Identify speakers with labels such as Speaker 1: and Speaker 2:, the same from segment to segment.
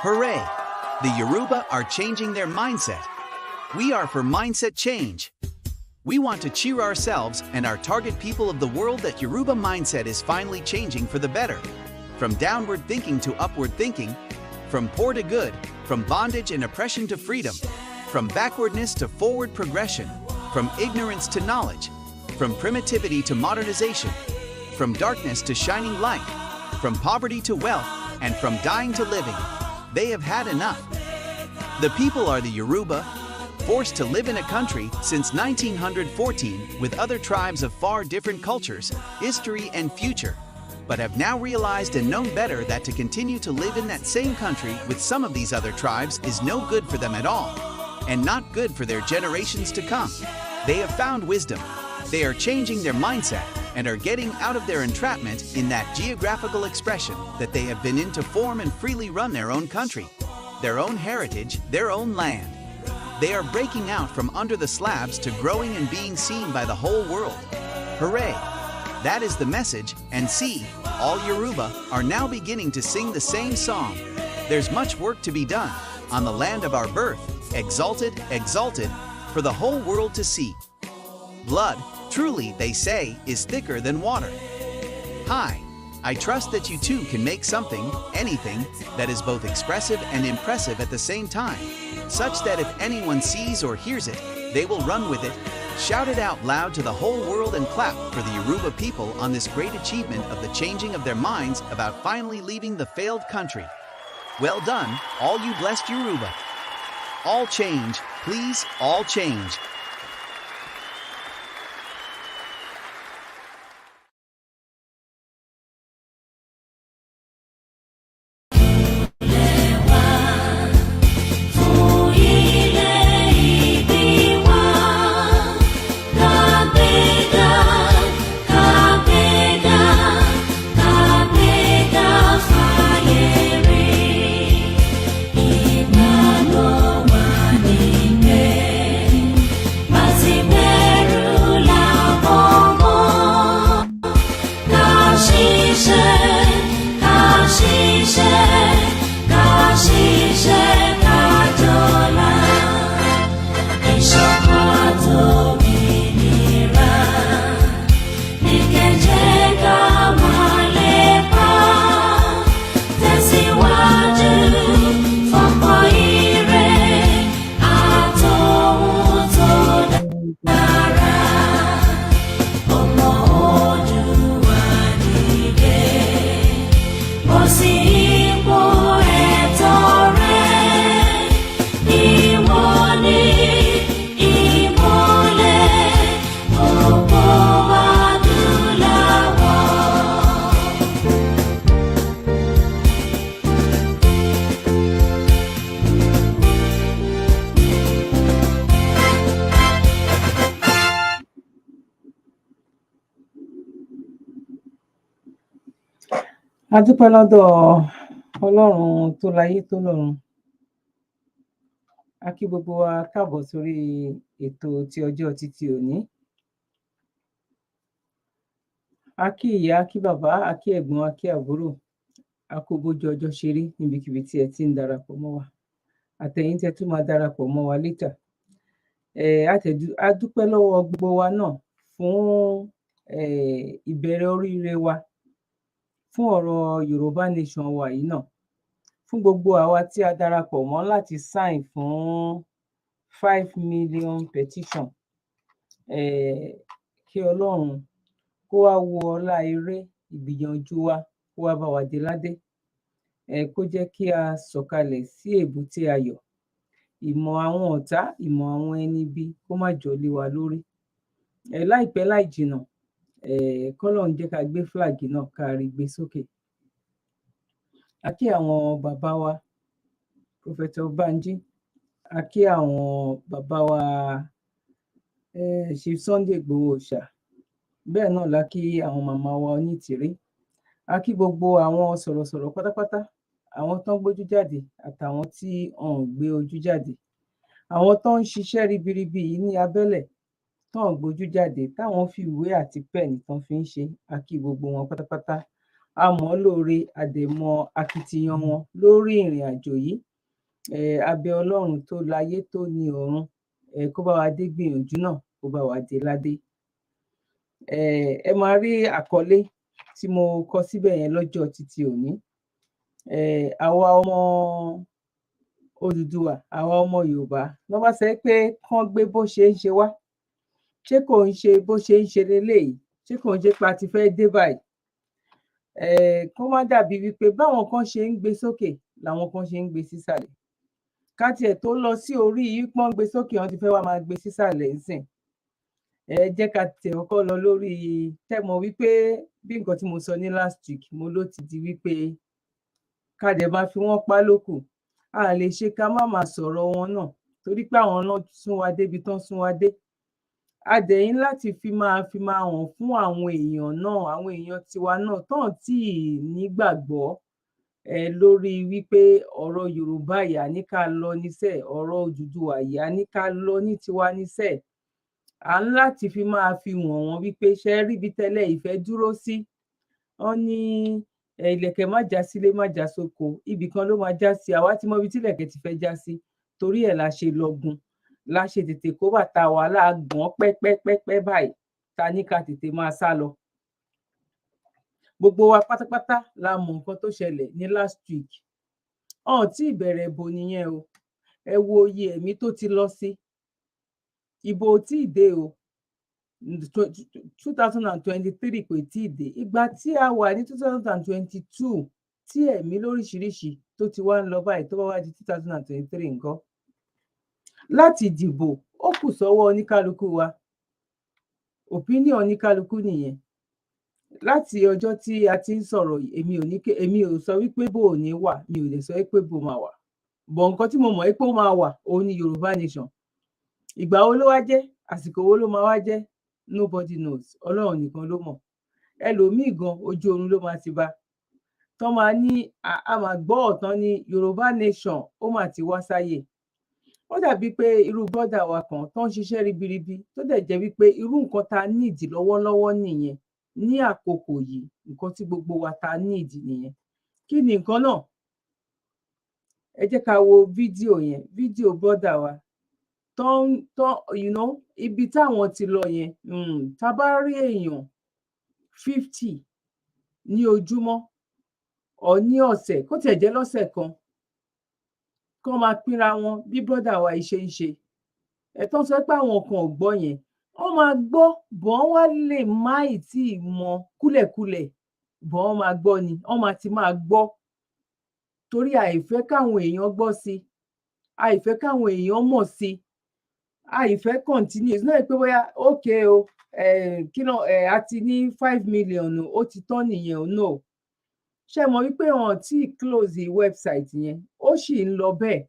Speaker 1: Hooray! The Yoruba are changing their mindset. We are for mindset change. We want to cheer ourselves and our target people of the world that Yoruba mindset is finally changing for the better. From downward thinking to upward thinking, from poor to good, from bondage and oppression to freedom, from backwardness to forward progression, from ignorance to knowledge, from primitivity to modernization, from darkness to shining light, from poverty to wealth, and from dying to living. They have had enough. The people are the Yoruba, forced to live in a country since 1914 with other tribes of far different cultures, history, and future, but have now realized and known better that to continue to live in that same country with some of these other tribes is no good for them at all, and not good for their generations to come. They have found wisdom. They are changing their mindset and are getting out of their entrapment in that geographical expression that they have been in to form and freely run their own country, their own heritage, their own land. They are breaking out from under the slabs to growing and being seen by the whole world. Hooray! That is the message, and see, all Yoruba are now beginning to sing the same song. There's much work to be done on the land of our birth, exalted, exalted, for the whole world to see. Blood, truly, they say, is thicker than water. Hi, I trust that you too can make something, anything, that is both expressive and impressive at the same time, such that if anyone sees or hears it, they will run with it, shout it out loud to the whole world and clap for the Yoruba people on this great achievement of the changing of their minds about finally leaving the failed country. Well done, all you blessed Yoruba. All change, please, all change.
Speaker 2: A dúpẹ́ lọ́dọ̀ Ọlọ́run tó láyé tó lọ́run. A kí gbogbo wa káàbọ̀ sórí ètò ti ọjọ́ títí òní. A kí ìyá, a kí bàbá, a kí ẹ̀gbọ́n, a kí àbúrò. A kú bójú ọjọ́ ṣe rí níbikíbi tí ẹ ti ń darapọ̀ mọ́ wa. Àtẹ̀yin tẹ́ tún máa darapọ̀ mọ́ wa later. A dúpẹ́ lọ́wọ́ gbogbo wa náà fún ìbẹ̀rẹ̀ oríire wa, fún ọ̀rọ̀ Yoruba Nation wa yìí náà, fún gbogbo àwa tí a darapọ̀ mọ́ láti sign fún 5 million petition. Kí Ọlọ́run kó wá wo ọlá eré ìgbìyànjú wa, kó wá bá wa dé ládé. Kó jẹ́ kí a sọ̀kalẹ̀ sí èbúté ayọ̀. Ìmọ̀ àwọn ọ̀tá, ìmọ̀ àwọn ẹni ibi kó má jọ lé wa lórí. Láìpẹ́ láì jìnnà, k'Ọlọ́run jẹ́ ká gbé flag náà ká rí gbé sókè. A kí àwọn bàbá wa, Professor Banji, a kí àwọn bàbá wa Chief Sunday Igboho Òòṣà, bẹ́ẹ̀ náà la kí àwọn màmá wa Onítìrí. A kí gbogbo àwọn sọ̀rọ̀sọ̀rọ̀ pátápátá, àwọn tó ń gbójú jáde àtàwọn tí wọn ò gbé ojú jáde, àwọn tó ń ṣiṣẹ́ ribiribi yìí ní abẹ́lẹ̀ tó ń gbójú jáde, táwọn fi ìwé àti pẹ́ẹ̀nì tán fi ń ṣe. A kí gbogbo wọn pátápátá. a mọ̀ ọ́ lóore, a dẹ̀ mọ akitiyan wọn lórí ìrìn àjò yìí. A bẹ̀ Ọlọ́run tó láyé tó ní ọ̀run, kó bá wa dé gbìyànjú náà, kó bá wa dé ládé. Ẹ máa rí àkọlé tí mo kọ síbẹ̀ yẹn lọ́jọ́ títí òní. Àwa ọmọ Odùduwà, àwa ọmọ Yorùbá, wọ́n bá sọ pé kán gbé bó ṣe ń ṣe wá, ṣé kò ń ṣe bó ṣe ń ṣe leléyìí, ṣé kò ń ṣe pé a ti fẹ́ dé báyìí. Kó má dàbí wípé báwọn kan ṣe ń gbé sókè làwọn kan ṣe ń gbé sísàlẹ̀. Ká tiẹ̀ tó lọ sí orí pọ́n gbé sókè, wọ́n ti fẹ́ wá máa gbé sísàlẹ̀ ńsìn. Jẹ́ ká tiẹ̀ kọ́kọ́ lọ lórí, tẹ́ mọ̀ wípé bí nǹkan tí mo sọ ní last week, mo ló ti di wípé ká dẹ̀ máa fi wọ́n pa lókù. A lè ṣe ká má máa sọ̀rọ̀ wọn náà, torí pé àwọn náà sún wa débi tán sún wa dé. A dẹ̀ ní láti fi máa hàn fún àwọn èèyàn náà, àwọn èèyàn tiwa náà tán tí nígbàgbọ́ lórí wípé ọ̀rọ̀ Yorùbá yìí, àní ká lọ níṣẹ́, ọ̀rọ̀ Odùduwà yìí, àní ká lọ ní tiwa níṣẹ́. À ń láti fi máa fi wọ̀n wọ́n wípé ṣe rí ibi tẹ́lẹ̀ ìfẹ́ dúró sí. Wọ́n ní ìlẹ̀kẹ̀ má já sílé má já sóko, ibì kan ló máa já sí. Àwa ti mọ ibi tí ìlẹ̀kẹ̀ ti fẹ́ já sí, torí ẹ̀ la ṣe lọ́gun, la ṣe tètè kó bàtà wa láàgbọ́n pẹ́pẹ́pẹ́pẹ́ báyìí, ta ní ká tètè máa sá lọ. Gbogbo wa pátápátá la mọ̀ nǹkan tó ṣẹlẹ̀ ní last week. Tí ìbẹ̀rẹ̀ ìbò nìyẹn o, ẹ wo iye ẹ̀mí tó ti lọ sí. Ìbò ò tí ì dé o, 2023 kò tí ì dé. Ìgbà tí a wà ní 2022 tí ẹ̀mí lóríṣiríṣi tó ti wá ń lọ báyìí, tó bá wá di 2023 nǹkan. Láti dìbò ó kù sọ́wọ́ oníkálukú wa, opinion oníkálukú nìyẹn. Láti ọjọ́ tí a ti ń sọ̀rọ̀, èmi ò sọ wípé bò ò ní wà, mi ò lè sọ wípé bò máa wà. Bọ̀ nǹkan tí mo mọ̀ wípé ó máa wà, òun ni Yorùbá Nation. Ìgbà wo ló wá jẹ́, àsìkò wo ló máa wá jẹ́, nobody knows, Ọlọ́run nìkan ló mọ̀. Ẹlòmíì gan ojú oorun ló máa ti bá. Tán máa ní a máa gbọ́ ọ̀tán ní Yorùbá Nation ó máa ti wá sáyè. Ó dàbí pé irú bọ́dà wa kan tó ń ṣiṣẹ́ ribiribi, tó dẹ̀ jẹ́ wípé irú nǹkan ta níìdì lọ́wọ́lọ́wọ́ nìyẹn ní àkókò yìí, nǹkan tí gbogbo wa ta níìdì nìyẹn. Kí ni nǹkan náà? Ẹ jẹ́ ká wo fídíò yẹn, fídíò bọ́dà wa ibi táwọn ti lọ yẹn. Tá bá rí èèyàn 50 ní ojúmọ́ ọ̀ ní ọ̀sẹ̀, kó tiẹ̀ jẹ́ lọ́sẹ̀ kan, kán máa pínra wọn bí bọ́dà wa yìí ṣe ń ṣe. Tán sọ pé àwọn kan ò gbọ́ yẹn, wọ́n máa gbọ́, bọ̀ wọ́n wá lè má ì tí ì mọ kúlẹ̀kúlẹ̀, bọ̀ wọ́n máa gbọ́ ni, wọ́n máa ti máa gbọ́. Torí àìfẹ́ káwọn èèyàn gbọ́ sí, àìfẹ́ káwọn èèyàn mọ̀ sí, àìfẹ́ continue. It's not pé bóyá okay o, a ti ní 5 million ó ti tán nìyẹn o, no. Ṣé mọ̀ wípé wọn tí close website yẹn, ó sì ń lọ bẹ́ẹ̀.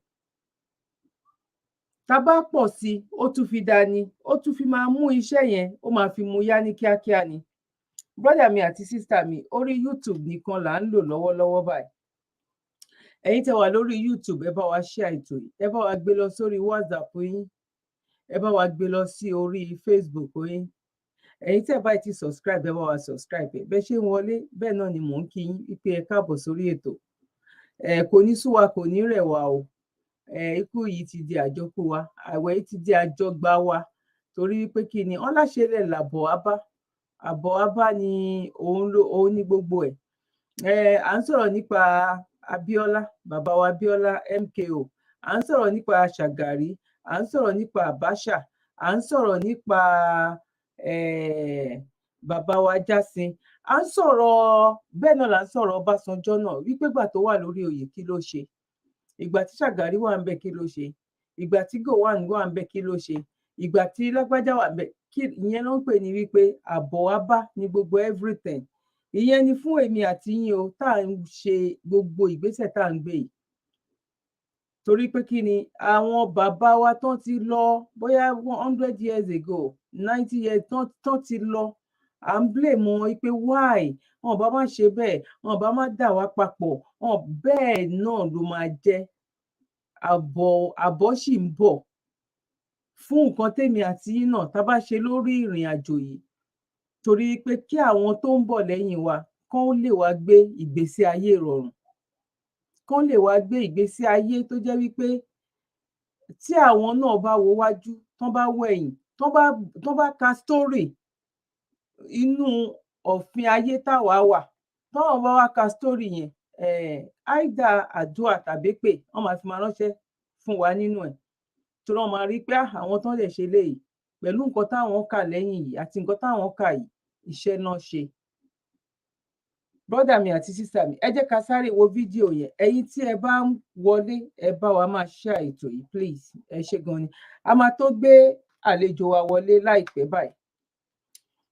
Speaker 2: Tá bá pọ̀ sí, ó tún fi dání, ó tún fi máa mú iṣẹ́ yẹn, ó máa fi mú yá ní kíákíá ni. Brother mi àti sister mi, orí YouTube nìkan là ń lò lọ́wọ́lọ́wọ́ báyìí. Ẹ̀yin tẹ́ wà lórí YouTube, ẹ bá wa share ètò yìí, ẹ bá wa gbé lọ sórí WhatsApp yín, ẹ bá wa gbé lọ sí orí Facebook yín. Ẹ̀yin tẹ́ bá ti subscribe, ẹ bá wa subscribe. Bẹ́ẹ̀ ṣe ń wọlé, bẹ́ẹ̀ náà ni mò ń kí yín wípé ẹ káàbọ̀ sórí ètò. Kò ní sú wa, kò ní rẹ̀ wá o. Ikú yìí ti di àjọkú wa, àwẹ̀ yìí ti di àjọgbá wa, torí wípé kí ni wọ́n láṣẹlẹ̀ làbọ̀ abá, àbọ̀ abá ni òun ní gbogbo ẹ̀. À ń sọ̀rọ̀ nípa Abíọ́lá, bàbá wa Abíọ́lá MKO, à ń sọ̀rọ̀ nípa Ṣàgàrí, à ń sọ̀rọ̀ nípa Àbáṣà, à ń sọ̀rọ̀ nípa bàbá wa Jásin, à ń sọ̀rọ̀ bẹ́ẹ̀ náà, là ń sọ̀rọ̀ Ọbásanjọ́ náà, wípé ìgbà tó wà lórí oyè kí ló ṣe, ìgbà tí Ṣàgàrí wà ń bẹ kí ló ṣe, ìgbà tí Gowon wà ń bẹ kí ló ṣe, ìgbà tí Lágbájá wà ń bẹ, ìyẹn ló ń pè ní wípé àbọ̀ abá ní gbogbo everything. Ìyẹn ni fún èmi àti yín o, tá à ń ṣe gbogbo ìgbésẹ̀ tá à ń gbé yìí. Torí pé kí ni àwọn bàbá wa tán ti lọ bóyá 100 years ago, 90 years tán ti lọ, à ń blame wọn wípé why wọn bá má ṣe bẹ́ẹ̀, wọn bá má dà wá papọ̀, bẹ́ẹ̀ náà ló máa jẹ́. Àbọ̀ sì ń bọ̀ fún nǹkan tèmi àti yín náà tá bá ṣe lórí ìrìn àjò yìí. Torí pé kí àwọn tó ń bọ̀ lẹ́yìn wa kán lè wá gbé ìgbésí ayé ìrọ̀rùn, kán lè wá gbé ìgbésí ayé tó jẹ́ wípé tí àwọn náà bá wo wájú, tán bá wo ẹ̀yìn, tán bá ka story inú ọ̀fìn ayé táwa wà, táwọn bá wá ka story yẹn, either àdúrà tàbí pé wọ́n máa fi máa ránṣẹ́ fún wa nínú ẹ̀, torí wọ́n máa rí pé àwọn tán dẹ̀ ṣe eléyìí pẹ̀lú nǹkan táwọn kà lẹ́yìn yìí àti nǹkan táwọn kà yìí, iṣẹ́ náà ṣe. Brọ́dà mi àti sísà mi, ẹ jẹ́ ká sáré wo fídíò yẹn. Ẹ̀yin tí ẹ bá ń wọlé, ẹ bá wa máa share ètò yìí please, ẹ ṣé gan ni. A máa tó gbé àlejò wa wọlé láìpẹ́ báyìí,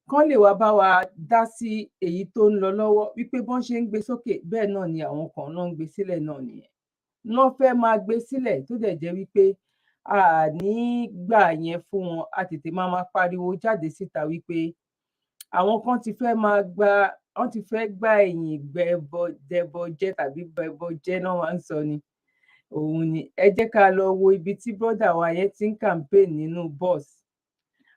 Speaker 2: kán lè wá bá wa dá sí èyí tó ń lọ lọ́wọ́, wípé bọ́n ṣe ń gbé sókè bẹ́ẹ̀ náà ni àwọn kan náà ń gbé sílẹ̀ náà nìyẹn. Wọ́n fẹ́ máa gbé sílẹ̀ tó dẹ̀ jẹ́ wípé a ní gbà yẹn fún wọn, a tètè máa pariwo jáde síta wípé àwọn kan ti fẹ́ máa wọ́n ti fẹ́ gbá ẹ̀yìn dẹbọ jẹ́ tàbí bẹbọ jẹ́ náà máa ń sọ ni, òun ni. Ẹ jẹ́ ká lọ wo ibi tí brọ́dà wa yẹn ti ń campaign nínú bus.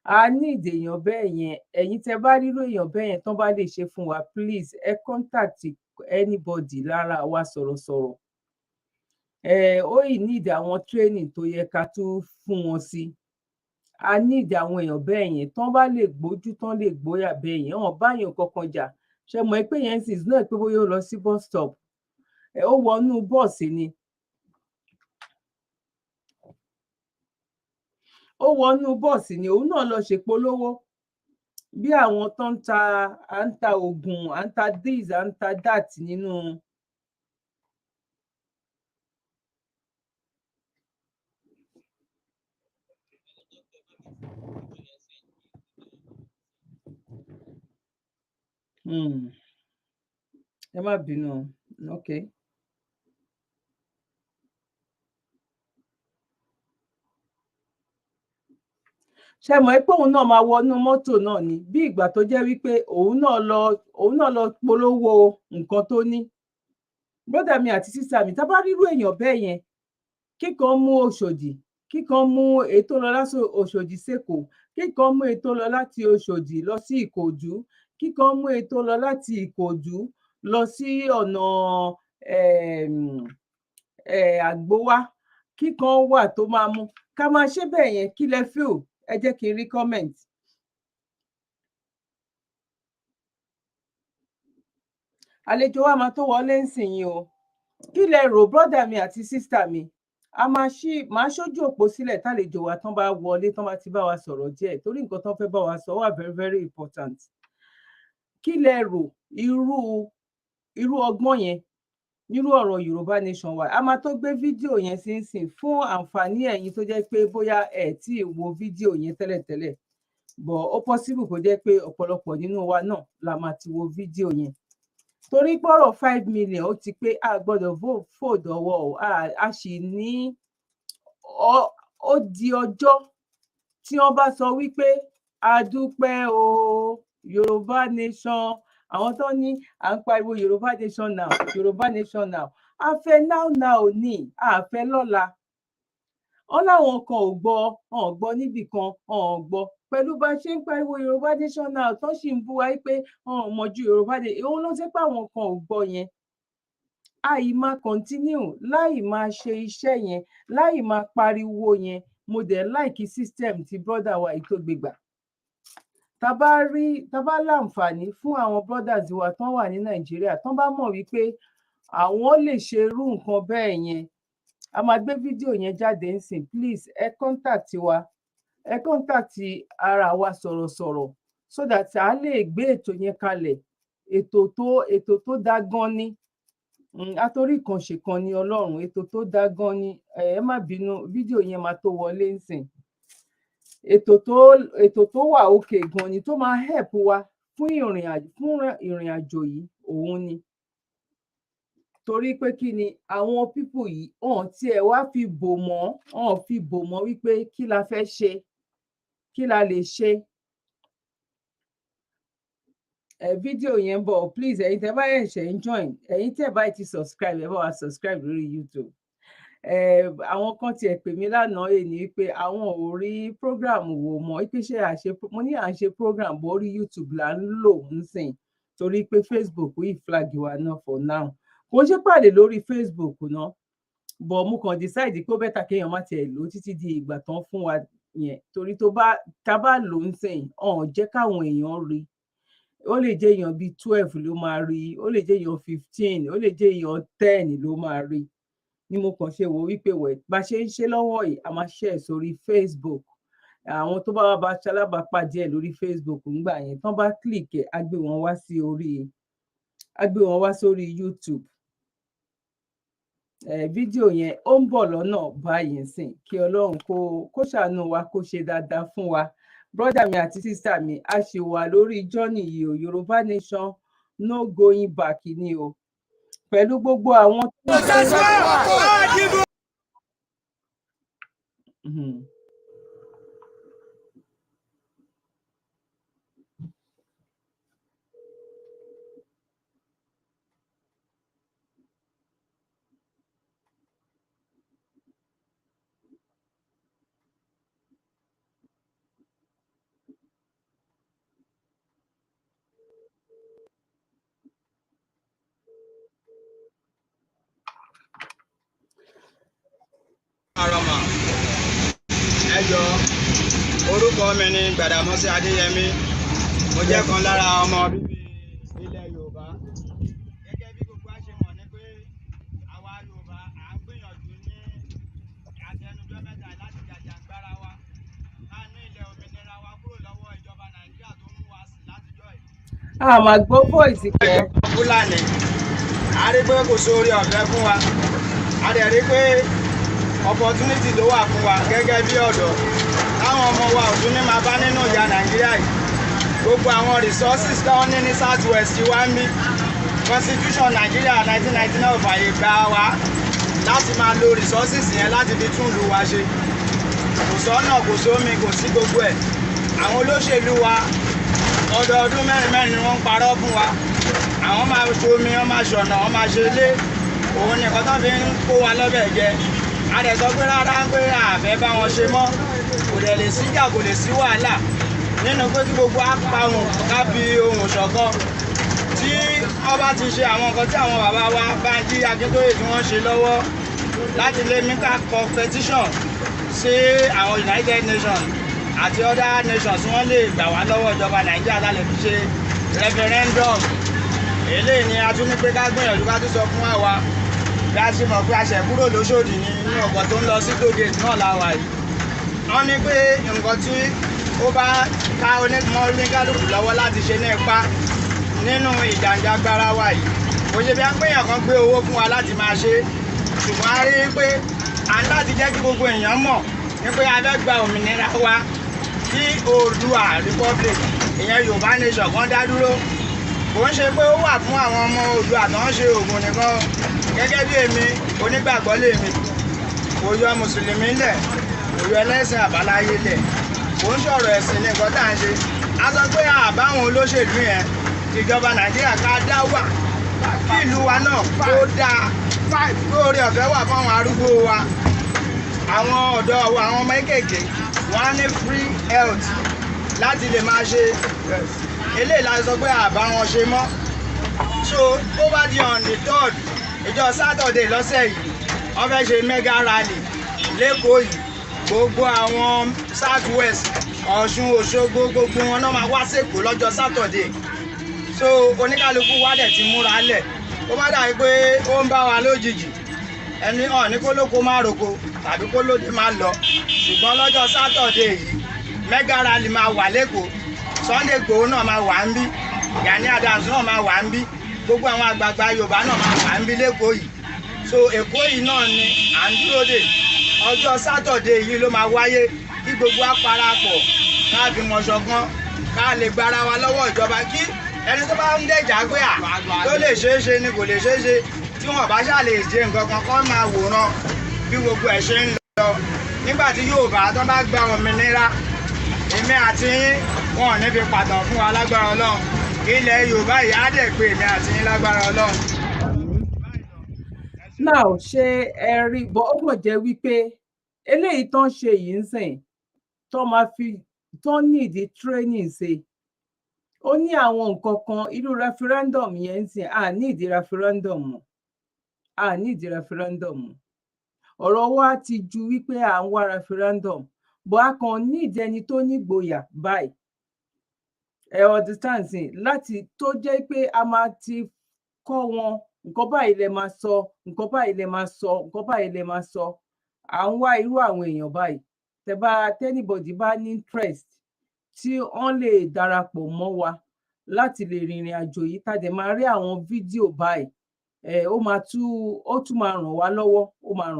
Speaker 2: A ní èèyàn bẹ́ẹ̀ yẹn, ẹ̀yin tẹ́ bá rírò èèyàn bẹ́ẹ̀ yẹn tán bá lè ṣe fún wa please, ẹ contact anybody lára wa sọ̀rọ̀sọ̀rọ̀. Ó yìí need àwọn training tó yẹ ká tún fún wọn sí. A need àwọn èèyàn bẹ́ẹ̀ yẹn tán bá lè gbójú, tán lè gbóyà bẹ́ẹ̀ yẹn, wọn báyàn kankan jà. Ṣé mọ̀ pé yẹn sì náà pé bóyá ó lọ sí bus stop, ó wọnú bọ́ọ̀sì ni. Ó wọnú bọ́ọ̀sì ni, òun náà lọ ṣèpolówó bí àwọn tó ń ta oògùn, à ń ta this, à ń ta that nínú. Ẹ má bínú, okay. Ṣé mọ̀ pé òun náà máa wọnú mọ́tò náà ni, bí ìgbà tó jẹ́ wípé òun náà lọ polówó nǹkan tó ní. Brọ́dà mi àti sísà mi, tá bá rírú èèyàn bẹ́ẹ̀ yẹn, kíkan mú Òṣòdì, kíkan mú èyí tó lọ láti Òṣòdì s'Èkó, kíkan mú èyí tó lọ láti Òṣòdì lọ sí Ìkòdú, kíkan mú èyí tó lọ láti Ìkòdú lọ sí ọ̀nà Àgbówá, kíkan wà tó máa mú. Ká máa ṣe bẹ́ẹ̀ yẹn, kí lẹ feel? Ẹ jẹ́ kí n rí comment. Àlejò wa máa tó wọlé ńsìnyí o. Kí lẹ rò brọ́dà mi àti sísà mi? Máa ṣojú òpó sílẹ̀ tálejò wa tán bá wọlé, tán bá ti bá wa sọ̀rọ̀ díẹ̀, torí nǹkan tán fẹ́ bá wa sọ wà very very important. Kí lẹ rò irú ọgbọ́n yẹn nírú ọ̀rọ̀ Yorùbá Nation wa? A máa tó gbé fídíò yẹn sínsìn fún àǹfààní ẹ̀yin tó jẹ́ pé bóyá ẹ̀ tí ì wo fídíò yẹn tẹ́lẹ̀tẹ́lẹ̀, but ó possible kó jẹ́ pé ọ̀pọ̀lọpọ̀ nínú wa náà la máa ti wo fídíò yẹn. Torí pọ̀rọ̀ 5 million ó ti pé a gbọ́dọ̀ fòdọ̀wọ́ o, a sì ní ó di ọjọ́ tí wọ́n bá sọ wípé a dúpẹ́ o Yorùbá Nation, àwọn tó ní à ń pariwo Yorùbá Nation now, Yorùbá Nation now, a fẹ́ now ní, a fẹ́ lọ́la. Wọ́n láwọn kan ò gbọ́ níbì kan, gbọ́ pẹ̀lú bá ṣe ń pariwo Yorùbá Nation now tó sì ń bú wa pé mọ̀ ju Yorùbá Nation, òun ló ṣe pé àwọn kan ò gbọ́ yẹn. Àì máa continue láì máa ṣe iṣẹ́ yẹn, láì máa pariwo yẹn. Mo dẹ̀ like system tí brother wa yìí tó gbé gbà. Tá bá láǹfààní fún àwọn brothers wa tán wà ní Nàìjíríà, tán bá mọ̀ wípé àwọn lè ṣe irú nǹkan bẹ́ẹ̀ yẹn, a máa gbé fídíò yẹn jáde ńsìn. Please, ẹ contact wa, ẹ contact ara wa sọ̀rọ̀sọ̀rọ̀ so that a lè gbé ètò yẹn kalẹ̀. Ètò tó dá gan ni. Àtorí kan ṣèkan ni Ọlọ́run, ètò tó dá gan ni. Ẹ má bínú, fídíò yẹn máa tó wọlé ńsìn. Ètò tó wà òkè gan ni, tó máa help wa fún ìrìn àjò yìí, òun ni. Torí pé kí ni àwọn pípù yìí tí ẹ wá fi bò mọ́ wípé kí la fẹ́ ṣe, kí la lè ṣe. Fídíò yẹn bọ̀, please, ẹ̀yin tẹ́ bá ṣe ń join, ẹ̀yin tẹ́ bá ti subscribe, ẹ bá wa subscribe lórí YouTube. Àwọn kan tiẹ̀ pè mí lánàá èyí pé àwọn ò rí program wò mọ́, pé ṣé mo ní à ń ṣe program bó orí YouTube là ń lò nísìn. torí pé Facebook yìí flag wa náà for now kò ṣe pàdé lórí Facebook náà but mo kàn decide pé ó bẹ́tà kéèyàn má tiẹ̀ lò títí di ìgbà tán fún wa yẹn torí tá bá lò ń sìn jẹ́ káwọn èèyàn rí ó lè jẹ́ èèyàn bíi 12 ló máa rí ó lè jẹ́ èèyàn 15 ó lè jẹ́ èèyàn 10 ló máa rí ni mo kàn ṣe wò wípé bá ṣe ń ṣe lọ́wọ́ yìí a máa share sórí Facebook àwọn tó bá wá bá ṣalábàápàdé ẹ̀ lórí Facebook ńgbà yẹn tán bá click ẹ̀ á gbé wọn wá sórí YouTube fídíò yẹn ó ń bọ̀ lọ́nà báyìí sìn kí Ọlọ́run kó ṣàánú wa kó ṣe dáadáa fún wa brother mi àti sister mi a ṣì wà lórí journey yìí o Yoruba Nation no going back ni o pẹ̀lú gbogbo àwọn tó ń ṣe
Speaker 3: ẹjọ orúkọ mi ni Gbàdàmọ́sí Adéyẹmí mo jẹ́ kan lára ọmọ bíbí ilẹ̀ Yorùbá gẹ́gẹ́ bí gbogbo àṣẹ mọ̀ ní pé àwa Yorùbá à ń gbìyànjú ní àtẹnujọ́ mẹ́ta láti jàjàgbara wa ká ní ilẹ̀ òmìnira wa kúrò lọ́wọ́ ìjọba Nàìjíríà tó mú wa sí látijọ́ yìí.
Speaker 2: a máa gbọ́ voice kẹ́.
Speaker 3: Fúlàní a rí pé kò sóore ọ̀fẹ́ fún wa a dẹ̀ rí pé opportunity ló wà fún wa gẹ́gẹ́ bí ọ̀dọ́ táwọn ọmọ wa ò tún ní máa bá nínú ìyà Nàìjíríà yìí gbogbo àwọn resources táwọn ní ní South West wa ń bí Constitution Nàìjíríà 1999 fàyè gbà wá láti máa lo resources yẹn láti fi tún ìlú wa ṣe kò sọ́nà kò sómi kò sí gbogbo ẹ̀ àwọn olóṣèlú wa ọdọọdún mẹ́rin ni wọ́n ń parọ́ fún wa àwọn máa ṣomi wọ́n máa ṣọ̀nà wọ́n máa ṣe ilé òun nìkan tó fi ń kó wa lọ́bẹ̀ jẹ a dẹ̀ sọ pé rárá pé àfẹ́ bá wọn ṣe mọ́ kò dẹ̀ lè síjà kò lè sí wàhálà nínú pé kí gbogbo apáhùn ká fi ohùn ṣọ̀kan tí wọ́n bá ti ṣe àwọn nǹkan tí àwọn bàbá wa Bánjí Akíntóyè tí wọ́n ṣe lọ́wọ́ láti lé mítà competition sí àwọn United Nations àti other nations wọ́n lè gbà wá lọ́wọ́ ìjọba Nàìjíríà láti fi ṣe referendum eléyìí ni a tún ní pé ká gbìyànjú ká tún sọ fún àwa bí a ṣe mọ̀ pé a ṣẹ̀ kúrò lóṣòdì ní inú ọkọ̀ tó ń lọ sí tógèètì náà láwa yìí wọ́n ní pé nǹkan tí ó bá ká oníkálukú lọ́wọ́ láti ṣe ní ipá nínú ìjàǹjàgbara wa yìí kò ṣe bí a ń péyàn kan gbé owó fún wa láti máa ṣe ṣùgbọ́n a rí i pé à ń láti jẹ́ kí gbogbo èèyàn mọ̀ ní pé a fẹ́ gba òmìnira wa kí Oòduà Republic ìyẹn Yorùbá Nation kan dá dúró kò ń ṣe pé ó wà fún àwọn ọmọ Oòduà tó ń ṣe Ògùn nìkan gẹ́gẹ́ bí èmi onígbàgbọ́ lèmi kò yọ mùsùlùmí lẹ̀ kò yọ ẹlẹ́sìn àbáláyé lẹ̀ kò ń sọ̀rọ̀ ẹ̀sìn ní nǹkan tá à ń ṣe a sọ pé àbáwọn olóṣèlú yẹn ìjọba Nàìjíríà ká dá wà kí ìlú wa náà kó dáa kó oore ọ̀fẹ́ wà fáwọn arúgbó wa àwọn ọ̀dọ́ wa àwọn ọmọ kéékèèké wọ́n á ní free health láti lè máa ṣe eléyìí la sọ pé àbá wọn ṣe mọ́ so tó bá di on the 3rd ìjọ Saturday lọ́sẹ̀ yìí wọ́n fẹ́ ṣe mega rally lẹ́kọ̀ọ́ yìí gbogbo àwọn South West Ọ̀ṣun Òṣogbo gbogbo wọn náà máa wá sẹ́kọ̀ọ́ lọ́jọ́ Saturday so oníkálukú wa dẹ̀ ti múra lẹ̀ ó má dàbí pé ó ń bá wa lójijì ẹni hàn ní kó lóko má roko tàbí kó lóde má lọ ṣùgbọ́n lọ́jọ́ Saturday yìí mega rally máa wà lẹ́kọ̀ọ́ Sunday Igboho náà máa wà ń bí Gani Adams náà máa wà ń bí gbogbo àwọn àgbààgbà Yorùbá náà máa wà ń bí lẹ́kọ̀ọ́ yìí so Èkó yìí náà ni à ń dúró dè ọjọ́ Saturday yìí ló máa wáyé kí gbogbo á parapọ̀ ká fi mọ̀ ṣọ̀kan ká lè gbára wa lọ́wọ́ ìjọba kí ẹni tó bá ń dẹ̀jà pé tó lè ṣeé ṣe ni kò lè ṣeé ṣe tí wọn bá ṣáà lè ṣe nǹkan kan kọ́ máa wòran bí gbogbo ẹ̀ ṣe ń lọ nígbà tí Yorùbá tó bá gba òmìnira èmi àti yín wọn ò ní fi pàtàn fún wa lágbára Ọlọ́run ilẹ̀ Yorùbá yìí á dẹ̀ pé èmi àti yín lágbára Ọlọ́run.
Speaker 2: now ṣé ẹ rí bọ́ ó kàn jẹ́ wípé eléyìí tán ṣe yìí ń sìn tán máa fi tán nídìí training ṣe ó ní àwọn nǹkan kan irú referendum yẹn ń sìn ní ìdí referendum mọ́ ní ìdí referendum mọ́ ọ̀rọ̀ wa ti ju wípé à ń wá referendum bọ́ a kàn ní ìdí ẹni tó nígboyà báyìí understand sìn láti tó jẹ́ pé a máa ti kọ́ wọn nǹkan báyìí lẹ máa sọ nǹkan báyìí lẹ máa sọ nǹkan báyìí lẹ máa sọ à ń wá irú àwọn èèyàn báyìí tẹ́nibọ̀dì bá ní interest tí wọ́n lè darapọ̀ mọ́ wa láti lè rìnrìn àjò yìí tá a dẹ̀ máa rí àwọn fídíò báyìí ó tún máa ràn wá lọ́wọ́ ó máa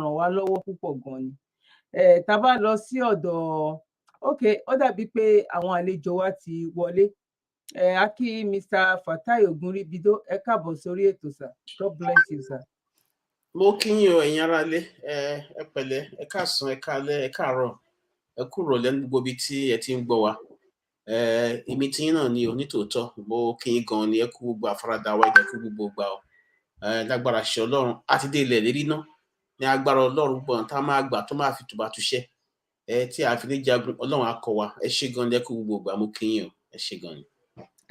Speaker 2: ràn wá lọ́wọ́ púpọ̀ gan ni tá a bá lọ sí ọ̀dọ̀ ó dàbí pé àwọn àlejò wa ti wọlé a kí Mr. Fatai Ogunribido ẹ káàbọ̀ sórí ètò sir. God bless you sir.
Speaker 4: mo kí yín o ẹ̀yin aráalé ẹ pẹ̀lẹ́ ẹ káàsán ẹ káalẹ́ ẹ káàárọ̀ ẹ kú ìrọ̀lẹ́ ní gbogbo ibi tí ẹ ti ń gbọ́ wa èmi tí yín náà ni onítòótọ́ mo kí yín gan ni ẹ kú gbogbo àfaradà wa ẹ kú gbogbo gbà ọ lágbára ṣe Ọlọ́run àti dé ilẹ̀ lérí náà ní agbára Ọlọ́run gbọ́n tá a máa gbà tó máa fi tùbà túṣẹ́ tí a fi ní jagun Ọlọ́run á kọ́ wa ẹ ṣé gan ni ẹ kú gbogbo gbà mo kí yín o ẹ ṣé gan ni.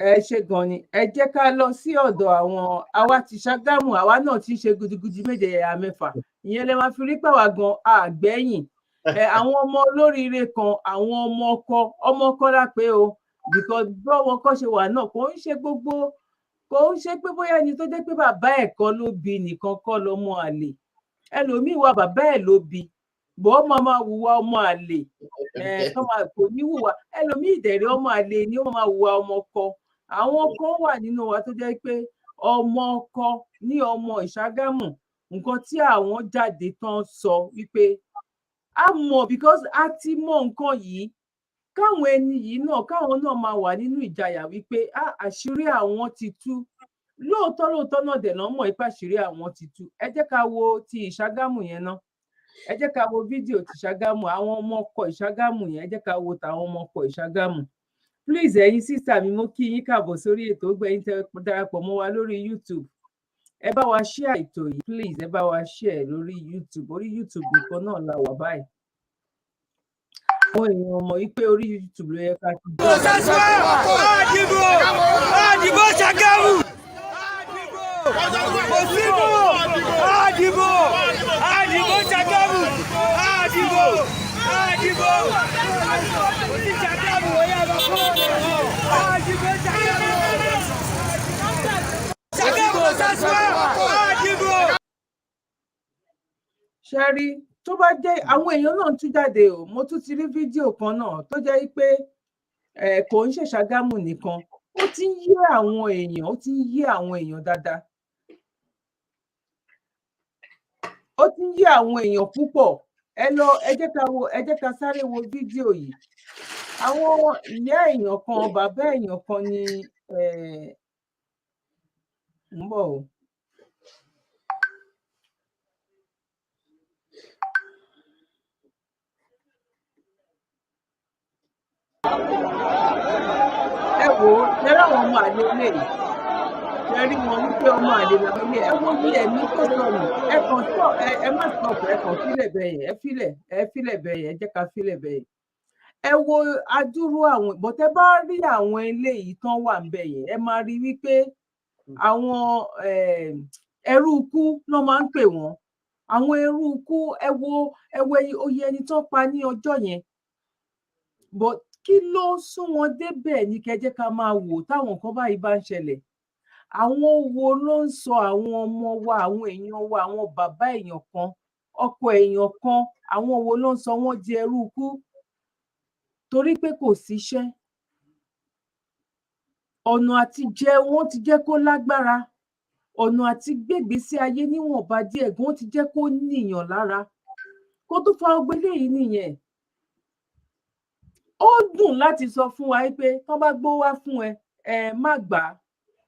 Speaker 2: Ẹ ṣé gan ni ẹ jẹ́ ká lọ sí ọ̀dọ̀ àwọn àwa ti Ṣàgámù àwa náà ti ń ṣe gudugudu méje ẹ̀yà mẹ́fà ìyẹn lè máa fi rí pàwá gan àgbẹ̀yìn àwọn ọmọ olóríire kan àwọn ọmọ ọkọ lápẹ́ o because bọ́wọ́ kọ́ ṣe wà náà kò ń ṣe pé bóyá ẹni tó jẹ́ pé bàbá ẹ̀ kọ́ ló bí nìkan kọ́ lọ́mọ àlè ẹlòmíì wà bàbá ẹ̀ ló bí bọ́ máa hùwà ọmọ àlè kò ní hùwà ẹlòmíì ìdẹ̀rẹ̀ ọmọ àlè ni ó máa hùwà ọmọ ọkọ àwọn kan wà nínú wa tó jẹ́ pé ọmọ ọkọ ní ọmọ Ìṣàgámù nǹkan tí àwọn jáde tán sọ wípé a mọ̀ because a ti mọ̀ nǹkan yìí káwọn ẹni yìí náà káwọn náà máa wà nínú ìjayà wípé àṣírí àwọn ti tú lóòótọ́ náà dẹ̀ náà mọ̀ ipá àṣírí àwọn ti tú ẹ jẹ́ ká wo ti Ìṣàgámù yẹn náà ẹ jẹ́ ká wo fídíò ti Ìṣàgámù àwọn ọmọ ọkọ Ìṣàgámù yẹn ẹ jẹ́ ká wo tàwọn ọmọ ọkọ Ìṣàgámù please ẹ̀yin sísà mi mo kí yín káàbọ̀ sórí ètò gbẹ̀yìn tẹ́ darapọ̀ mọ́ wa lórí YouTube ẹ bá wa share ètò yìí please ẹ bá wa share lórí YouTube orí YouTube nìkan náà la wà báyìí àwọn èèyàn mọ̀ wípé orí YouTube ló yẹ ká ti jẹ́
Speaker 5: àdìbò Ṣàgámù òsínbó àdìbò Ṣàgámù àdìbò Ṣàgámù oyè àbàkọ́ àdìbò Ṣàgámù àdìbò.
Speaker 2: ṣẹ́rí tó bá jẹ́ àwọn èèyàn náà tún jáde o mo tún ti rí fídíò kan náà tó jẹ́ pé kò ń ṣe Ṣàgámù nìkan ó ti ń yé àwọn èèyàn dáadáa ó ti ń yé àwọn èèyàn púpọ̀ ẹ jẹ́ ká sáré wo fídíò yìí àwọn ìyá èèyàn kan bàbá èèyàn kan ni ń bọ̀ o. ẹ wò ó ṣẹlẹ àwọn ọmọ àlè ilé yìí ṣe rí wọn wípé ọmọ àlè làwọn ilé ẹ wo bí ẹmí tó sọnù ẹ kàn sọ ẹ má sọpọ ẹ kàn fílẹ̀ bẹyẹn ẹ fílẹ̀ bẹyẹn ẹ jẹ́ ká fílẹ̀ bẹyẹn ẹ wo adúrú àwọn bọtẹ bá rí àwọn ilé yìí tán wà ń bẹyẹn ẹ máa rí wípé àwọn ẹrú ikú ló máa ń pè wọn àwọn ẹrú ikú ẹ wo oyè ẹni tó pa ní ọjọ́ yẹn but kí ló sún wọn débẹ̀ ní kẹjẹ ká máa wò táwọn nǹkan báyìí bá ń ṣẹlẹ̀ àwọn wo ló ń sọ àwọn ọmọ wa àwọn èèyàn wa àwọn bàbá èèyàn kan ọkọ èèyàn kan àwọn wo ló ń sọ wọn di ẹrú ikú torí pé kò síṣẹ́ ọ̀nà àti jẹ wọn ti jẹ́ kó lágbára ọ̀nà àti gbégbèsè ayé níwọ̀nba díẹ̀ gan ti jẹ́ kó níyàn lára kó tó fa ọgbẹ́lé yìí nìyẹn ó dùn láti sọ fún wa pé tán bá gbó wá fún ẹ má gbà á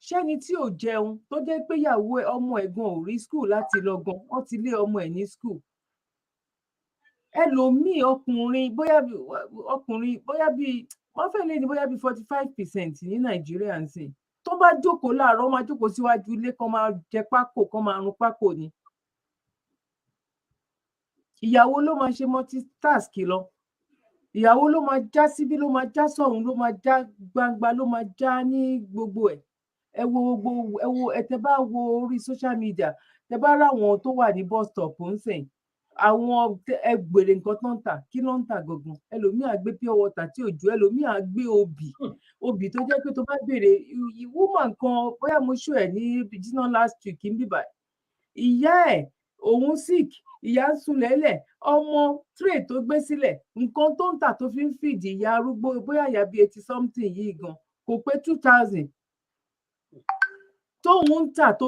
Speaker 2: ṣẹ́ni tí ò jẹun tó jẹ́ pé ìyàwó ọmọ ẹ̀gbọ́n ò rí skul láti lọ gan wọ́n ti lé ọmọ ẹ̀ ní skul ẹlòmíì ọkùnrin bóyá bíi wọ́n fẹ́ lé ní bóyá bíi 45% ní Nàìjíríà ń sìn tó bá jókòó láàárọ̀ máa jókòó síwájú ilé kan máa jẹ pákò kan máa run pákò ni ìyàwó ló máa ṣe multitask lọ ìyàwó ló máa já síbí, ló máa já sọ̀hún, ló máa já gbangba, ló máa já ní gbogbo ẹ̀. Ẹ wo tẹ́ bá wo orí social media, tẹ́ bá ráwọn tó wà ní bus stop ńsìn, àwọn ẹgbèrè nǹkan tó ń tà, kí ló ń tà gangan? Ẹlòmíì á gbé pure water tí ò jó, ẹlòmíì á gbé obì tó jẹ́ pé tó bá béèrè woman kan, bóyá mo show ẹ̀ ní Virginia last week ń bíbà, ìyá ẹ̀ òun sick, ìyá ń sun lẹ́lẹ̀, ọmọ tray tó gbé sílẹ̀, nǹkan tó ń tà tó fi ń fìdí ìyá arúgbó, bóyá ìyá bíi 80 something yìí gan kò pé 2000 tóun ń tà tó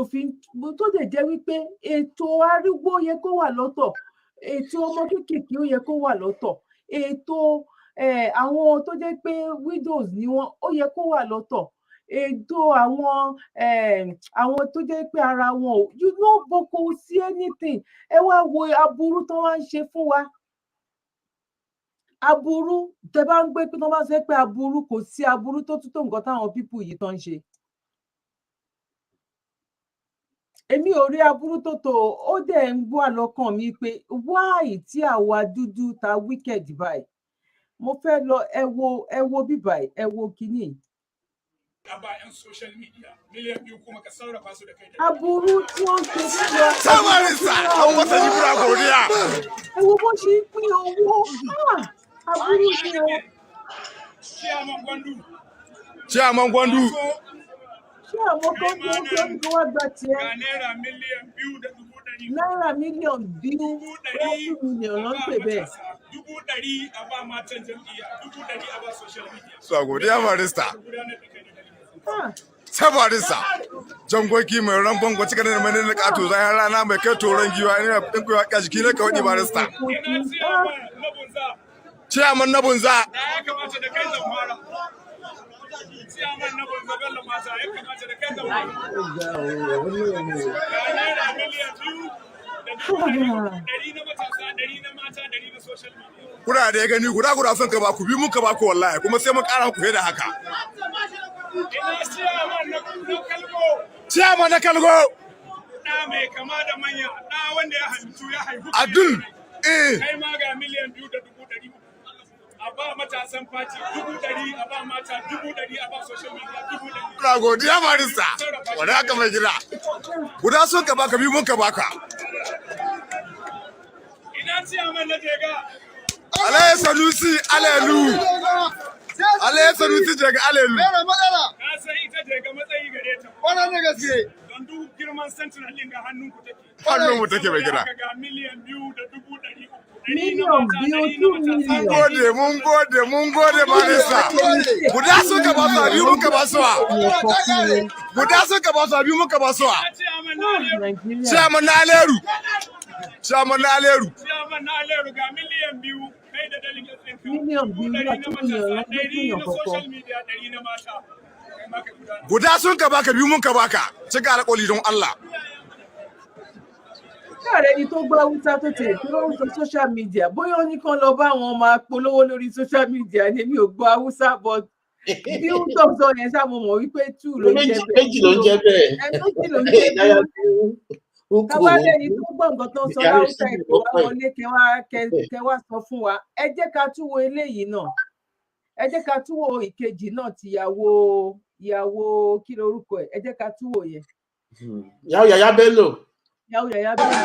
Speaker 2: dẹ̀ jẹ́ wípé ètò arúgbó yẹ kó wà lọ́tọ̀, ètò ọmọ kéékèèké ó yẹ kó wà lọ́tọ̀, ètò àwọn tó jẹ́ pé widows ni wọ́n ó yẹ kó wà lọ́tọ̀, ètò àwọn tó jẹ́ pé ara wọn ò kò sí anything. Ẹ wá wo aburú tó wá ń ṣe fún wa. Aburú tẹ́ bá ń gbé pé tó bá sọ pé aburú, kò sí aburú tó tún tó nǹkan táwọn people yìí tán ń ṣe. Èmi ò rí aburú tó tó, ó dẹ̀ ń wà lọ́kàn mi pé why tí àwa dúdú ta wicked báyìí. Mo fẹ́ lọ ẹ wo bíbáyìí, ẹ wo kíní. Aburú tí wọ́n ṣe fún wa.
Speaker 5: Samarisa, an wata jibra godiya.
Speaker 2: Ẹ wo bó ṣe ń pín owó. Aburú ni o.
Speaker 5: Chairman Gwandu.
Speaker 2: Ṣé àwọn kan gbé oúnjẹ oníkan wá gba tiẹ̀? Náírà mílíọ̀nù bíu 20 million ló ń pè bẹ́ẹ̀.
Speaker 5: So godiya Marista. Samarisa. Jangoki mai ramban gwaci kanin mai na kato zai rana mai kai toron giwa ina ɗin kuwa ka jiki ne ka wani Marista. Chairman na bunza. Ya kamata da kai zamfara. Chairman na bunza bello mata ya kamata da kai zamfara. Naira miliyan 2 dari na matasa, dari na mata, dari na social media. Kuna da ya gani guda son ka ba ku bi mun ka ba ku wallahi kuma sai mun ƙara ku da haka. Ina Chairman na Kalgo. Da mai kama da manya, da wanda ya haihu. Adul. Kai ma ga miliyan 2.3. A ba matasan fati 100, a ba mata 100, a ba social media 100. Na godiya Marista. Wanda aka mai gida. Guda son ka baka bi mun ka baka. Ina Chairman na Jega. Alaye Sanusi Alelu. Alaye Sanusi Jega Alelu. Mera matsala. Ka san ita Jega matsayi gare ta. Wannan ne gaske. Don duk girman sentinel din ga hannun ku take. Hannun mu take mai gida. Ga miliyan 2.3.
Speaker 2: Million biyu 2 million.
Speaker 5: Mun gode Marista. Guda sun ka ba su biyu muka ba su. Guda sun ka ba su biyu muka ba su. Chairman na Aleru. Chairman na Aleru ga miliyan 2 kai da delegate ɗin.
Speaker 2: Million biyu na 2 million na social
Speaker 5: media 100 na mata. Guda sun ka baka biyu mun ka baka. Cika alƙawari don Allah.
Speaker 2: Káàrẹ̀ ẹni tó gbọ́ Haúsá tó tẹ̀ tó ló ń sọ social media, bóyá ó ní kán lọ bá wọn máa polówó lórí social media ni, èmi ò gbọ́ Haúsá, but bí ó tọ̀ sọ yẹn ṣá mo mọ̀ wípé 2 ló ń jẹ́ bẹ́ẹ̀.
Speaker 4: Méjì ló ń jẹ́ bẹ́ẹ̀.
Speaker 2: Méjì ló ń jẹ́ bẹ́ẹ̀. Kábàlẹ̀ ẹni tó gbọ́ nǹkan tó ń sọ láwùsá ìpò wa wọlé kẹwà sọ fún wa. Ẹ jẹ́ ká tún wo eléyìí náà. Ẹ jẹ́ ká tún wo ìkejì náà ti ìyàwó kí lorúkọ ẹ̀. Ẹ jẹ́ ká tún wo yẹn.
Speaker 4: Ìyàwó Yàyà Bello.
Speaker 2: Ìyàwó Yàyà Bello.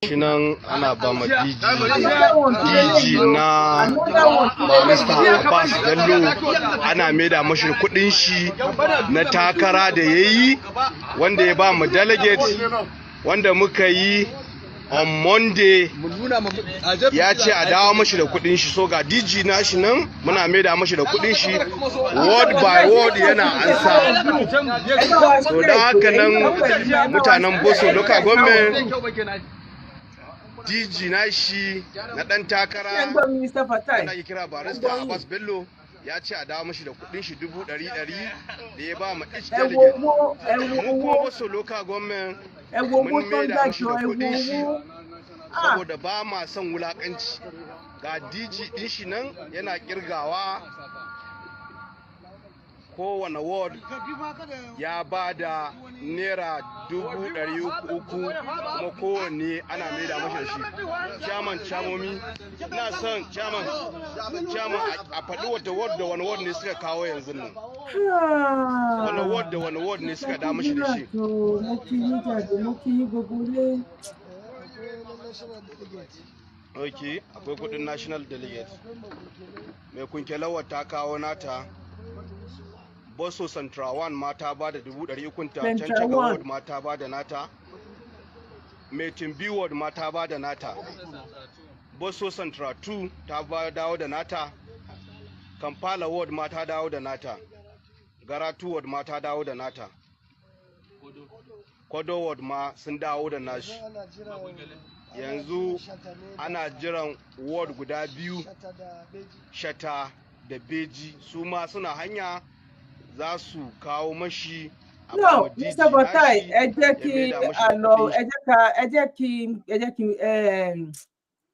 Speaker 6: Shinan ana ba ma DG na Mr. Abbas Bello ana maida mashi kudin shi na takara da yayi wanda ya ba mu delegate wanda muka yi on Monday ya ce a dawo mashi da kudin shi, so ga DG nashi nan muna maida mashi da kudin shi word by word yana ansa. So da haka nan mutanen Boso local government DG nashi na dan takara ana yi kira barista Abbas Bello ya ce a dawo mashi da kudin shi 100,000 da ya ba ma each delegate. Mun kuma Boso local government mun maida mashi da kudin shi saboda ba ma son wulakanci. Ga DG din shi nan yana kirgawa kowane ward ya ba da naira 300,000 kuma kowanne ana maida mashi da shi. Chairman chamomi ina son chairman a faɗi wata ward da wani ward ne suka kawo yanzu nan. Wani ward da wani ward ne suka da mashi da shi. Ok, akwai kudin national delegate. Mai kunkelawar ta kawo nata. Boso Central 1 ma ta ba da 300,000 ta, Cancaga Ward ma ta ba da nata. Mai Timbi Ward ma ta ba da nata. Boso Central 2 ta dawo da nata. Kampala Ward ma ta dawo da nata. Garatu Ward ma ta dawo da nata. Kodo Ward ma sun dawo da nashi. Yanzu ana jiran ward guda biyu, Shata da Beji, su ma suna hanya za su kawo mashi.
Speaker 2: No, Mr. Batai, ẹ jẹ́ kí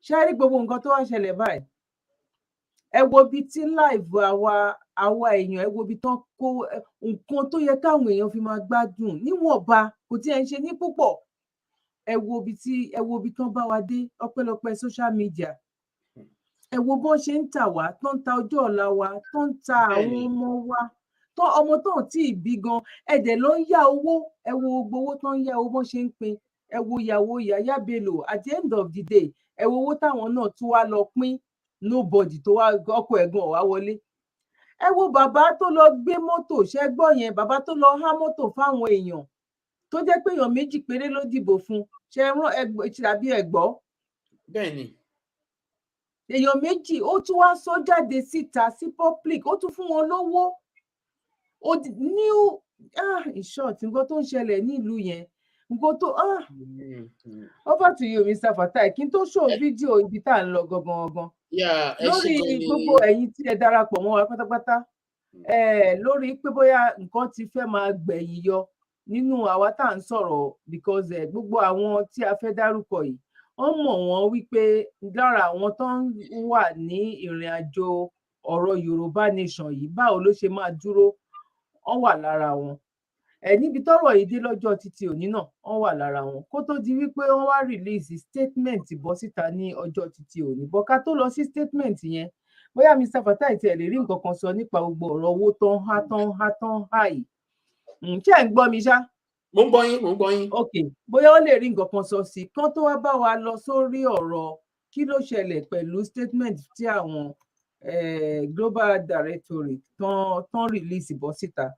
Speaker 2: ṣe rí gbogbo nǹkan tó wá ṣẹlẹ̀ báyìí. Ẹ wo bí tí live àwa èèyàn, ẹ wo bí tán kó nǹkan tó yẹ káwọn èèyàn fi máa gbádùn níwọ̀nba, kò tí ẹ ń ṣe ní púpọ̀. Ẹ wo bí tán bá wa dé ọpẹ́lọpẹ́ social media. Ẹ wo bọ́n ṣe ń tà wá, tán ń ta ọjọ́ ọ̀la wa, tán ń ta àwọn ọmọ wa, tán ọmọ tán tí ì bí gan, ẹ̀dẹ̀ ló ń yá owó. Ẹ wo gbogbo owó tán ń yá owó bọ́n ṣe ń pín. Ẹ wo ìyàwó Yàyà Bello, at the end of the day, ẹ wo owó táwọn náà tún wá lọ pín, nobody tó wá ọkọ ẹ̀gbọ́n wá wọlé. Ẹ wo bàbá tó lọ gbé mọ́tò, ṣẹ́ gbọ́ yẹn, bàbá tó lọ há mọ́tò fáwọn èèyàn tó jẹ́ pé èèyàn méjì péré ló dìbò fún, ṣe rán tàbí ẹ̀gbọ́.
Speaker 4: Bẹ́ẹ̀ni.
Speaker 2: Èèyàn méjì ó tún wá sọ jáde síta sí public, ó tún fún wọn lówó. Ó ní in short, nǹkan tó ń ṣẹlẹ̀ nílùú yẹn, nǹkan tó over to you, Mr. Fatai, kí n tó show fídíò ibi tá à ń lọ gangan. Lórí gbogbo ẹ̀yin tí ẹ darapọ̀ mọ́ wa pátápátá, lórí pé bóyá nǹkan ti fẹ́ máa gbẹ̀yìn yọ nínú àwa tá à ń sọ̀rọ̀, because gbogbo àwọn tí a fẹ́ dárúkọ yìí wọ́n mọ̀ wọ́n wípé lára àwọn tó ń wà ní ìrìn àjò ọ̀rọ̀ Yorùbá Nation yìí, báwo ló ṣe máa dúró, wọ́n wà lára wọn. Níbi tọ́rọ̀ yìí dé lọ́jọ́ títí òní náà, wọ́n wà lára wọn. Kó tó di wípé wọ́n wá release statement bọ́ síta ní ọjọ́ títí òní. Bọ́ ká tó lọ sí statement yẹn, bóyá Mr. Fatai tiẹ̀ lè rí nǹkan kan sọ nípa gbogbo ọ̀rọ̀ owó tán há yìí. Ṣé ẹ̀ ń gbọ́ mi ṣá?
Speaker 4: Mo ń gbọ́ yín.
Speaker 2: Ok, bóyá ó lè rí nǹkan kan sọ sí kán tó wá bá wa lọ sórí ọ̀rọ̀ kí ló ṣẹlẹ̀ pẹ̀lú statement tí àwọn Global Directorate tán release bọ́ síta.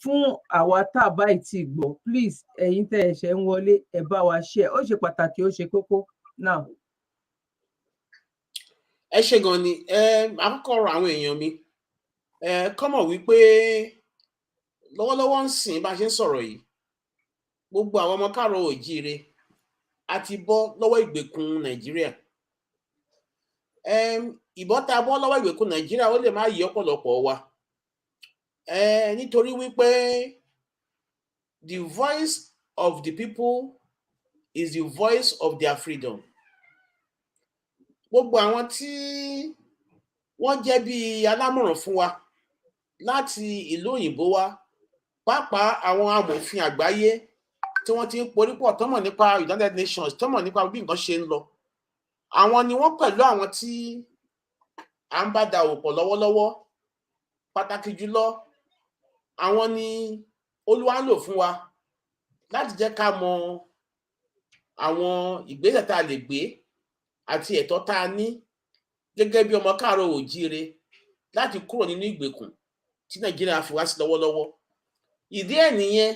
Speaker 2: Fún àwa tá a bá ti gbọ́, please, ẹ̀yin tẹ́ ẹ ṣẹ̀ ń wọlé, ẹ bá wa share. Ó ṣe pàtàkì, ó ṣe kókó. Now.
Speaker 4: Ẹ ṣe gan ni, àkọ́kọ́ ọ̀rọ̀ àwọn èèyàn mi. Kọ́mọ̀ wípé lọ́wọ́lọ́wọ́ ń sìn bá ṣe ń sọ̀rọ̀ yìí, gbogbo àwọn ọmọ káàárọ̀ oòjíire a ti bọ́ lọ́wọ́ ìgbèkùn Nàìjíríà. Ìbọn tá a bọ́ lọ́wọ́ ìgbèkùn Nàìjíríà ó lè má yí ọ̀pọ̀lọpọ̀ wa. Nítorí wípé the voice of the people is the voice of their freedom. Gbogbo àwọn tí wọ́n jẹ́ bí alámọ̀ràn fún wa láti ìlú òyìnbó wa, pàápàá àwọn amòfin àgbáyé tí wọ́n ti ń porípọ̀ tọ́mọ̀ nípa United Nations, tọ́mọ̀ nípa bí nǹkan ṣe ń lọ. Àwọn ni wọ́n pẹ̀lú àwọn tí à ń bá dàwò pọ̀ lọ́wọ́lọ́wọ́. Pàtàkì jùlọ, àwọn ni Olúwa ń lò fún wa láti jẹ́ ká mọ àwọn ìgbésẹ̀ tá a lè gbé àti ẹ̀tọ́ tá a ní gẹ́gẹ́ bí ọmọ káàárọ̀ oòjíire láti kúrò nínú ìgbèkùn tí Nàìjíríà fi wá sí lọ́wọ́lọ́wọ́. Ìdí ẹ̀ nìyẹn,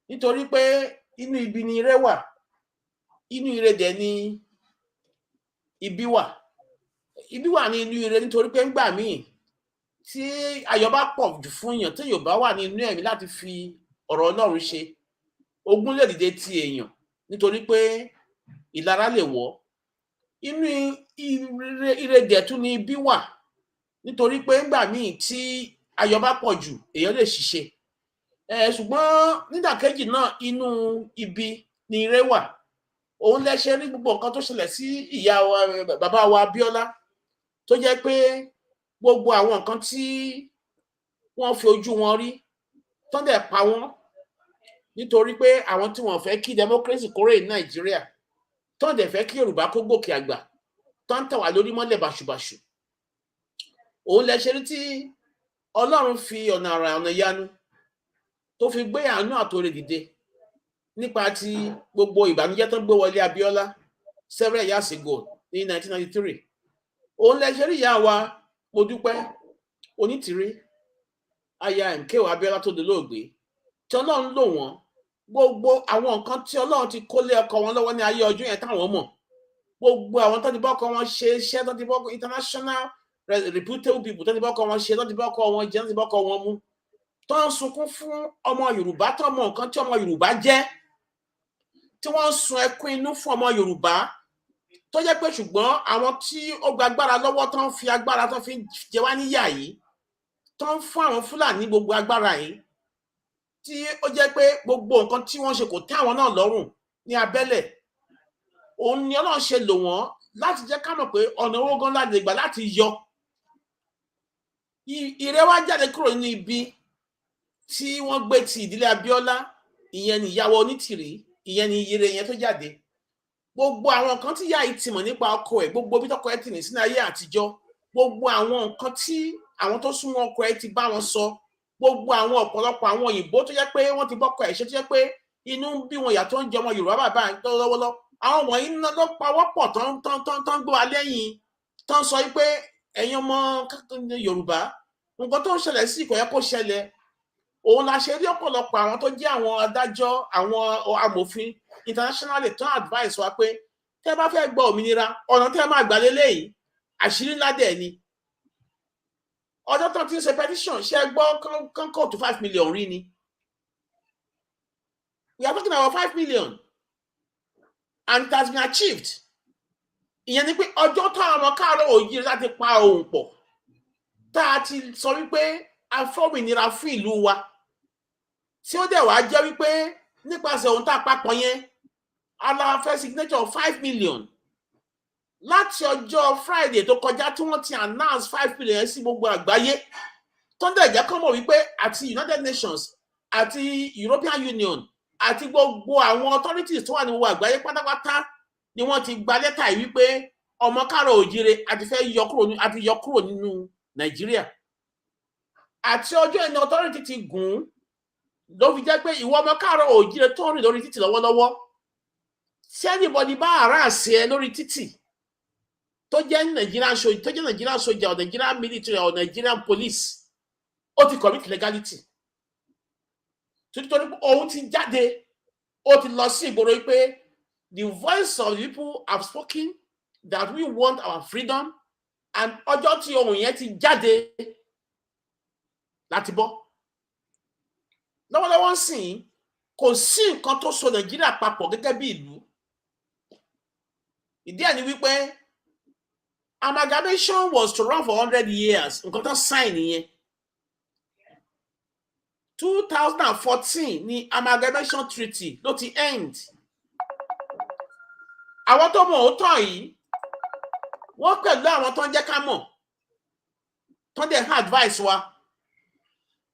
Speaker 4: nítorí pé inú ibi ni ire wà. inú ire dẹ̀ ni ibi wà ní inú ire nítorí pé ńgbà míì tí ayọ̀ bá pọ̀ jù fún èèyàn tí èèyàn bá wà ní inú ẹ̀mí láti fi ọ̀rọ̀ Ọlọ́run ṣe ogun lè dìde ti èèyàn nítorí pé ìlara lè wọ̀ inú ire dẹ̀ tún ni ibi wà nítorí pé ńgbà míì tí ayọ̀ bá pọ̀ jù èèyàn lè ṣìṣe ṣùgbọ́n nídàkejì náà inú ibi ni ire wà òun lẹ́ṣẹ̀ rí gbogbo nǹkan tó ṣẹlẹ̀ sí ìyá wa bàbá wa Abíọ́lá tó jẹ́ pé gbogbo àwọn nǹkan tí wọ́n fi ojú wọn rí tán dẹ̀ pa wọ́n nítorí pé àwọn tí wọ́n fẹ́ kí democracy kórè ní Nàìjíríà tán dẹ̀ fẹ́ kí Yorùbá kó gòkè àgbà tán tàn wá lórí mọ́lẹ̀ bàṣubàṣu òun lẹ́ṣẹ̀ rí tí Ọlọ́run fi ọ̀nà àrà ọ̀nà ìyanu tó fi gbé àánú àtòrè dìde nípa ti gbogbo ìbànújẹ́ tó gbé wọlé Abíọ́lá several years ago ní 1993 òun lẹ́ṣẹ̀ rí ìyá wa Modúpẹ́ Onítìrí aya MKO Abíọ́lá tó dolóògbé tí Ọlọ́run lò wọ́n gbogbo àwọn nǹkan tí Ọlọ́run ti kó lé ọkọ wọn lọ́wọ́ ní ayé ọjọ́ yẹn táwọn mọ̀ gbogbo àwọn tó ti bọ́kọ wọn ṣe iṣẹ́ tó ti bọ́kọ international reputable people tó ti bọ́kọ wọn ṣe tó ti bọ́kọ wọn jẹ tó ti bọ́kọ wọn mú tó ń sunkún fún ọmọ Yorùbá tó mọ nǹkan tí ọmọ Yorùbá jẹ́ tí wọ́n ń sun ẹkún inú fún ọmọ Yorùbá tó jẹ́ pé ṣùgbọ́n àwọn tí ó gba agbára lọ́wọ́ tó ń fi agbára tó fi jẹ wá níyà yìí tó ń fún àwọn Fúlàní gbogbo agbára yìí tí ó jẹ́ pé gbogbo nǹkan tí wọ́n ṣe kò tẹ́ àwọn náà lọ́rùn ní abẹ́lẹ̀ òun ni Ọlọ́run ṣe lò wọ́n láti jẹ́ ká mọ̀ pé ọ̀nà owó gan láti gbà láti yọ ire wá jáde kúrò nínú ibi tí wọ́n gbé ti ìdílé Abíọ́lá ìyẹn ni ìyàwó Onítìrí ìyẹn ni ire yẹn tó jáde gbogbo àwọn nǹkan tí ìyá yìí ti mọ̀ nípa ọkọ ẹ̀ gbogbo bí tọkọ ẹ̀ ti rìn sínú ayé àtijọ́ gbogbo àwọn nǹkan tí àwọn tó súnmọ́ ọkọ ẹ̀ ti bá wọn sọ gbogbo àwọn ọ̀pọ̀lọpọ̀ àwọn òyìnbó tó jẹ́ pé wọ́n ti bọ́kọ ẹ̀ ṣe tó jẹ́ pé inú ń bí wọn ìyà tó ń jẹ ọmọ Yorùbá bàbá lọ́wọ́lọ́ àwọn wọ̀nyí ló pawọ́pọ̀ tán gbé wa lẹ́yìn tán sọ pé ẹ̀yin ọmọ Yorùbá nǹkan tó ń ṣẹlẹ̀ sí kò yẹ kó ṣẹlẹ̀ òun la ṣe rí ọ̀pọ̀lọpọ̀ àwọn tó jẹ́ àwọn adájọ́ àwọn amòfin internationally tán advice wa pé tẹ́ bá fẹ́ gba òmìnira ọ̀nà tẹ́ máa gbà lélẹ́yìí àṣírí ńlá dẹ̀ ni ọjọ́ tó ti ń ṣe petition ṣe gbọ́ kọ́ńkọ́ to 5 million rí ni we are talking about 5 million and it has been achieved ìyẹn ni pé ọjọ́ tó àwọn káàárọ̀ òjìrì láti pa ohùn pọ̀ tá a ti sọ wípé a fẹ́ òmìnira fún ìlú wa tí ó dẹ̀ wá jẹ́ wípé nípasẹ̀ ohun tá a papọ̀ yẹn aláfẹ́ signature 5 million láti ọjọ́ Friday tó kọjá tí wọ́n ti announce 5 million sí gbogbo àgbáyé tó ń dẹ̀ jẹ́ kọ́ mọ̀ wípé àti United Nations àti European Union àti gbogbo àwọn authorities tó wà ní gbogbo àgbáyé pátápátá ni wọ́n ti gba lẹ́tà yìí wípé ọmọ káàárọ̀ òjìrè àti fẹ́ yọ kúrò nínú Nàìjíríà àti ọjọ́ ẹni authority ti gùn ló fi jẹ́ pé ìwọ ọmọ káàárọ̀ òjìrè tó ń rìn lórí títì lọ́wọ́lọ́wọ́ tí anybody bá harass ẹ lórí títì tó jẹ́ Nigerian soldier or Nigerian military or Nigerian police ó ti commit legality nítorí òun ti jáde ó ti lọ sí ìgboro pé the voice of the people have spoken that we want our freedom and ọjọ́ tí ohun yẹn ti jáde láti bọ́ lọ́wọ́lọ́wọ́ sìn kò sí nǹkan tó so Nàìjíríà papọ̀ gẹ́gẹ́ bí ìlú ìdí ẹ̀ ni wípé amalgamation was to run for 100 years nǹkan tó sign nìyẹn 2014 ni amalgamation treaty ló ti end àwọn tó mọ̀ òótọ́ yìí wọ́n pẹ̀lú àwọn tó ń jẹ́ ká mọ̀ tó ń dẹ̀ advice wa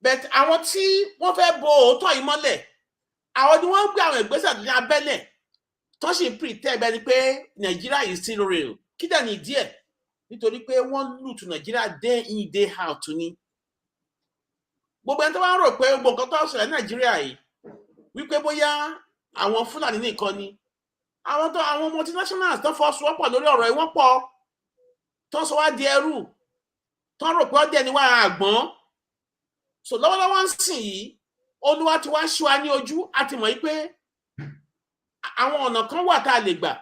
Speaker 4: but àwọn tí wọ́n fẹ́ bo òótọ́ yìí mọ́lẹ̀ àwọn ni wọ́n ń gbé àwọn ìgbésẹ̀ ní abẹ́lẹ̀ tó sì pretend bẹ́ẹ̀ ni pé Nigeria is still real kí dẹ̀ ní díẹ̀ nítorí pé wọ́n lùtù Nigeria day in day out ni gbogbo ẹni tó bá ń rò pé gbogbo nǹkan tó ń ṣẹlẹ̀ ní Nigeria yìí wípé bóyá àwọn Fúlàní nìkan ni àwọn multinationals tó fọwọ́sowọ́pọ̀ lórí ọ̀rọ̀ yìí wọ́n pọ̀ tó sọ wá di ẹrú tó ń rò pé ọdẹ ni wá àgbọ̀n so lọ́wọ́lọ́wọ́ ń sìn yìí Olúwa ti wá ṣú wa ní ojú àti mọ̀ pé àwọn ọ̀nà kan wà tá a lè gbà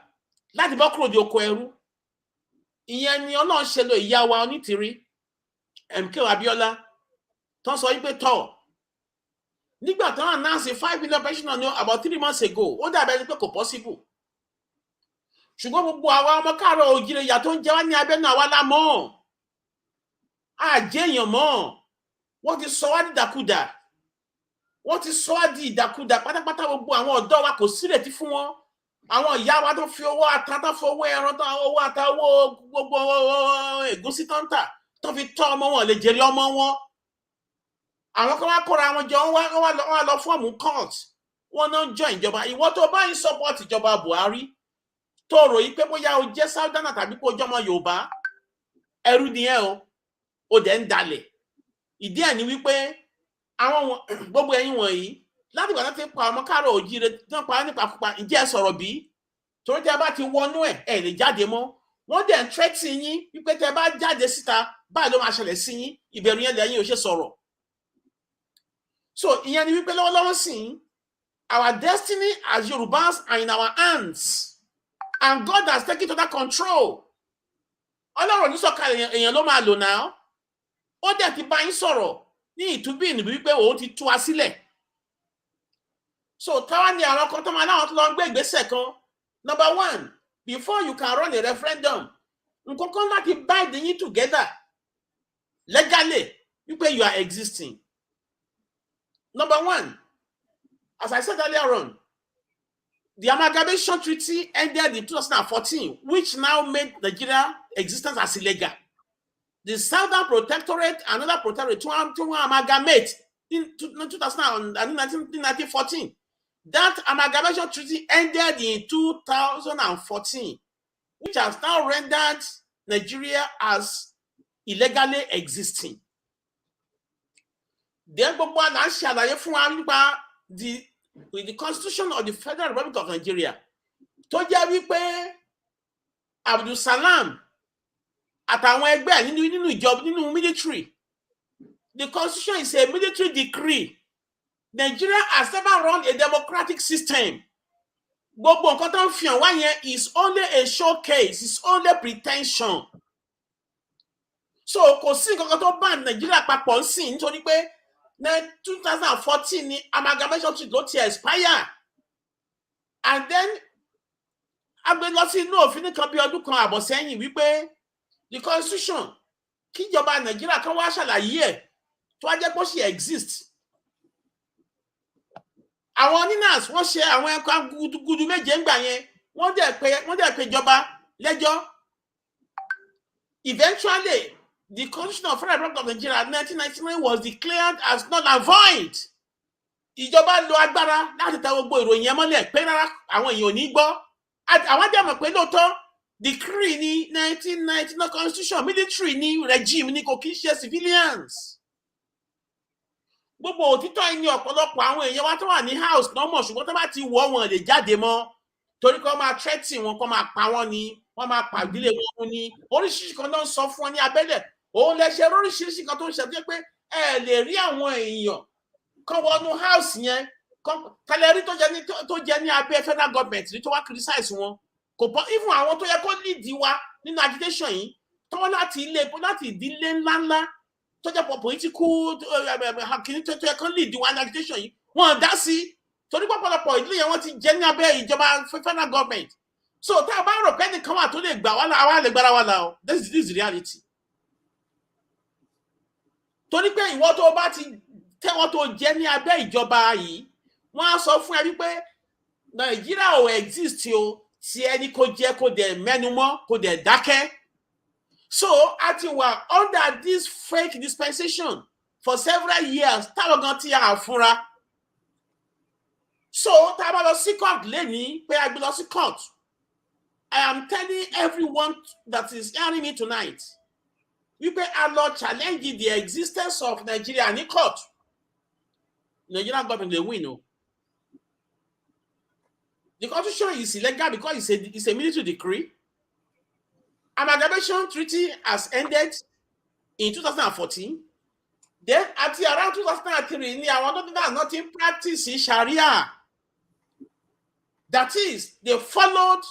Speaker 4: láti bọ́ kúrò di oko ẹrú. Ìyẹn ni Ọlọ́run ṣe lo ìyá wa Onítìrí MK Abiola tó sọ wípé tọ̀ nígbà tó announce 5 million pensioner ní about 3 months ago, ó dàbẹ̀ ni pé kò possible. Ṣùgbọ́n gbogbo àwa ọmọ káàárọ̀ oòjíire ìyà tó ń jẹ wá ní abẹ́nú àwa la mọ̀. Àjẹ́ èèyàn mọ̀. Wọ́n ti sọ wá di ìdàkudà. Wọ́n ti sọ wá di ìdàkudà pátápátá. Gbogbo àwọn ọ̀dọ́ wa kò sírètí fún wọn. Àwọn ìyá wa tó fi owó ata, tó fi owó ẹran, tó owó ata, owó gbogbo ẹ̀gúsí tó ń tà, tó fi tọ́ ọmọ wọn lè jèrè ọmọ wọn. Àwọn kan wá kóra wọn jọ, wọ́n wá lọ fọ́ọ̀mù cult. Wọ́n náà join ìjọba. Ìwọ tó bá ń support ìjọba Buhari tó rò yí pé bóyá o jẹ́ Southern tàbí kó jọmọ Yorùbá, ẹrú ni ẹ o dẹ̀ ń dalẹ̀. Ìdí ẹ̀ ni wípé àwọn gbogbo ẹ̀yin wọ̀nyí láti ìgbà tí pa ọmọ káàárọ̀ oòjíire tán pa nípakúpa, ǹjẹ́ ẹ sọ̀rọ̀ bí? Torí tẹ́ bá ti wọnú ẹ̀ lè jáde mọ́. Wọ́n dẹ̀ ń threaten yín wípé tẹ́ bá jáde síta báyìí ló máa ṣẹlẹ̀ sí yín. Ìbẹ̀rù yẹn lẹ́yìn ò ṣe sọ̀rọ̀. So ìyẹn ni wípé lọ́wọ́lọ́wọ́ sí our destiny as Yorubas are in our hands. And God has taken total control. Ọlọ́run ní sọ̀kalẹ̀ èèyàn ló máa lò náà. Ó dẹ̀ ti bá yín sọ̀rọ̀ ní ìtúbí ìnìbí wípé òun ti tú wa sílẹ̀. So táwa ni àwọn kan tó máa láwọn tó lọ gbé ìgbésẹ̀ kan. Number 1, before you can run a referendum, nǹkan kan láti bind yín together legally wípé you are existing. Number 1, as I said earlier on, the amalgamation treaty ended in 2014, which now made Nigeria existence as illegal. The Southern Protectorate and another protectorate to amalgamate in 1914. That amalgamation treaty ended in 2014, which has now rendered Nigeria as illegally existing. Then gbogbo àná ṣe àlàyé fún wa nípa with the Constitution of the Federal Republic of Nigeria tó jẹ́ wípé Abdul Salam àtàwọn ẹgbẹ́ nínú ìjọba nínú military. The Constitution is a military decree. Nigeria has never run a democratic system. Gbogbo nǹkan tó ń fi hàn wá yẹn is only a showcase, is only pretension. So kò sí nǹkan tó bá Nigeria papọ̀ sí nítorí pé 2014 ni amalgamation treaty ló ti expire. And then agbe lọ sí inú òfin nìkan bí ọdún kan àbọ̀ sẹ́yìn wípé the Constitution kíjọba Nigeria kan wá ṣàlàyé ẹ̀ tó wá jẹ́ pé ó ṣì exist. Àwọn ninas wọ́n ṣe àwọn ẹ̀ka gudugudu méje ń gbà yẹn, wọ́n dẹ̀ pé ìjọba lẹ́jọ́. Eventually, the Constitution of Federal Republic of Nigeria 1999 was declared as null and void. Ìjọba lo agbára láti tẹ gbogbo ìròyìn yẹn mọ́lẹ̀ pé rárá àwọn èèyàn ò ní gbọ́. Àwọn dẹ̀ mọ̀ pé lóòótọ́ decree ní 1999 Constitution, military ní regime ní kò kí ń ṣe civilians. Gbogbo òtítọ́ ẹni ọ̀pọ̀lọpọ̀ àwọn èèyàn wa tó wà ní house náà mọ̀, ṣùgbọ́n tó bá ti wọ̀ wọn lè jáde mọ́ torí kó máa threaten wọn, kó máa pa wọ́n ni, wọ́n máa pa ìdílé wọn ní oríṣiríṣi kan náà ń sọ fún wọn ní abẹ́lẹ̀. Òun lè ṣe oríṣiríṣi kan tó ń ṣe pé ẹ lè rí àwọn èèyàn kan wọnú house yẹn kálẹ̀ rí tó jẹ́ ní abẹ́ federal government rí tó wá criticize wọn. Kò bọ́ even àwọn tó yẹ kó lead wa nínú agitation yìí tó wọ́n láti ìdílé ńláńlá tó jẹ́ political kìíní tó yẹ kó lead wa ní agitation yìí wọ́n dá sí torí pọ̀pọ̀lọpọ̀ ìdílé yẹn wọ́n ti jẹ́ ní abẹ́ ìjọba federal government. So tá a bá rò pé nìkan wà tó lè gbà wá àwa lè gbára wa là o. This is reality. Torí pé ìwọ tó bá ti tẹ́wọ́ tó jẹ́ ní abẹ́ ìjọba yìí wọ́n á sọ fún ẹ wípé Nàìjíríà ò exist o, tí ẹni kò jẹ́ kó dẹ̀ mẹ́nu mọ́ kó dẹ̀ dákẹ́. So a ti wà under this fake dispensation for several years táwọn gan ti à fúnra. So tá a bá lọ sí court lẹ́ni pé a gbé lọ sí court, I am telling everyone that is hearing me tonight, wípé a lọ challenge the existence of Nigeria ní court. Nigerian government dey win o. The Constitution is illegal because it's a military decree. Amalgamation treaty has ended in 2014. Then at around 2003, ni àwọn tó not in practice Sharia. That is, they followed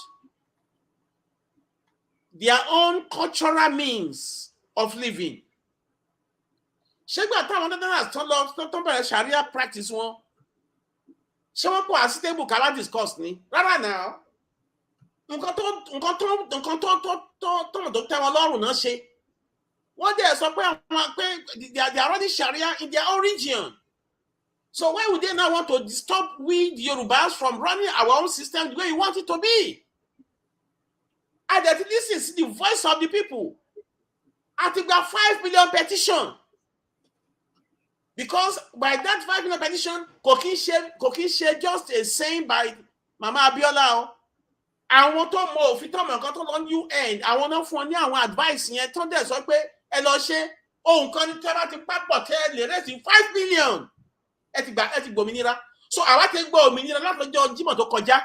Speaker 4: their own cultural means of living. Ṣé gbà táwọn Northerners tó bẹ̀rẹ̀ Sharia practice wọn? Ṣé wọ́n kó acceptable ká discuss ni? Rárá náà. Nǹkan tó tẹ́ wọn lọ́rùn náà ṣe. Wọ́n dẹ̀ sọ pé they are already Sharia in their own region. So why would they now want to stop we the Yorubas from running our own system the way you want it to be? And that this is the voice of the people. I think we have 5 million petition. Because by that 5 million petition, Koki share just a saying by Mama Abiola. I want to more if you tell me on UN. I want to find you advice here. Tell them so ẹ lọ ṣe ohun kan ní tẹ́lá ti pápọ̀ tẹ́ lè rẹ́sì 5 million ẹ ti gbòmìnira. So àwa ti gbọ́ òmìnira látọjọ́ Jímọ̀ tó kọjá.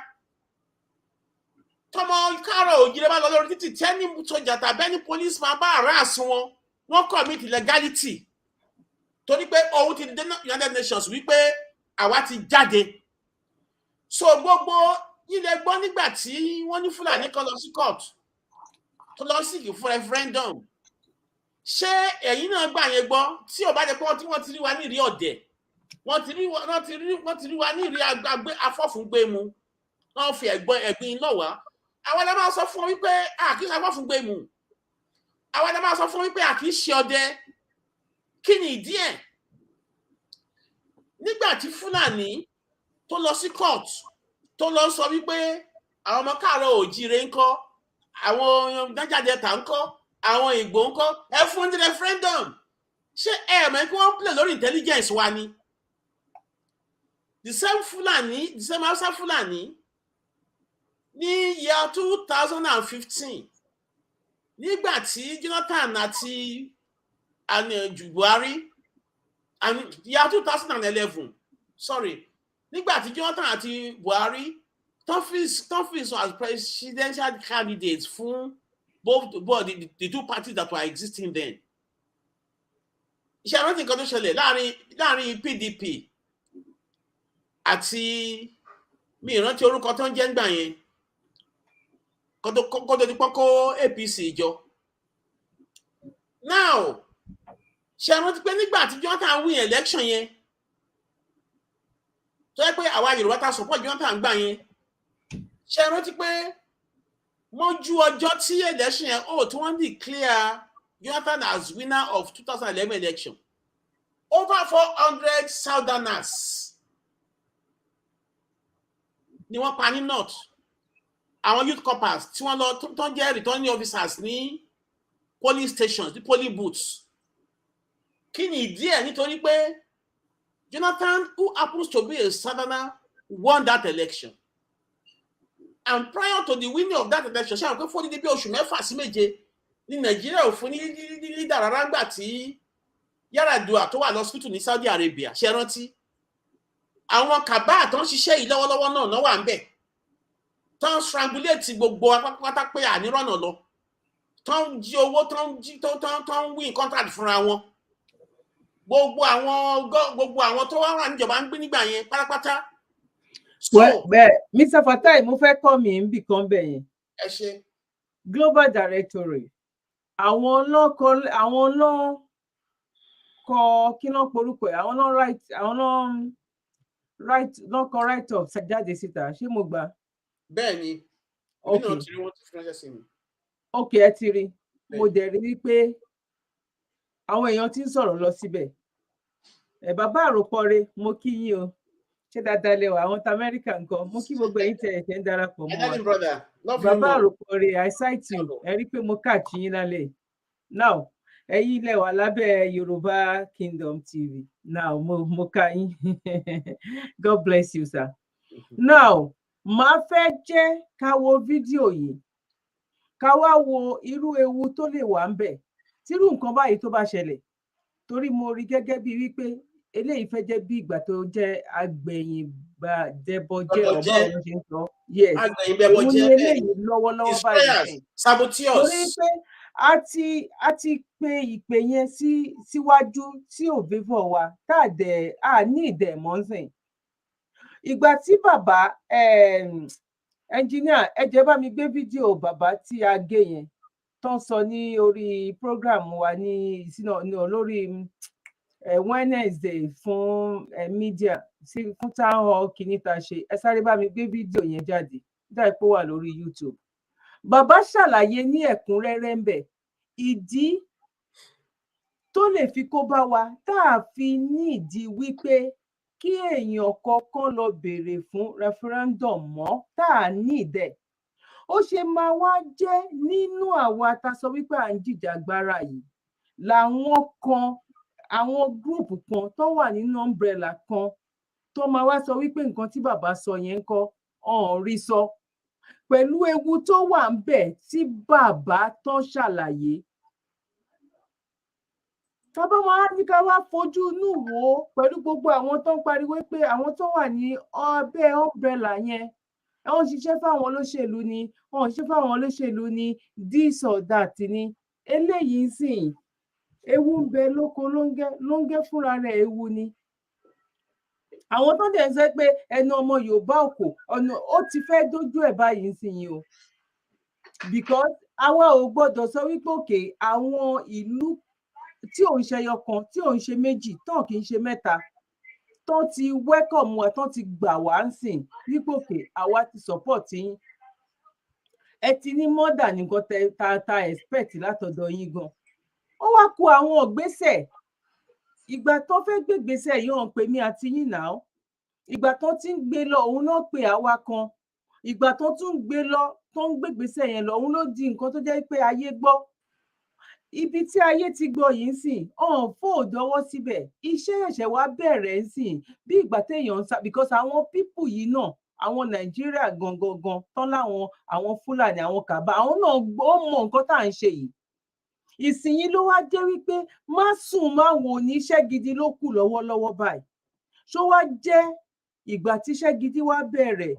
Speaker 4: Tọmọ káàrọ̀ òjìrẹ́ bá lọ lórí títì tẹ́ni sójà tàbẹ́ni policeman bá harass wọ́n commit illegality. Torí pé ohun ti United Nations wípé àwa ti jáde. So gbogbo ilé gbọ́ nígbà tí wọ́n ní Fúlàní kan lọ sí court tó lọ sí fún referendum. Ṣé ẹ̀yin náà gbà yẹn gbọ́ tí ò bá jẹ́ pé wọ́n ti rí wa ní ìrí ọ̀dẹ̀ wọ́n ti rí wa ní ìrí afọ́fúngbé mu wọ́n fi ẹ̀gbin lọ́wọ́ àwọn ẹ̀dá máa sọ fún wípé a kì í ṣe afọ́fúngbé mu àwọn ẹ̀dá máa sọ fún wípé a kì í ṣe ọdẹ kí ni ìdí ẹ̀ nígbà tí Fúlàní tó lọ sí court tó lọ sọ wípé àwọn ọmọ káàárọ̀ òjíire ńkọ́ àwọn Niger Delta ńkọ́ àwọn Ìgbò ńkọ́ ẹ fún ní referendum ṣé ẹ mọ̀ kí wọ́n play lórí intelligence wa ni the same Hausa Fulani ní year 2015 nígbà tí Jonathan àti Buhari year 2011 sorry nígbà tí Jonathan àti Buhari tó fi as presidential candidates fún both the two parties that were existing then. Iṣẹ́ àwọn nǹkan tó ṣẹlẹ̀ láàrin PDP àti mi ìrántí orúkọ tó ń jẹ́ ńgbà yẹn kó tó di pọ́kó APC jọ. Now ṣe rántí pé nígbà tí Jonathan win election yẹn tó yẹ pé àwa Yorùbá ta support Jonathan gbà yẹn ṣe rántí pé mọ́jú ọjọ́ tí election yẹn tí wọ́n declare Jonathan as winner of 2011 election over 400 Southerners ni wọ́n pa ní north àwọn youth corpers tí wọ́n lọ tó ń jẹ́ returning officers ní polling stations ní polling booths kí ni ìdí ẹ̀ nítorí pé Jonathan who happens to be a Southerner won that election. And prior to the winning of that election, ṣé àwọn pé fún ní bí oṣù 6 sí 7 ní Nàìjíríà ò fún ní leader rárá ńgbà tí Yar'Adua tó wà lọ́sítù ní Saudi Arabia ṣe rántí. Àwọn kàbá tó ń ṣiṣẹ́ yìí lọ́wọ́lọ́wọ́ náà wà ń bẹ̀. Tó ń strangulate gbogbo apápátá pé ànírọ̀nà lọ. Tó ń jí owó tó ń win contract fúnra wọn. Gbogbo àwọn tó wà níjọba ń gbé nígbà yẹn pátápátá.
Speaker 2: Mr. Fatai, mo fẹ́ kọ́ mi ń bì kan bẹ̀ yẹn.
Speaker 4: Ẹ ṣe.
Speaker 2: Global Directorate. Àwọn náà kọ kí náà porúkọ ẹ̀, àwọn náà kọ right of jáde síta, ṣé mo gbà?
Speaker 4: Bẹ́ẹ̀ ni. Okay. Nínú tí wọ́n ti fún ẹsẹ̀ sí mi.
Speaker 2: Okay, ẹ ti rí. Mo dẹ̀ rí wípé àwọn èèyàn ti ń sọ̀rọ̀ lọ síbẹ̀. Bàbá àròpọ̀re, mo kí yín o. Ṣé dáadáa lẹ́wà àwọn tí Amẹ́ríkà nǹkan mo kí gbogbo ẹ̀yin tẹ̀ ń darapọ̀ mọ́ wa. Bàbá àròpọ̀re, I cite you, ẹ rí pé mo káàkiri yín lálẹ́. Now, ẹ̀yin lẹ́wà lábẹ́ Yorùbá Kingdom TV. Now, mo ká yín. God bless you, sir. Now, màá fẹ́ jẹ́ ká wo fídíò yìí. Ká wá wo irú ewu tó lè wà ń bẹ̀. Tírú nǹkan báyìí tó bá ṣẹlẹ̀. Torí mo rí gẹ́gẹ́ bí wípé eléyìí fẹ́ jẹ́ bí ìgbà tó jẹ́ agbẹ̀yìnbẹ̀bọ̀jẹ́ ọ̀bọ̀ ọ̀run ṣe ń sọ. Yes. Mo ní eléyìí lọ́wọ́lọ́wọ́ báyìí. Torí pé a ti pe ìpè yẹn síwájú sí òvivọ̀ wa tá a ní ìdẹ̀mọ́sìn. Ìgbà tí bàbá Engineer, ẹ jẹ́ bá mi gbé fídíò bàbá tí a gé yẹn tó ń sọ ní orí program wa ní lórí Wednesday fún media fún town hall kìíní tá a ṣe. Ẹ sáré bá mi gbé fídíò yẹn jáde, dáì pé ó wà lórí YouTube. Bàbá ṣàlàyé ní ẹ̀kúnrẹ́rẹ́ ń bẹ̀ ìdí tó lè fi kó bá wa tá a fi ní ìdí wípé kí èèyàn kọ̀ọ̀kan lọ béèrè fún referendum mọ́ tá a ní ìdẹ̀. Ó ṣe máa wá jẹ́ nínú àwa tá a sọ wípé à ń jìjàgbara yìí làwọn kan àwọn gúrùpù kan tó wà nínú umbrella kan tó máa wá sọ wípé nǹkan tí bàbá sọ yẹn ń kọ́ ọ̀hún rí sọ pẹ̀lú ewu tó wà ń bẹ̀ tí bàbá tó ṣàlàyé. Tábà máa ní ká wá fojú inú wò ó pẹ̀lú gbogbo àwọn tó ń pariwo pé àwọn tó wà ní abẹ́ umbrella yẹn wọ́n ń ṣiṣẹ́ fáwọn olóṣèlú ni wọ́n ń ṣiṣẹ́ fáwọn olóṣèlú ni this or that ni eléyìí ń sìn ewu ń bẹ lóko lóńgẹ́ fúnra rẹ̀ ewu ni. Àwọn tó dẹ̀ ń sẹ́ pé ẹnu ọmọ Yorùbá òkò ọ̀nà ó ti fẹ́ dójú ẹ̀ báyìí ń sìn yìí o because àwa ò gbọ́dọ̀ sọ wípé òkè àwọn ìlú tí ò ń ṣe ẹyọ kan tí ò ń ṣe méjì tó kì í ṣe mẹ́ta tó ti welcome wa tó ti gbà wá ń sìn wípé òkè àwa ti support yín ẹ ti ní mọ́dà nìkan ta expect látọ̀dọ̀ yín gan. Ó wá kù àwọn ìgbésẹ̀ ìgbà tó fẹ́ gbégbésẹ̀ yìí hàn pé mí àti yín náà ìgbà tó ti ń gbé lọ òun náà pé àwa kan ìgbà tó tún ń gbé lọ tó ń gbégbésẹ̀ yẹn lọ òun ló di nǹkan tó jẹ́ pé ayé gbọ́. Ibi tí ayé ti gbọ́ yìí ń sìn ọ̀hún fò dọ́wọ́ síbẹ̀ iṣẹ́ ẹ̀ṣẹ̀ wa bẹ̀rẹ̀ ń sìn bí ìgbà téèyàn ń sá because àwọn pípù yìí náà àwọn Nàìjíríà gangan tán láwọn àwọn Fúlàní àwọn Kàbá àwọn náà ó mọ nǹkan tá à ń ṣe yìí. Ìsìnyí ló wá jẹ́ wípé má sùn má wò ní iṣẹ́ gidi ló kù lọ́wọ́lọ́wọ́ báyìí. Ṣó wá jẹ́ ìgbà tíṣẹ́ gidi wá bẹ̀rẹ̀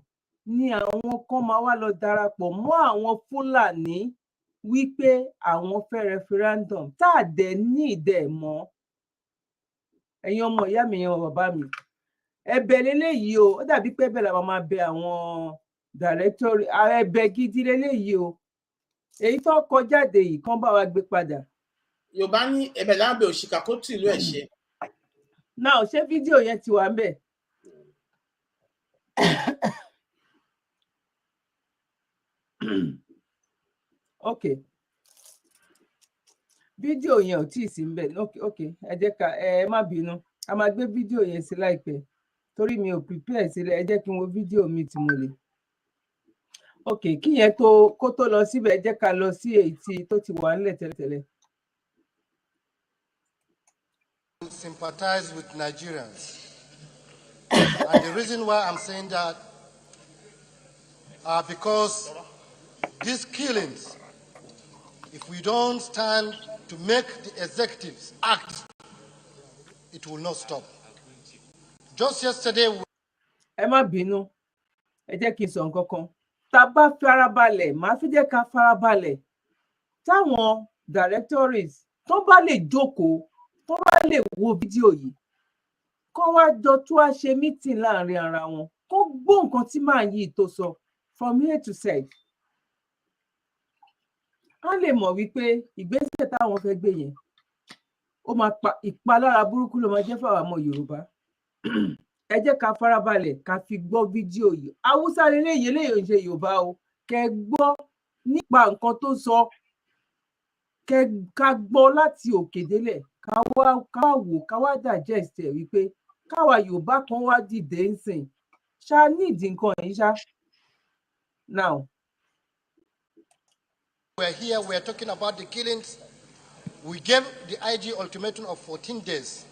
Speaker 2: ni àwọn kan máa wá lọ darapọ̀ mọ́ àwọn Fúlàní wípé àwọn fẹ́ referendum tá a dẹ̀ ní ìdẹ̀ mọ́. Ẹ̀yin ọmọ ìyá mi yan bàbá mi ẹ̀bẹ̀ leléyìí o ó dàbí pé bẹ́ẹ̀ làwọn máa bẹ àwọn director ẹ̀bẹ̀ gidi leléyìí o èyí tó kọ jáde yìí kán bá wa gbé padà.
Speaker 4: Yorùbá ní ẹ̀bẹ̀ lábẹ́ òṣìkà kó tì ìlú ẹ̀ ṣe.
Speaker 2: Náà ṣé fídíò yẹn ti wà ń bẹ̀? Ok fídíò yẹn ò tí ì sí ń bẹ̀ ok ẹ jẹ́ ká ẹ má bínú a máa gbé fídíò yẹn sí láìpẹ́ torí mi ò prepare sílẹ̀ ẹ jẹ́ kí n wo fídíò mi tí mo lè. Ok kí yẹn kó tó lọ síbẹ̀ ẹ jẹ́ ká lọ sí èyí tó ti wà nílẹ̀ tẹ́lẹ̀tẹ́lẹ̀.
Speaker 7: Sympathize with Nigerians. And the reason why I'm saying that are because these killings, if we don't stand to make the executives act, it will not stop. Just yesterday.
Speaker 2: Ẹ má bínú, ẹ jẹ́ kí n sọ nǹkan kan. Tá a bá farabalẹ̀, màá fi jẹ́ ká farabalẹ̀. Táwọn directories tó bá lè jókòó, tó bá lè wo fídíò yìí, kó wá jọ tó wá ṣe meeting láàrin ara wọn, kó gbọ́ nǹkan tí màá yí tó sọ from A to Z. Wọ́n lè mọ̀ wípé ìgbésẹ̀ táwọn fẹ́ gbé yẹn ó máa pa ìpalára burúkú ló máa jẹ́ fáwọn ọmọ Yorùbá. Ẹ jẹ́ ká farabalẹ̀ ká fi gbọ́ fídíò yìí. Haúsá leléyìí eléyìí ń ṣe Yorùbá o. Kẹ́ gbọ́ nípa nǹkan tó sọ. Ká gbọ́ láti òkè délẹ̀. Ká wò ká wá digest ẹ̀ wípé káwa Yorùbá kan wá dìde ń sìn. Ṣá nídìí nǹkan yìí ṣá. Now.
Speaker 7: We're here, we're talking about the killings. We gave the IG ultimatum of 14 days.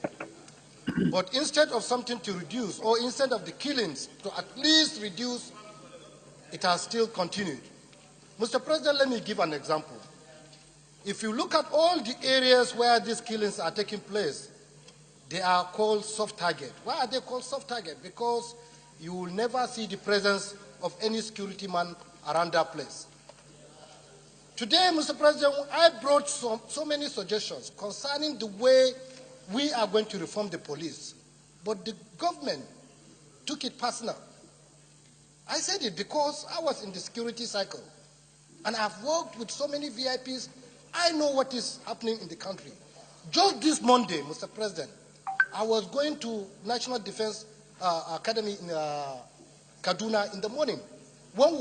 Speaker 7: But instead of something to reduce, or instead of the killings to at least reduce, it has still continued. Mr. President, let me give an example. If you look at all the areas where these killings are taking place, they are called soft target. Why are they called soft target? Because you will never see the presence of any security man around that place. Today, Mr. President, I brought so many suggestions concerning the way we are going to reform the police. But the government took it personal. I said it because I was in the security cycle. And I've worked with so many VIPs. I know what is happening in the country. Just this Monday, Mr. President, I was going to National Defense Academy in Kaduna in the morning. When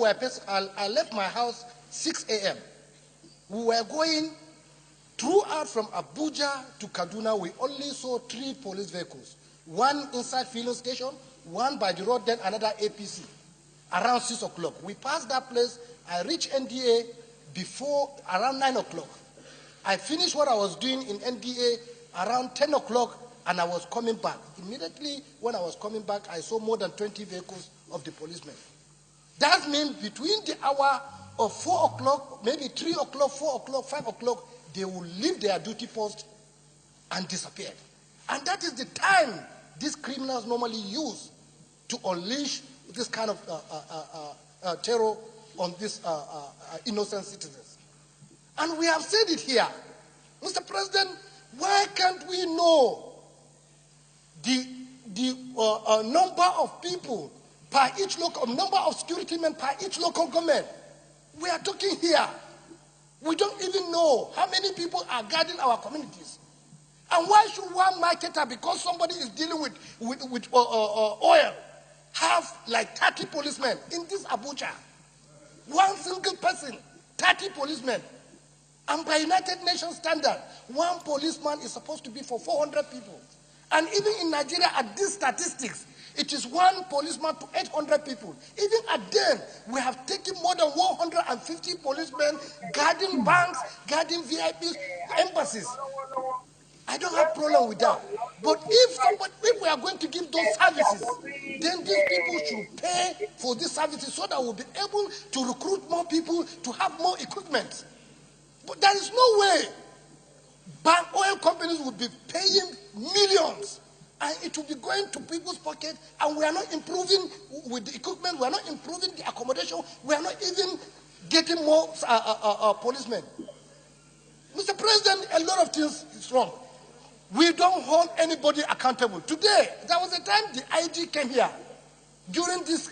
Speaker 7: I left my house 6 a.m. We were going throughout from Abuja to Kaduna. We only saw 3 police vehicles. One inside filling station, one by the road, then another APC. Around 6 o'clock. We passed that place. I reached NDA before around 9 o'clock. I finished what I was doing in NDA around 10 o'clock, and I was coming back. Immediately when I was coming back, I saw more than 20 vehicles of the policemen. That means between the hour of 4 o'clock, maybe 3 o'clock, 4 o'clock, 5 o'clock, they will leave their duty post and disappear. And that is the time these criminals normally use to unleash this kind of terror on these innocent citizens. And we have said it here. Mr. President, why can't we know the number of people per each local, number of security men per each local government? We are talking here. We don't even know how many people are guarding our communities. And why should one marketer, because somebody is dealing with oil, have like 30 policemen in this Abuja? One single person, 30 policemen. And by United Nations standard, one policeman is supposed to be for 400 people. And even in Nigeria, at these statistics, it is one policeman to 800 people. Even at then, we have taken more than 150 policemen guarding banks, guarding VIPs, embassies. I don't have problem with that. But if we are going to give those services, then these people should pay for these services so that we'll be able to recruit more people, to have more equipment. But there is no way bank oil companies will be paying millions and it will be going to people's pockets, and we are not improving with the equipment, we are not improving the accommodation, we are not even getting more policemen. Mr. President, a lot of things is wrong. We don't hold anybody accountable. Today, there was a time the IG came here during this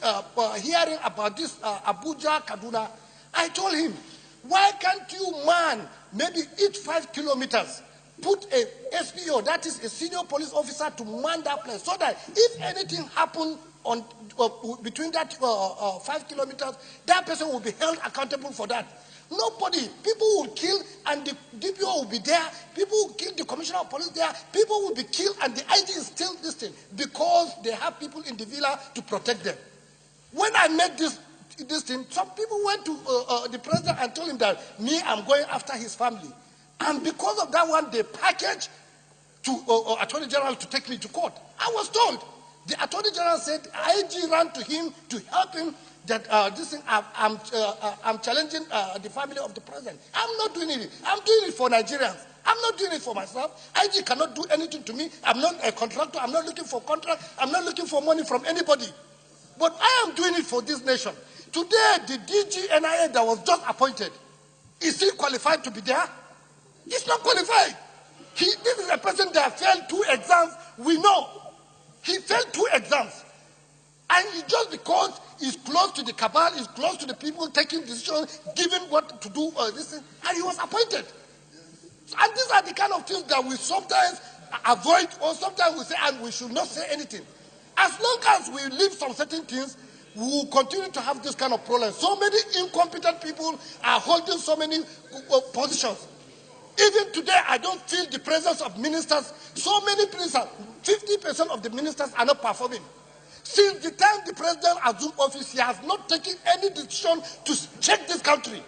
Speaker 7: hearing about this Abuja, Kaduna. I told him, why can't you man maybe each 5 kilometers put a SPO, that is a senior police officer, to man that place so that if anything happens on between that 5 kilometers, that person will be held accountable for that. Nobody. People will kill and the DPO will be there. People will kill the commissioner of police there. People will be killed and the IG is still listening because they have people in the villa to protect them. When I made this thing, some people went to the president and told him that I'm going after his family. And because of that one, they packaged to Attorney General to take me to court. I was told. The Attorney General said IG ran to him to help him that this thing, I'm challenging the family of the president. I'm not doing it. I'm doing it for Nigerians. I'm not doing it for myself. IG cannot do anything to me. I'm not a contractor. I'm not looking for contract. I'm not looking for money from anybody. But I am doing it for this nation. Today, the DG NIA that was just appointed, is he qualified to be there? He's not qualified. This is a person that failed 2 exams. We know. He failed 2 exams. And it's just because he's close to the cabal, he's close to the people taking decisions, given what to do, this thing, and he was appointed. And these are the kind of things that we sometimes avoid, or sometimes we say, and we should not say anything. As long as we leave some certain things, we will continue to have this kind of problem. So many incompetent people are holding so many positions. Even today, I don't feel the presence of ministers. So many ministers, 50% of the ministers are not performing. Since the time the president assumed office, he has not taken any decision to check this country.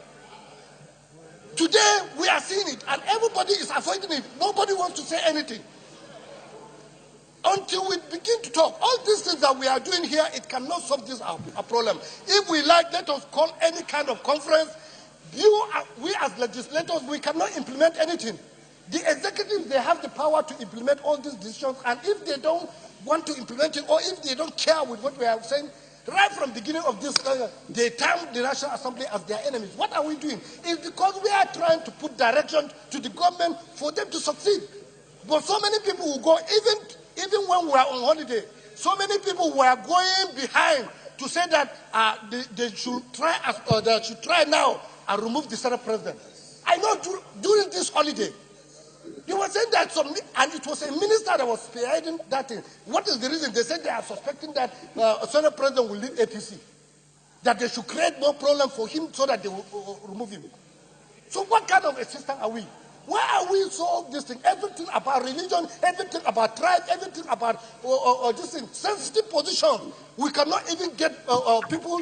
Speaker 7: Today, we are seeing it, and everybody is avoiding it. Nobody wants to say anything. Until we begin to talk, all these things that we are doing here, it cannot solve this our problem. If we like, let us call any kind of conference. We as legislators, we cannot implement anything. The executives, they have the power to implement all these decisions, and if they don't want to implement it, or if they don't care with what we are saying, right from the beginning of this, they term the National Assembly as their enemies. What are we doing? It's because we are trying to put direction to the government for them to succeed. But so many people will go, even when we are on holiday, so many people were going behind to say that they should try now and remove the Senate president. I know during this holiday, they were saying that and it was a minister that was spearheading that thing. What is the reason? They said they are suspecting that Senate president will leave APC. That they should create more problem for him so that they will remove him. So what kind of a system are we? Why are we so this thing? Everything about religion, everything about tribe, everything about this thing, sensitive position. We cannot even get people,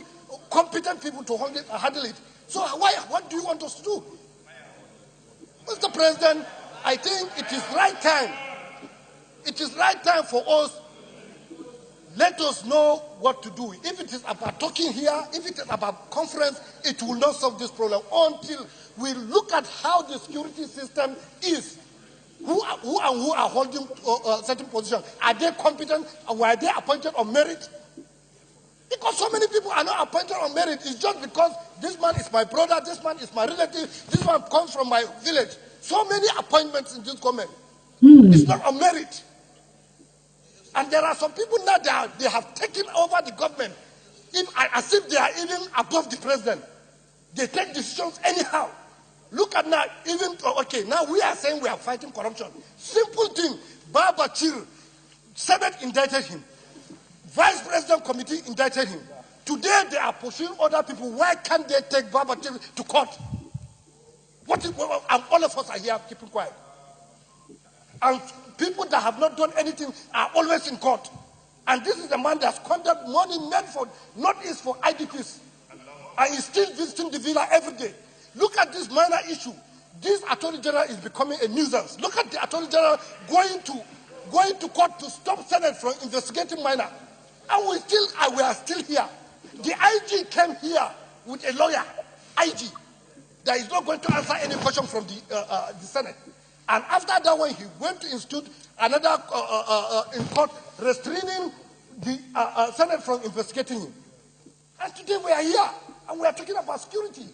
Speaker 7: competent people to handle it. So what do you want us to do? Mr. President, I think it is right time. It is right time for us. Let us know what to do. If it is about talking here, if it is about conference, it will not solve this problem until we look at how the security system is. Who are holding certain positions? Are they competent? Were they appointed on merit? Because so many people are not appointed on merit. It's just because this man is my brother, this man is my relative, this man comes from my village. So many appointments in this government. It's not on merit. And there are some people now that they have taken over the government as if they are even above the president. They take decisions anyhow. Look at now, now we are saying we are fighting corruption. Simple thing, Baba Chir, Senate indicted him. Vice President Committee indicted him. Today they are pursuing other people. Why can't they take Baba Chir to court? And all of us are here keeping quiet. And people that have not done anything are always in court. And this is the man that's squandered money meant for Northeast for IDPs. And he's still visiting the villa every day. Look at this minor issue. This Attorney General is becoming a nuisance. Look at the Attorney General going to court to stop Senate from investigating minor. And we are still here. The IG came here with a lawyer, IG, that is not going to answer any question from the Senate. And after that one, he went to institute another in court restraining the Senate from investigating him. And today we are here, and we are talking about security.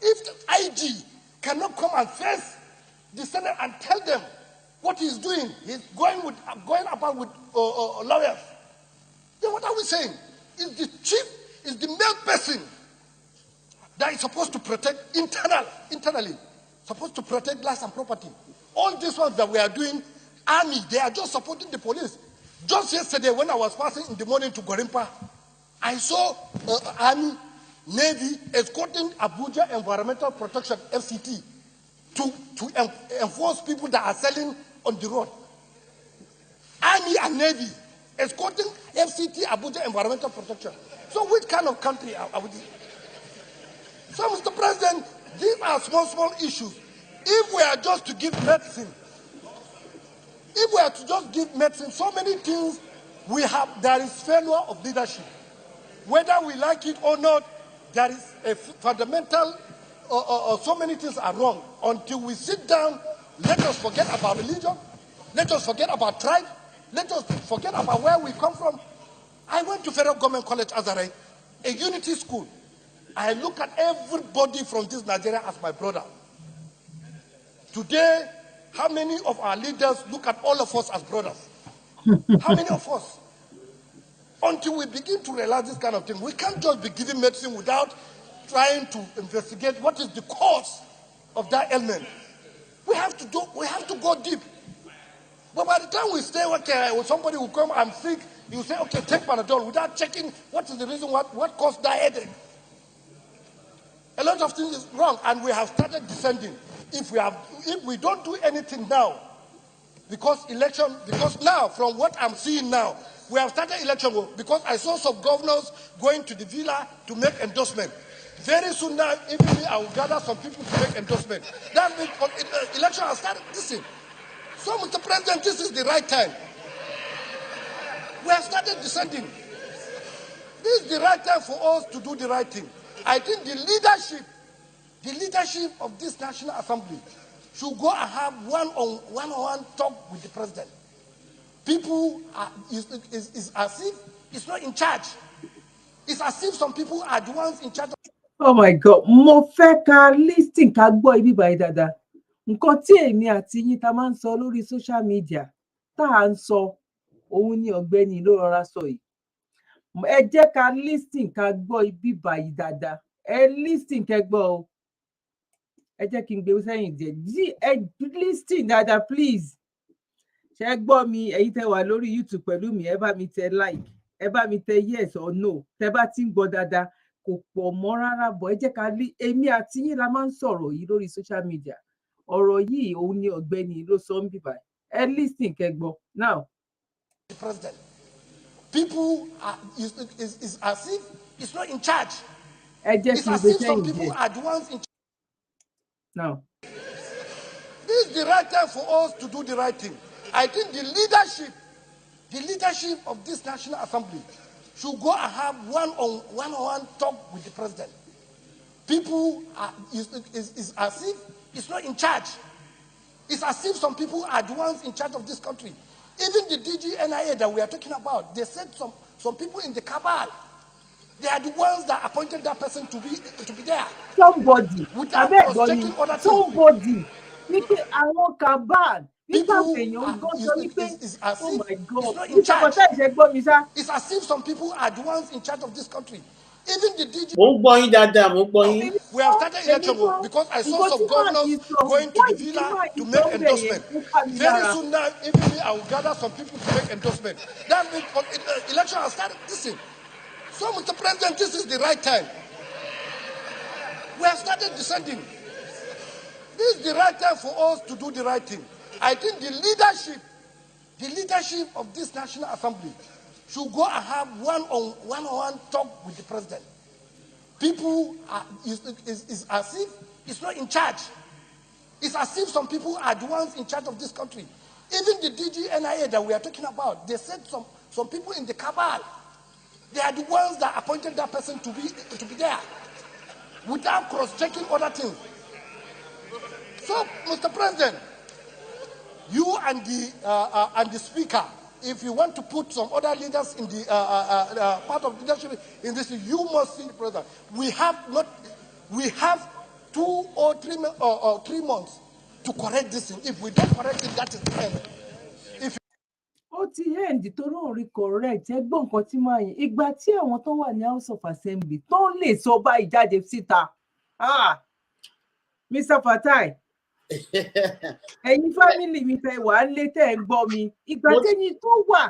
Speaker 7: If the IG cannot come and face the Senate and tell them what he's doing, he's going about with lawyers, then what are we saying? Is the chief, is the main person that is supposed to protect internally, supposed to protect lives and property. All these ones that we are doing, army, they are just supporting the police. Just yesterday when I was passing in the morning to Gorimpa, I saw army, Navy escorting Abuja Environmental Protection, FCT, to enforce people that are selling on the road. Army and Navy escorting FCT, Abuja Environmental Protection. So which kind of country are we? So, Mr. President, these are small issues. If we are just to give medicine, so many things there is failure of leadership. Whether we like it or not, there is a fundamental, so many things are wrong. Until we sit down, let us forget about religion, let us forget about tribe, let us forget about where we come from. I went to Federal Government College Azare, a unity school. I look at everybody from this Nigeria as my brother. Today, how many of our leaders look at all of us as brothers? How many of us? Until we begin to realize this kind of thing, we can't just be giving medicine without trying to investigate what is the cause of that ailment. We have to go deep. But by the time we stay, when somebody will come, I'm sick, you say, okay, take Panadol, without checking what is the reason, what caused that headache. A lot of things is wrong, and we have started descending. If we don't do anything now, because now, from what I'm seeing now, we have started election because I saw some governors going to the villa to make endorsement. Very soon now, even me, I will gather some people to make endorsement. That means election has started. Listen. So, Mr. President, this is the right time. We have started descending. This is the right time for us to do the right thing. I think the leadership of this National Assembly should go and have one-on-one talk with the president. People is as if it's not in charge. It's as if some people are the ones in charge.
Speaker 2: Oh my God, mo fẹ́ ká listing ká gbọ́ ibi báyìí dáadáa. Nǹkan tí èmi àti yín ta máa ń sọ lórí social media tá à ń sọ òun ni ọ̀gbẹ́ni ló rọra sọ yìí. ẹ jẹ́ ká listen ká gbọ́ ibi báyìí dáadáa ẹ listen kẹ́ gbọ́ o ẹ jẹ́ kí n gbé sẹ́yìn díẹ̀ ẹ listen dáadáa please ṣé gbọ́ mi ẹ̀yin tẹ́ wà lórí YouTube pẹ̀lú mi ẹ bá mi tẹ like ẹ bá mi tẹ yes or no tẹ́ bá ti ń gbọ́ dáadáa kò pọ̀ mọ́ rárá bọ̀ ẹ jẹ́ ká èmi àti yín la máa ń sọ̀rọ̀ yìí lórí social media ọ̀rọ̀ yìí òun ni ọ̀gbẹ́ni ló sọ ń bíbá ẹ listen kẹ́ gbọ́ now.
Speaker 7: The president, people are is as if it's not in charge. It's as if some people are the ones in charge.
Speaker 2: Now,
Speaker 7: this is the right time for us to do the right thing. I think the leadership of this National Assembly should go and have one-on-one talk with the president. People are is as if it's not in charge. It's as if some people are the ones in charge of this country. Even the DGNIA that we are talking about, they said some people in the cabal, they are the ones that appointed that person to be there.
Speaker 2: Somebody,
Speaker 7: somebody.
Speaker 2: Our cabal.
Speaker 7: People is as if it's not in charge. It's as if some people are the ones in charge of this country. Even the DG. We have started election because I saw some governors going to the villa to make endorsement. Very soon now, even me, I will gather some people to make endorsement. That means election has started. Listen, so Mr. President, this is the right time. We have started descending. This is the right time for us to do the right thing. I think the leadership of this National Assembly should go and have one-on-one talk with the president. People are is as if it's not in charge. It's as if some people are the ones in charge of this country. Even the DGNIA that we are talking about, they said some people in the cabal, they are the ones that appointed that person to be there, without cross-checking other things. So, Mr. President, you and the Speaker, if you want to put some other leaders in the part of leadership in this, you must see the president. We have 2 or 3 months to correct this thing. If we don't correct it, that is the end.
Speaker 2: Ó ti end tó lóun rí correct ẹ gbọ́ nǹkan tí máa yìn ìgbà tí àwọn tó wà ní House of Assembly tó lè sọ báyìí jáde síta Mr. Fatai ẹ̀yin fámìlì mi fẹ́ wà lé tẹ́ ẹ gbọ́ mi ìgbà tẹ́yìn tó wà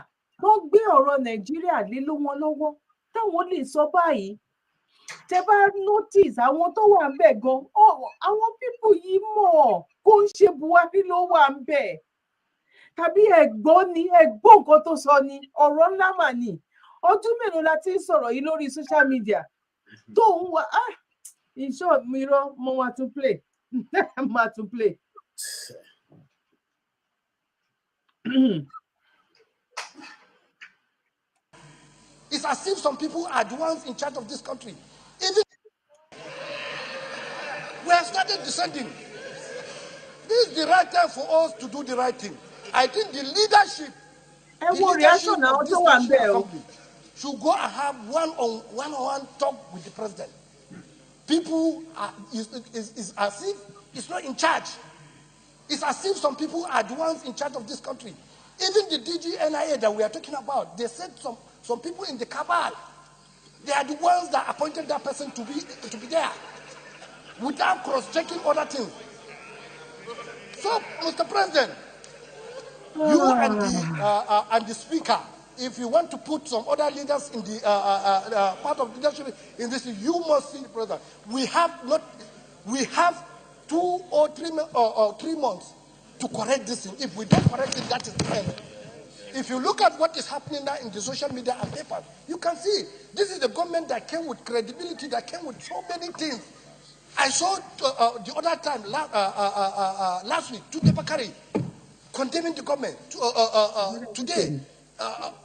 Speaker 2: tó gbé ọ̀rọ̀ Nàìjíríà lé wọn lọ́wọ́ táwọn lè sọ báyìí tẹ́ bá notice àwọn tó wà ń bẹ̀ gan àwọn people yìí mọ̀ kó ń ṣe Buhari ló wà ń bẹ̀ tàbí ẹ̀gbọ́n nǹkan tó sọ ni ọ̀rọ̀ ńlá mà ní ọdún mélòó la ti ń sọ̀rọ̀ yìí lórí social media tó ń wá in short mìíràn mo wá tún play.
Speaker 7: It's as if some people are the ones in charge of this country. Even we have started descending. This is the right time for us to do the right thing. I think the leadership of this National Assembly should go and have one-on-one talk with the president. People are is as if it's not in charge. It's as if some people are the ones in charge of this country. Even the DGNIA that we are talking about, they said some people in the cabal, they are the ones that appointed that person to be there, without cross-checking other things. So, Mr. President, you and the Speaker, if you want to put some other leaders in the part of leadership in this, you must see the president. We have 2 or 3 months to correct this thing. If we don't correct it, that is the end. If you look at what is happening now in the social media and papers, you can see this is the government that came with credibility, that came with so many things. I saw the other time last week, Tunde Bakari condemning the government. Today,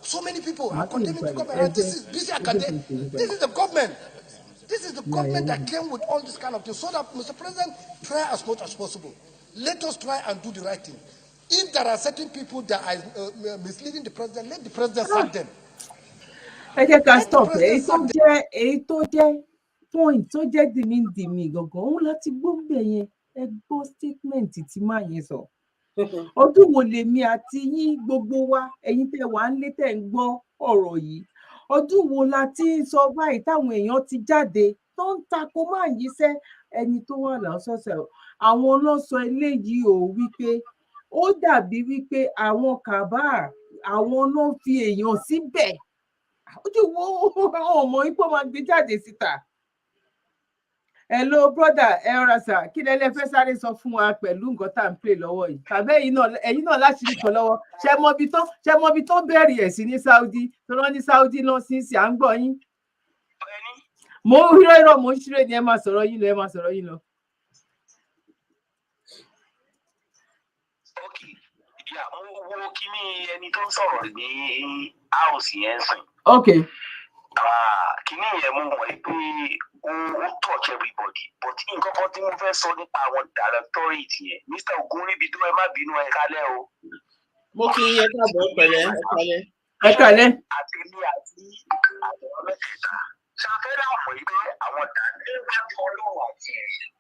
Speaker 7: so many people are condemning the government. And this is busy academic. This is the government. This is the government that came with all this kind of things. So that, Mr. President, try as much as possible. Let us try and do the right thing. If there are certain people that are misleading the president, let the president sack them.
Speaker 2: Ẹ jẹ́ ká stop èyí tó jẹ́ point tó jẹ́ dìmí gangan òun láti gbóǹbẹ̀ yẹn ẹ gbọ́ statement tí máa yẹn sọ. Ọdún wo lèmi àti yín gbogbo wa ẹ̀yin tẹ́ wà ń lé tẹ́ ń gbọ́ ọ̀rọ̀ yìí ọdún wo la ti ń sọ báyìí táwọn èèyàn ti jáde tó ń tako máa yí sẹ́ ẹni tó wà lọ́sọ̀ọ̀sẹ̀ àwọn ọlọ́sọ eléyìí ò wípé ó dàbí wípé àwọn kàbá àwọn ló ń fi èèyàn síbẹ̀ ojú wo ọmọ ipò máa gbé jáde síta. Hello brother ẹrọsà kí lẹlẹ fẹ́ sáré sọ fún wa pẹ̀lú nǹkan tá à ń pè lọ́wọ́ yìí tàbí ẹ̀yin náà láti rí kan lọ́wọ́ ṣe mọbi tó bẹ̀rẹ̀ ẹ̀ sí ní Saudi tó rán ní Saudi náà sí à ń gbọ́ yín. mo ń hírọ ìrọ mo ń ṣírè ni ẹ máa sọ̀rọ̀ yín lọ.
Speaker 8: Wo kíní ẹni tó ń sọ̀rọ̀ ní house yẹn sìn.
Speaker 2: Okay.
Speaker 8: Kíní yẹn mo mọ̀ pé ó touch everybody but nǹkan kan tí mo fẹ́ sọ nípa àwọn directorate yẹn Mr. Ogunribido ẹ má bínú ẹ kálẹ̀ o.
Speaker 4: Mo kí ẹ káàbọ̀ pẹ̀lẹ́
Speaker 2: ẹ kálẹ̀.
Speaker 8: àti ilé àti àwọn mẹ́tẹ̀ẹ̀ta ṣàfẹ́rẹ́ àmọ́ yìí pé àwọn directorate ọlọ́run àti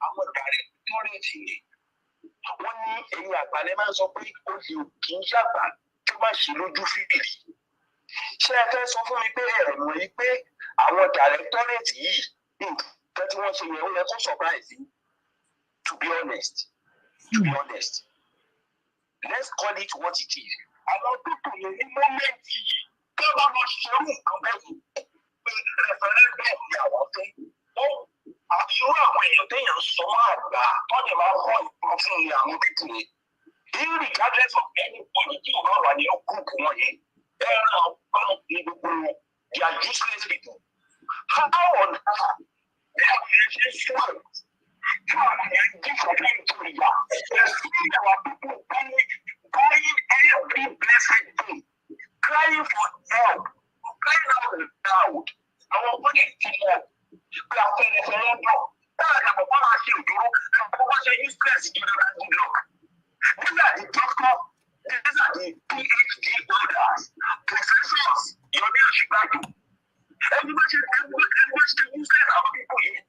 Speaker 8: àwọn directorate yẹn wọ́n ní ẹ̀yin àgbàlẹ̀ máa ń sọ pé olè kì í yàgbá tó má ṣe lójú fìdí. Ṣé ẹ fẹ́ sọ fún mi pé ẹ̀rọ mọ̀ yìí pé àwọn directorate yìí nǹkan tí wọ́n ṣe yẹn ó yẹ kó surprise you? To be honest, let's call it what it is. Àwọn pípò yẹn ní mọ́mẹ́ǹtì yìí kí wọ́n lọ ṣerú nǹkan bẹ́ẹ̀ ni pé referendum ni àwọn fẹ́. Irú àwọn èèyàn téèyàn sọ máa gbà tọ́jú máa ń kọ́ ìpọn fún ni àwọn pípò yẹn. Regardless of anybody tí ò bá wà ní group wọn yẹn, ẹran ọ̀pọ̀ ní gbogbo wọn, they are useless people. How on earth they are useless? How on earth different to ya? They see our people going every blessed day, crying for help, crying out loud. Àwọn ọmọdé ti mọ̀ pé àwọn referendum táwọn àgbà wọn máa ṣe òdúró àwọn wọn ṣe useless general good luck. These are the doctors, these are the PhD holders, professors, Yomi Osinbajo. Everybody useless àwọn people here.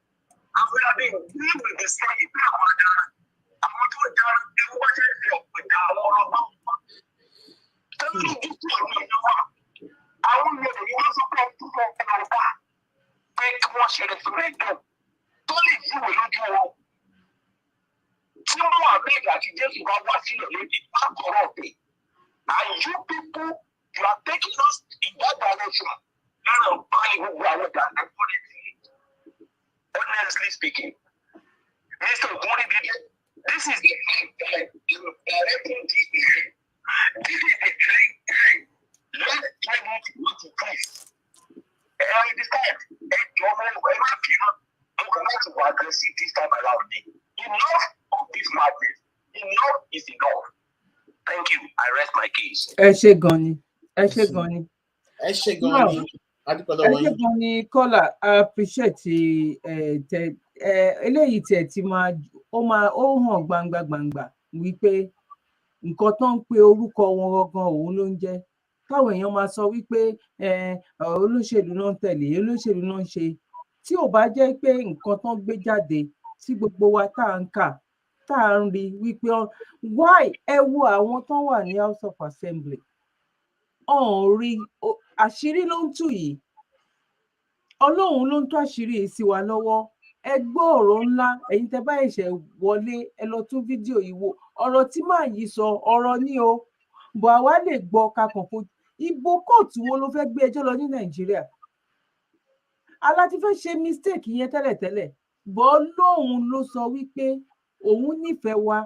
Speaker 8: And we have been dealing with the story pé àwọn adára. Àwọn tó dára ni wọ́n ṣe ń fi ọ̀pẹ̀ dá àwọn ọlọ́gbọ́n. Tẹ́lẹ̀ ìdíje àwọn èèyàn wa. Àwọn èèyàn ni wọ́n sọ pé ọdún ọ̀gá pé kí wọ́n ṣe referendum tó lè yíwèé lójú wọn. Tí wọ́n wà bẹ́ẹ̀ àti Jésù bá wá sílẹ̀ lóde, má kọ̀rọ̀ ọ̀bẹ. And you people, you are taking us in that direction. Lọ́nà báyìí gbogbo àwọn ìdàgbà fọ́lẹ́tì. Honestly speaking, Mr. Ogunribido, this is the right time to directing this year. This is the right time. Let's try not to go to Christ. And this time, I'm going to be aggressive this time around. Enough of this madness. Enough is enough. Thank you. I rest my case.
Speaker 2: Ẹ ṣé gan ni. Kọ́lá, I appreciate eléyìí tí ẹ ti máa ó hàn gbangba wípé nǹkan tó ń pe orúkọ wọn gangan òun ló ń jẹ́ táwọn èèyàn máa sọ wípé olóṣèlú náà ń tẹ̀lé olóṣèlú náà ń ṣe tí ò bá jẹ́ pé nǹkan tó ń gbé jáde tí gbogbo wa tá à ń kà tá à ń rí wípé why ẹ wo àwọn tó wà ní House of Assembly ọ̀hún rí àṣírí ló ń tú yìí Ọlọ́run ló ń tú àṣírí yìí sí wa lọ́wọ́ ẹ gbọ́ ọ̀rọ̀ ńlá ẹ̀yin tẹ́ bá ẹ̀ṣẹ̀ wọlé ẹ lọ tún fídíò yìí wò ọ̀rọ̀ tí màá yìí sọ ọ̀rọ̀ ní o bọ̀ àwa lè gbọ́ kakàn fojú ibo kóòtù wo ló fẹ́ gbé ẹjọ́ lọ ní Nàìjíríà aláti fẹ́ ṣe mistake yẹn tẹ́lẹ̀tẹ́lẹ̀ bọ́ lóun ló sọ wípé òun nífẹ̀ẹ́ wa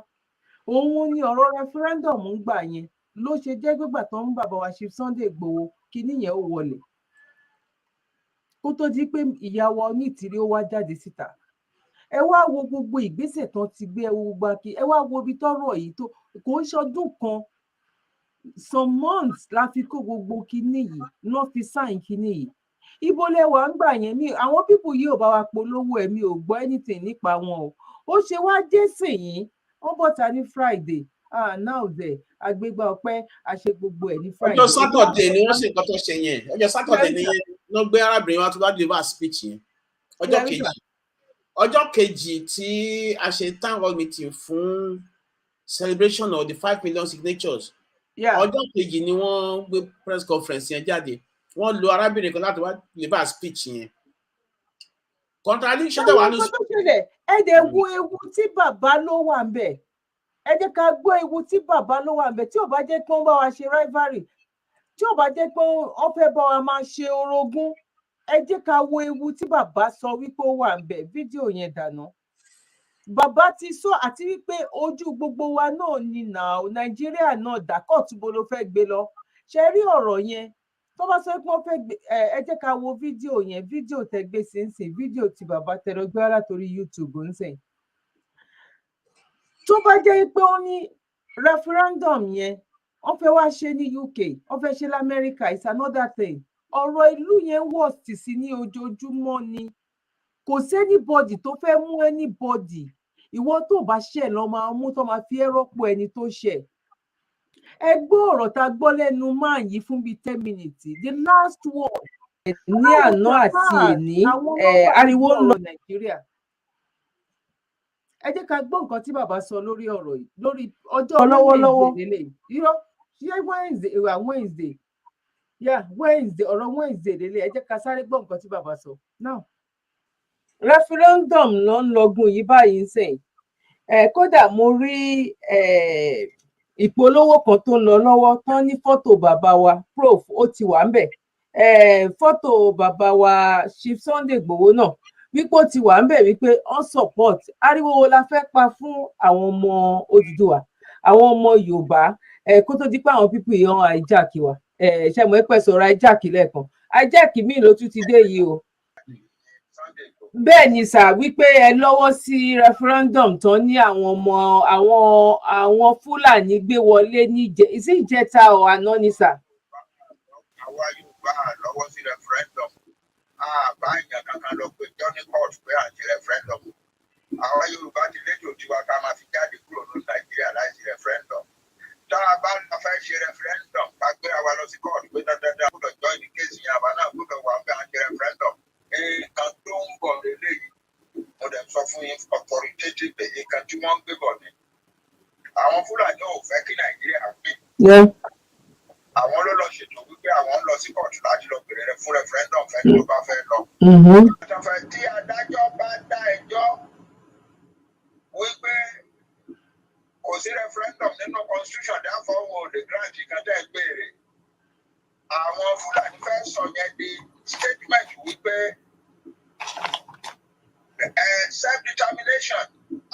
Speaker 2: òun ní ọ̀rọ̀ referendum ń gbà yẹn ló ṣe jẹ́ gbígbà tó ń bàbá wa ṣe Sunday Igboho kíní yẹn ó wọlé kó tó di pé ìyàwó onítìrí ó wá jáde síta ẹ wá wo gbogbo ìgbésẹ̀ tán ti gbé ẹ wo gbogbo akí ẹ wá wo ibi tọ́rọ̀ yìí tó kò ń ṣọdún kan some months la fi kó gbogbo kíní yìí náà fi sáìn kíní yìí ibo lẹwà ń gbà yẹn mi àwọn pípù yìí ò bá wa polówó ẹ mi ò gbọ́ anything nípa wọn o ó ṣe wá dé sìn yín wọn bọ̀ta ní Friday now there agbégbá ọpẹ́ àṣẹ gbogbo ẹ ní Friday.
Speaker 4: Ọjọ́ Saturday ni wọ́n ṣe nǹkan tó ṣe yẹn ọjọ́ Saturday ni wọ́n gbé arábìnrin wa tó bá deliver speech yẹn ọjọ́ kejì tí a ṣe town hall meeting fún celebration of the 5 million signatures ọjọ́ kejì ni wọ́n gbé press conference yẹn jáde wọ́n lo arábìnrin kan láti wá deliver speech yẹn contradiction
Speaker 2: dẹ̀
Speaker 4: wà ní.
Speaker 2: àwọn tó ṣẹlẹ̀ ẹ dẹ̀ wo ewu tí bàbá ló wà ń bẹ̀ ẹ jẹ́ ká gbọ́ ewu tí bàbá ló wà ń bẹ̀ tí ò bá jẹ́ pé wọ́n bá wa ṣe rivalry tí ò bá jẹ́ pé wọ́n fẹ́ bá wa máa ṣe orogún ẹ jẹ́ ká wo ewu tí bàbá sọ wípé ó wà ń bẹ̀ fídíò yẹn dànù bàbá ti sọ àti wípé ojú gbogbo wa náà ni nàìjíríà náà dàkọ̀ túbọ̀ ló fẹ́ gbé lọ ṣe rí ọ̀rọ̀ yẹn tó bá sọ pé wọ́n fẹ́ gbé ẹ jẹ́ ká wo fídíò yẹn fídíò tẹ gbé sí ń sìn fídíò tí bàbá tẹ̀lé gbé látòrí YouTube ń sìn tó bá jẹ́ pé ó ní referendum yẹn wọ́n fẹ́ wá ṣe ní UK wọ́n fẹ́ ṣe lamẹ́ríkà it's another thing ọ̀rọ̀ ìlú yẹn worst sí ní ojoojúmọ́ ni kò sẹ́nibọ́dì tó fẹ́ mú anybody ìwọ tó bá ṣẹ̀ lọ́ máa mú tó máa fi ẹ́ rọ́pò ẹni tó ṣẹ̀ ẹ gbọ́ ọ̀rọ̀ tá a gbọ́ lẹ́nu máa yí fún bíi 10 minutes the last one. ní àná àti èní ariwo ń lọ nàìjíríà ẹ jẹ́ ká gbọ́ nǹkan tí bàbá sọ lórí ọ̀rọ̀ yìí lórí ọjọ́ lọ́wọ́lọ́wọ́ irọ́ ṣé Wednesday ọ̀rọ̀ Wednesday lélẹ̀ ẹ jẹ́ ká sáré gbọ́ nǹkan tí bàbá sọ now referendum ló ń lọgun yìí báyìí ń sìn kódà mo rí ìpolówó kan tó ń lọ lọ́wọ́ tán ní fọ́tò bàbá wa prof ó ti wà ń bẹ̀ fọ́tò bàbá wa Chief Sunday Igboho náà wípé ó ti wà ń bẹ̀ wípé on support ariwo wo la fẹ́ pa fún àwọn ọmọ Odùduwà àwọn ọmọ Yorùbá kó tó di pé àwọn pípì yan hijack wa ṣe mọ̀ ẹ́ sọ̀rọ̀ hijack lẹ́ẹ̀kan hijack míì ló tún ti dé yìí o bẹ́ẹ̀ ni sà wípé ẹ lọ́wọ́ sí referendum tán ní àwọn ọmọ àwọn Fúlàní gbé wọlé ní ìjẹta ọ̀ àná ni sà.
Speaker 9: àwa Yorùbá lọ́wọ́ sí referendum bá ìyàn kankan lọ pé johnny court pé à ń ṣe referendum àwa Yorùbá ti léjò tiwa ká máa fi jáde kúrò ní Nàìjíríà láìsí referendum tá a bá la fẹ́ ṣe referendum ká gbé àwa lọ sí court pé dandan gbọ́dọ̀ join ní kéèsì yẹn àwa náà gbọ́dọ̀ wà pé à ń ṣe referendum nǹkan tó ń bọ̀ lélẹ́yìí mo dẹ̀ sọ fún yín authoritative nǹkan tí wọ́n ń gbé bọ̀ ni àwọn Fúlàní ò fẹ́ kí Nàìjíríà gbé àwọn ló lọ ṣètò wípé àwọn ń lọ sí kóòtù láti lọ bèrè fún referendum fẹ́ tó bá fẹ́ lọ. àtàfẹ́ tí adájọ́ bá dá ẹjọ́ wípé kò sí referendum nínú constitution therefore wọn ò lè grant kan tẹ́ ẹ gbére àwọn Fúlàní fẹ́ sọ yẹn di statement wípé self-determination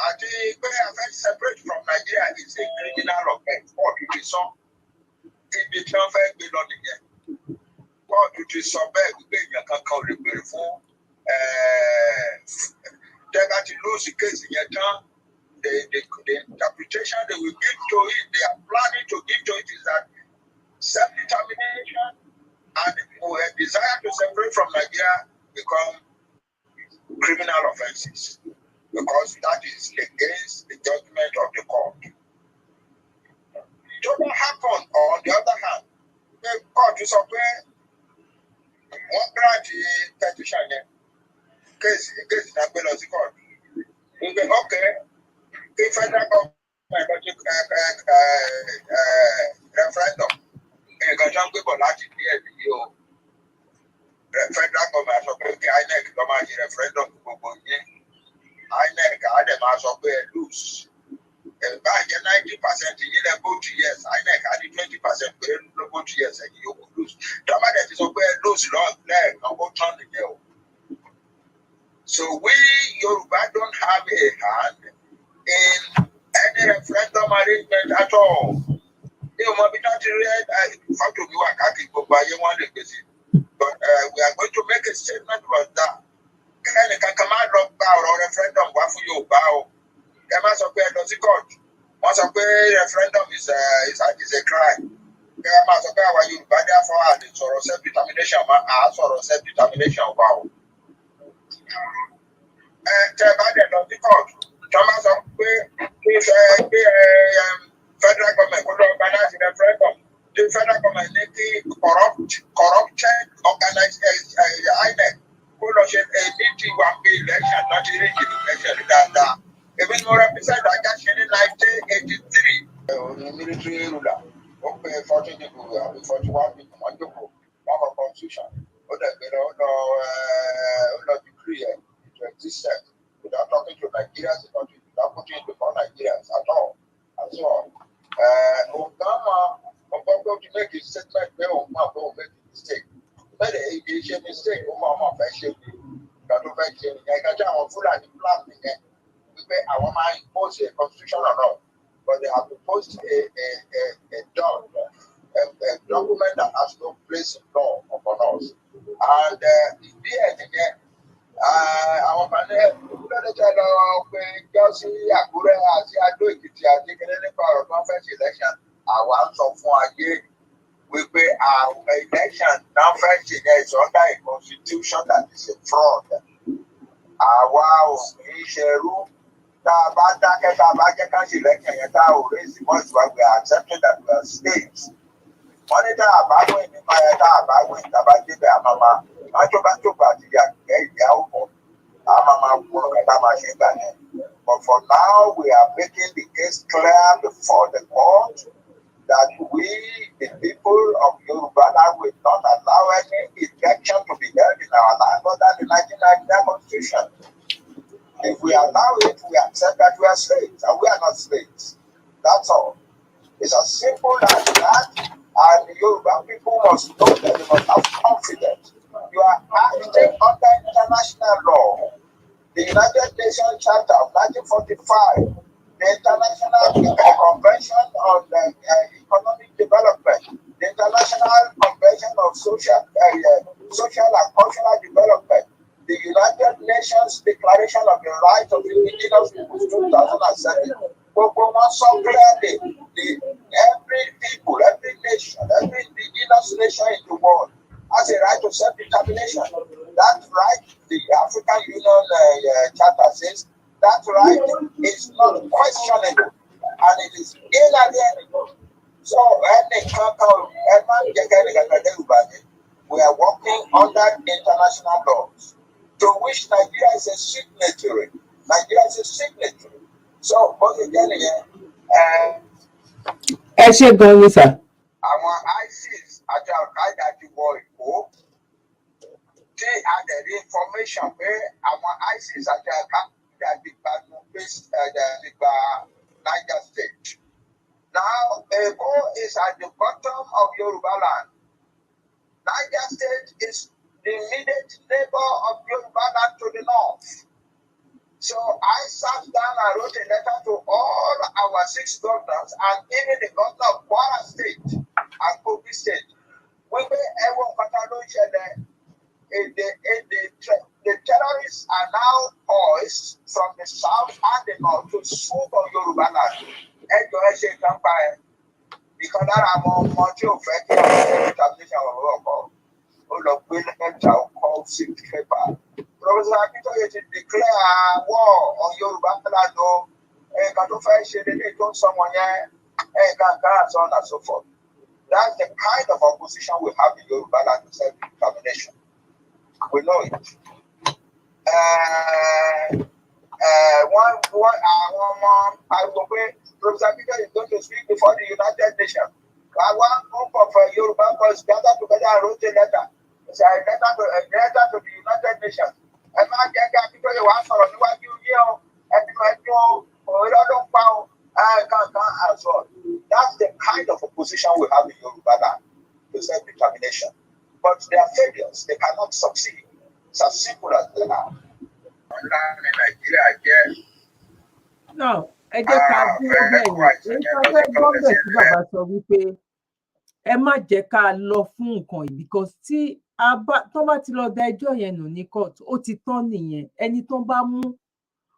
Speaker 9: àti pé a fẹ́ separate from Nigeria is a criminal offence kóòtù ti sọ ibi tí wọ́n fẹ́ gbé lọ nìyẹn kóòtù ti sọ bẹ́ẹ̀ wípé èèyàn kankan ò lè béèrè fún tẹ́gà ti lóòsì kéèsì yẹn tán the interpretation they will give to it they are planning to give to it is that self-determination and a desire to separate from Nigeria become criminal offences because that is against the judgment of the court. It don't happen. On the other hand, the court is okay. One grant petition case that belongs to court. Okay, the federal government referendum. Nǹkan tó ń gbé bọ̀ láti bí ẹ̀mí yìí o federal government sọ pé kí INEC lọ máa ṣe referendum gbogbo yẹn INEC á dẹ̀ máa sọ pé ẹ lose bá jẹ́ 90% yìí lẹ́ vote yes INEC á ní 20% pé ló vote yes ẹ̀yìn yóò lose tọ́ba dẹ̀ ti sọ pé ẹ lose lẹ́ẹ̀kan ó tán nìyẹn o. So we Yoruba don't have a hand in any referendum arrangement at all. But we are going to make a statement about that. Kẹ́ni kankan máa lọ gba ọ̀rọ̀ referendum wá fún Yorùbá o. Ẹ má sọ pé ẹ lọ sí court. Wọ́n sọ pé referendum is a crime. Ẹ má sọ pé àwa Yorùbá therefore a lè sọ̀rọ̀ self-determination máa à sọ̀rọ̀ self-determination wá o. Tẹ́ ẹ bá dẹ̀ lọ sí court. Tọ́ máa sọ pé kí federal government kó lọ organize referendum. The federal government ní kí corrupted organized INEC kó lọ ṣe èyí tí wà pé election láti rí ìdìbò election dáadáa. Èmi ni mo represent Ajáṣe ní 1983. Òní military ruler ó pé 40 people àbí 41 people wọ́n jókòó wọ́n kọ́kọ́ constitution. Decree into existence without talking to Nigerians, without putting it before Nigerians at all, and so on. Obama to make a statement where Obama will make a mistake. But it's a mistake. Obama fashion. That to fashion. I can't tell full and plan again. I want to impose a constitution or not, but they have proposed a document that has no place in law upon us. And again, àwọn kan ní lọ́dọ̀tẹ̀ lọ pé jọ́sí Àkúrẹ́ àti Adó Èkìtì àti kẹ́lẹ́ nípa ọ̀rọ̀ tó ń fẹ́ ṣe election àwa ń sọ fún ayé wípé àwọn election náà fẹ́ ṣe yẹn is under a constitution that is a fraud. Àwa ò ní ṣerú tá a bá dákẹ́ tá a bá jẹ́ ká ṣe election yẹn tá a ò raise the voice wa we are accepting that we are states. Wọ́n ní tá a bá wẹ̀ nípa ẹ̀ tá a bá wẹ̀ tá a bá débẹ̀ àmàmà májọba àti ìyá ọkọ̀ àmàmà kúrò kẹta máa ṣe gbà yẹn. But for now we are making the case clear before the court that we, the people of Yoruba land, will not allow any election to be held in our land under the 1999 Constitution. If we allow it, we accept that we are slaves, and we are not slaves. That's all. It's as simple as that, and the Yoruba people must know that they must have confidence. You are acting under international law. The United Nations Charter of 1945, the International Convention on Economic Development, the International Convention of Social and Cultural Development, the United Nations Declaration of the Rights of Indigenous Peoples 2007. So clearly, every people, every nation, every indigenous nation in the world has a right to self-determination. That right, the African Union Charter says, that right is not questionable and it is inalienable. So, we are working under international laws, to which Nigeria is a signatory. So, what again here? Àwọn ISIS àti Al-Qaeda ti wọ Èkó tí a dẹ̀ rí information pé àwọn ISIS àti Al-Qaeda ti gba Niger State. Now, Èkó is at the bottom of Yoruba land. Niger State is the immediate neighbor of Yoruba land to the north. So I sat down and wrote a letter to all our 6 governors and even the governor of Kwara State and Kogi State. We the terrorists are now poised from the south and the north to swoop on Yoruba land. Because there are more tí ò fẹ́ kí àwọn determination ọ̀rọ̀ ọkọ̀ ó lọ gbé lẹ́tà ọkọ̀ sí paper. Professor Akintoye to declare war on Yoruba land, and to fight to someone and so on and so forth. That's the kind of opposition we have in Yoruba land to self-determination. We know it. I will wait. Professor Akintoye is going to speak before the United Nations. One group of Yoruba boys gathered together and wrote a letter. It's a letter to the United Nations. That's the kind of opposition we have in Yoruba land to self-determination. But they are failures. They cannot succeed. It's as simple as they are.
Speaker 2: No, ẹ jẹ́ ká dúró bẹ́ẹ̀ ni èyí tó fẹ́ gbọ́ bẹ̀ tí bàbá sọ wípé ẹ má jẹ́ ká lọ fún nǹkan yìí because tí tó bá ti lọ da ẹjọ́ yẹn nù ní court ó ti tán nìyẹn ẹni tó bá mú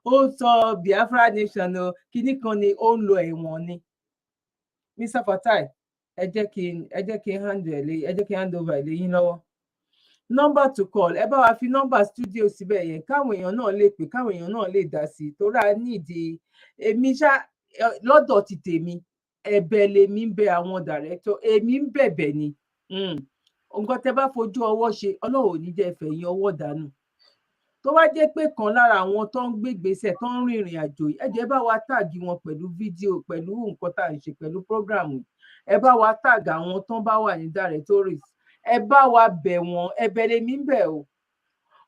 Speaker 2: ó sọ Biafra nation o kinní kan ni ó ń lo ẹ̀wọ̀n ni Mr. Fatai ẹ jẹ́ kí n hand over ilé yín lọ́wọ́. Number to call ẹ bá wa fi number studio síbẹ̀ yẹn káwọn èèyàn náà lè pè káwọn èèyàn náà lè dá sí i tó rà nídìí èmi ṣá lọ́dọ̀ ti tèmi ẹ̀bẹ̀ lèmi ń bẹ àwọn director èmi ń bẹ̀bẹ̀ ni nǹkan tẹ́ bá fojú ọwọ́ ṣe Ọlọ́run ò ní jẹ́ fẹ̀yìn ọwọ́ dànù tó wá jẹ́ pé kan lára àwọn tó ń gbégbèsè tó ń rìnrìn àjò ẹ jẹ́ bá wa tàgì wọn pẹ̀lú fídíò pẹ̀lú nǹkan tá à ń ṣe pẹ̀lú program ẹ bá wa tàgì àwọn tó bá wà ní directories ẹ bá wa bẹ̀ wọ́n, ẹ̀bẹ̀ lèmi ń bẹ̀ o.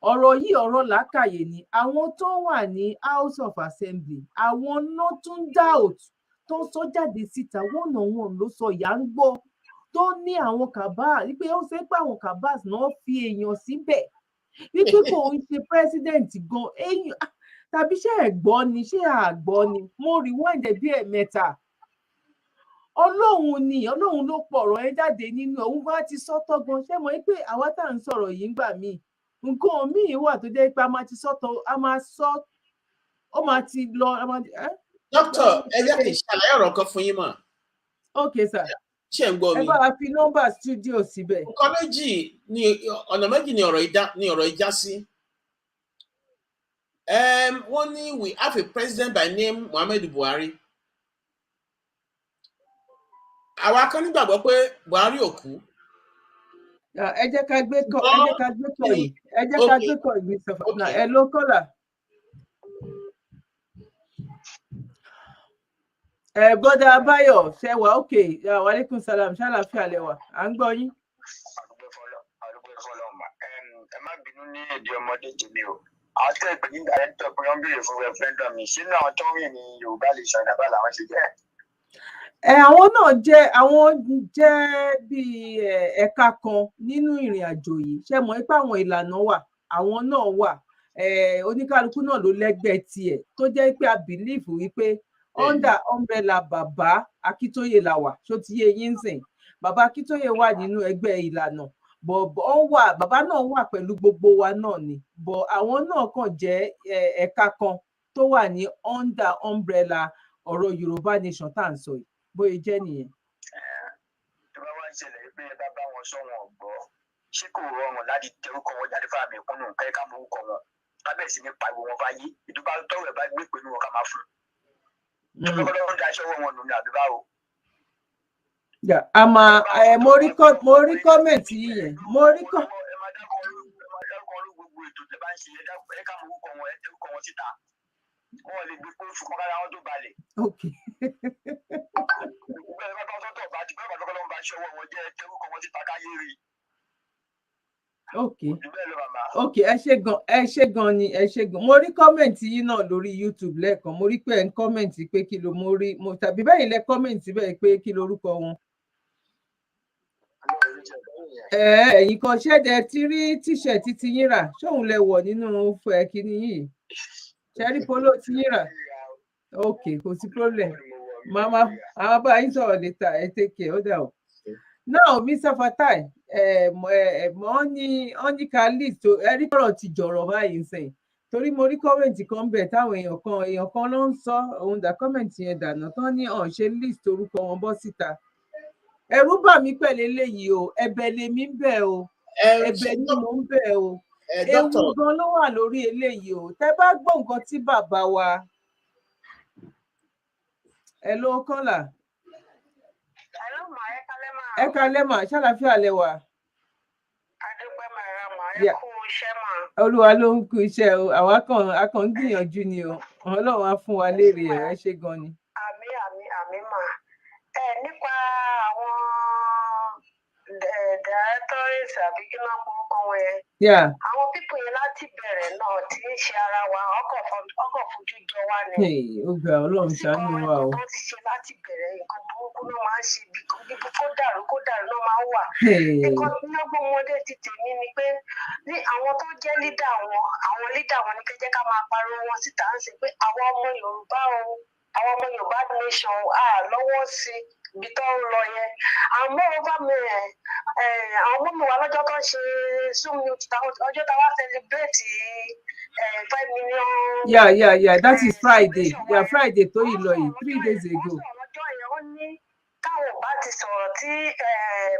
Speaker 2: Ọ̀rọ̀ yìí ọ̀rọ̀ làákàyè ni. Àwọn tó wà ní House of Assembly, àwọn náà tún doubt tó sọ jáde síta one on one ló sọ ìyá ń gbọ́ tó ní àwọn kabas wípé ó ṣe pé àwọn kabas náà fi èèyàn síbẹ̀ wípé kò ń ṣe president gan èèyàn tàbí ṣé ẹ gbọ́ ni ṣé àgbọ́ ni mo rewind bí ẹ̀mẹ́ta. Ọlọ́run ló pọ̀ ọ̀rọ̀ yẹn jáde nínú òun bá ti sọ́tọ̀ gan ṣé mo pé àwa tá à ń sọ̀rọ̀ yìí ń gbà míì nǹkan míì wà tó jẹ́ pé a máa ti sọ́tọ̀ a máa sọ ó máa ti lọ.
Speaker 4: Dókítà ẹ jẹ́ kí n ṣàlàyé ọ̀rọ̀ kan fún yín mọ̀.
Speaker 2: Ok sir.
Speaker 4: Ṣé ń gbọ́ mi?
Speaker 2: Ẹ bá wa fi nọ́mbà studio síbẹ̀.
Speaker 4: Nǹkan méjì ni ọ̀nà méjì ni ọ̀rọ̀ ìjà sí. Wọ́n ní we have a president by name Muhammadu Buhari. Àwa kan nígbàgbọ́ pé Buhari ò kú.
Speaker 2: Ẹ jẹ́ ká gbé kọ́ yìí sọ̀fà ẹ ló kọ́là. Bọ́dà Abáyọ̀ ṣe wà ókè wàlékún salam ṣàlàfíà lẹ́wà à ń gbọ́ yín.
Speaker 8: Ẹ má bínú ní èdè ọmọdé tèmi o. Àwọn tó ìpè ní dàrẹ́tọ̀ pé wọ́n béèrè fún referendum mi sínú àwọn tó ń rìn ní Yorùbá Nation nàbà làwọn ṣe jẹ́.
Speaker 2: Àwọn náà jẹ́ bíi ẹ̀ka kan nínú ìrìn àjò yìí ṣe mọ̀ pé àwọn ìlànà wà àwọn náà wà oníkálukú náà ló lẹ́gbẹ́ tiẹ̀ tó jẹ́ pé a believe wípé under umbrella bàbá Akíntóyè la wà ṣó ti yé yín sìn bàbá Akíntóyè wà nínú ẹgbẹ́ ìlànà bàbá náà wà pẹ̀lú gbogbo wa náà ni bọ̀ àwọn náà kàn jẹ́ ẹ̀ka kan tó wà ní under umbrella ọ̀rọ̀ Yorùbá Nation tá à ń sọ yìí bóyá jẹ́ nìyẹn.
Speaker 8: Tó bá wá ń ṣẹlẹ̀ pé ẹ bá bá wọn sọ wọn gbọ́ ṣé kò rọrùn láti tẹrúkọ wọn jáde fáwọn ìkúnnù kẹ́kẹ́ ká mọ orúkọ wọn lábẹ́ sí ní pariwo wọn fáyé ìdúbà tọrọ ẹ̀ bá gbé ìpinnu wọn ká máa fún un. Tọ́lọ́dọ́ ń daṣẹ́ wọn nù ní àbíbá o.
Speaker 2: Mo rí kọ́mẹ̀ntì yìí yẹn mo rí kọ́.
Speaker 8: Ẹ máa dákọ̀ ọ́rú gbogbo ètò tẹ́ bá ń ṣe ẹ ká mọ orúkọ wọn ẹ tẹrúkọ wọn síta. Wọ́n lè gbé pé oṣù kan kára wọn tó balẹ̀. Bẹ́ẹ̀ bá bá sọ́tọ̀ bá ti bẹ́ẹ̀ bá tọ́kọ́ lọ́wọ́ bá ṣọwọ́ wọn jẹ́ tẹ́rùkọ wọn síta káyé rí.
Speaker 2: Ok ẹ ṣé gan ni ẹ ṣé gan mo rí kọ́mẹ̀ntì yìí náà lórí YouTube lẹ́ẹ̀kan mo rí pé ẹ̀ ń kọ́mẹ̀ntì pé kí ló mo rí mo tàbí bẹ́ẹ̀ lẹ kọ́mẹ̀ntì bẹ́ẹ̀ pé kí lorúkọ wọn. Ẹ̀yin kan ṣẹ́dẹ̀ tí rí tíṣẹ̀tì ti yín rà ṣóun lẹ wọ̀ nínú kíní yìí ṣẹ́rí polo ti yín rà ok kò sí problem mama àwọn bá yín sọ̀rọ̀ létà ẹ take care ó dà o. Now Mr. Fatai wọ́n ní ká list ẹ̀rí ọ̀rọ̀ ti jọ̀rọ̀ báyìí sẹ́yìn torí mo rí kọ́mẹ̀ntì kan bẹ̀ táwọn èèyàn kan ló ń sọ òun dà kọ́mẹ̀ntì yẹn dànù tán ní ọ̀n ṣe list orúkọ wọn bọ́ síta. Ẹ̀rù bà mí pẹ̀lú eléyìí o ẹ̀bẹ̀ lèmi ń bẹ̀ o ẹ̀bẹ̀ ni mò ń bẹ̀ o ewu gan ló wà lórí eléyìí o tẹ́ bá gbọ́ nǹkan tí bàbá wa ẹ ló kọ́là. Ẹ kalẹ́ mà ṣàlàfíà lẹ wà.
Speaker 8: Adúpẹ́ màrà mà ẹ kú iṣẹ́ mà.
Speaker 2: Olúwa ló ń kú iṣẹ́ o àwa kan ń gbìyànjú ni o Ọlọ́run á fún wa léèrè ẹ ṣé gan ni.
Speaker 8: Àmín mà. Nípa àwọn directors àbí kí wọ́n kọ́ wọn yẹn. Àwọn pípọ̀ yẹn láti bẹ̀rẹ̀ náà tí ń ṣe ara wa ọkọ̀ fojú jọ wá ni.
Speaker 2: Ó gbà Ọlọ́run ṣàánú wa o.
Speaker 8: Wọ́n ti ṣe láti bẹ̀rẹ̀ nǹkan burúkú ló máa ń ṣe bí kó dàrú ló máa ń wà. Nǹkan tí wọ́n gbọ́ ọmọdé ti tèmi ni pé ní àwọn tó jẹ́ lídà wọn àwọn lídà wọn ní kẹ́jẹ́ ká máa pariwo wọn síta ń ṣe pé àwọn ọmọ Yorùbá o àwọn ọmọ Yorùbá Nation lọ́wọ́ sí ibi tó ń lọ yẹn àmọ́ ọba mi àwọn ọmọ mi wà lọ́jọ́ tó ń ṣe Zoom news ọjọ́ tá a wá celebrate 5 million.
Speaker 2: Yeah, that is Friday. Friday tó yìí lọ yìí 3 days ago.
Speaker 8: ọjọ́ yẹn ó ní táwọn bá ti sọ̀rọ̀ tí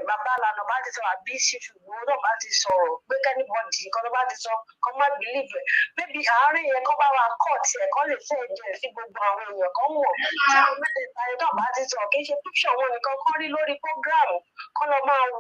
Speaker 8: bàbá lànà bá ti sọ̀rọ̀ àbí ṣùgbọ́n náà bá ti sọ̀rọ̀ pé kẹ́nìbọ̀dì kan ló bá ti sọ kọ́ má bìlíìfù ẹ̀ bébí àárín yẹn kọ́ bá wa kọ́ tiẹ̀ kọ́ lè fẹ́ ẹ̀jẹ̀ sí gbogbo àwọn èèyàn kan mọ̀ tí àwọn mẹ́tẹ̀ẹ̀ta yẹn náà bá ti ti sọ̀rọ̀ kì í ṣe picture wọn nìkan kọ́ rí lórí program kọ́ lọ máa wò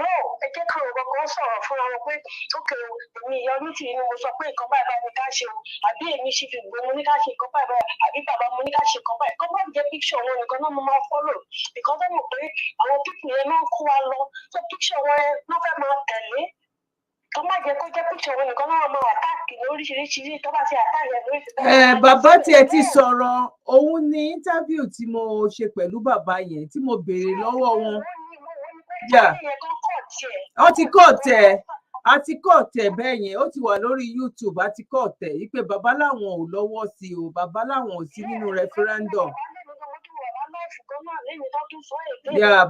Speaker 8: no ẹ jẹ́ káwọn kankan sọ̀rọ̀ fúnra wọn pé ókè o èmi ìyá onítì ni mo sọ pé nǹkan báyìí báyìí ni ká ṣe o àbí èmi ṣì fi gbé mo ní ká ṣe nǹkan báyìí báyìí àbí bàbá mo ní ká ṣe nǹkan báyìí kọ́ bá jẹ́ picture wọn nìkan náà mo máa follow because ẹ mọ̀ pé àwọn pípì yẹn náà kó wa lọ so picture wọn yẹn náà fẹ́ máa tẹ̀lé tó má jẹ́ kó jẹ́ picture wọn nìkan náà máa àtáàkì lóríṣiríṣi tó bá ti àtáàkì ẹ̀ lóríṣiríṣi.
Speaker 2: Bàbá tiẹ̀ ti sọ̀rọ̀ òun ní interview tí mo ṣe pẹ̀lú bàbá yẹn tí mo béèrè lọ́wọ́ wọn. Wọ́n ti kọ́ tẹ̀ àti kọ́ tẹ̀ bẹ́ẹ̀ yẹn ó ti wà lórí YouTube àti kọ́ tẹ̀ wípé bàbá làwọn ò lọ́wọ́ sí o bàbá làwọn ò sí nínú referendum.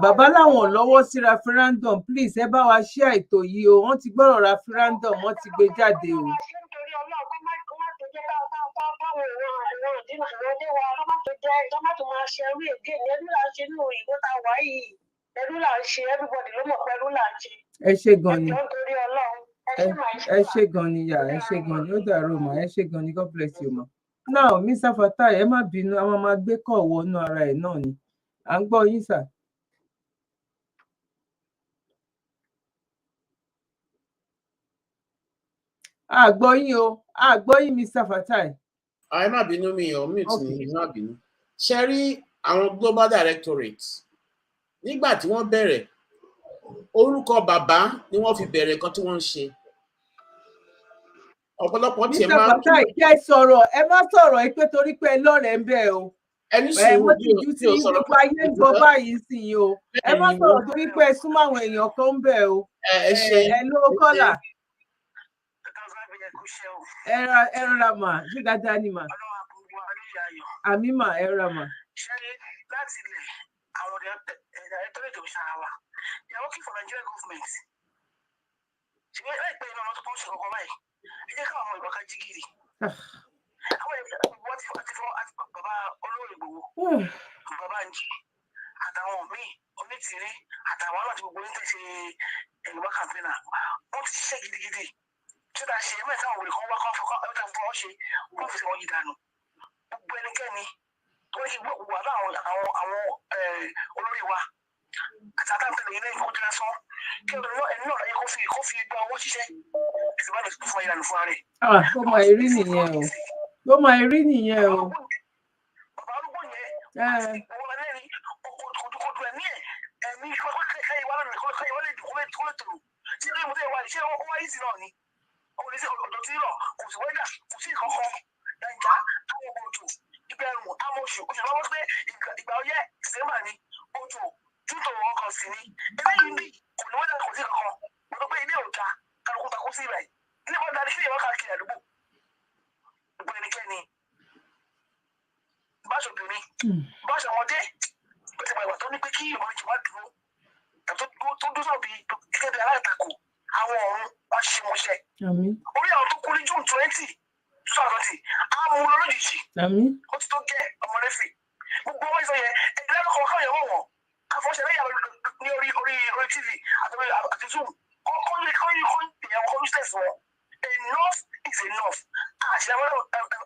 Speaker 2: Bàbá làwọn ò lọ́wọ́ sí referendum please ẹ bá wa share ètò yìí o wọ́n ti gbọ́rọ̀ referendum wọ́n ti gbé jáde o. Ẹ ṣé gan ni ẹ ṣé gan ni ẹ ṣé gan ni ó dàrú mà ẹ ṣé gan ni God bless you ma. Now Mr. Fatai ẹ má bínú àwọn máa gbé kọ̀ wọnú ara ẹ̀ náà ni à ń gbọ́ yín sà. Àgbọ́ yín o àgbọ́ yín Mr. Fatai.
Speaker 4: Ẹ má bínú mi ò mute ni ẹ má bínú. Ṣé rí àwọn global directorate nígbà tí wọ́n bẹ̀rẹ̀ orúkọ bàbá ni wọ́n fi bẹ̀rẹ̀ nǹkan tí wọ́n ń ṣe. Ọ̀pọ̀lọpọ̀ tiẹ̀ máa ń
Speaker 2: kí ẹ sọ̀rọ̀ ẹ má sọ̀rọ̀ ẹ pé torí pé lọ́rẹ̀ẹ́ ń bẹ̀ o.
Speaker 4: Ẹni sùn
Speaker 2: mo ti ju ti gbogbo ayé ń gbọ́ báyìí sí i o. Ẹ má sọ̀rọ̀ torí pé ẹ súnmọ́ àwọn èèyàn kan ń bẹ̀ o. Ẹ ló kọ́là. Ẹ rọra mà ṣé dáadáa ni mà. Àmì mà ẹ rọra mà.
Speaker 8: Ṣé láti ilẹ̀ àwọn ẹ̀ẹ́dẹ́gbẹ̀rẹ̀ tó ń ṣara wa they are working for Nigerian government. Ṣùgbọ́n láìpẹ́ iná ọ̀tún kan ṣe kọ̀ọ̀kan báyìí ẹ jẹ́ káwọn ọmọ ìbọn ká jí gìrì. Àwọn ìwọ́n ti fọ́ bàbá olórí Ìgbòho bàbá ń jì àtàwọn míì onítìrí àtàwọn aláàtí gbogbo ní tẹ̀sí Yorùbá campaigner wọ́n ti ṣiṣẹ́ gidigidi tí ó dá ṣe mẹ́ta àwọn olùkọ́ wá kọ́ fọ́ ẹ̀ta fún ọ ṣe wọ́n fi wọ́n yí dànù gbogbo ẹnikẹ́ni tó ń ṣe gbogbo àwọn olórí wa àti àtàntẹ̀lẹ̀ ilé ìkọ́jú lásán kí ẹni náà láyé kó fi gba owó ṣiṣẹ́ ẹ̀sìn bá lè fún ìlànà fún ààrẹ.
Speaker 2: Ó máa rí nìyẹn o ó máa rí nìyẹn o.
Speaker 8: Bàbá arúgbó yẹn ọwọ́ ẹlẹ́rìí kòtùkòtù ẹ̀mí ẹ̀mí kẹ́kẹ́ ìwà lẹ́nu kọ́lẹ́ ìwà lẹ́nu kọ́lẹ́ tòrò tí ilé ìmúdé ìwà ìṣe ọwọ́ ayé sí náà ni ọwọ́ ní sí ọ̀dọ̀ tí rọ̀ kò sí wẹ́dà kò sí ìkọ̀kọ̀ nàìjà àwọn òjò ìbẹ̀rù amóṣù oṣù lọ́wọ́ pé ìgbà ọyẹ́ ìsẹ́mbà ni òjò tútò ọkọ̀ sí ni eléyìí ní kò ní wẹ́dà kò sí ìkọ̀kọ̀ mo tó pé ilé òjà kálukú takú sí ibẹ̀ ilé wọn darí sí ìwọ́n káàkiri àdúgbò gbogbo ẹnikẹ́ni báṣọ̀bìnrin báṣọ̀mọdé ó ti pàgbà tó ní pé kí ìmọ̀ ìjọba dúró tó dúró bí gẹ́gẹ́ bí alátakò àwọn ọ̀run wọn ṣe mọ́ṣẹ́ orí àwọn tó kú ní June 2020 àwọn ọmọ olójijì ó ti tó gẹ́ ọmọlẹ́fì gbogbo wọn sọ yẹ ẹgbẹ́ lọ́kọ̀ káwọn yẹn wọ̀ wọ́n káfọ́ṣẹ́ lẹ́yìn ní orí TV àti Zoom kọ́ useless wọn enough is enough àti àwọn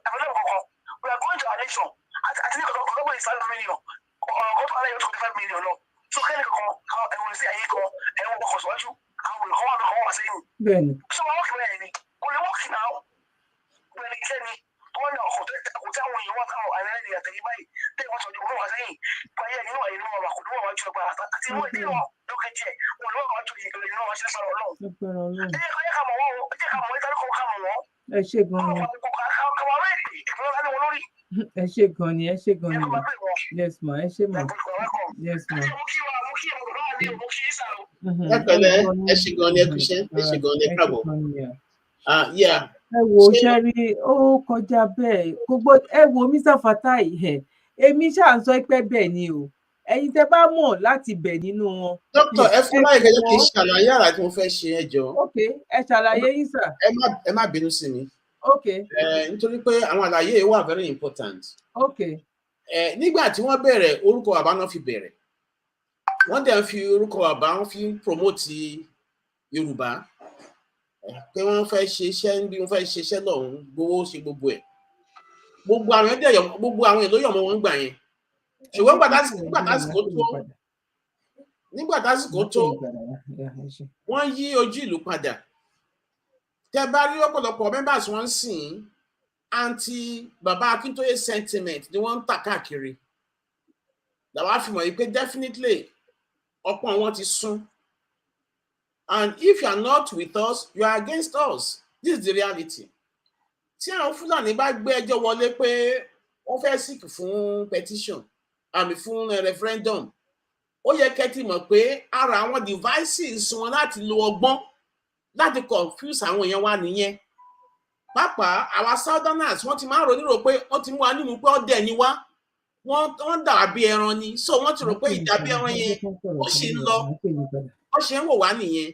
Speaker 8: kankan we are going to our election àti ní kankan kankan is 5 million ọ̀rọ̀ tó aláyọ̀ 25 million lọ so kẹ́ni kankan ẹ̀wọ̀n sí ayé kan ẹ̀wọ̀n ọkọ̀ síwájú àwọn olùkọ́ wà lọ́kọ̀ wà sẹ́yìn so wọn wọ́ọ̀kì bẹ́ẹ̀ ni kò lè wọ́ọ̀kì náà bẹ́ẹ̀ ni kẹ́ni wọ́n ní ọkọ̀ tí àwọn èèyàn wọ́n káwọn àìrẹ́lẹ̀ ní àtẹ̀yìn báyìí tẹ́ wọ́n sọ̀rọ̀ wọ́n wà sẹ́yìn pàyẹ́ nínú àyè nínú ọ̀rọ̀ àkùnrin wọn wá ju ọgbà àti ìwọ̀n ìdí wọn lókè jẹ́ wọn lọ́wọ́ wá ju ìrìn nínú wọn ṣe sọ̀rọ̀ ọlọ́run ẹ ká mọ̀ wọ́n ẹ jẹ́ ká mọ̀ ẹ tàbí kọ́ ká mọ̀ wọ́n
Speaker 2: ẹ ṣé gan ni ẹ ṣé gan ni ẹ ṣé gan ni yes ma ẹ ṣé ma yes ma.
Speaker 4: Ẹ pẹ̀lẹ́ ẹ ṣé gan ni ẹ kúṣẹ́ ẹ ṣé gan ni ẹ káàbọ̀.
Speaker 2: Ẹ wo ṣe rí ó kọjá bẹ́ẹ̀ gbogbo ẹ wo Mr. Fatai èmi ṣáà ń sọ pé bẹ́ẹ̀ ni o ẹ̀yin tẹ́ bá mọ̀ láti bẹ̀ nínú wọn.
Speaker 4: Dókítà ẹ fún láì gẹ́gẹ́ kí n ṣàlàyé àrà tí mo fẹ́ ṣe ẹ jọ.
Speaker 2: Ok ẹ ṣàlàyé yín sà.
Speaker 4: Ẹ má bínú sí mi.
Speaker 2: Ok.
Speaker 4: Nítorí pé àwọn àlàyé wà very important.
Speaker 2: Ok.
Speaker 4: Nígbà tí wọ́n bẹ̀rẹ̀ orúkọ bàbá náà fi bẹ̀rẹ̀ wọ́n dẹ̀ ń fi orúkọ bàbá wọn fi promote Yorùbá pé wọ́n fẹ́ ṣe iṣẹ́ bí wọ́n fẹ́ ṣe iṣẹ́ lọ́hùn gbowó ṣe gbogbo ẹ̀ gbogbo àwọn èlò yọ̀mọ́ wọn gbà yẹn ṣùgbọ́n nígbà tásìkò tó wọ́n yí ojú ìlú padà. Tẹ́ bá rí ọ̀pọ̀lọpọ̀ members wọ́n sìn anti Baba Akintoye sentiment ni wọ́n ń tà káàkiri. Làwa fi mọ̀ pé definitely ọ̀pọ̀ wọn ti sún. And if you are not with us, you are against us. This is the reality. Tí àwọn Fúlàní bá gbé ẹjọ́ wọlé pé wọ́n fẹ́ seek fún petition àmì fún referendum, ó yẹ kẹ́ ti mọ̀ pé ara àwọn devices wọn láti lo ọgbọ́n láti confuse àwọn èèyàn wa nìyẹn. Pàápàá àwa southerners wọ́n ti máa ń rò nírò pé wọ́n ti mú wa nínú pé ọdẹ ni wá, wọ́n dàbí ẹran ni, so wọ́n ti rò pé ìdàbí ẹran yẹn ó ṣì ń lọ, wọ́n ṣe ń wò wá nìyẹn.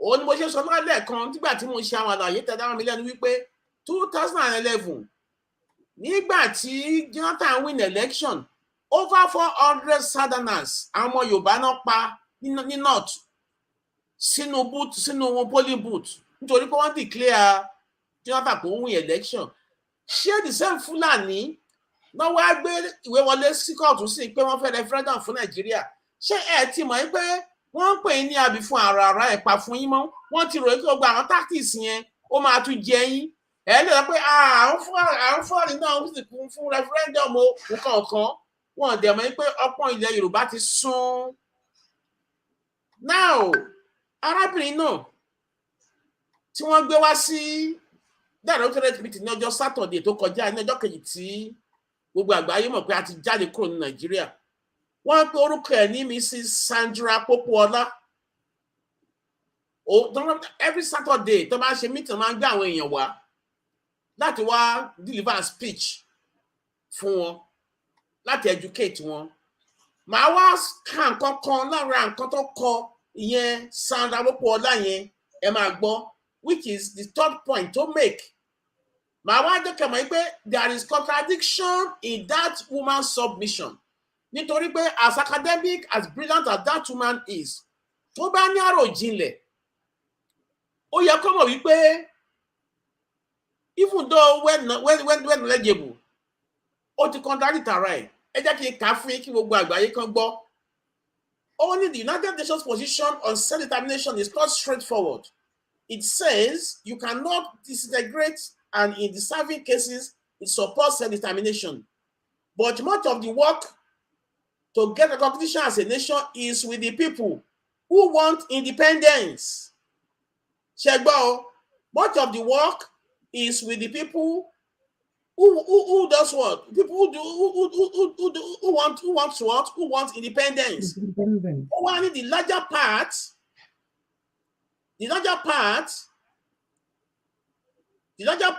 Speaker 4: Òun ni mo ṣe sọ lẹ́ẹ̀kan nígbà tí mo ṣe àwọn àlàyé tẹ̀dára mi lẹ́nu wípé 2011 nígbà tí Jonathan win election, over 400 southerners àwọn ọmọ Yorùbá náà pa ní north sínú polling booth nítorí pé wọ́n declare Jonathan kò win election. Ṣé the same Fúlàní náà wá gbé ìwé wọlé sí kóòtù sí pé wọ́n fẹ́ referendum fún Nàìjíríà? Ṣé ẹ ti mọ̀ pé wọ́n ń pè ní àbí fún ara ẹ̀pà fún yín mọ́? Wọ́n ti rò pé gbogbo àwọn tactics yẹn ó máa tún jẹ yín. Ẹ lè sọ pé àwọn Fúlàní náà sì kún fún referendum kankan. Wọ́n dẹ̀ mọ̀ pé ọ̀pọ̀ ilẹ̀ Yorùbá ti sún. Now arábìnrin náà tí wọ́n gbé wá sí directorate meeting ní ọjọ́ Saturday tó kọjá ní ọjọ́ kejì tí gbogbo àgbáyé mọ̀ pé a ti jáde kúrò ní Nàìjíríà, wọ́n pe orúkọ ẹ̀ ní Mrs. Sandra Popoola. Every Saturday tó bá ṣe meeting máa ń gbé àwọn èèyàn wá láti wá deliver speech fún wọn, láti educate wọn. Màá wá ka nǹkan kan lára nǹkan tó kọ ìyẹn Sandra Popoola yẹn, ẹ máa gbọ́, which is the third point to make. Màá wá jẹ́ kẹ́ mọ̀ pé there is contradiction in that woman's submission. Nítorí pé as academic, as brilliant as that woman is, tó bá ní àròjinlẹ̀, ó yẹ kó mọ̀ wípé even though when legible, ó ti contradict ara ẹ̀. Ẹ jẹ́ kí n kà fún yín kí gbogbo àgbáyé kan gbọ́. Only the United Nations position on self-determination is not straightforward. It says you cannot disintegrate, and in deserving cases, it supports self-determination. But much of the work to get recognition as a nation is with the people who want independence. Shegbo, much of the work is with the people who does what? People who want what? Who want independence. The larger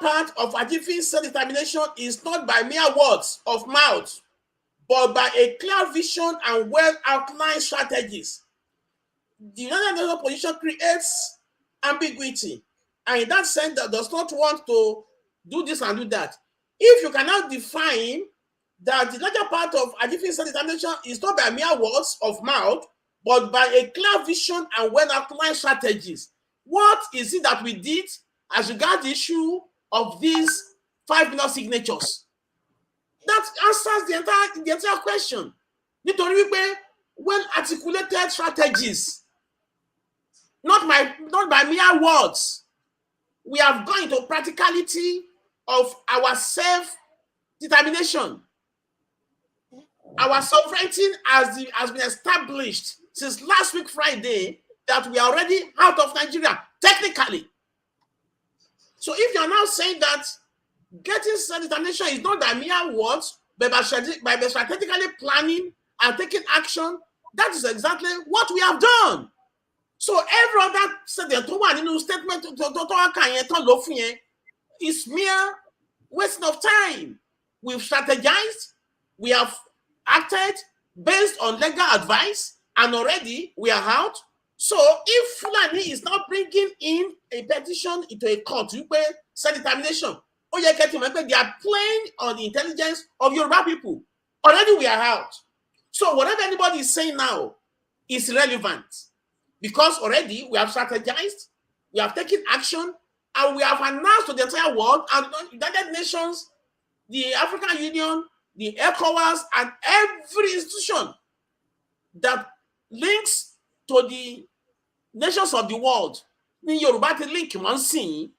Speaker 4: part of achieving self-determination is not by mere words of mouth, but by a clear vision and well-outlined strategies. The United Nations position creates ambiguity, and in that sense, that does not want to do this and do that. If you cannot define that the larger part of achieving self-determination is not by mere words of mouth, but by a clear vision and well-outlined strategies, what is it that we did as regards the issue of these 5 million signatures? That answers the entire question. Nítorí wípé well-articulated strategies, not by mere words. We have gone into practicality of our self-determination. Our sovereignty has been established since last week Friday that we are already out of Nigeria, technically. So if you are now saying that getting self-determination is not by mere words, but by strategically planning and taking action, that is exactly what we have done. So every other statement is mere wasting of time. We've strategized, we have acted based on legal advice, and already we are out. So if Fulani is not bringing in a petition into a court to pay self-determination, they are playing on the intelligence of Yoruba people. Already we are out. So whatever anybody is saying now is relevant, because already we have strategized, we have taken action, and we have announced to the entire world and the United Nations, the African Union, the ECOWAS, and every institution that links to the nations of the world. Ní Yorùbá ti link wọ́n sìn.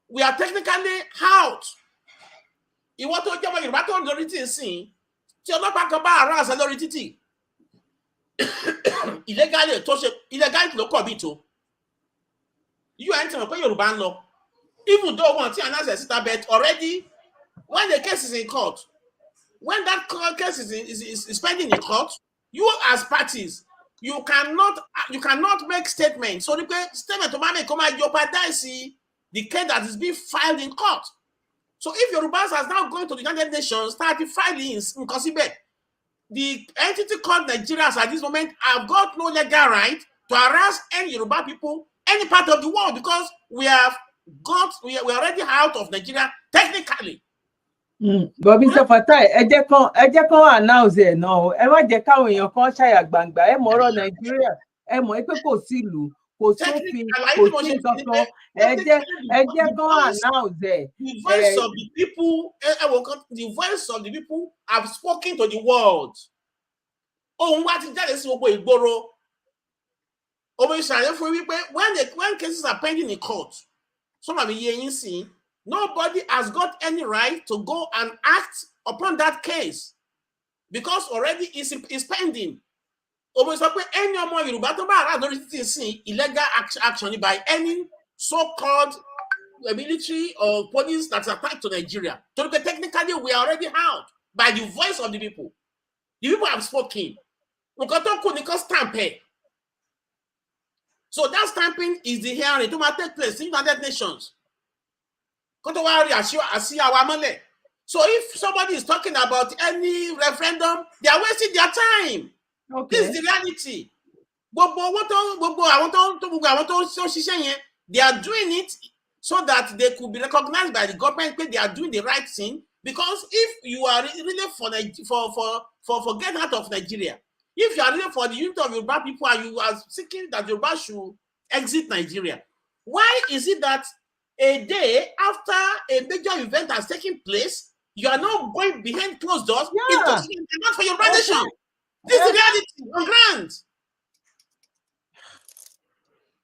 Speaker 4: We are technically out. Ìwọ tó jẹ́ ọmọ Yorùbá tó ń lórí títì sìn, tí ọlọ́pàá kan bá ara àṣẹ lórí títì, illegally ló kọ̀ bí tó. UN ti mọ̀ pé Yorùbá ń lọ. Even though one thing announce síta, but already when the case is in court, when that case is pending in court, you as parties, you cannot make statements. So the statement to make come and jeopardize the case that is being filed in court. So if Yorubas are now going to the United Nations, starting filing in Kosibe, the entity called Nigeria at this moment have got no legal right to harass any Yoruba people, any part of the world, because we are already out of Nigeria technically.
Speaker 2: But Mr. Fatai, ẹ jẹ́ kán announce ẹ̀ náà, ẹ má jẹ́ káwọn èèyàn kan ṣàyà gbangba, ẹ mọ̀ ọ̀rọ̀ Nàìjíríà, ẹ mọ̀ pé kò sí ìlú, kò sófin, kò sí nǹkan, ẹ jẹ́ kán announce ẹ̀.
Speaker 4: The voice of the people have spoken to the world. Ohun wa ti jáde sí gbogbo ìgboro. Omo ìṣàlẹ̀ fún wípé when cases are pending in court, some of the nobody has got any right to go and act upon that case because already it's pending. Almost like any more Yoruba to buy illegal action by any so-called military or police that's attacked to Nigeria. So technically, we are already out by the voice of the people. The people have spoken. So that stamping is the hearing to take place in United Nations. So if somebody is talking about any referendum, they are wasting their time. Okay. This is the reality. They are doing it so that they could be recognized by the government that they are doing the right thing. Because if you are really for getting out of Nigeria, if you are really for the unity of Yoruba people and you are seeking that Yoruba should exit Nigeria, why is it that a day after a major event has taken place, you are now going behind closed doors? Yeah. It's not for your nation. This is the reality on ground.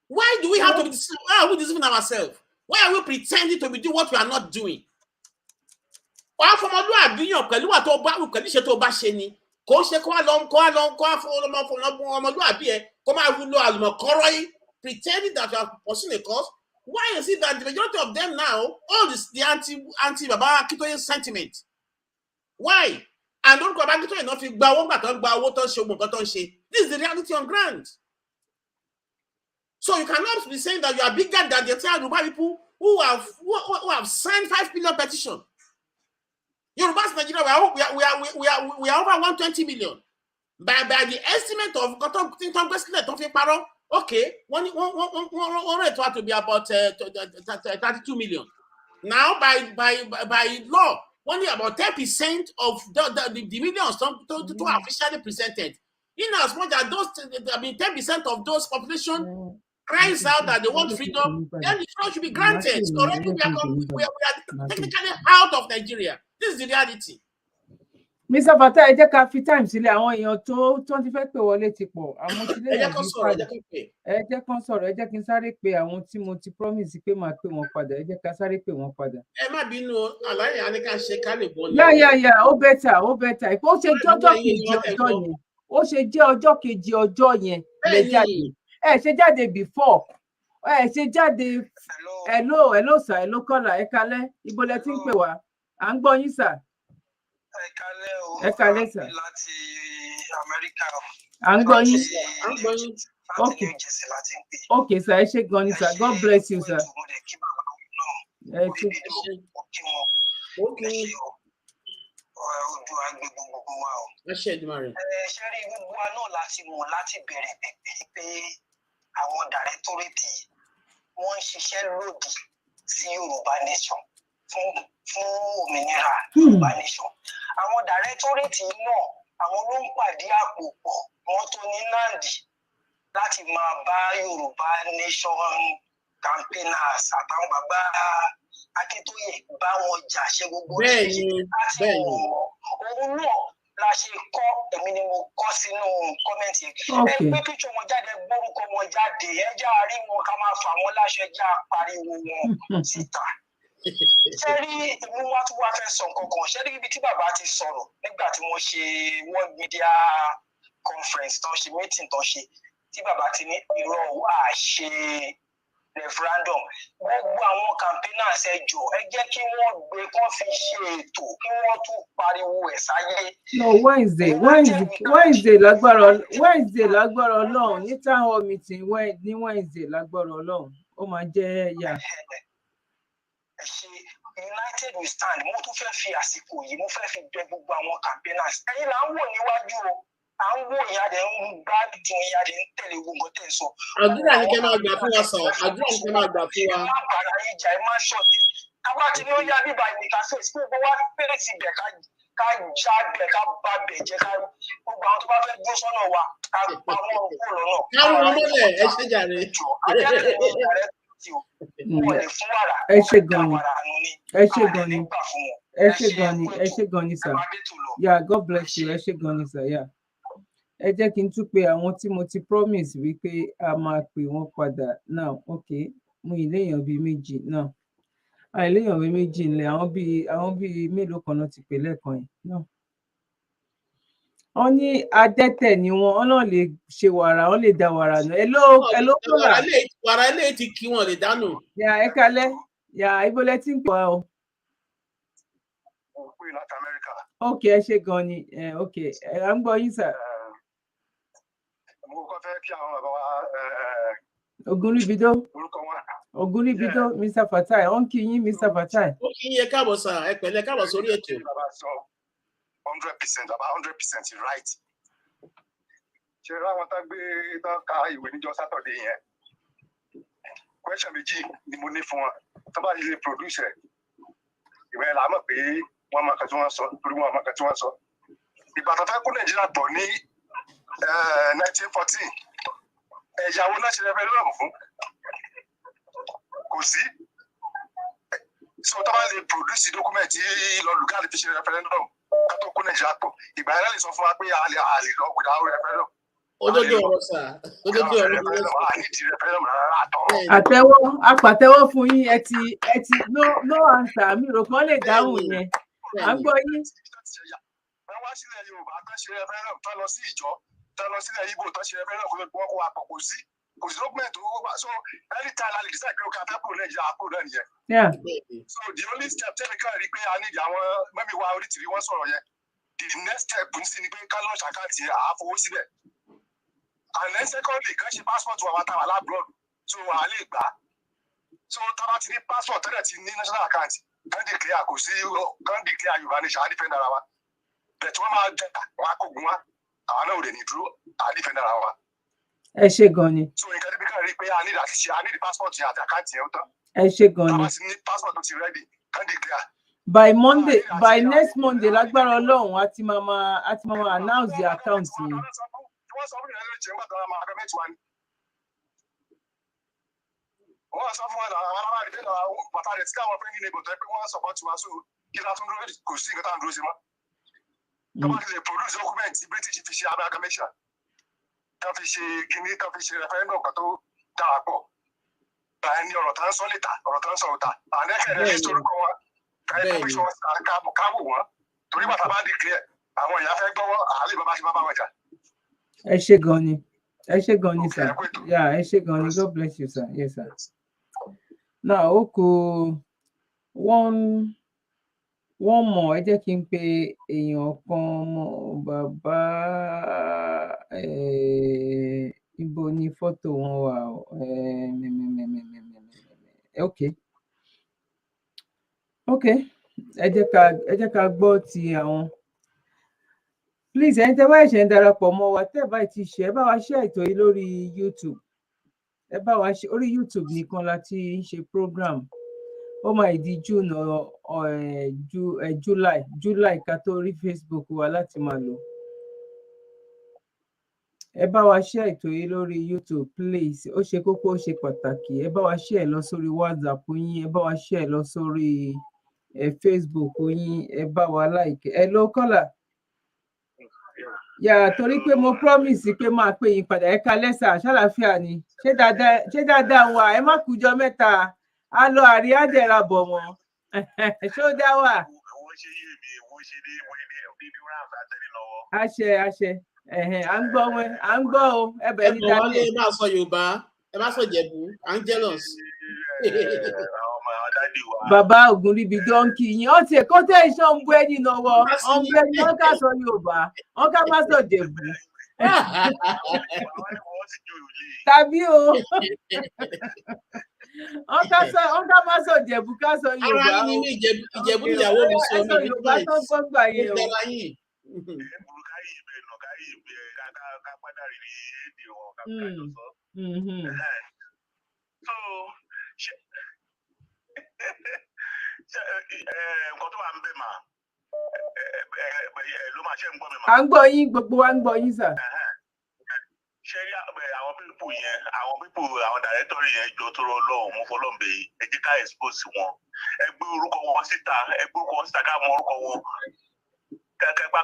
Speaker 4: Why do we have to be deceiving? Why are we deceiving ourselves? Why are we pretending to be doing what we are not doing? Pretending that you are pursuing a cause. Why is it that the majority of them now, all this the anti-Baba Akintoye sentiment? Why? And don't go back to enough. This is the reality on ground. So you cannot be saying that you are bigger than the entire Yoruba people who have signed 5 billion petition. Yoruba Nigeria, we are over 120 million. By the estimate of okay, one rate to be about 32 million. Now, by law, only about 10% of the millions to officially presented. In as much as those, 10% of those population cries out that they want freedom, then the freedom should be granted. So already we are technically out of Nigeria. This is the reality.
Speaker 2: Mr. Fatai, ẹ jẹ́ ká fi time sílẹ̀, àwọn èèyàn tó ti fẹ́ pè wọlé ti pọ̀. Àwọn tí lè yàn bí padà. Ẹ jẹ́ kán sọ̀rọ̀, ẹ jẹ́ kí n sáré pe àwọn tí mo ti promise pé máa pè wọ́n padà. Ẹ jẹ́ ká sáré pè wọ́n padà.
Speaker 4: Ẹ má bínú àlàyé àníkà ṣe ká lè bọ́ ní.
Speaker 2: Yeah, ó bẹ́tà. Ó ṣe jọ́jọ́ kejì ọjọ́ yẹn. Ó ṣe jẹ́ ọjọ́ kejì ọjọ́ yẹn lè jáde. Ẹ ṣe jáde before. Ẹ ṣe jáde. Hello sir, hello caller, ẹ kálẹ́. Ibo lẹ ti ń pè wá? À ń gbọ́ yín sir. Ẹ kálẹ́ sà.
Speaker 10: Láti Amẹ́ríkà.
Speaker 2: À ń gbọ́ yín. Okay sir, ẹ ṣé gan ni sir. God bless you sir. Ẹ ṣé.
Speaker 10: Ṣé rí gbogbo wa náà láti mọ̀ láti bẹ̀rẹ̀ pé àwọn dàrẹ́tọ̀rẹ́tì wọ́n ń ṣiṣẹ́ lòdì sí Yorùbá Nation fún òmìnira Yorùbá Nation. Àwọn dàrẹ́tọ̀rẹ́tì náà àwọn ló ń pàdé àpò pọ̀ wọ́n tó ní náàdì láti máa bá Yorùbá Nation campaigners àtàwọn bàbá Akíntóyè bá wọn jà ṣe gbogbo ṣe láti òun náà la ṣe kọ́ èmi ni mo kọ́ sínú kọ́mẹ́ǹtì ẹ gbé píṣọ wọn jáde gbórúkọ wọn jáde ẹ já rí wọn ká máa fà wọn láṣẹ já pariwo wọn síta ṣé rí èmi wá tún wá fẹ́ sọ nǹkan kan ṣé rí ibi tí bàbá ti sọ̀rọ̀ nígbà tí wọ́n ṣe world media conference tán ṣe meeting tán ṣe tí bàbá ti ní irọ́ wà á ṣe referendum gbogbo àwọn campaigners ẹ jọ̀ọ́ ẹ jẹ́ kí wọ́n gbé kán fi ṣe ètò kí wọ́n tún pariwo ẹ̀ sáyé.
Speaker 2: no Wednesday lágbára Ọlọ́run ní town hall meeting ní Wednesday lágbára Ọlọ́run ó máa jẹ́ yà.
Speaker 10: ẹ ṣe united we stand mo tún fẹ́ fi àsìkò yìí mo fẹ́ fi bẹ̀ gbogbo àwọn campaigners ẹ̀yin là ń wò níwájú o à ń wò ìyá rẹ̀ ń gbádùn ìyá rẹ̀ ń tẹ̀lé gbogbo tẹ̀ ń sọ.
Speaker 4: àdúrà ní kẹ́ máa gbà fún wa sàn àdúrà ní kẹ́ máa gbà fún wa.
Speaker 10: ẹ má bàrà yín jà ẹ má ṣọ̀tẹ̀ káwá tí ní ó yá bíbá ìnìkà fèsì pé gbogbo wa fèrèsì bẹ̀ ká já bẹ̀ ká bá bẹ̀ jẹ́ ká gbogbo àwọn tó bá fẹ́ gbó sọ́nà wa ká pa wọn kó lọ́nà.
Speaker 4: kárùn ún mọ́lẹ̀ ẹ ṣe jàre.
Speaker 2: ẹ ṣe gan ni sir yeah God bless you ẹ ṣe gan ni sir yeah. ẹ jẹ́ kí n tún pe àwọn tí mo ti promise wípé a máa pè wọ́n padà now okay mú iléèyàn bíi méjì náà iléèyàn bíi méjì ńlẹ̀ àwọn bíi mélòó kan náà ti pè lẹ́ẹ̀kan yìí náà. wọ́n ní adẹ́tẹ̀ ni wọ́n náà lè ṣe wàrà wọ́n lè da wàrà nù. hello kọ́là.
Speaker 4: wàrà ilé ti kí wọn lè dánù.
Speaker 2: yà ẹ kalẹ́ yà ibo lẹ ti ń pè wá o.
Speaker 8: mo pè láti Amẹ́ríkà.
Speaker 2: ok ẹ ṣe gan ni ok à ń gbọ́ yín sà.
Speaker 8: mo kọ́ fẹ́ kí àwọn bàbá wa.
Speaker 2: Ogunribido.
Speaker 8: orúkọ wọn.
Speaker 2: Ogunribido Mr. Fatai ó ń kí yín Mr. Fatai.
Speaker 4: ó kí yín ẹ káàbọ̀ sà ẹ pẹ̀lẹ́ káàbọ̀ sórí ètò.
Speaker 8: 100% about 100% right. ṣe ra wọn tán gbé tán ka ìwé níjọ́ Sátọ̀dé yẹn question méjì ni mo ní fún wọn tó bá lè produce ẹ ìwé ẹ̀ là mọ̀ pé wọ́n mọ̀ kan tí wọ́n sọ torí wọ́n mọ̀ kan tí wọ́n sọ. ìgbà tó fẹ́ kó Nàìjíríà bọ̀ ní 1914 ẹ̀yàwó náà ṣe referendum fún kò sí so tó bá lè produce document yìí lọ lùgá lè fi ṣe referendum ká tó kó Nàìjíríà pọ̀ ìgbà yẹn lè sọ fún wa pé a lè lọ without referendum.
Speaker 4: Òdodo ọ̀rọ̀ sà òdodo ọ̀rọ̀
Speaker 2: àtẹ́wọ́ apàtẹ́wọ́ fún yín ẹ ti no answer mi rò kán lè dáhùn yẹn à ń gbọ́ yín.
Speaker 8: wọ́n wá sílẹ̀ Yorùbá tó ṣe referendum tó lọ sí ìjọ tó lọ sílẹ̀ Ìgbò tó ṣe referendum kó wọ́n kó wa pọ̀ kò sí document tó wọ́n so anytime la lè decide pé ó ká fẹ́ kúrò Nàìjíríà kúrò náà nìyẹn. so the only step tẹ́lẹ̀ kan rí pé a ní ìdí àwọn mẹ́mi wa orí tìrí wọ́n sọ̀rọ̀ yẹn the next step ń sí ni pé ká lọ́ọ̀ṣì àkáǹtì àfọwọ́ síbẹ̀ and then secondly kan ṣe passport wa tàwa labroad so wà á lè gbà so tábà ti ní passport tẹ́lẹ̀ ti ní national account kan declare kò sí kan declare Yorùbá Nation á defend ara wa bẹ̀ tí wọ́n máa jẹ́ wọn kò gún wa àwọn náà ò lè ní dúró á defend ara wa.
Speaker 2: ẹ ṣe gan ni.
Speaker 8: so nǹkan níbi kan rí i pé a ní ìdàtí ṣe a ní ìdí passport yẹn àti account yẹn ó tán.
Speaker 2: ẹ ṣe gan ni.
Speaker 8: tábà ti ní passport tó ti ready kan declare.
Speaker 2: by next Monday lágbára Ọlọ́run a ti máa announce the account yẹn.
Speaker 8: wọ́n sọ fún ìrìnàjò ìjẹun gbàdúrà máa gbẹ mẹ́tì wá ní. wọ́n sọ fún àwọn ará ìdílé náà bàtà rẹ̀ tí káwọn fẹ́ ní ibò tó yẹ pé wọ́n sọ̀pọ̀ tiwa so kí látún dúró kò sí nǹkan tá à ń dúró sí mọ́. tó bá ti lè produce document British fi ṣe amalgamation kan fi ṣe kíní kan fi ṣe referendum kan tó dára pọ̀. báyìí ni ọ̀rọ̀ tá ń sọ létà ọ̀rọ̀ tá ń sọ òtà àwọn ẹ̀kẹ́rẹ́ ní ìṣòro wọn káwò wọn torí bàtà bá di clear àwọn èèyàn fẹ́ gbọ́wọ́ àálẹ́ bàbá ṣe bá wọn jà.
Speaker 2: ẹ ṣé gan ni sir yeah ẹ ṣé gan ni God bless you sir yes sir. now ó kù one more ẹ jẹ́ kí n pe èèyàn kan mọ́ bàbá ibo ni fọ́tò wọn wà ok ẹ jẹ́ ká gbọ́ ti àwọn. Please ẹni tẹ́ bá ṣe ń darapọ̀ mọ́ wa tẹ́ bá ti ṣe ẹ bá wa share ètò yìí lórí YouTube ẹ bá wa ṣe orí YouTube nìkan la ti ń ṣe program ó máa di June July ká tó rí Facebook wa láti máa lò ẹ bá wa share ètò yìí lórí YouTube please ó ṣe kókó ó ṣe pàtàkì ẹ bá wa share lọ sórí WhatsApp yín ẹ bá wa share lọ sórí Facebook yín ẹ bá wa like ẹ ló kọ́là. Yà torí pé mo promise pé máa pè yín padà ẹ kalẹ́ sà ṣàlàáfíà ni ṣé dáadáa wà ẹ má kújọ mẹ́ta á lọ àríyájẹ̀ra bọ̀ wọ́n ṣó dá wà. àṣẹ à ń gbọ́ o ẹbẹ̀ ní dáadáa.
Speaker 4: ẹ bọ̀ wálé ẹ bá sọ Yorùbá ẹ bá sọ Jẹ̀bú Angelus.
Speaker 2: Bàbá Ògúnríbi dọ́ńkì yín ó tiẹ̀ kó tẹ̀ iṣẹ́ ń bú ẹni náwó ọ̀nbẹ ni wọ́n kà sọ Yorùbá wọ́n ká má sọ Jẹ̀bú. Tàbí o wọ́n ká má sọ Jẹ̀bú ká sọ Yorùbá.
Speaker 4: Ara yín ní Ìjẹ̀bú ìyàwó mi sọ
Speaker 2: mi Yorùbá tó ń gbọ́ gbà yẹn o.
Speaker 8: Nǹkan tó wà ń bẹ̀ mà ló máa ṣe ń gbọ́ mi mà.
Speaker 2: À ń gbọ́ yín gbogbo wa ń gbọ́ yín sà.
Speaker 8: Ṣé rí àwọn pípù yẹn àwọn dàrẹ́tọ̀rì yẹn jọ tó rọ lọ́hùn mú fọlọ́ǹbẹ yìí ẹ jẹ́ ká expose wọn ẹ gbé orúkọ wọn síta ká mọ orúkọ wọn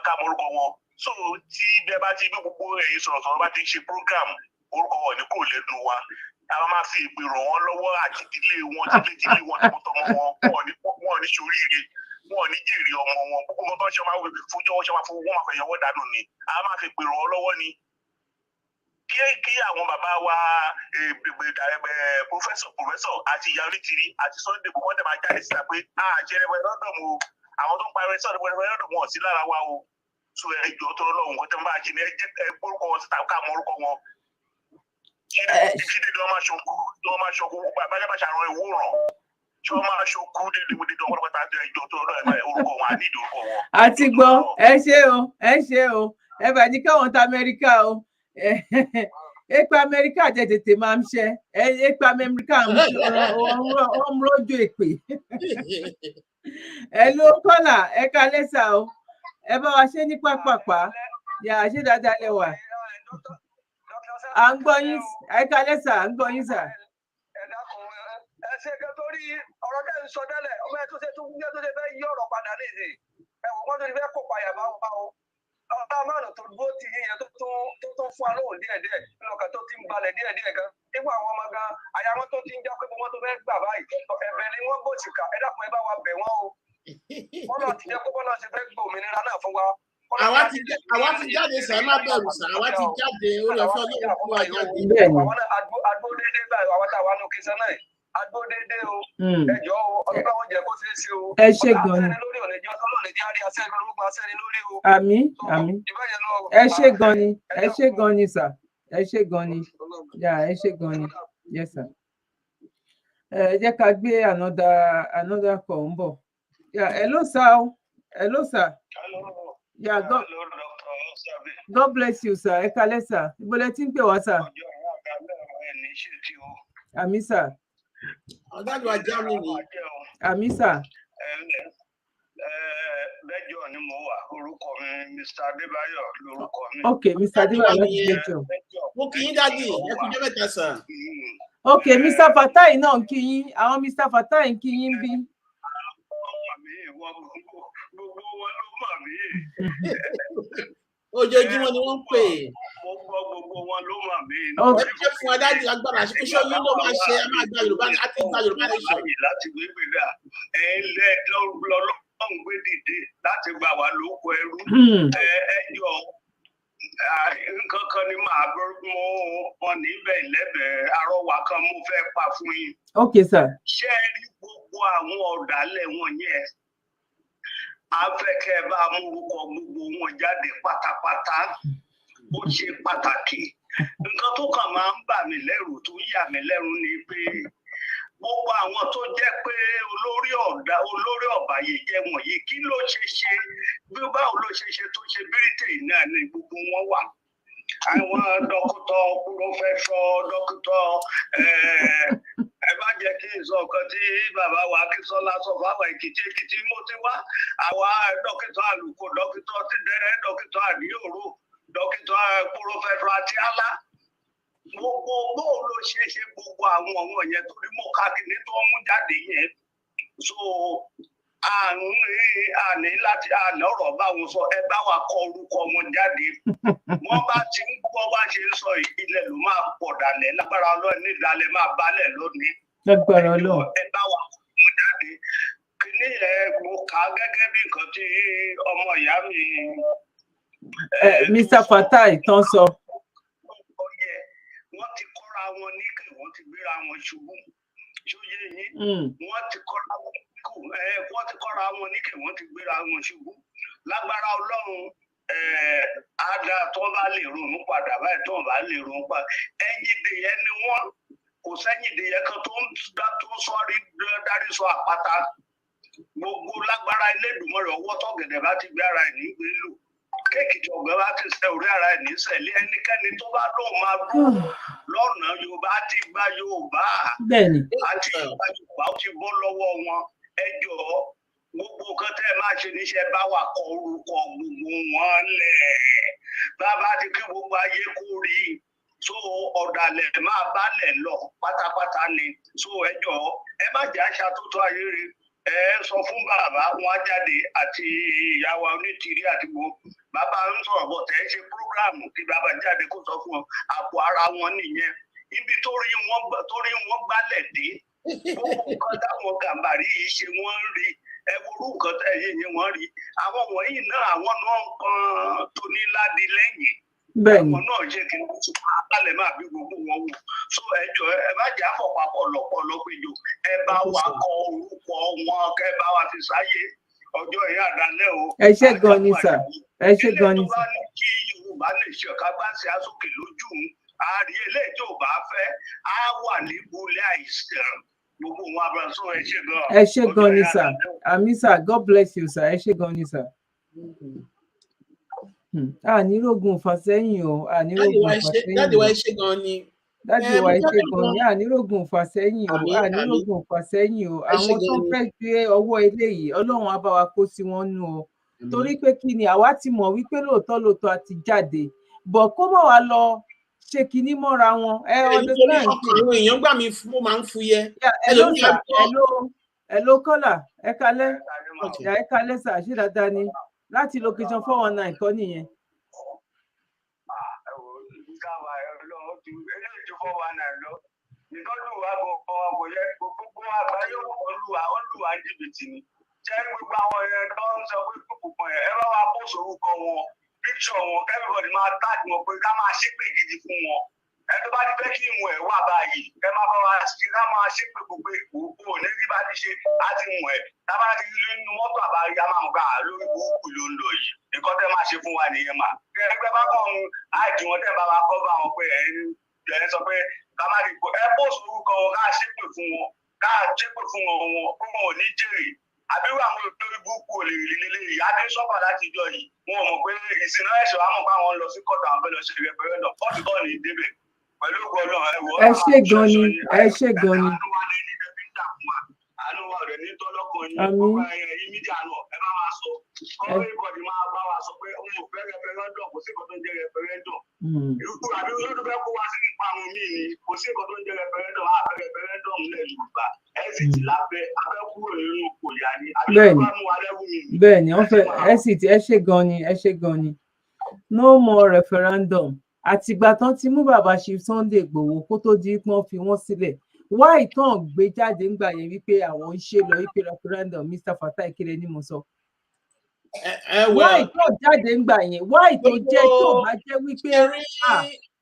Speaker 8: ká mọ orúkọ wọn. So tí bẹ́ẹ̀ bá ti gbé gbogbo ẹ̀yin sọ̀rọ̀sọ̀rọ̀ bá ti ń ṣe program orúkọ wọn ní kò lẹ́nu wa a máa fi ìpè ràn wọ́n lọ́wọ́ àti ìdílé wọn tílé wọn tọmọtọmọ wọn ò ní ṣoríire wọn ò ní jèrè ọmọ wọn gbogbo nǹkan tó ń ṣe máa wọ fúnjọ́ ṣe máa fowó wọn máa fẹ̀yàwó dànù ni a máa fi ìpè ràn wọ́n lọ́wọ́ ni. Kí àwọn bàbá wa pòfẹ́sọ̀ àti ìyá onítìrí àti Sunday bò wọ́n dẹ̀ máa jáde síta pé àjẹ referendum o àwọn tó ń parí sọ̀rọ̀ referendum wọn sí lára wa o so ẹjọ́ tó lọ́wọ́ nǹkan tó ń bá a ṣe ní ẹ gbórúkọ wọn síta ká mọ orúkọ wọn. Ìfídé ni wọ́n máa ṣokú bàbá ṣàrán ewu ràn tí wọ́n máa ṣokú dédé ọ̀pọ̀lọpọ̀ ẹjọ́ tó lọ́wọ́ orúkọ wọn àníìdí orúkọ wọn.
Speaker 2: Àti gbọ́ ẹ ṣé o ẹ bá ní káwọn ta Amẹ́ríkà o èpè Amẹ́ríkà jẹ́ tètè máa ń ṣe èpè Amẹ́ríkà ń rọ́jò èpè. Ẹ ló kọ́là ẹ kalẹ́ sà o ẹ bá wa ṣe ní pápápá yà ṣé dáadáa lẹ́wà. À ń gbọ́ yín ẹ kalẹ́ sà à ń gbọ́ yín sà.
Speaker 8: Ẹ dákun ẹ ṣe kẹ́ torí ọ̀rọ̀ tẹ́ ń sọ tẹ́lẹ̀ ọmọ ẹ tó ṣe fẹ́ yí ọ̀rọ̀ padà nídìí ẹ̀wọ̀n kan tó ti fẹ́ kó payà bá wọn bá wọn. Ọ̀tá márùn tó dúró tì yín yẹn tó fún wa lóhùn díẹ̀díẹ̀ nínú ọkàn tó ti ń balẹ̀ díẹ̀díẹ̀ gan. Nígbà àwọn ọmọ gan àyà wọn tó ti ń já pé wọ́n tó fẹ́ gbà báyìí ẹ̀bẹ̀ ni wọ́n bòṣì kà ẹ dákun ẹ bá wa bẹ̀ wọ́n o. Bọ́lá ti jẹ́ pé bọ́lá ti fẹ́ gbọ́ òmìnira náà fún wa.
Speaker 4: Àwa ti jáde sà má bẹ̀rù sà àwa ti jáde orí ọ̀fẹ́ Ọlọ́run fún wa jáde.
Speaker 8: Àwọn náà agbó déédéé báyìí àwọn táwa ní òkè sẹ́nà yìí agbó déédéé o ẹjọ́ o ọlọ́pàá wọn jẹ́ kó ṣeé ṣe o.
Speaker 2: Ẹ ṣé gan ni. Àmín. Ẹ ṣé gan ni sà ẹ ṣé gan ni yà ẹ ṣé gan ni yes sir. Ẹ jẹ́ ká gbé another call ń bọ̀. Yeah, hello sir. Yeah, God bless you sir. Ẹ kalẹ́ sir. Ibo lẹ ti ń pè wá sir. Àmín sir.
Speaker 4: Ọ̀gágun ajá mi ni.
Speaker 2: Àmín sir.
Speaker 8: Bẹ́jọ́ ni mo wà orúkọ mi Mr. Adébáyọ̀ lórúkọ mi.
Speaker 2: Ok Mr. Adébáyọ̀ láti Bẹ́jọ́.
Speaker 4: Mo kì í dájú ẹ kú jẹ́ mẹ́ta sir.
Speaker 2: Ok Mr. Fatai náà ń kí yín àwọn Mr. Fatai ń kí yín bí.
Speaker 8: Gbogbo wọn ló mọ̀ mí.
Speaker 4: Ojoojúmọ́ ni wọ́n ń pè.
Speaker 8: Gbogbo wọn ló mọ̀ mí.
Speaker 4: Ẹ jẹ́ fún adájú agbára àṣekúṣọ́ yín ló máa ṣe a máa gba Yorùbá àti gba Yorùbá nation.
Speaker 8: Láti gbé gbéga lọ́rùn gbé dìde láti gbà wá lóko ẹrú. Ẹjọ́ nǹkan kan ni màá mú wọn níbẹ̀ lẹ́bẹ̀ẹ́ arọ́wà kan mo fẹ́ pa fún yín.
Speaker 2: Ok sir.
Speaker 8: Ṣé ẹ rí gbogbo àwọn ọ̀dàlẹ̀ wọn yẹn? Afẹ́kẹ́ bá múrúkọ gbogbo wọn jáde pátápátá ó ṣe pàtàkì. Nǹkan tó kàn máa ń bà mí lẹ́rù tó yà mí lẹ́rù ni pé gbogbo àwọn tó jẹ́ pé olórí ọ̀bàyéjẹ́ wọ̀nyí kí ló ṣe bí báwo ló ṣe tó ṣe bírítéì náà ni gbogbo wọn wà. Àwọn dókítà púrọ́fẹ́sọ̀ dókítà ẹ má jẹ́ kí n sọ nǹkan tí bàbá wa Akínsọ́lá sọ fáwọn Èkìtì mo ti wá àwa dókítà àlùkò dókítà tìdẹ́rẹ́ dókítà àdíòrò dókítà púrọ́fẹ́sọ̀ àti àlá gbogbo bóun ló ṣe gbogbo àwọn yẹn torí mọ káàkiri tó ń mú jáde yẹn so àní láti àlọ́rọ̀ bá wọn sọ ẹ bá wa kọ orúkọ wọn jáde wọ́n bá ti ń gbọ́ bá ṣe ń sọ ilẹ̀ ló máa pọ̀ dalẹ̀ lágbára Ọlọ́run ní ìdálẹ̀ máa balẹ̀ lónìí
Speaker 2: lágbára Ọlọ́run
Speaker 8: ẹ bá wa kọ wọn jáde kíní ẹ mo kà á gẹ́gẹ́ bí nǹkan tí ọmọ ìyá mi.
Speaker 2: Mr. Fatai tán sọ.
Speaker 8: Wọ́n ti kọ́ra wọn níkè wọ́n ti gbéra wọn ṣubú ṣóyè yín wọ́n ti kọ́ra wọn níkè wọ́n ti gbéra wọn ṣubú lágbára Ọlọ́run àdá tó bá lè ronú padà báyìí tó bá lè ronú padà ẹ̀yìn ìdèyẹ ni wọ́n kò sẹ́yìn ìdèyẹ kan tó ń sọ́rí dárí sọ àpáta gbogbo lágbára Elédùmarè ọwọ́ tọ́gẹ̀dẹ̀ bá ti gbé ara ẹ̀ ní gbélú kéèkì tí ọ̀gbẹ́ bá ti sẹ orí ara ẹ̀ ní sẹ̀lé ẹnikẹ́ni tó bá lóun máa dúró lọ́nà Yorùbá ti gba Yorùbá àti ìgbà Yorùbá ó ti bọ́ lọ́wọ́ wọn ẹ jọ̀ọ́ gbogbo nǹkan tẹ́ ẹ máa ṣe níṣẹ́ bá wà kọ orúkọ gbogbo wọn lẹ̀ bàbá ti kí gbogbo ayé kú rí so ọ̀dàlẹ̀ máa bálẹ̀ lọ pátápátá ni so ẹ jọ̀ọ́ ẹ má jẹ́ àṣà tó tó ayé rí ẹ sọ fún bàbá wọn jáde àti ìyàwó onítìrí àti gbogbo bàbá ń sọ̀rọ̀ bọ̀ tẹ́ ṣe prógráàmù kí bàbá jáde kó sọ fún wọn àpò ara wọn nìyẹn ibi torí wọn gbálẹ̀ dé gbogbo nǹkan táwọn gàmbàrí yìí ṣe wọ́n ń rí ẹ worú nǹkan tẹ́ ẹ̀yẹ yẹn wọ́n rí àwọn wọ̀nyí náà àwọn náà kan tó ní ládi lẹ́yìn àwọn náà ṣe kí n tún alẹ́ máa bí gbogbo wọn wò so ẹ jọ̀ọ́ ẹ bá jà fọ̀pápọ̀ lọ́pọ̀lọ́ péjọ ẹ bá wa kọ orúkọ wọn kẹ bá wa fi sáyé ọjọ́ ìyá àdálẹ́ o.
Speaker 2: ẹ ṣé gan ni sà ẹ ṣé gan ni sà.
Speaker 8: ilé tó bá ní kí Yorùbá lè ṣe ọ̀ká bá ṣe àsókè lójú àárí eléyìí tó bá fẹ́ á wà ní bulẹ̀ àìsàn gbogbo wọn abẹ́sọ ẹ ṣé gan.
Speaker 2: ẹ ṣé gan ni sà àmì sà God bless you sà ẹ ṣé gan ni sà. ànírògùn fàsẹ́yìn o ànírògùn fàsẹ́yìn.
Speaker 4: dáàdì wa ẹ ṣé gan ni.
Speaker 2: dájú wa ṣe gan ni ànírògùn fàsẹ́yìn o ànírògùn fàsẹ́yìn o àwọn tó fẹ́ gbé ọwọ́ eléyìí Ọlọ́run á bá wa kó sí wọn nù o torí pé kí ni àwa ti mọ̀ wípé lóòótọ́ a ti jáde bọ̀ kó mọ̀ wá lọ ṣe kinní mọ́ra wọn ẹ ọdún náà ń pè.
Speaker 4: àwọn èèyàn gbà mí ó máa ń fúyẹ́.
Speaker 2: hello kọ́là ẹ kalẹ́ ẹ kalẹ́ sà ṣé dáadáa ni láti location 419 kọ́ nìyẹn.
Speaker 8: ìtọ́jú wa kò yẹ gbogbo àgbáyé olùwà jìbìtì ni jẹ́ gbogbo àwọn ẹ̀rọ tó ń sọ pé kókò kan ẹ̀ bá wa post orúkọ wọn picture wọn everybody máa tag wọn pé ká máa ṣépè gidi fún wọn ẹ tó bá ti fẹ́ kí ìwọ̀n ẹ̀ wà báyìí ẹ máa bá wa ṣe ká máa ṣépè gbogbo ìgbòho ní bí bá ti ṣe láti mú ẹ tábà ti rí nínú mọ́tò àbáyé a máa mú ká lórí burúkú ló ń lọ yìí nǹkan tẹ́ máa ṣe fún wa nìyẹn mà ẹgbẹ́ bá kàn ń àìdí wọn tẹ́ bá wa kọ́ bá wọn pé ẹ̀ sọ pé ká má dìbò ẹ post orúkọ wọn ká ṣépè fún wọn wọn ò ní jèrè àbíwò àwọn olórí burúkú ò lè rí lélẹ́yìí adé sọ́kàn láti ìjọ yìí wọn ò mọ̀ pé ìsìn náà ẹ̀ṣọ́ àmọ̀ pé àwọn lọ sí kọ́tà àwọn fẹ́ lọ ṣe rẹpẹrẹndọ̀ pọ́ọ̀tù bọ́ọ̀ ní débẹ̀ pẹ̀lú ògùn Ọlọ́run ẹ̀wọ̀
Speaker 2: ẹ ṣé gan ni ẹ ṣé gan ni.
Speaker 8: àánú wa rẹ̀ ní tọ́lọ́kùn yín gbogbo ẹ̀yìn mídíà náà ẹ bá máa sọ everybody máa bá wa sọ pé òun ò fẹ́ rẹpẹrẹndọ̀ kò sí nǹkan tó ń jẹ́ rẹpẹrẹndọ̀ irúgbó àbí olódù fẹ́ kó wá sí nípa àwọn míì ni kò sí nǹkan tó ń jẹ́ rẹpẹrẹndọ̀ àfẹ́ rẹpẹrẹndọ̀ ńlẹ̀ Yorùbá ẹ̀sìn ti lábẹ́ abẹ́ kúrò nínú kòyà ni àbí bá mú wa lẹ́wù mi.
Speaker 2: bẹ́ẹ̀ni wọ́n fẹ́ ẹ ṣé gan ni ẹ ṣé gan ni no more referendum àtìgbà tán ti mú bàbá Chief Sunday Igboho kó tó di pọ́n fi wọ́n sílẹ̀ wá ìtàn gbé jáde ńgbà yẹn wípé àwọn ń ṣe lọ wípé referendum Mr. Fatai kire ni mo sọ. wá ìtàn jáde ńgbà yẹn wá ìtàn jẹ́ tó bá jẹ́ wípé.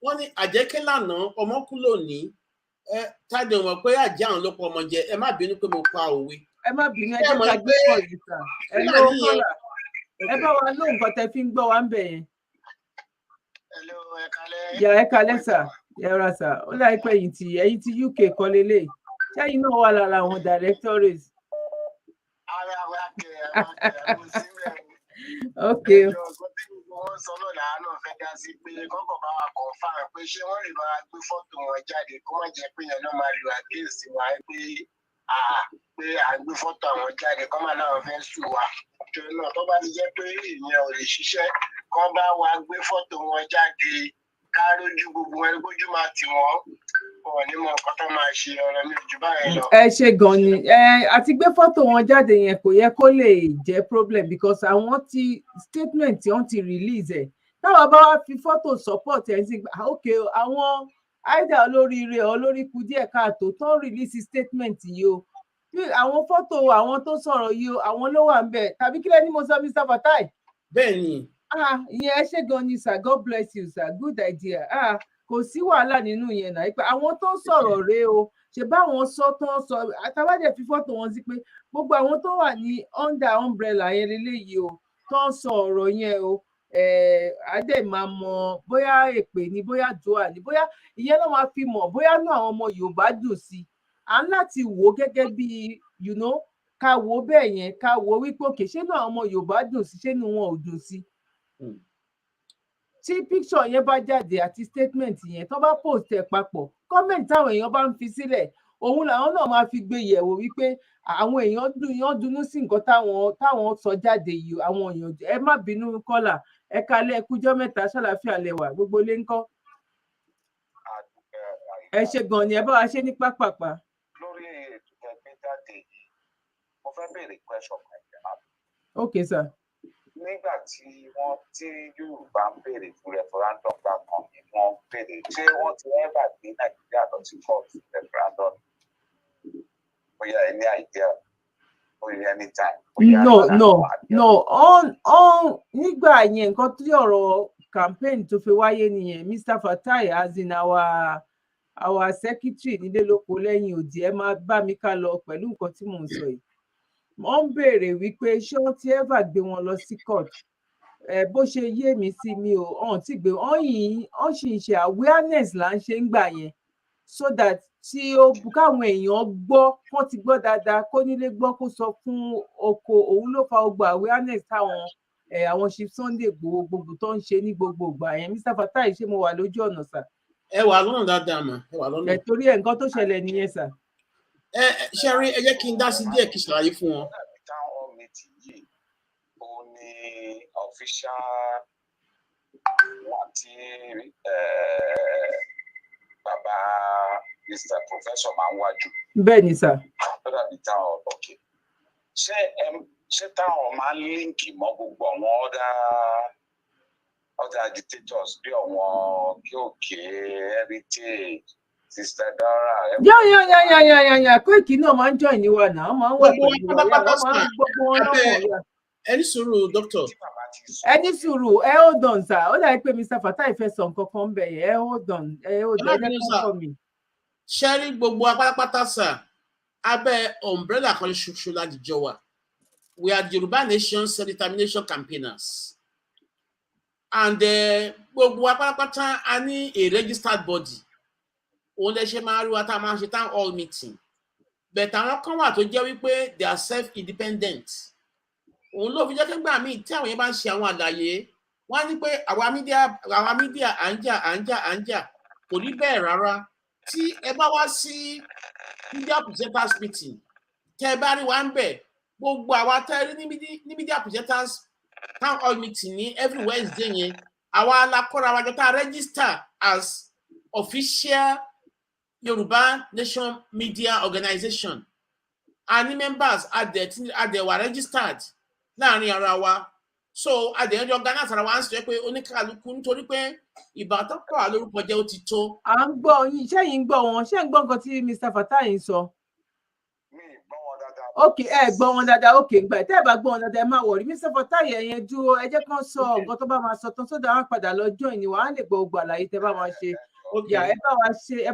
Speaker 4: wọ́n ní àjẹkẹ́ lánàá ọmọ kú lónìí tádé wọn pé àjẹ́ àwọn ló pọ̀ ọmọ jẹ ẹ má bínú pé mo pa òwe.
Speaker 2: ẹ má bínú ẹ jẹ́ ká gbé pọ̀ yìí sà ẹ ló kọ́là ẹ bá wa lóhùn nǹkan tẹ fi ń gbọ́ wa ń bẹ̀ yẹn. ẹ kalẹ́ sà ẹ ra sà ó láìpẹ́ ẹ̀yin ti UK kọ́ lélẹ̀ ṣẹ́yìn náà wà lára àwọn directors. ok.
Speaker 11: wọ́n sọ náà làánú fẹ́ dá sí pé kọ́kọ́ bá wa kàn fáwọn pé ṣé wọ́n lè bá wa gbé fọ́tò wọn jáde kó má jẹ́ pé yẹn náà máa lo àkíyèsí wa pé à ń gbé fọ́tò àwọn jáde kó má láwọn fẹ́ sùn wa torí náà tó bá ti jẹ́ pé ìyẹn ò lè ṣiṣẹ́ kó bá wa gbé fọ́tò wọn jáde kárójú gbogbo wọn lójú máa tì wọ́n wọn ní mọ nǹkan tó máa ṣe ọ̀rọ̀ mi jù báyẹn lọ.
Speaker 2: ẹ ṣe gan ni àti gbé fọ́tò wọn jáde yẹn kò yẹ kó lè jẹ́ problem because àwọn ti statement tí wọ́n ti release ẹ̀ táwọn bá wá fi fọ́tò support ẹ̀ sí ok àwọn àìdá olóríire olóríkù díẹ̀ káàtó tó ń release statement yìí o àwọn fọ́tò àwọn tó sọ̀rọ̀ yìí o àwọn ló wà ń bẹ̀ tàbí kílẹ̀ ni mo sọ Mr. Fatai.
Speaker 4: bẹ́ẹ̀ ni.
Speaker 2: ìyẹn ẹ ṣe gan ni sir, God bless you sir, good idea. Kò sí wàhálà nínú yẹn náà pé àwọn tó ń sọ̀rọ̀ rèé o ṣe báwọn sọ tó ń sọ àtàwádẹ fi fọ́tò wọn sí pé gbogbo àwọn tó wà ní under umbrella yẹn lélẹ́yìí o tó ń sọ ọ̀rọ̀ yẹn o àdè máa mọ bóyá èpè ni bóyá dùà ni bóyá ìyẹn ló máa fi mọ̀ bóyá náà àwọn ọmọ Yorùbá dùn sí à ń láti wò ó gẹ́gẹ́ bí ká wò ó bẹ́ẹ̀ yẹn ká wò ó wípé òkè ṣé náà àwọn ọmọ Yorùbá dùn sí ṣé nu wọn ò dùn sí. Tí picture yẹn bá jáde àti statement yẹn tó bá post ẹ̀ papọ̀ comment táwọn èèyàn bá ń fi sílẹ̀ òun làwọn náà máa fi gbé yẹ̀wò wípé àwọn èèyàn dunnú sí nǹkan táwọn sọ jáde yìí àwọn èèyàn ẹ má bínú kọ́là ẹ kalẹ̀ ẹkújọ́ mẹ́ta ṣàlàáfíà lẹ́wà gbogbo ilé ńkọ́. ẹ ṣe gan ni ẹ bá wa ṣe ní pápápá.
Speaker 12: lórí ètò ẹgbẹ́ jáde yìí mo fẹ́ béèrè question kan.
Speaker 2: ok sir.
Speaker 12: nígbà tí Yorùbá ń béèrè fún referendum gbà kan ni wọ́n béèrè ṣé wọ́n ti ever gbé Nàìjíríà lọ sí court referendum bóyá any idea bóyá anytime.
Speaker 2: no nígbà yẹn nǹkan tí ọ̀rọ̀ campaign tó fi wáyé nìyẹn Mr. Fatai as in our secretary nílé lóko lẹ́yìn òdì ẹ máa bá mi ká lọ pẹ̀lú nǹkan tí mò ń sọ yìí wọ́n ń béèrè wípé ṣé wọ́n ti ever gbé wọn lọ sí court bó ṣe yé mi sí mi ò hàn tí gbé wọ́n sì ń ṣe awareness là ń ṣe ń gbà yẹn so that tí káwọn èèyàn gbọ́ wọ́n ti gbọ́ dáadáa kó nílé gbọ́ kó sọ fún oko òun ló fa gbogbo awareness táwọn àwọn Chief Sunday gbogbo tó ń ṣe ní gbogbo ìgbà yẹn Mr. Fatai ṣé mo wà lójú ọ̀nà sà.
Speaker 4: ẹ wà lọ́nà dáadáa mà ẹ wà lọ́nà.
Speaker 2: torí nǹkan tó ṣẹlẹ̀ nìyẹn sà.
Speaker 4: ṣe rí ẹ jẹ́ kí n dá sí díẹ̀ kí n ṣàlàyé fún wọn.
Speaker 12: ó ní official wọn tí bàbá Mr. Professor máa ń wájú.
Speaker 2: bẹ́ẹ̀ ni sà.
Speaker 12: ó dàbí táwọn ọ̀kẹ́ ṣé táwọn máa ń líǹkì mọ́ gbogbo àwọn other agitators bí àwọn Kíòkè Heritage Sister Dara.
Speaker 2: yá Koiki náà máa ń join ní wa náà máa ń wà pẹ̀lú gbogbo wọn náà.
Speaker 4: ẹni sùúrù dókítà.
Speaker 2: ẹni sùúrù ẹ hold on sir ó dàbí pé Mr. Fatai fẹ́ sọ nǹkan kan bẹ̀ yẹn ẹ hold on ẹ kọ́ mi.
Speaker 4: ṣẹ́rí gbogbo apátápátá sà abẹ́ umbrella kan ṣoṣo lájijọ́ wa we are the Yoruba Nation Self-Determination Campaigners and gbogbo apátápátá a ní a registered body òun lè ṣe máa rí wa tá a máa ṣe town hall meeting but àwọn kan wà tó jẹ́ wípé they are self-independent òun ló fi jẹ́ kí gbà míì tí àwọn yẹn bá ń ṣe àwọn àlàyé wọ́n á ní pé àwa mídíà à ń jà kò rí bẹ́ẹ̀ rárá tí ẹ bá wá sí media presenters meeting tẹ́ ẹ bá rí wa ń bẹ̀ gbogbo àwa tẹ́ ẹ rí ní media presenters town hall meeting ní every Wednesday yẹn àwa alákọ̀ọ́ra wa jọ tá a register as official Yoruba Nation Media Organization and members were registered láàrin ara wa so adẹ̀yẹ́jọ́ organize ara wa ń sọ pé oníkàlùkù nítorí pé ìbátan pọ̀ wá lórúkọ jẹ́ ó ti tó.
Speaker 2: à ń gbọ́ yín ṣẹ́yìn ń gbọ́ wọn ṣé ń gbọ́ nǹkan tí Mr. Fatai ń sọ. ok ẹ gbọ́ wọn dáadáa ok gbà tẹ́ ẹ bá gbọ́ wọn dáadáa ẹ má wọrí Mr. Fatai ẹ̀yẹn dúró ẹ jẹ́ kán sọ nǹkan tó bá máa sọ tán sódà wọn padà lọ join ni wàá lè gbọ́ gbogbo àlàyé tẹ́ bá máa ṣe. yà ẹ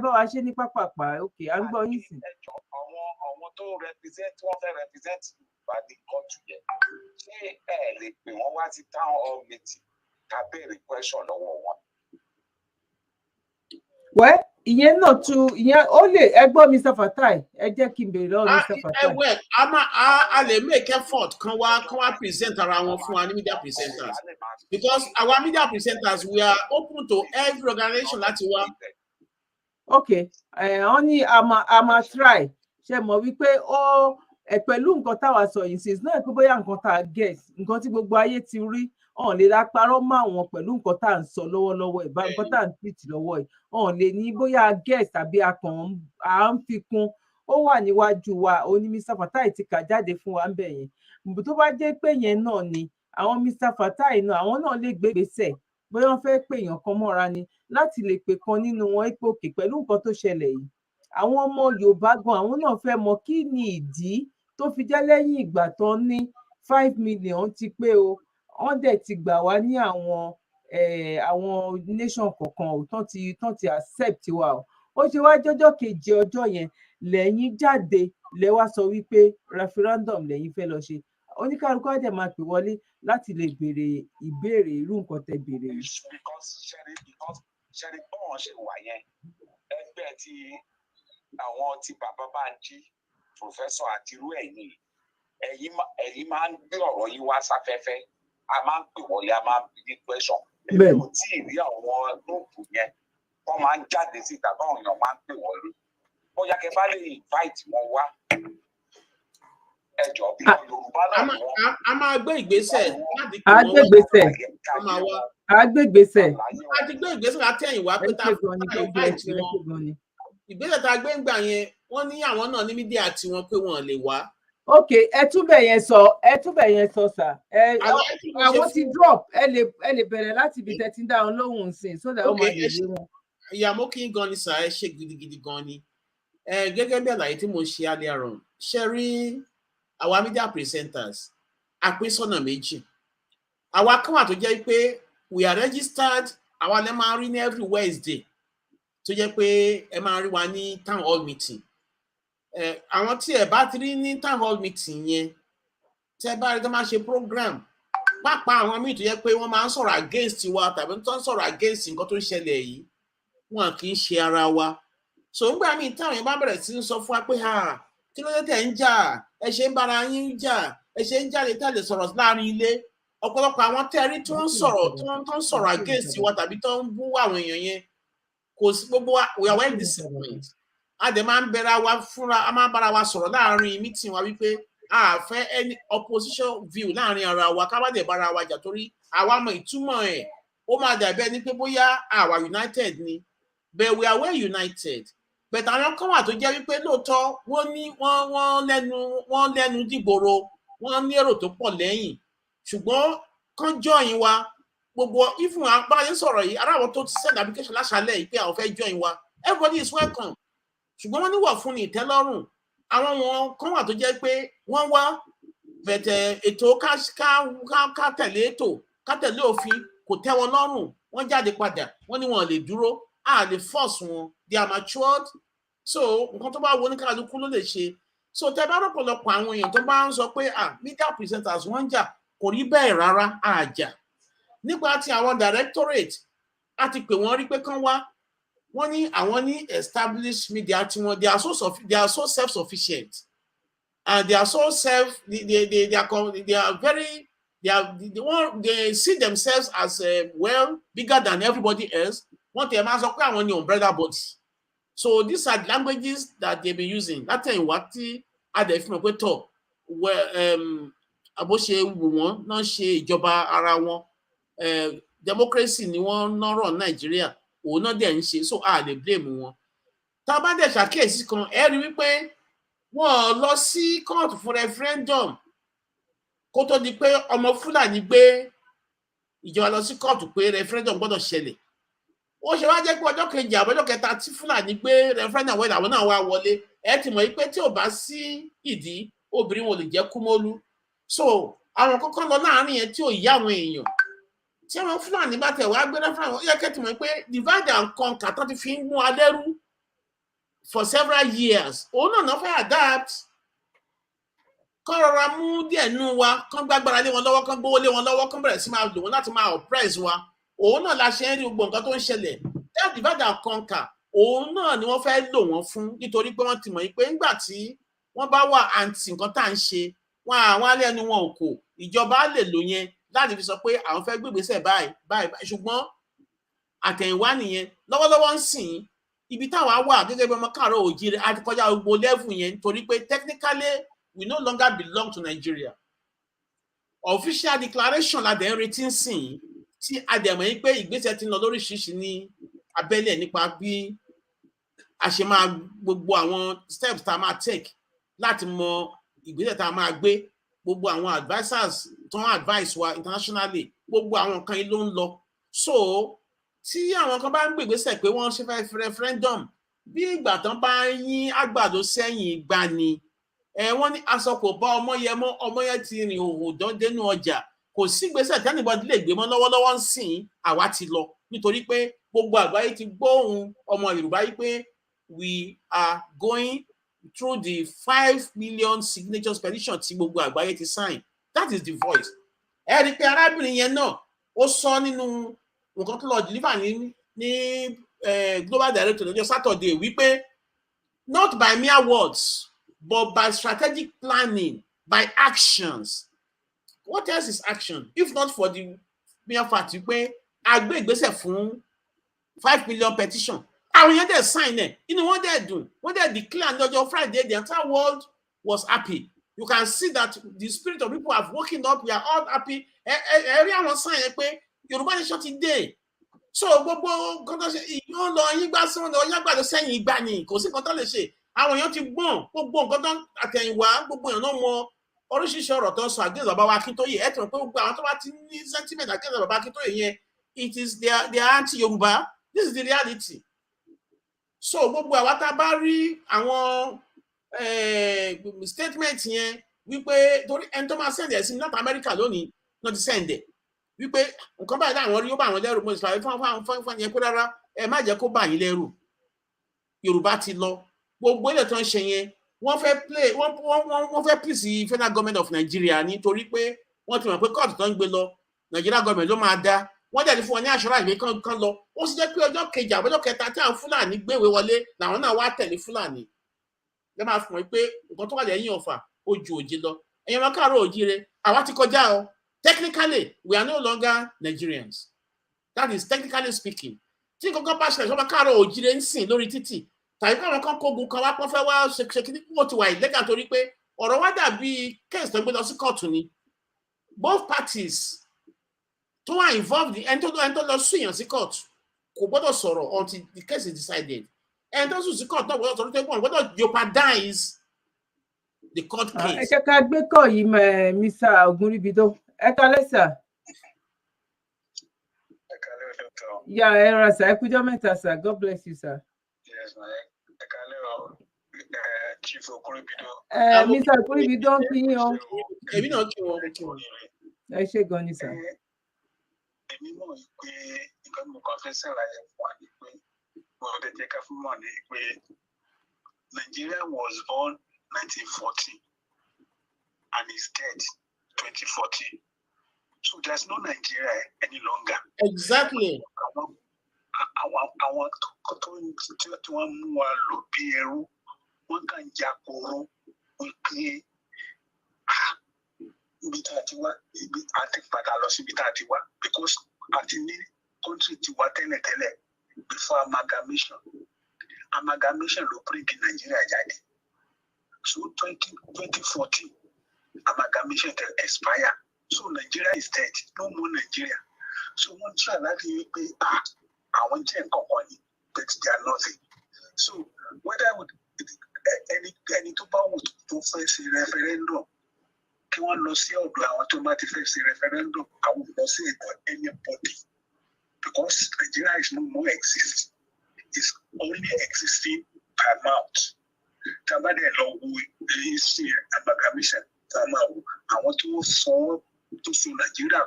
Speaker 2: bá wa ṣe ní pápápá ok à ń gbọ́ yín sí.
Speaker 12: àwọn tó represent wọn fẹ́ represent Yorùbá ní kóòtù yẹn ṣé ẹ lè pè wọ́n wá sí town hall meeting ká béèrè question lọ́wọ́ wọn.
Speaker 2: wẹ́ ìyẹn náà tún ìyẹn ó lè ẹ gbọ́ Mr. Fatai ẹ jẹ́ kí n béèrè lọ́wọ́ Mr. Fatai.
Speaker 4: a lè make effort kan wá present ara wọn fún wa ní media presenters because our media presenters we are open to every organization láti wá.
Speaker 2: ok wọ́n ní a máa try ṣe mọ̀ wípé pẹ̀lú nǹkan táwa sọ yìí sí náà pé bóyá nǹkan tá a guess nǹkan tí gbogbo ayé ti rí ọ̀n lè ra parọ́ mọ́ àwọn pẹ̀lú nǹkan tá à ń sọ lọ́wọ́lọ́wọ́ ìbá nǹkan tá à ń tweet lọ́wọ́ ẹ̀ ọ̀n lè ní bóyá guest tàbí akàn à ń fi kún ó wà níwájú wa oní Mr Fatai ti kà jáde fún wa ń bẹ̀ yẹn tó bá jẹ́ pé yẹn náà ni àwọn Mr Fatai náà àwọn náà lè gbé ìgbésẹ̀ bóyá wọ́n fẹ́ pè èèyàn kan mọ́ra ni láti lè pè kan nínú wọn ipò òkè pẹ̀lú nǹkan tó ṣẹlẹ̀ yìí àwọn ọmọ Yorùbá gan àwọn náà fẹ́ mọ̀ kí ni ìdí tó fi jẹ́ lẹ́yìn ìgbà tán ní 5 million ti pé o wọ́n dẹ̀ ti gbà wá ní àwọn nation kọ̀ọ̀kan ò tán ti accept wa o ó ṣe wá jọ́jọ́ kejì ọjọ́ yẹn lẹ́yìn jáde lẹ wá sọ wípé referendum lẹ́yìn fẹ́ lọ ṣe oníkálukú á dẹ̀ máa pè wọlé láti lè béèrè ìbéèrè irú nǹkan tẹ́ béèrè yìí.
Speaker 12: because ṣẹ́rí bọ́ọ̀ ṣe wà yẹn ẹgbẹ́ ti àwọn tí bàbá bá ń jí pòfẹ́sọ̀ àti irú ẹ̀yin máa ń gbé ọ̀rọ̀ yìí wá sáfẹ́fẹ́ a máa ń pè wọlé a máa ń bí ní question èmi ò tí ì rí àwọn gúrùpù yẹn wọ́n máa ń jáde síta báwọn èèyàn máa ń pè wọlé bóyá kẹ bá lè invite wọn wá ẹjọ́ bí Yorùbá náà ni wọ́n.
Speaker 4: a máa gbé ìgbésẹ̀ láti
Speaker 2: pè wọ́n wá a ti gbé ìgbésẹ̀
Speaker 4: látẹ̀yìnwá pé tá a fún invite wọn ìgbésẹ̀ tá a gbé ń gbà yẹn wọ́n ní àwọn náà ní mídíà tiwọn pé wọ́n lè wá.
Speaker 2: ok ẹ túbẹ̀ yẹn sọ sà àwọn ti drop ẹ lè bẹ̀rẹ̀ láti ibi tẹ́tí dá wọn lóhùn sí so that ó máa lè rí wọn.
Speaker 4: ìyàmó kí n gan ni sà ẹ ṣe gidigidi gan ni gẹ́gẹ́ bí àlàyé tí mo ṣe alẹ́ àrùn ṣe rí àwa media presenters àpín sọ́nà méjì àwa kan wà tó jẹ́ pé we are registered àwa lè máa rí ní every Wednesday tó jẹ́ pé ẹ máa rí wa ní town hall meeting àwọn tí ẹ bá ti rí ní town hall meeting yẹn tẹ́ bá rí tó máa ṣe program pápá àwọn míì tó jẹ́ pé wọ́n máa ń sọ̀rọ̀ against wa tàbí tó ń sọ̀rọ̀ against nǹkan tó ń ṣẹlẹ̀ yìí wọn kì í ṣe ara wa so ńgbà míì táwọn yẹn bá bẹ̀rẹ̀ sí ń sọ fún wa pé kí ló dé tẹ̀ ń jà ẹ ṣe ń bára yín jà ẹ ṣe ń jáde tẹ́lẹ̀ sọ̀rọ̀ láàrin ilé ọ̀pọ̀lọpọ̀ àwọn tẹ́rí tó ń sọ̀rọ̀ against wa tàbí tó ń bú àwọn èèyàn yẹn kò sí gbogbo wa we are well disciplined a dẹ̀ máa ń bẹ̀rẹ̀ wa fúnra a máa ń bára wa sọ̀rọ̀ láàrin meeting wa wípé a fẹ́ any opposition view láàrin ara wa ká bá dẹ̀ bára wa jà torí àwa mọ ìtumọ̀ ẹ̀ ó máa dàbí ẹni pé bóyá àwa united ni but we are well united but àwọn kan wà tó jẹ́ wípé lóòótọ́ wọ́n lẹ́nu dìgboro wọ́n ní èrò tó pọ̀ lẹ́yìn ṣùgbọ́n kán join wa gbogbo ifun àgbáyé sọ̀rọ̀ yìí aráwọ̀ tó ti send application láṣálẹ̀ yìí pé àwọn fẹ́ join wa everybody is welcome ṣùgbọ́n wọ́n níwọ̀ fún ní ìtẹ́lọ́rùn àwọn wọn kan wà tó jẹ́ pé wọ́n wá bẹ̀tẹ̀ ètò ká tẹ̀lé ètò ká tẹ̀lé òfin kò tẹ́ wọn lọ́rùn wọ́n jáde padà wọ́n ní wọn lè dúró a lè force wọn they are matured so nǹkan tó bá wo oníkàlùkù ló lè ṣe so tẹ́ bá rọ̀pọ̀lọpọ̀ àwọn èèyàn tó bá ń sọ pé media presenters wọ́n ń jà kò rí bẹ́ẹ̀ rárá àjà nígbà tí àwọn directorate a ti pè wọ́n rí pé kán wá wọ́n ní àwọn ní established media tí wọ́n they are so self-sufficient and they are so they see themselves as well bigger than everybody else wọ́n tẹ̀ máa sọ pé àwọn ní umbrella body so these are the languages that they be using látẹ̀yìnwá tí a dẹ̀ fi mọ̀ pé tọ̀ bó ṣe wù wọ́n náà ṣe ìjọba ara wọn democracy ni wọ́n nọ́rọ̀ Nàìjíríà òun náà dẹ̀ ń ṣe so a lè blame wọn tá a bá dẹ̀ ṣàkíyèsí kan ẹ rí wípé wọ́n lọ sí court fún referendum kó tó di pé ọmọ Fúlàní gbé ìjọba lọ sí court pé referendum gbọ́dọ̀ ṣẹlẹ̀ ó ṣe wá jẹ́ pé ọjọ́ kejì àbọ̀jọ́ kẹta tí Fúlàní gbé referendum wọlé àwọn náà wá wọlé ẹ ti mọ̀ pé tí ò bá sí ìdí obìnrin wọn lè jẹ́ kúmọ́lú so àwọn kọ́kọ́ lọ láàrin yẹn tí ò yá àwọn èèyàn tí àwọn Fúlàní bá tẹ̀ wá gbé referendum ó yẹ kẹ́ ti mọ̀ pé divide and conquer tó ti fi ń mú alẹ́rú for several years òun náà fẹ́ adapt kán rọra mú díẹ̀ nú wa kán gbágbára lé wọn lọ́wọ́ kán gbówó lé wọn lọ́wọ́ kán bẹ̀rẹ̀ sí máa lò wọ́n láti máa oppress wa òun náà la ṣe ń rí gbogbo nǹkan tó ń ṣẹlẹ̀ that divide and conquer òun náà ni wọ́n fẹ́ lò wọ́n fún nítorí pé wọ́n ti mọ̀ pé nígbà tí wọ́n bá wà àǹtí nǹkan tá à ń ṣe wọn àwọn alẹ́ ẹnu wọn ò kò ìjọba á lè lò yẹn láti fi sọ pé àwọn fẹ́ gbégbèsè báyìí ṣùgbọ́n àtẹ̀yìnwá nìyẹn lọ́wọ́lọ́wọ́ ń sìn ibi táwa wà gẹ́gẹ́ bí ọmọ káàárọ̀ òjíire a ti kọjá gbogbo level yẹn torí pé technically we no longer belong to Nigeria official declaration la dẹ̀ ń retí ń sìn tí a dẹ̀ mọ̀ yín pé ìgbésẹ̀ ti ń lọ lóríṣiríṣi ní abẹ́lẹ̀ nípa bí a ṣe máa gbogbo àwọn steps tá a máa take láti mọ ìgbésẹ̀ tá a máa gbé, gbogbo àwọn advisers tó ń advice wa internationally, gbogbo àwọn nǹkan yìí ló ń lọ. So tí àwọn kan bá ń gbé ìgbésẹ̀ pé wọ́n ṣe fẹ́ referendum bí ìgbà tán bá yín àgbàdo sẹ́yìn ìgbà ni wọ́n ní aṣọ kò bá ọmọ yẹ mọ́, ọmọ yẹ ti rìn òhò dán dénú ọjà, kò sí ìgbésẹ̀ tẹ́nìbọdì lè gbé mọ́ lọ́wọ́lọ́wọ́ ń sìn àwa ti lọ nítorí pé gbogbo àgbáyé ti gbóhùn ọmọ Yorùbá yìí pé we are going through the 5 million signatures petition tí gbogbo àgbáyé ti sign. That is the voice. Ẹ rí i pé arábìnrin yẹn náà ó sọ nínú nǹkan tó lọ deliver ní global director lọ́jọ́ Saturday wípé not by mere words but by strategic planning, by actions. What else is action if not for the mere fact pé a gbé ìgbésẹ̀ fún 5 million petition? Àwọn yẹn dẹ̀ sign ẹ̀, inú wọn dẹ̀ dùn, wọ́n dẹ̀ declare ní ọjọ́ Friday, the entire world was happy. You can see that the spirit of people have woken up, we are all happy. Ẹ̀rí àwọn sign ẹ̀ pé Yorùbá Nation ti dé. So gbogbo nǹkan tó ṣe ìyọ́n lọ yín gbá sí wọn lọ yín àgbàdo sẹ́yìn ìgbà ni kò sí nǹkan tó lè ṣe. Àwọn èèyàn ti gbọ́n gbogbo nǹkan tó àtẹ̀yìnwá, gbogbo èèyàn náà mọ oríṣiríṣi ọ̀rọ̀ tó ń sọ against bàbá wa Akíntóyè. Ẹ tẹ̀ pé gbogbo àwọn tó bá ti ní sentiment against bàbá Akíntóyè yẹn, it is they are anti-Yorùbá. This is the reality. So gbogbo àwa tá a bá rí àwọn statement yẹn wípé torí ẹni tó máa send ẹ̀ sí North America lónìí náà ti send ẹ̀ wípé nǹkan báyìí láwọn rí ó bá àwọn lẹ́rù mo ìsìláyé fún yẹn pé rárá ẹ má jẹ́ kó bá yín lẹ́rù. Yorùbá ti lọ gbogbo ilẹ̀ tó ń ṣe yẹn wọ́n fẹ́ please federal government of Nigeria nítorí pé wọ́n ti mọ̀ pé court tó ń gbé lọ Nigeria government ló máa dá. Wọ́n jáde fún wọn ní àṣọra ìwé kan lọ. Ó sì jẹ́ pé ọjọ́ kejì àbọ̀jọ́ kẹta tí àwọn Fúlàní gbéwé wọlé làwọn náà wá tẹ̀lé Fúlàní. Lẹ́ máa fún wọn pé nǹkan tó wà lẹ́yìn Ọ̀fà ó ju òjì lọ. Ẹ̀yin ọmọ káàárọ̀ oòjíire àwa ti kọjá o. Technically we are no longer Nigerians. That is technically speaking. Tí nǹkan kan bá ṣẹlẹ̀ sọ́mọ káàárọ̀ oòjíire ń sìn lórí títì tàbí káwọn kan kógun kan wá pọ́n fẹ́ wá ṣe kí wọ́n ti wà ìlẹ́gà torí pé ọ̀rọ̀ wá dàbí case tó gbé lọ sí kóòtù ni. Both parties tó wà involved ẹni tó lọ sún èèyàn sí court kò gbọ́dọ̀ sọ̀rọ̀ until the case is decided. Ẹni tó sùn sí court náà gbọ́dọ̀ sọ̀rọ̀ tó gbọ́dọ̀ gbọ́dọ̀ jeopardize the court case.
Speaker 2: Ẹ ṣe ká gbé kọ́ yìí Mr. Ogunribido. Ẹ kálẹ́ sà.
Speaker 11: Ẹ kálẹ́ dọ́tọ̀.
Speaker 2: Yeah, ẹ ra sà, ẹ kújọ́ mẹ́ta sà. God bless you sir.
Speaker 11: Yes, ma. Ẹ kálẹ́ o. Chief Ogunribido.
Speaker 2: Mr. Ogunribido ń kí yín o.
Speaker 4: Èmi náà kí wọn.
Speaker 2: Ẹ ṣé gan ni sà.
Speaker 11: Èmi mọ̀ pé nǹkan mo kàn fẹ́ ṣàlàyé fún wa ni pé mo lè jẹ́ ká fún mọ̀ ní pé Nigeria was born 1940 and is dead 2040. So there's no Nigeria any longer.
Speaker 4: Exactly.
Speaker 11: Àwọn tí wọ́n mú wa lò bí ẹrú wọ́n kàn já kóró wípé ibi tá a ti wá ibi a ti padà lọ síbi tá a ti wá because a ti ní country ti wá tẹ́lẹ̀tẹ́lẹ̀ before amalgamation ló bring Nigeria jáde. So 2040 amalgamation can expire. So Nigeria is dead. No more Nigeria. So wọ́n try láti rí pé àwọn jẹ́ nǹkan kan ni but they are nothing. So whether ẹni tó bá wù tó fẹ́ ṣe referendum kí wọ́n lọ sí ọ̀dọ̀ àwọn tó bá ti fẹ́ ṣe referendum àwọn lọ sí ẹ̀dọ̀ anybody because Nigeria is no more exist. It's only existing by mouth. Tàbádẹ lọ wo èsì amalgamation tàmáwò àwọn tó sọ Nigeria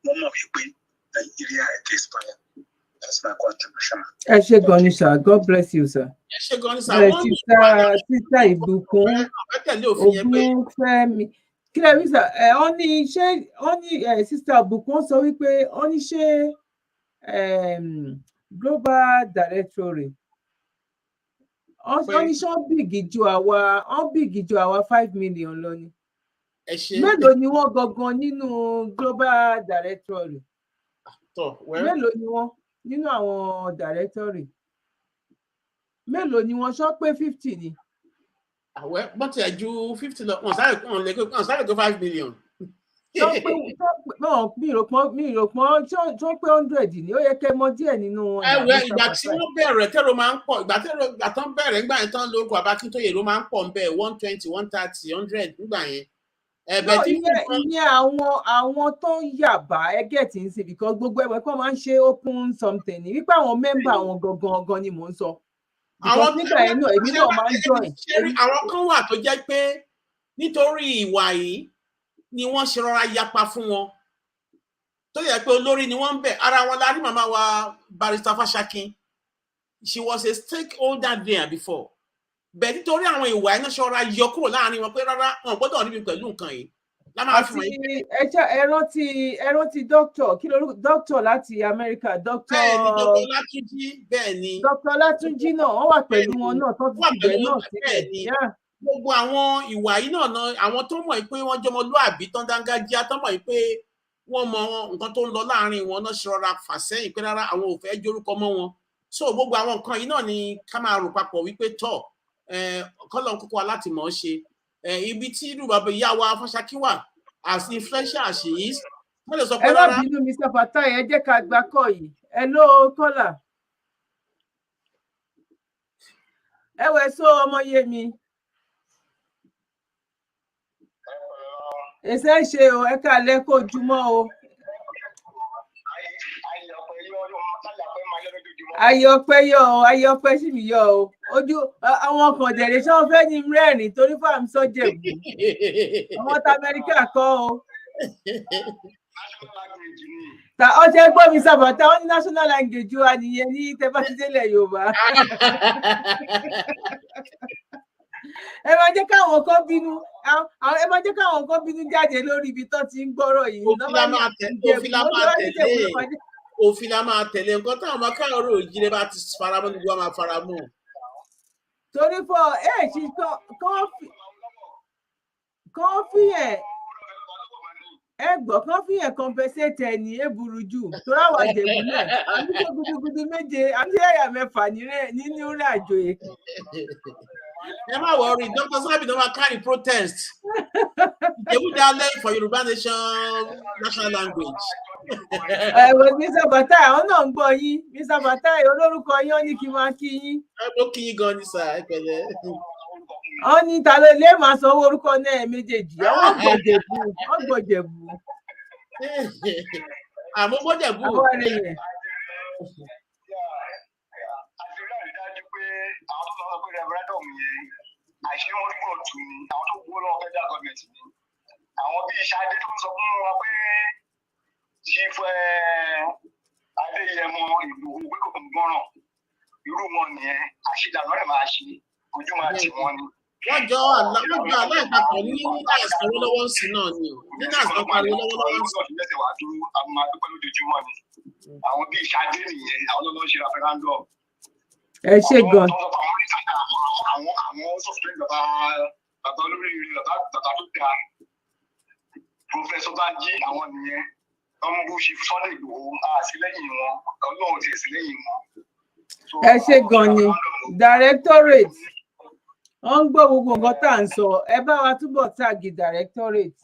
Speaker 11: wọ́n mọ̀ wípé Nigeria is expired. That's my contribution.
Speaker 2: Ẹ ṣé gan ni sir. God bless you sir.
Speaker 4: Ẹ ṣé gan ni sir.
Speaker 2: Sister Ìbùkún Ògúnfẹ́mi. Kí lẹ rí sà? Ó ní Sister Ìbùkún sọ wípé ó ní ṣé global directory ó ní ṣé wọ́n bìgì ju àwa 5 million lọ ni. Mélòó ni wọ́n gangan nínú global directory? Mélòó ni wọ́n nínú àwọn directory? Mélòó ni wọ́n sọ pé 50 ni?
Speaker 4: Àwẹ̀ bọ́n ti ẹ̀ ju 50 lọ, wọ́n sáré tó 5 million.
Speaker 2: mi rò pọ́n tó pé 100 ni ó yẹ kẹ́ mọ̀ díẹ̀ nínú wọn.
Speaker 4: Ìgbà tí wọ́n bẹ̀rẹ̀ tẹ́rọ máa ń pọ̀ ìgbà tó ń bẹ̀rẹ̀ nígbà yẹn tán lórúkọ Abákíntóyè ló máa ń pọ̀ ń bẹ̀ 120 130 100 nígbà yẹn.
Speaker 2: Ìyẹn àwọn tó ń yàbá ẹgẹ́ tí ń ṣe because gbogbo ẹgbẹ́ kan máa ń ṣe open something ní wípé àwọn mẹ́mbà àwọn gangan ni mò ń sọ.
Speaker 4: Àwọn
Speaker 2: nígbà yẹn náà èmi náà máa ń join.
Speaker 4: Àwọn kan wà tó jẹ́ pé nítorí ìwà yìí ni wọ́n ṣe rọra yapa fún wọn tó yẹ pé olórí ni wọ́n ń bẹ̀ ara wọn lárí màmá wa Barrister Fashakin. She was a stakeholder there before. Bẹ́ẹ̀ nítorí àwọn ìwà iná ṣọ́ra yọ kúrò láàrin wọn pé rárá wọn gbọ́dọ̀ níbi pẹ̀lú nǹkan yìí.
Speaker 2: Àti ẹ rántí dókítà kí ló dókítà láti Amẹ́ríkà dókítà
Speaker 4: Látúnjí bẹ́ẹ̀ ni.
Speaker 2: Dókítà Látúnjí náà wọ́n wà pẹ̀lú wọn náà tó ti bẹ̀ náà sílẹ̀.
Speaker 4: Gbogbo àwọn ìwà yìí náà àwọn tó mọ̀ pé wọ́n jọmọlúàbí tán dángájíá tó mọ̀ pé wọ́n mọ nǹkan tó ń lọ láàrin wọn náà ṣe rọra fà sẹ́yìn pé rárá àwọn ò fẹ́ jórúkọ mọ́ wọn. So gbogbo àwọn nǹkan yìí náà ni ká máa rò papọ̀ wípé tọ̀ kọ́lọ̀ kókó aláti mọ̀ ọ́ ṣe ibi tí irú bàbá ìyá wa Fáṣákí wà as influential as she is wọ́n lè sọ pé rárá.
Speaker 2: ẹ má bínú Mr. Fatai ẹ jẹ́ ká gba kọ́ yìí hello kọ́là ẹ wẹ̀ sọ ọmọ yé mi èsè ṣe o ẹ ká lẹ́kọ̀ọ́ ojúmọ́ o. ayọpẹ sì mí yọ o ojú àwọn kan dẹrẹ ṣé wọn fẹ́ ní rẹ́rìn torí fáàm sọjẹbù ọmọ tá Amẹ́ríkà kọ́ o ta ọjẹ gbọ́ mi sábàtà wọn ní national language wa nìyẹn ní tẹbátidélẹ̀ Yorùbá ẹ máa jẹ́ káwọn kan bínú jáde lórí ibi tó ti ń gbọ́rọ̀ yìí
Speaker 4: òfin la máa tẹ̀lé nǹkan táwọn ọmọ káàárọ̀ òjíire bá ti faramọ́ nígbà máa faramọ́.
Speaker 2: torí fọ ṣì kàn fìyẹn kàn fìyẹn compensate ẹni èbúrú jù torí àwọn àjẹmú náà àbí tó gudugudu méje àbí ẹ̀yà mẹ́fà nínú ìrìn àjò yìí.
Speaker 4: Ẹ má wọrí Dr. Sabi náà máa carry protest ìjẹ̀bú dálẹ̀ for Yoruba Nation national language.
Speaker 2: Mr. Fatai àwọn náà ń gbọ́ yín Mr. Fatai olórúkọ yín ó ní kí n máa kí yín.
Speaker 4: Ó kí yín gan ni sà ẹ pẹ̀lẹ́.
Speaker 2: Wọ́n ní ta ló lè máa sanwó orúkọ náà méjèèjì àwọn gbọ̀jẹ̀bù.
Speaker 4: Àmọ́ gbọ́jẹ̀bù.
Speaker 11: Àwọn bíi Ṣadé tó ń sọ fún wa pé Chief Adéyẹmọ Ìgbòho pé kò ń gbọ́ràn irú wọn nìyẹn àṣìdànù rẹ̀ máa ṣe ojú máa tì wọ́n ni.
Speaker 4: Wọ́n jọ aláìpapọ̀ ní NAS pariwo lọ́wọ́ sí náà ni o ní NAS ló pariwo lọ́wọ́ sí.
Speaker 11: Lẹ́sẹ̀ wá dúró àwọn máa dúpẹ́ lójoojúmọ́ ni àwọn bíi Ṣadé nìyẹn àwọn ló ń ṣe referendum.
Speaker 2: Ẹ ṣe gan.
Speaker 11: Àwọn sọ̀tún bàbá olórí bàbá tó dáa Professor Banji àwọn nìyẹn ọmọ bó ṣe Sunday Igboho àṣìlẹ́yìn wọn Ọlọ́run ti ṣìlẹ́yìn wọn.
Speaker 2: Ẹ ṣe gan ni directorate wọ́n ń gbọ́ gbogbo nǹkan tá à ń sọ ẹ bá wa túbọ̀ tàgì directorate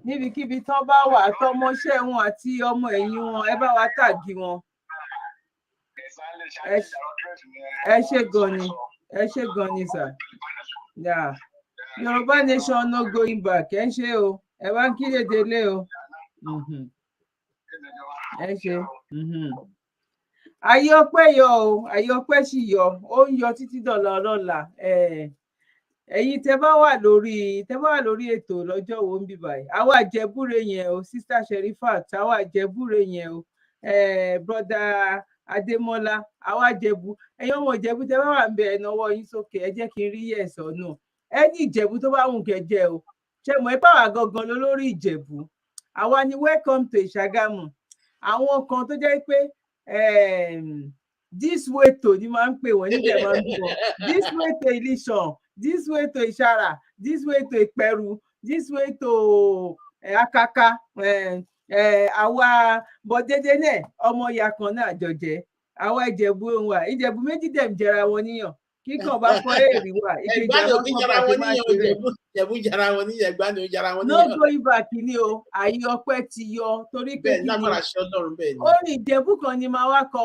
Speaker 2: níbikíbi tán bá wà àtọmọṣẹ́ wọn àti ọmọ ẹ̀yìn wọn ẹ bá wa tàgì wọn. Ẹ ṣe gan ni sir. Yeah. Yoruba Nation no going back ẹ ṣe o ẹ bá ń kílè délé o. Ẹ ṣe. Ayé ọpẹ́ yọ o ayé ọpẹ́ sì yọ ó ń yọ títí dọ̀là ọlọ́la ẹ̀yin tẹ́ bá wà lórí ètò lọ́jọ́ wo ń bí báyìí àwa àjẹbúre yẹn o sister Sherifat àwa àjẹbúre yẹn o brother Adémọ́lá àwa àjẹbú ẹ̀yin ọmọ ìjẹ̀bú tẹ́ bá wà ń bẹ ẹnáwó yín sókè ẹ jẹ́ kí n rí yẹ̀sọ̀ náà ẹni ìjẹ̀bú tó bá wùn kẹjẹ o ṣe mọ̀ ipá wà gangan lórí ìjẹ̀bú àwa ni welcome to Ìṣàgámù àwọn kan tó jẹ́ pé this way to ni máa ń pè wọ́n níbẹ̀ máa ń bọ̀ this way to Ìlíṣàn this way to Ìṣàrà this way to Ìpẹ̀rù this way to Akaka àwa bọ̀dédé náà ọmọ ìyá kan náà jọjẹ́ àwa Ìjẹ̀bú ohun wa Ìjẹ̀bú méjì dẹ̀ ń jẹra wọn níyàn kíkàn bá kọ èrì wà ìkejì àwọn kan bá ṣe máa ṣe rẹ̀.
Speaker 4: Ìjẹ̀bú jara wọn ní Ẹ̀gbá ni ó jara wọn ní.
Speaker 2: no going back ni o àyè ọpẹ́ ti yọ torí pé kí ni ó ní Ìjẹ̀bú kan ni máa wá kọ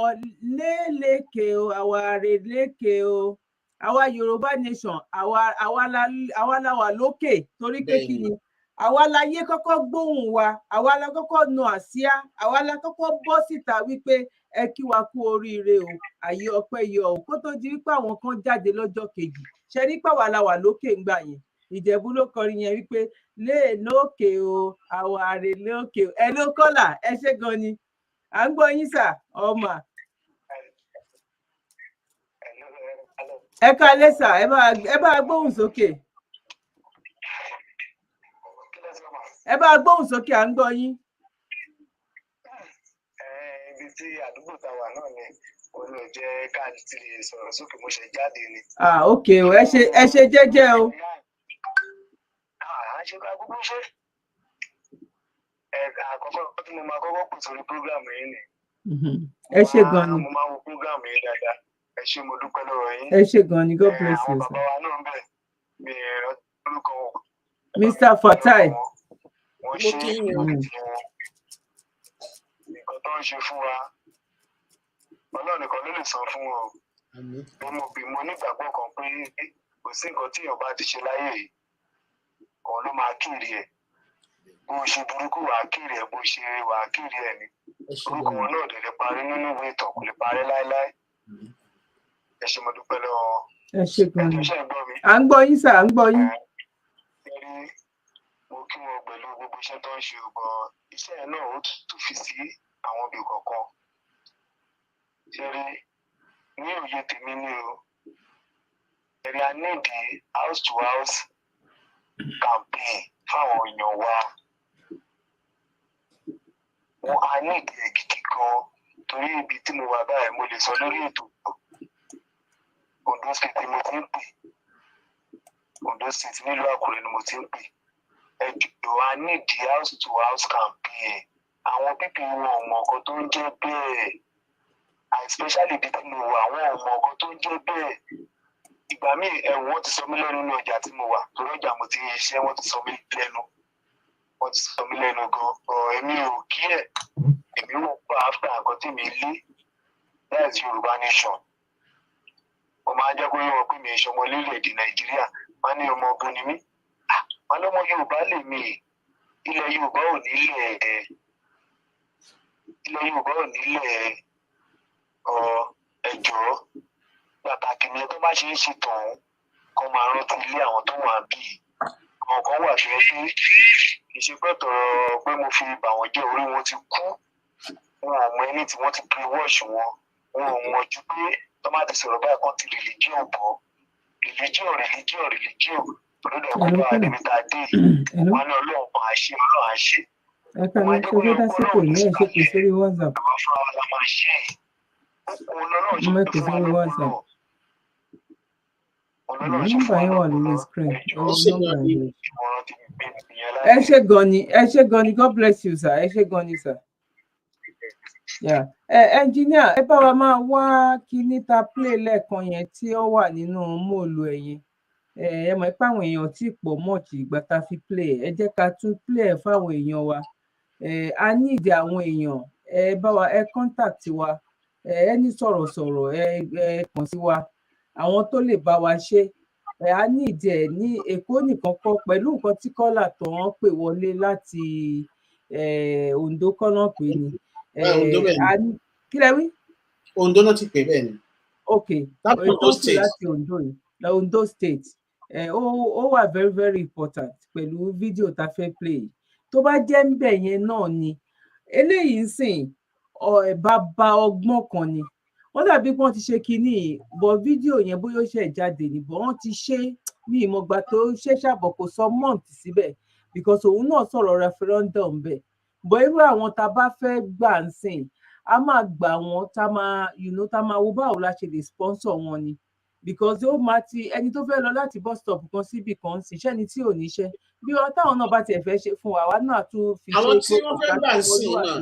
Speaker 2: lélékè o àwàrè lékè o àwa Yorùbá nation àwa la wà lókè torí pé kí ni àwa láyé kọ́kọ́ gbóhùn wa àwa la kọ́kọ́ nu àsíá àwa la kọ́kọ́ bọ́ síta wípé ẹ kí wa kú oríire o àyè ọpẹ́ yọ o kó tó di wípé àwọn kan jáde lọ́jọ́ kejì ṣe ní pàwọ́ la wà lókè ńgbà yẹn Ìjẹ̀bú ló kọrin yẹn wípé lé lókè o àwàrè lókè o ẹ ló kọ́là ẹ ṣé gan ni à ń gbọ́ yín sà ọmọ. ẹ kálẹ́ sà ẹ bá gbóhùn sókè. ẹ bá gbóhùn sókè à ń gbọ́ yín.
Speaker 11: ibi tí àdúgbò tá a wà náà ni òun ló jẹ́ káàdì tí lè sọ̀rọ̀ sókè mo ṣe jáde ni.
Speaker 2: ok o ẹ ṣe jẹ́jẹ́ o.
Speaker 11: ṣe ká gbogbo ṣe àkọ́kọ́ tí mo máa kọ́kọ́ kù sórí prógrámù yìí ni.
Speaker 2: ẹ ṣé gan ni.
Speaker 11: mo máa wo prógrámù yìí dáadáa ẹ ṣé mo dúpẹ́ lọ́wọ́ yín.
Speaker 2: ẹ ṣé gan ni God bless you.
Speaker 11: àwọn bàbá wa náà ń bẹ̀ mi orúkọ wọn.
Speaker 2: Mr. Fatai.
Speaker 11: wọ́n ṣe nǹkan tó ń ṣe fún wa Ọlọ́run nìkan ló lè sọ fún wọn o. mo nígbàgbọ́ kan pé kò sí nǹkan tí èèyàn bá ti ṣe láyé yìí òun ló máa kiri ẹ̀ bó ṣe burúkú wàá kiri ẹ̀ bó ṣe wàá kiri ẹ̀ ni orúkọ wọn náà dẹ̀ lè parí nínú ìwé ìtàn kò lè parí láéláé. ẹ ṣé mo dúpẹ́ lọ́wọ́.
Speaker 2: ẹ ṣé gan ni à ń gbọ́ yín sà à ń gbọ́ yín.
Speaker 11: mo kí wọn pẹ̀lú gbogbo iṣẹ́ tó ń ṣe ọgbọ́n iṣẹ́ yẹn náà ó tún fi sí àwọn ibì kọ̀ọ̀kan. ṣe rí ní òye tèmi ní o ẹ̀rí a nídìí house to house campaign fáwọn èèyàn wa. wọn a nídìí ẹ̀ gidi gan torí ibi tí mo wà báyìí mo lè sọ lórí ètò Ondo State ni mo ti ń pè Ondo State nílùú Àkúrẹ́ ni mo ti ń pè. ẹjọ́ a nídìí house to house campaign àwọn pípì wọn ò mọ nǹkan tó ń jẹ́ bẹ́ẹ̀ especially bí mo wà àwọn ò mọ nǹkan tó ń jẹ́ bẹ́ẹ̀. ìgbà míì wọ́n ti sọ mí lẹ́nu ní ọjà tí mo wà torí ọjà mo ti ń ṣiṣẹ́ wọ́n ti sọ mí lẹ́nu gan èmi ò kí ẹ̀ èmi wò pa after nǹkan tí mi lé that's Yoruba Nation. mo máa jẹ́ kó yé wọn pé mi ì ṣọmọ orílẹ̀-èdè Nàìjíríà wọ́n ní ọmọ ogun ni mí wọ́n lọ́mọ Yorùbá lè mí ilẹ̀ Yorùbá ò nílẹ̀ ẹjọ́ pàtàkì ni tó bá ṣe é ṣe tàn kó máa rántí ilé àwọn tó wà bíi àwọn kan wà tó yẹ pé kì í ṣe pé tọrọ pé mo fi bà wọ́n jẹ́ orí wọn ti kú wọn ò mọ ẹni tí wọ́n ti pre wash wọn wọn ò mọ̀ ju pé tó má ti sọ̀rọ̀ báyìí kan ti religion bọ̀ religion olódò ẹ̀kọ́ bá a débi tá a dé wọn ní Ọlọ́run àṣẹ
Speaker 2: ẹ kàn ní ṣe dá sípò ní ẹ ṣe pè sórí WhatsApp. mo pè sórí WhatsApp. nọ́mbà yẹn wà lórí screen ẹ ṣé gan ni God bless you sir ẹ ṣé gan ni sir. Engineer ẹ bá wa máa wá kíní ta play lẹ́ẹ̀kan yẹn tí ó wà nínú móòlù ẹ̀yìn ẹ mọ̀ pé àwọn èèyàn tí pọ̀ mọ́ọ̀tì ìgbà tá a fi play ẹ jẹ́ ká tún play ẹ̀ fáwọn èèyàn wa a ní ìdí àwọn èèyàn ẹ bá wa ẹ contact wa ẹ ní sọ̀rọ̀sọ̀rọ̀ ẹ kàn sí wa àwọn tó lè bá wa ṣe a ní ìdí ẹ̀ ní Èkó nìkan kọ́ pẹ̀lú nǹkan tí kọ́là tó ń pè wọlé láti Ondo kọ́nà pé ni kí lẹ wí.
Speaker 4: Ondo náà ti pè bẹ́ẹ̀ ni.
Speaker 2: ok Ondo State láti Ondo yìí Ondo State ó wà very very important pẹ̀lú fídíò tá a fẹ́ play tó bá jẹ́ ń bẹ̀ yẹn náà ni eléyìí ń sìn bàbá ọgbọ́n kan ni wọ́n dàbí pé wọ́n ti ṣe kínní bọ̀ fídíò yẹn bóyá ó ṣe jáde ni bọ̀ wọ́n ti ṣe ní ìmọ̀gbà tó ṣe ṣàbọ̀ kò sọ month síbẹ̀ because òun náà sọ̀rọ̀ referendum bẹ̀ bọ̀ irú àwọn tá a bá fẹ́ gbà ń sìn a máa gbà wọ́n tá máa wo báwo la ṣe lè sponsor wọn ni because ó máa ti ẹni tó fẹ́ lọ láti bus stop kan síbì kan sí iṣẹ́ ni tí ò níṣẹ́ bí wọn táwọn náà bá tiẹ̀ fẹ́ ṣe fún wa náà tún fi ṣe
Speaker 4: àwọn tí wọ́n fẹ́ gbà ń sìn náà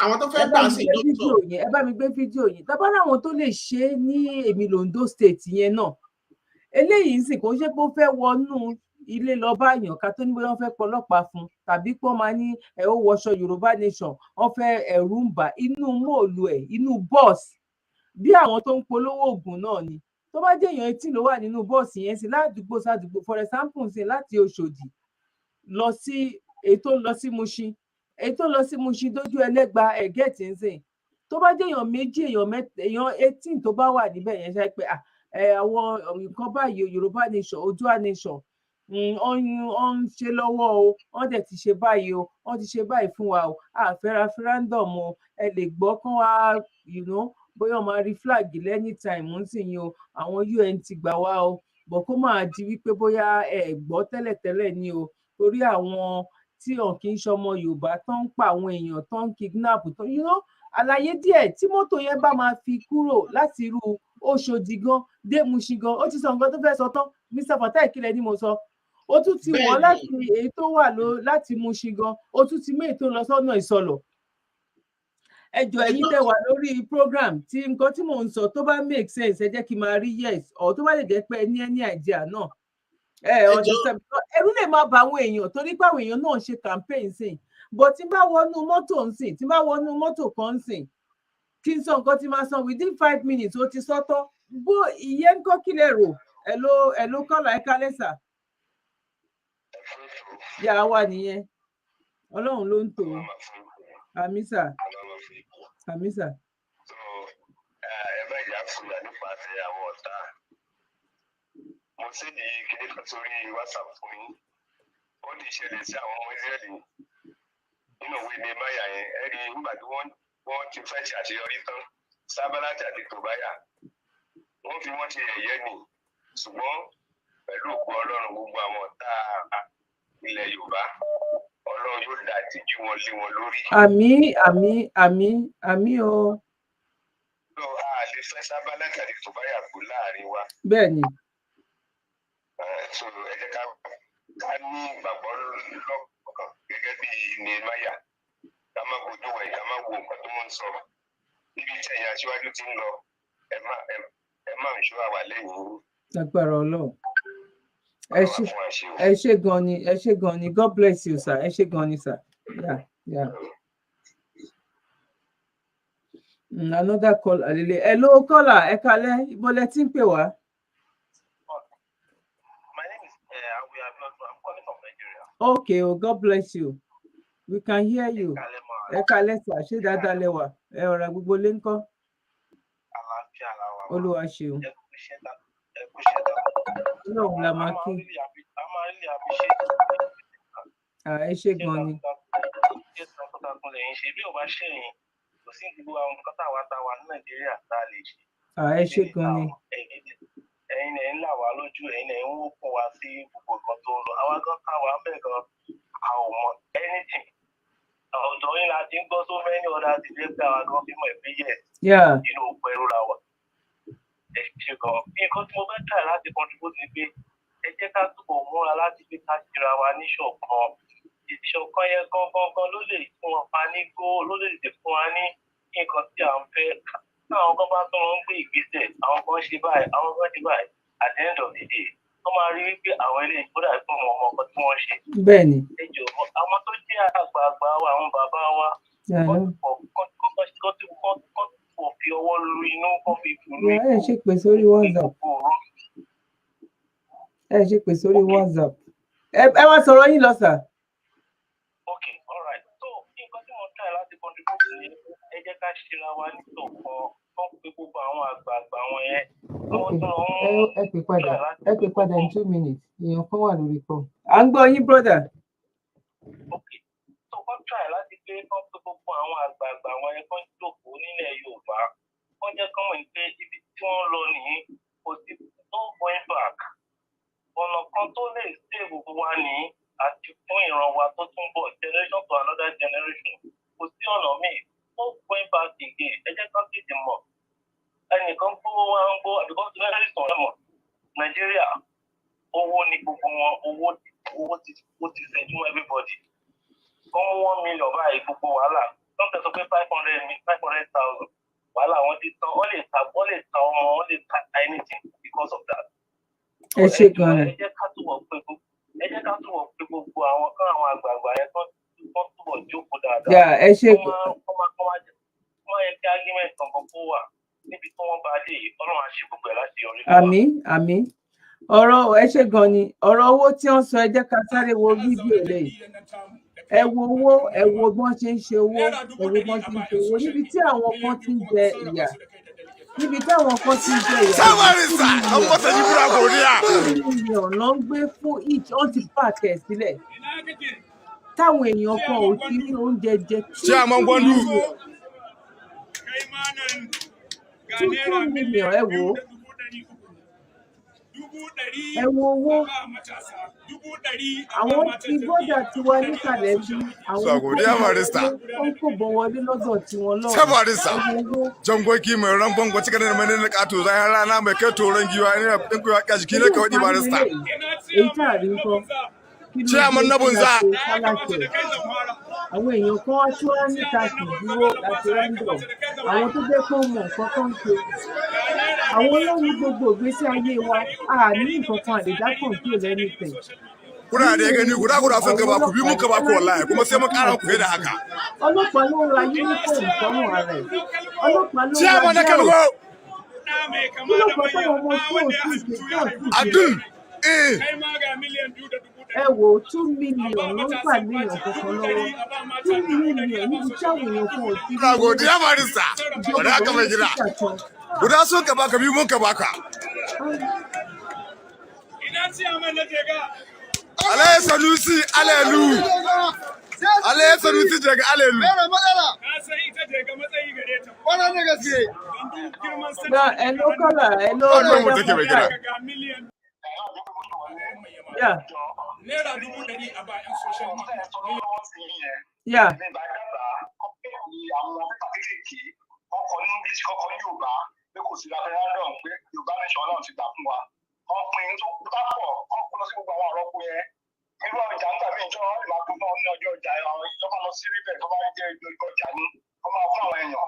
Speaker 4: àwọn tó fẹ́ gbà sí dókítà.
Speaker 2: Ẹ bá mi gbé fídíò yìí tá bá láwọn tó lè ṣe ní èmi Londo state yẹn náà eléyìí ń sìn kó ṣe pé ó fẹ́ wọnú ilé lọ báyàn ká tó ní bóyá wọ́n fẹ́ pọlọ́pàá fún tàbí pé wọ́n máa ní ẹ ó wọṣọ Yorùbá Nation wọ́n fẹ́ ẹ̀rù ń bà inú móòlù ẹ̀ inú bọ́ọ̀sì bí àwọn tó ń polówó oògùn náà ni tó bá jẹ́ èèyàn 18 ló wà nínú bọ́ọ̀sì yẹn sí ládùúgbò sádùúgbò for example sí láti Òṣòdì lọ sí èyí tó lọ sí Mushin èyí tó lọ sí Mushin dójú Ẹlẹ́gba ẹ̀gẹ́tì ń sìn tó bá jẹ́ èèyàn méjì èèyàn mẹ́ta èèyàn 18 tó bá wà níbẹ̀ yẹn ṣe pé àwọn nǹkan báyìí Yorùbá Nation Oòduà Nation wọ́n ń ṣe lọ́wọ́ o wọ́n dẹ̀ ti ṣe báyìí o wọ́n ti ṣe báyìí fún wa o àfẹ́ referendum o ẹ lè gbọ́ kán wá bóyá wọ́n máa rí flag anytime ń sìn yín o àwọn UN ti gbà wá o bọ̀ kó máa di wípé bóyá ẹ gbọ́ tẹ́lẹ̀tẹ́lẹ̀ ni o torí àwọn tí wọn kì í ṣọmọ Yorùbá tó ń pa àwọn èèyàn tó ń kidnap tó àlàyé díẹ̀ tí mọ́tò yẹn bá máa fi kúrò láti irú Òṣòdì gan dé Mushin gan ó ti sọ nǹkan tó fẹ́ sọ tán Mr. Fatai ìkìlẹ̀ ni mo sọ ó tún ti wọ́n láti èyí tó wà láti Mushin gan ó tún ti méè tó lọ sọ́nà Ìsọlọ̀ ẹ jọ̀ọ́ ẹ̀yin tẹ́ wà lórí program tí nǹkan tí mò ń sọ tó bá make sense ẹ jẹ́ kí n máa rí yes ọ̀ tó bá lè jẹ́ pé ẹ ní idea náà ẹ̀rù lè máa bà àwọn èèyàn torí pé àwọn èèyàn náà ń ṣe campaign sìn bó tí bá wọnú mọ́tò ń sìn tí bá wọnú mọ́tò kan ń sìn kí n sọ nǹkan tí máa san within 5 minutes ó ti sọ́tọ̀ bó ìyẹn ń kọ́ kí lè rò ẹ̀ ló kọ́là ẹ̀ka lẹ́sà yà á wà nìyẹn Ọlọ́run ló ń tò ó àmísà àmísà.
Speaker 11: ẹ bá ìyá fúnra nípasẹ̀ àwọn ọ̀tá mo sì ní kíní kan sórí WhatsApp fún yín ó ní ìṣẹ̀lẹ̀ sí àwọn ọmọ Israẹli nínú ìwé ní máyà yẹn ẹ rí nígbà tí wọ́n ti fẹ́ ṣe àṣeyọrí tán Sábálátì àti Tòbáyà wọ́n fi wọ́n ṣe ẹ̀yẹ nì ṣùgbọ́n pẹ̀lú òkú Ọlọ́run gbogbo àwọn ọ̀tá ilẹ̀ Yorùbá Ọlọ́run yóò dá ìtìjú wọn lé wọn lórí. Àmín o. lọ a lè fẹ́ Sábálátì àti Tòbáyà kú láàrin wa.
Speaker 2: bẹ́ẹ̀ ni.
Speaker 11: so ẹ jẹ́ ká ní ìgbàgbọ́ lọ́kàn gẹ́gẹ́ bí Nehemiah ká má gbójú wẹ̀ ká má wo nǹkan tó ń sọ níbi tí ẹ̀yin aṣíwájú ti ń lọ ẹ má ń ṣọ́ àwà lẹ́yìn.
Speaker 2: Agbára Ọlọ́run ẹ ṣé gan ni God bless you sir ẹ ṣé gan ni sir yeah. Another call alele hello caller ẹ kálẹ́ ibo lẹ ti ń pè wá.
Speaker 11: My name is I'm calling from Nigeria.
Speaker 2: Okay God bless you we can hear you ẹ kálẹ́ sir ṣé dáadáa lẹ́wà ẹ ọ̀rọ̀ gbogbo lé ńkọ́.
Speaker 11: Àlàáfíà la wà.
Speaker 2: Olúwa ṣeun. Ọlọ́run la máa kí. Ẹ ṣé gan ni.
Speaker 11: bí ò bá ṣẹ̀yìn kò sí gbogbo àwọn nǹkan táwa ní Nàìjíríà tá a lè ṣe.
Speaker 2: Ẹ ṣé gan ni.
Speaker 11: ẹ̀yin ẹ̀ ń là wá lójú ẹ̀yin ẹ̀ ń wọ́pọ̀ wá sí gbogbo nǹkan tó ń lọ àwa gan táwa ń bẹ̀ gan a ò mọ anything. ọ̀dọ̀ yín la ti ń gbọ́ so many other things lẹ́gbẹ̀ẹ́ àwa gan fi mọ̀ ẹ̀ pé yẹ̀ inú òpó ẹrú la wà. ẹ ṣé gan nǹkan tí mo fẹ́ tà láti contribute ni pé ẹ jẹ́ ká túbọ̀ múra láti fi ká ṣera wa níṣọ̀kan ìṣọ̀kan yẹn gangan ló lè fún wa ní ló lè fún wa ní nǹkan tí à ń fẹ́ àwọn kan bá tó wọn ń gbé ìgbésẹ̀ àwọn kan ṣe báyìí àwọn kan ṣe báyìí at the end of the day wọ́n máa rí wípé àwọn eléyìí kódà fún ọmọ ọkọ tí wọ́n ṣe.
Speaker 2: Bẹ́ẹ̀ni.
Speaker 11: ẹ jọ̀wọ́ àwọn tó jẹ́ àgbààgbà wa àwọn bàbá wa kọ́ fi ọwọ́ lu inú kọ́ fi kúrú
Speaker 2: ìlú. ẹ ṣe pè sórí WhatsApp. ẹ wá sọ̀rọ̀ yín lọ sà.
Speaker 11: Okay, all right. So nǹkan tí mo try láti contribute ní ẹ jẹ́ ká ṣera wa nítòkan kọ́ pé gbogbo àwọn àgbààgbà wọn yẹn.
Speaker 2: ẹ pè padà in 2 minutes èèyàn kan wà lórí kan. à ń gbọ́ yín brother.
Speaker 11: Okay, so kọ́ try láti pé kọ́ pé gbogbo àwọn àgbààgbà wọn yẹn kọ́ jókòó nílẹ̀ Yorùbá wọ́n jẹ́ kọ́ mọ̀ pé ibi tí wọ́n lọ nìyí kò sí no going back. ọ̀nà kan tó lè ṣe gbogbo wa nìyí àti fún ìran wa tó tún bọ̀ generation to another generation kò sí ọ̀nà míì ó going back again ẹ jẹ́ kán tètè mọ̀ ẹnìkan gbówó wa ń gbó àbíkọ́ tó lẹ́rìí sàn ẹ̀ mọ̀ Nàìjíríà owó ni gbogbo wọn owó ti fẹ́ fún everybody wọ́n mú 1 million báyìí gbogbo wàhálà
Speaker 8: something to pay 500,000. While I want it to only anything because of that.
Speaker 2: ẹ ṣe gan ni.
Speaker 8: Ẹ jẹ́ ká túbọ̀ pé gbogbo àwọn àgbààgbà yẹn tó túbọ̀ jókòó dáadáa.
Speaker 2: Ẹ ṣe.
Speaker 8: Wọ́n yẹ kí argument kankan kó wà níbi tí wọ́n bá dé yìí Ọlọ́run á ṣe gbogbo ẹ̀ láti orí.
Speaker 2: Àmín. Ọ̀rọ̀ ẹ ṣe gan ni. Ọ̀rọ̀ owó tí wọ́n sọ ẹ jẹ́ ká sáré wo fídíò lẹ́yìn. Ẹ wo owó, ẹ wo bọ́n ṣe ń ṣe owó, ẹ wo bọ́n ṣe ń ṣe owó níbi tí àwọn kan ti ń jẹ ìyà. Níbi tí àwọn kan ti ń jẹ ìyà. Mílíọ̀nù ló ń gbé fún each, wọ́n ti pààkì ẹ̀ sílẹ̀. Táwọn èèyàn kan ò ti rí oúnjẹ jẹ. $2 million ẹ wò ó. Ẹ wo owó. Àwọn ti bọ́dà tiwa nísàlẹ̀ bí àwọn kò bọ̀ wọlé lọ́dọ̀ tiwọn lọ́wọ́.
Speaker 13: Jangoki mai rankon kwaci kanin mai na kato zai rana mai kai toron giwa ne na ɗin kuwa kaji kila ka wani barista.
Speaker 2: Èyí tá a rí nǹkan.
Speaker 13: Chairman na bunza.
Speaker 2: Àwọn èèyàn kan wá tí wọ́n ní káàkiri dúró láti rẹ́ńdọ̀. Àwọn tó jẹ́ kó mọ̀ nǹkan kan ń ṣe. Àwọn olórí gbogbo ìgbésí ayé wa a ní nǹkan kan àdédá control anything.
Speaker 13: Kuna da gani guda son gaba ku bi muka ba ku wallahi kuma sai mun ƙara ku da haka.
Speaker 2: Ọlọ́pàá ló ra uniform sọ́run ara ẹ̀. Ọlọ́pàá ló ra
Speaker 13: Chairman na Kalgo.
Speaker 2: Kí ló kọ́ táwọn ọmọ tó ò sí ìṣèjọ́
Speaker 13: Abdul.
Speaker 2: Ẹ wo $2 million ló ń pàdé èèyàn kankan lọ́wọ́. $2 million níbi táwọn èèyàn kan ò sí.
Speaker 13: Godiya barista. Wanda aka mai gida. Guda son ka baka bi mun ka baka. Alaye Sanusi alelu. Alaye Sanusi daga alelu.
Speaker 3: Mera matsala. Ka san ita daga matsayi gare ta. Wannan ne gaske.
Speaker 2: Hello kala, hello. Yeah.
Speaker 8: Naira 100,000 a bayan social media.
Speaker 2: Yeah.
Speaker 8: Ọkọ̀ ní English kọ́kọ́ ní Yorùbá pé kò sí referendum pé Yorùbá nation náà ti gbà fún wa. Ọkùnrin tó dápọ̀ ọkọ̀ lọ sí gbogbo àwọn ọ̀rọ̀ pé irú ọjà ń tàbí ìjọ ìlàkùn náà ní ọjọ́ ọjà àwọn ìjọba lọ sí ríbẹ̀ tó bá jẹ́ ìjọ ọjà ní wọ́n máa fún àwọn èèyàn.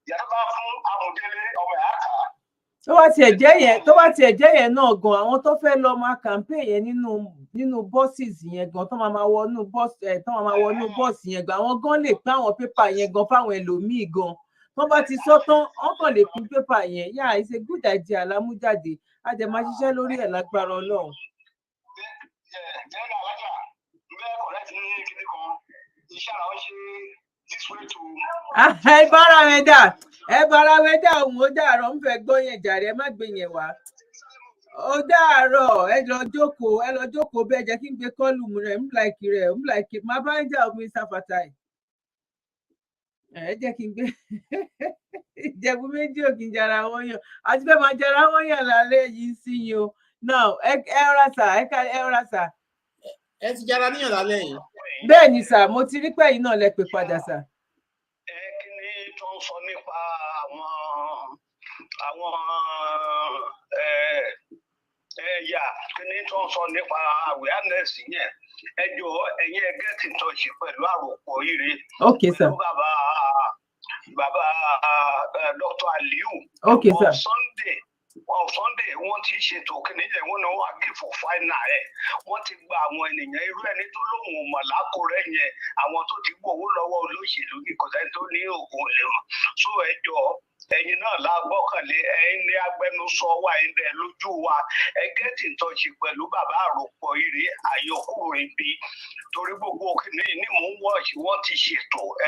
Speaker 8: Ìyá tó bá fún Amúdélé ọmọ ẹ̀ àkà.
Speaker 2: Tó bá tiẹ̀ jẹ́ yẹn náà gan àwọn tó fẹ́ lọ máa campaign yẹn nínú buses yẹn gan tó máa wọnú bọ́ọ̀sì yẹn gan àwọn gan lè pín àwọn pépà yẹn gan fáwọn ẹlòmíì gan. Wọ́n bá ti sọ tán wọ́n kàn lè pín pépà yẹn. Yeah, it's a good idea lámújáde a dẹ̀ máa ṣiṣẹ́ lórí ẹ̀ lágbára Ọlọ́run. ẹ bára wẹ dà òun ó dàárọ̀ ń fẹ́ gbọ́ yẹn jàre ẹ má gbé yẹn wá. Ó dàárọ̀ ẹ lọ jókòó bẹ́ẹ̀ jẹ́ kí n gbé kọ́ọ̀lù rẹ̀ ń like má bá ń jà omi Fatai. Ẹ jẹ́ kí n gbé Ìjẹ̀bú méjì ò kí n jara wọn yàn àti fẹ́ máa jara wọn yàn lálẹ́ yìí sí yín o. Now ẹ rà sà.
Speaker 4: Ẹ ti jara níyàn lálẹ́ yìí.
Speaker 2: Bẹ́ẹ̀ ni sà mo ti rí pẹ̀yìn náà lẹ pè padà sà.
Speaker 8: Kí ni tó ń sọ nípa àwọn ẹ̀yà kí ni tó ń sọ nípa awareness yẹn ẹ jọ ẹ̀yin ẹ get in touch pẹ̀lú àròpọ̀ ire.
Speaker 2: Okay sir.
Speaker 8: Bàbá Dr. Aliu.
Speaker 2: Okay sir.
Speaker 8: Sunday wọ́n ti ṣètò kíní yẹn wọ́n náà wà gé fún fáínà ẹ̀ wọ́n ti gba àwọn ènìyàn irú ẹni tó lóhùn mọ̀lákò rẹ̀ yẹn àwọn tó ti gbowó lọ́wọ́ olóṣèlú nìkan tó ní oògùn lè mọ̀ so ẹ jọ ẹ̀yin náà la gbọ́kànlé ẹ̀yin ní agbẹnusọ wa ẹ̀yin bẹ́ẹ̀ lójú wa ẹ get in touch pẹ̀lú bàbá àròpọ̀ ire àyọkùnrin bíi torí gbogbo kíní ní mò ń wọ́ọ̀ṣì wọ́n ti ṣètò ẹ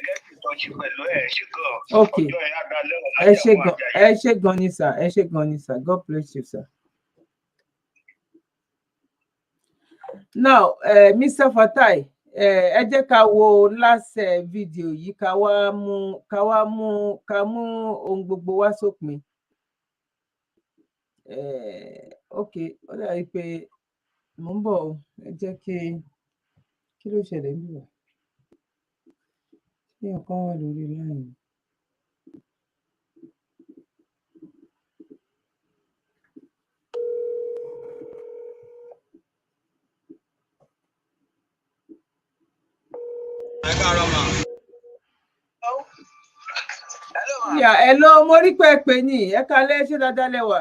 Speaker 8: get in touch pẹ̀lú ẹ̀ ṣe kan ọjọ́ ẹ̀ adalẹ́ ọ̀la
Speaker 2: ẹ ṣé gan ni sir God bless you sir. Now Mr. Fatai ẹ jẹ́ ká wo last video yìí ká mú ohun gbogbo wá sópin. Ok ó dàbí pé mò ń bọ̀ ẹ jẹ́ kí ló ṣẹlẹ̀ níbẹ̀ kí ọkàn wà lórí láàyè. Yeah, hello, mo rí pé pè ní ẹ kálẹ́ ṣé dáadáa lẹ́wà.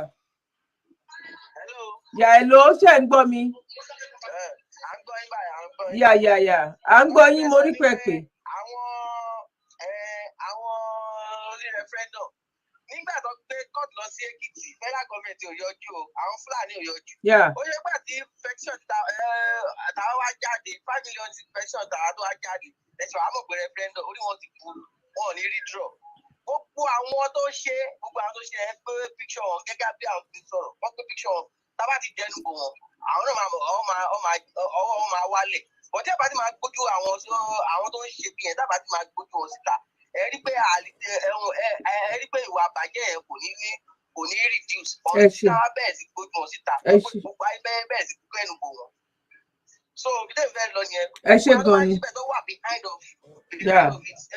Speaker 2: Yeah, hello, ṣé ń gbọ́ mi? Yeah. À ń gbọ́ yín, mo rí pé pè.
Speaker 10: Àwọn referendum nígbà tó gbé court lọ sí Èkìtì federal government ò yọjú o, àwọn Fúlàní ò yọjú. Ó yẹ gbà tí pension táwa wá jáde 5 million pension táwa tó wá jáde ẹ̀sìn àwọn ọmọ referendum orí wọn ti kú wọn ò ní rí draw. Gbogbo àwọn tó ṣe ẹ pé picture wọn gẹ́gẹ́ bí àwọn ti sọ̀rọ̀ wọ́n pé picture wọn tábà ti dẹnu bò wọn àwọn náà ọwọ́ wọn máa wálẹ̀. Bọ̀dé àbá ti máa gbójú àwọn tó ń ṣe bí yẹn tábà ti máa gbójú wọn síta. Ẹ rí pé ìwà àbàjẹ́ yẹn kò ní reduce ọ̀rọ̀ tí táwa bẹ́ẹ̀ sí gbójú wọn síta gbogbo ayé bẹ́ẹ̀ sí gbẹ́nu bò wọn. So bí tẹ́ fẹ́ lọ yẹn
Speaker 2: ẹ ṣe gan ni.
Speaker 10: tó wà behind of it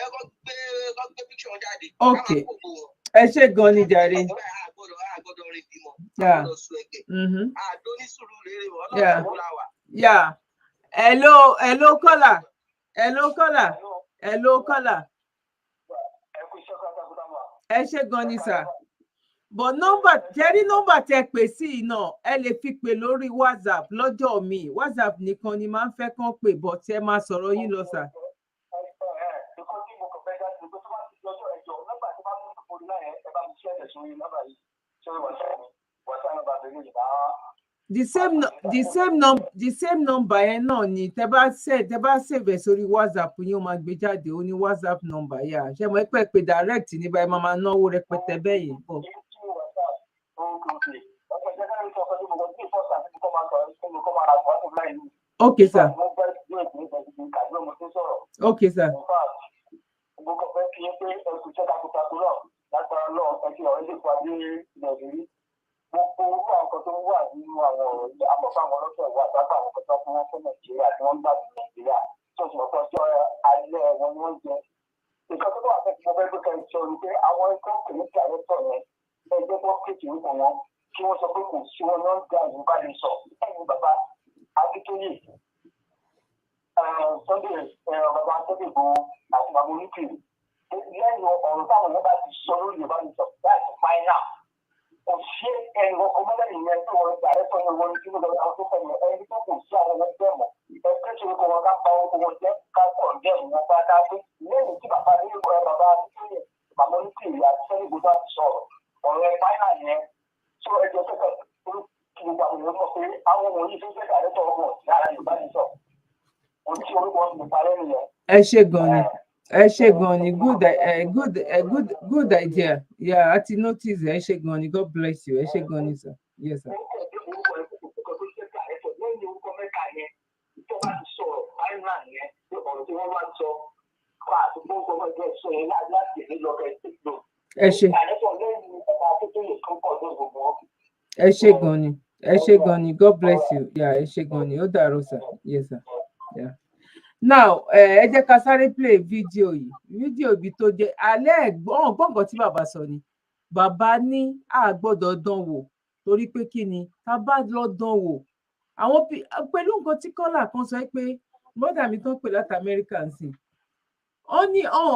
Speaker 10: ẹ kọ́ gbé picture jáde.
Speaker 2: Okay, ẹ ṣe gan ni jàre. Yeah. Hello caller. Ẹ ṣe gan ni sir. But nọ́mbà tẹ pè sí iná ẹ lè fi pè lórí WhatsApp lọ́jọ́ mi. WhatsApp nìkan ni máa ń fẹ́ kán pè bọ̀ tí ẹ máa sọ̀rọ̀ yín lọ sir. The same number yẹn náà ni tẹ bá save sórí WhatsApp yín ó máa gbé jáde ó ní WhatsApp number yà ṣe mọ̀ pé direct ní báyìí máa náwó rẹpẹtẹ bẹ́ẹ̀ yẹn bọ̀. Okay sir. Okay sir.
Speaker 11: Gbogbo owó àwọn tó wà nínú àwọn ọ̀rọ̀ amọ̀fáwọn ọlọ́sẹ̀ wà dábàá àwọn kan tó fún wọn fún Nàìjíríà tí wọ́n ń gbà fún Nàìjíríà tó sì mọ̀tọ́ sí alẹ́ wọn ni wọ́n jẹ. Ìkan tó wà fẹ́ kí mo fẹ́ gbé kẹ́rin sọ ni pé àwọn ẹgbẹ́ òkèlè tí ààrẹ sọ yẹn ẹgbẹ́ tó kéèkì nípa wọn kí wọ́n sọ pé kò sí wọn náà ń gba Yorùbá lè sọ ẹ̀yìn bàbá Akíntúyè Sunday bàbá Adébíyìnbó àti bàbá Oníkìrì lẹ́yìn ọ̀rọ̀ táwọn yẹn bá ti sọ lórí Yorùbá lè sọ láti fáínà. Kò sí ẹni ọkọ̀ mọ́lẹ̀ ìyẹn tó wọ́n gbà ẹ́ sọ́yìn wọn kí ló lọ àwọn tó fẹ́ yẹn ẹni tó kò sí àwọn ẹgbẹ́ mọ̀ ẹgbẹ́ tó kọ́ wọn ká pa owó wọn jẹ́ ká pọ̀ jẹ́ ìwọ̀n bá dá pé lẹ́yìn tí bàbá ní bàbá Akíntúyè bàbá Oníkìrì àti sẹ́yìn gbogbo àti sọ̀rọ̀ ọ̀rọ̀ ẹ̀ fáínà yẹn tó ẹjọ́ tó kọ̀ kí gbogbo àwọn èèyàn mọ̀ pé àwọn wọ̀nyí tó fẹ́ kàrẹ́ tọ̀ ọmọ lára Yorùbá ní sọ òun tí orúkọ ti parẹ́ nìyẹn.
Speaker 2: Ẹ ṣe gan ni good idea. Yeah, àti notice ẹ ṣe gan ni. God bless you. Ẹ ṣe gan ni sir. Yes sir. Ẹ ṣe gan ni. God bless you. Yeah, ẹ ṣe gan ni. Ó dàárọ̀ sir. Yes sir. Yeah. Now ẹ jẹ́ ká sáré play fídíò ibi tó jẹ́ alẹ́ gbọ́ngàn tí bàbá sọ ni bàbá ní a gbọ́dọ̀ dán wò torí pé kí ni tá bá lọ dán wò àwọn pẹ̀lú nǹkan tí kọ́là kan sọ pé mọ́dà mi tán pè láti Amẹ́ríkà ń sìn ó ní àwọn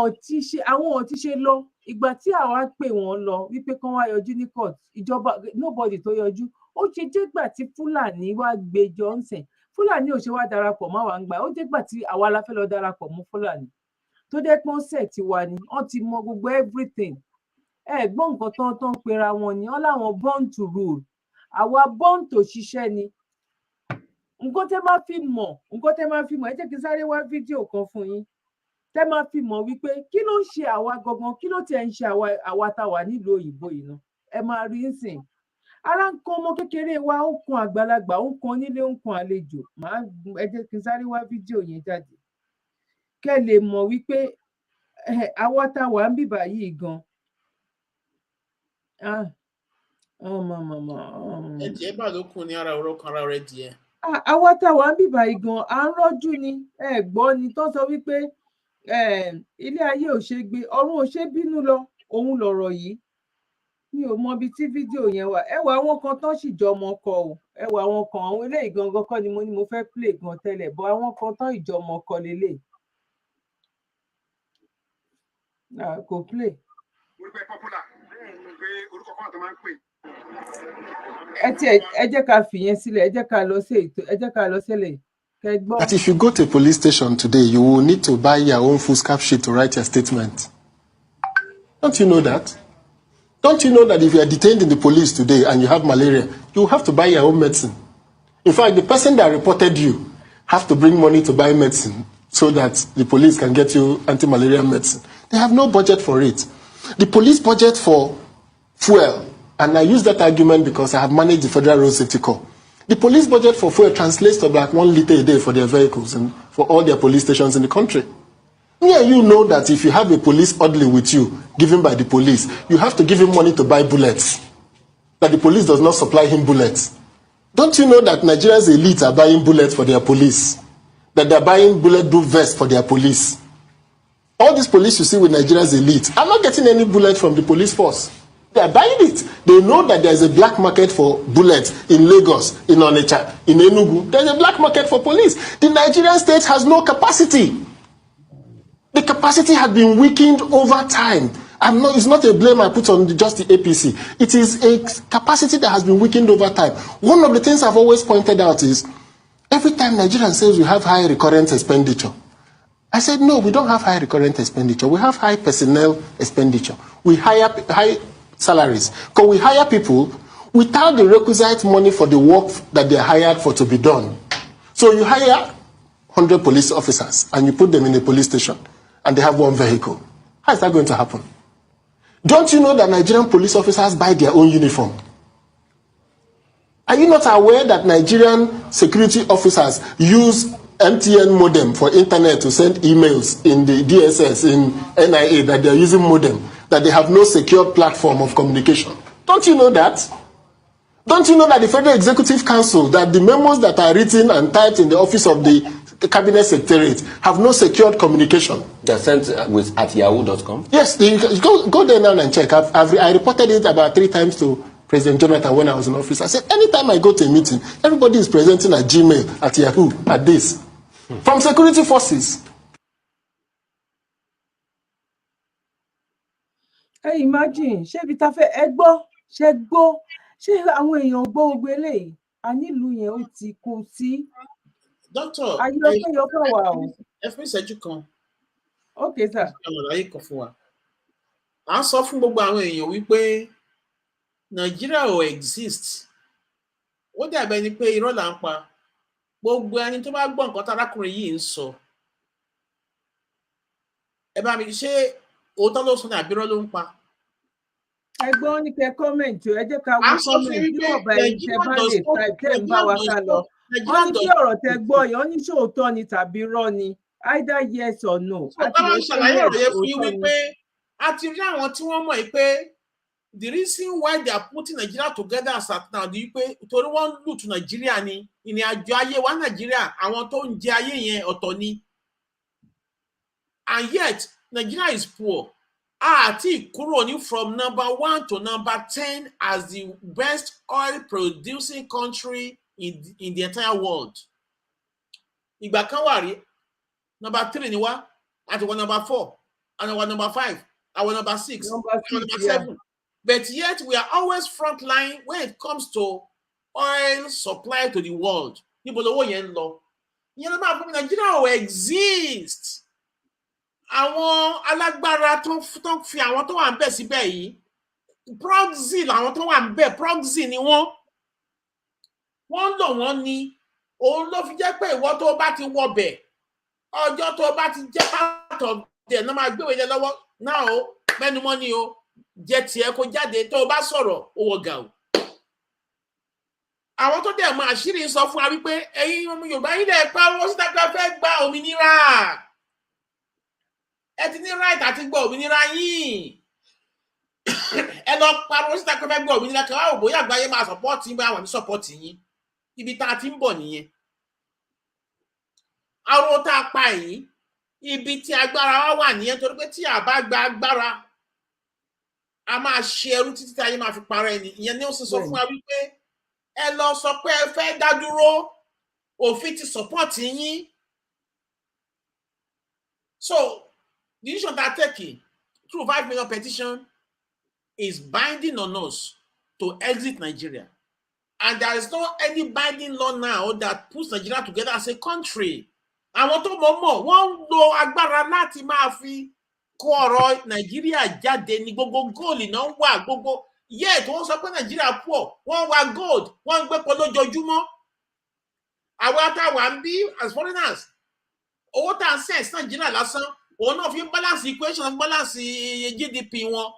Speaker 2: ò ti ṣe lọ ìgbà tí àwa pè wọ́n lọ wípé kán wá yọjú ní court ìjọba nobody tó yọjú ó ṣe jẹ́gbà tí Fúlàní wá gbẹjọ́ ń sìn Fúlàní ò ṣe wá darapọ̀ mọ́ wa ń gbà ó jẹ́gbà tí àwa la fẹ́ lọ darapọ̀ mọ́ Fúlàní tó jẹ́ pé wọ́n sẹ̀ ti wà ní wọ́n ti mọ gbogbo everything gbọ́ nǹkan tán ń pera wọn ni wọ́n láwọn born to rule àwa born to ṣiṣẹ́ ni nǹkan tẹ́ máa fi mọ̀ ẹ jẹ́ kí n sáré wá fídíò kan fún yín tẹ́ máa fi mọ̀ wípé kí ló ń ṣe àwa gangan kí ló tiẹ̀ ń ṣe àwa tá wà nílùú òyìnbó yìí ná ẹ máa rí nsìn ara ń kan ọmọ kékeré wa ó kan àgbàlagbà ó kan onílé ó kan àlejò ẹ jẹ́ kí n sáré wá fídíò yẹn jáde kẹ́ lè mọ̀ wípé àwa tá wà ń bìbà yìí gan
Speaker 4: ẹ̀jẹ̀ bá ló kún ní ara ọ̀rọ̀ kan ara rẹ̀ díẹ̀.
Speaker 2: àwa tá wà ń bìbà yìí gan à ń rọ́jú ni ẹ gbọ́ ni tó sọ wípé ilé ayé ò ṣe gbé ọ̀run ò ṣe bínú lọ òun lọ̀rọ̀ yìí mi ò mọ ibi tí fídíò yẹn wà ẹ wà àwọn kan tán sì jọ ọmọ kọ o ẹ wà àwọn kan àwọn eléyìí gangan kọ́ ni mo fẹ́ play gan tẹ́lẹ̀ bọ́ àwọn kan tán ìjọ ọmọ kọ lélẹ̀ kò play.
Speaker 5: pé popular pé orúkọ kan tó máa ń pè.
Speaker 2: ẹ jẹ́ ká fìyẹn sílẹ̀, ẹ jẹ́ ká lọ sí ètò, ẹ jẹ́ ká lọ sílẹ̀ kẹgbọ́n.
Speaker 14: That if you go to a police station today, you will need to buy your own foolscap sheet to write your statement. Don't you know that? Don't you know that if you are detained in the police today and you have malaria, you have to buy your own medicine? In fact, the person that reported you have to bring money to buy medicine so that the police can get you anti-malaria medicine. They have no budget for it. The police budget for fuel, and I use that argument because I have managed the Federal Road Safety Corps. The police budget for fuel translates to about 1 liter a day for their vehicles and for all their police stations in the country. Yeah, you know that if you have a police orderly with you, given by the police, you have to give him money to buy bullets. That the police does not supply him bullets. Don't you know that Nigeria's elite are buying bullets for their police? That they're buying bulletproof vests for their police? All these police you see with Nigeria's elite are not getting any bullet from the police force. They are buying it. They know that there's a black market for bullets in Lagos, in Onitsha, in Enugu. There's a black market for police. The Nigerian state has no capacity. The capacity has been weakened over time. It's not a blame I put on just the APC. It is a capacity that has been weakened over time. One of the things I've always pointed out is, every time Nigeria says we have high recurrent expenditure, I said, no, we don't have high recurrent expenditure. We have high personnel expenditure. We hire high salaries. Because we hire people without the requisite money for the work that they're hired for to be done. So you hire 100 police officers and you put them in a police station and they have one vehicle. How is that going to happen? Don't you know that Nigerian police officers buy their own uniform? Are you not aware that Nigerian security officers use MTN modem for internet to send emails in the DSS, in NIA, that they're using modem, that they have no secure platform of communication? Don't you know that? Don't you know that the Federal Executive Council, that the memos that are written and typed in the office of the Cabinet Secretariat have no secured communication?
Speaker 15: They're sent at yahoo.com?
Speaker 14: Yes, go there now and check. I reported it about 3 times to President Jonathan when I was in office. I said, anytime I go to a meeting, everybody is presenting at Gmail, at Yahoo, at this. From security forces.
Speaker 2: Hey, imagine, ṣé ibi tá fẹ́ ẹ gbọ́, ṣé àwọn èèyàn gbọ́ gbogbo eléyìí? A nílùú yẹn ó ti kó sí.
Speaker 4: Doctor,
Speaker 2: ayọ̀kọ̀ wà o.
Speaker 4: Ẹ fún ìṣẹ́jú kan.
Speaker 2: Okay, sir.
Speaker 4: Àwọn àlàyé kan fún wa. À ń sọ fún gbogbo àwọn èèyàn wípé Nàìjíríà ò exist. Ó dàbẹ̀ ni pé irọ́ là ń pa. Gbogbo ẹni tó bá gbọ́ nǹkan tárákùnrin yìí ń sọ. Ẹ bá mi ṣe òótọ́ ló sọ ní àbírọ́ ló ń pa.
Speaker 2: Ẹgbọ́n ní kẹ́ kọ́mẹ̀ntì, ẹ jẹ́ ká wọ́n kọ́mẹ̀ntì yóò bá ẹni tẹ́ bá lè ta ìtẹ́ ń bá wa ká lọ. Wọ́n ní kí ọ̀rọ̀ tẹ́ gbọ́ yẹn, wọ́n ní ṣé òótọ́ ni tàbí irọ́ ni, either yes or no.
Speaker 4: Àti wọ́n ṣàlàyé ọ̀rọ̀ fún yín wípé a ti rí àwọn tí wọ́n mọ̀ pé the reason why they are putting Nigeria together as at now ni wípé torí wọ́n lù tù Nàìjíríà ni, ìrìn àjò ayé wa Nàìjíríà, àwọn tó ń jẹ ayé yẹn ọ̀tọ̀ ni. And yet Nigeria is poor. Àti kúrò ní from number 1 to number 10 as the best oil producing country in the entire world. Ìgbà kan wà rí number 3 ni wá, àti wá number 4, and wá number 5, and wá number 6, number 7. Yeah. But yet we are always front line when it comes to oil supply to the world. Níbo lówó yẹn ń lọ? Ìyẹn ló máa fún mi, Nigeria ò exist. Àwọn alágbára tó fi àwọn tó wà ń bẹ̀ síbẹ̀ yìí, proxy làwọn tó wà ń bẹ̀, proxy ni wọ́n lò wọ́n ni. Òun ló fi jẹ́ pé ìwọ tó bá ti wọbẹ̀, ọjọ́ tó bá ti jẹ́ part of them náà máa gbé ìwé lọ́wọ́ náà o, mẹ́nu mọ́ ni o, jẹ́ tiẹ̀ kó jáde tó bá sọ̀rọ̀ owó ga o. Àwọn tó dẹ̀ mọ àṣírí sọ fún wa wípé ẹ̀yin ọmọ Yorùbá yìí lẹ̀ pa owó síta pé fẹ́ gba òmìnira. Ẹ ti ní right àti gba òmìnira yín. Ẹ lọ pariwo síta pé fẹ́ gba òmìnira kan wá wò bóyá àgbáyé máa support yín bá wà ní support yín. Ibi tá a ti ń bọ̀ nìyẹn. Àrùn tá a pa yìí, ibi tí agbára wa wà nìyẹn, torí pé tí a bá gba agbára, a máa ṣe ẹrú títí tí ayé máa fi parẹ́ ni. Ìyẹn ni ó sì sọ fún wa wípé ẹ lọ sọ pé ẹ fẹ́ dá dúró, òfin ti support yín. So, the decision that taken through 5 million petition, is binding on us to exit Nigeria. And there is no any binding law now that puts Nigeria together as a country. Àwọn tó mọ̀ wọ́n ń lo agbára láti máa fi kó ọ̀rọ̀ Nàìjíríà jáde ní gbogbo góòlù náà wà gbogbo. Yet wọ́n sọ pé Nàìjíríà pọ̀, wọ́n wá gold, wọ́n ń gbépo lójoojúmọ́. Àwọn àtàwà ń bí as foreigners, owó tá à ń sẹ̀ sí Nàìjíríà lásán, òun náà fi ń balance equation, balance GDP wọn.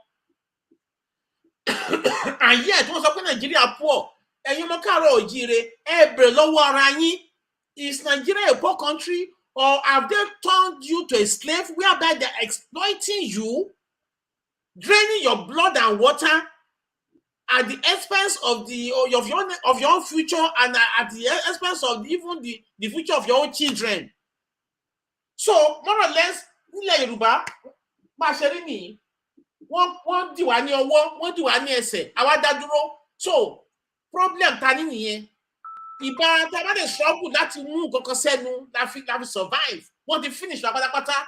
Speaker 4: And yet wọ́n sọ pé Nàìjíríà pọ̀. Ẹ̀yin ọmọ káàárọ̀ oòjíire, ẹ bèrè lọ́wọ́ ara yín, is Nigeria a poor country or have they turned you to a slave whereby they're exploiting you, draining your blood and water at the expense of your own future and at the expense of even the future of your own children? So more or less, nílẹ̀ Yorùbá bá ṣe rí nìyí, wọ́n dì wá ní ọwọ́, wọ́n dì wá ní ẹsẹ̀, àwa dá dúró. So problem ta ní nìyẹn. Ìbá tá bá dé struggle láti mú nǹkan kan sẹ́nu la fi survive. Wọ́n ti finish la pátápátá.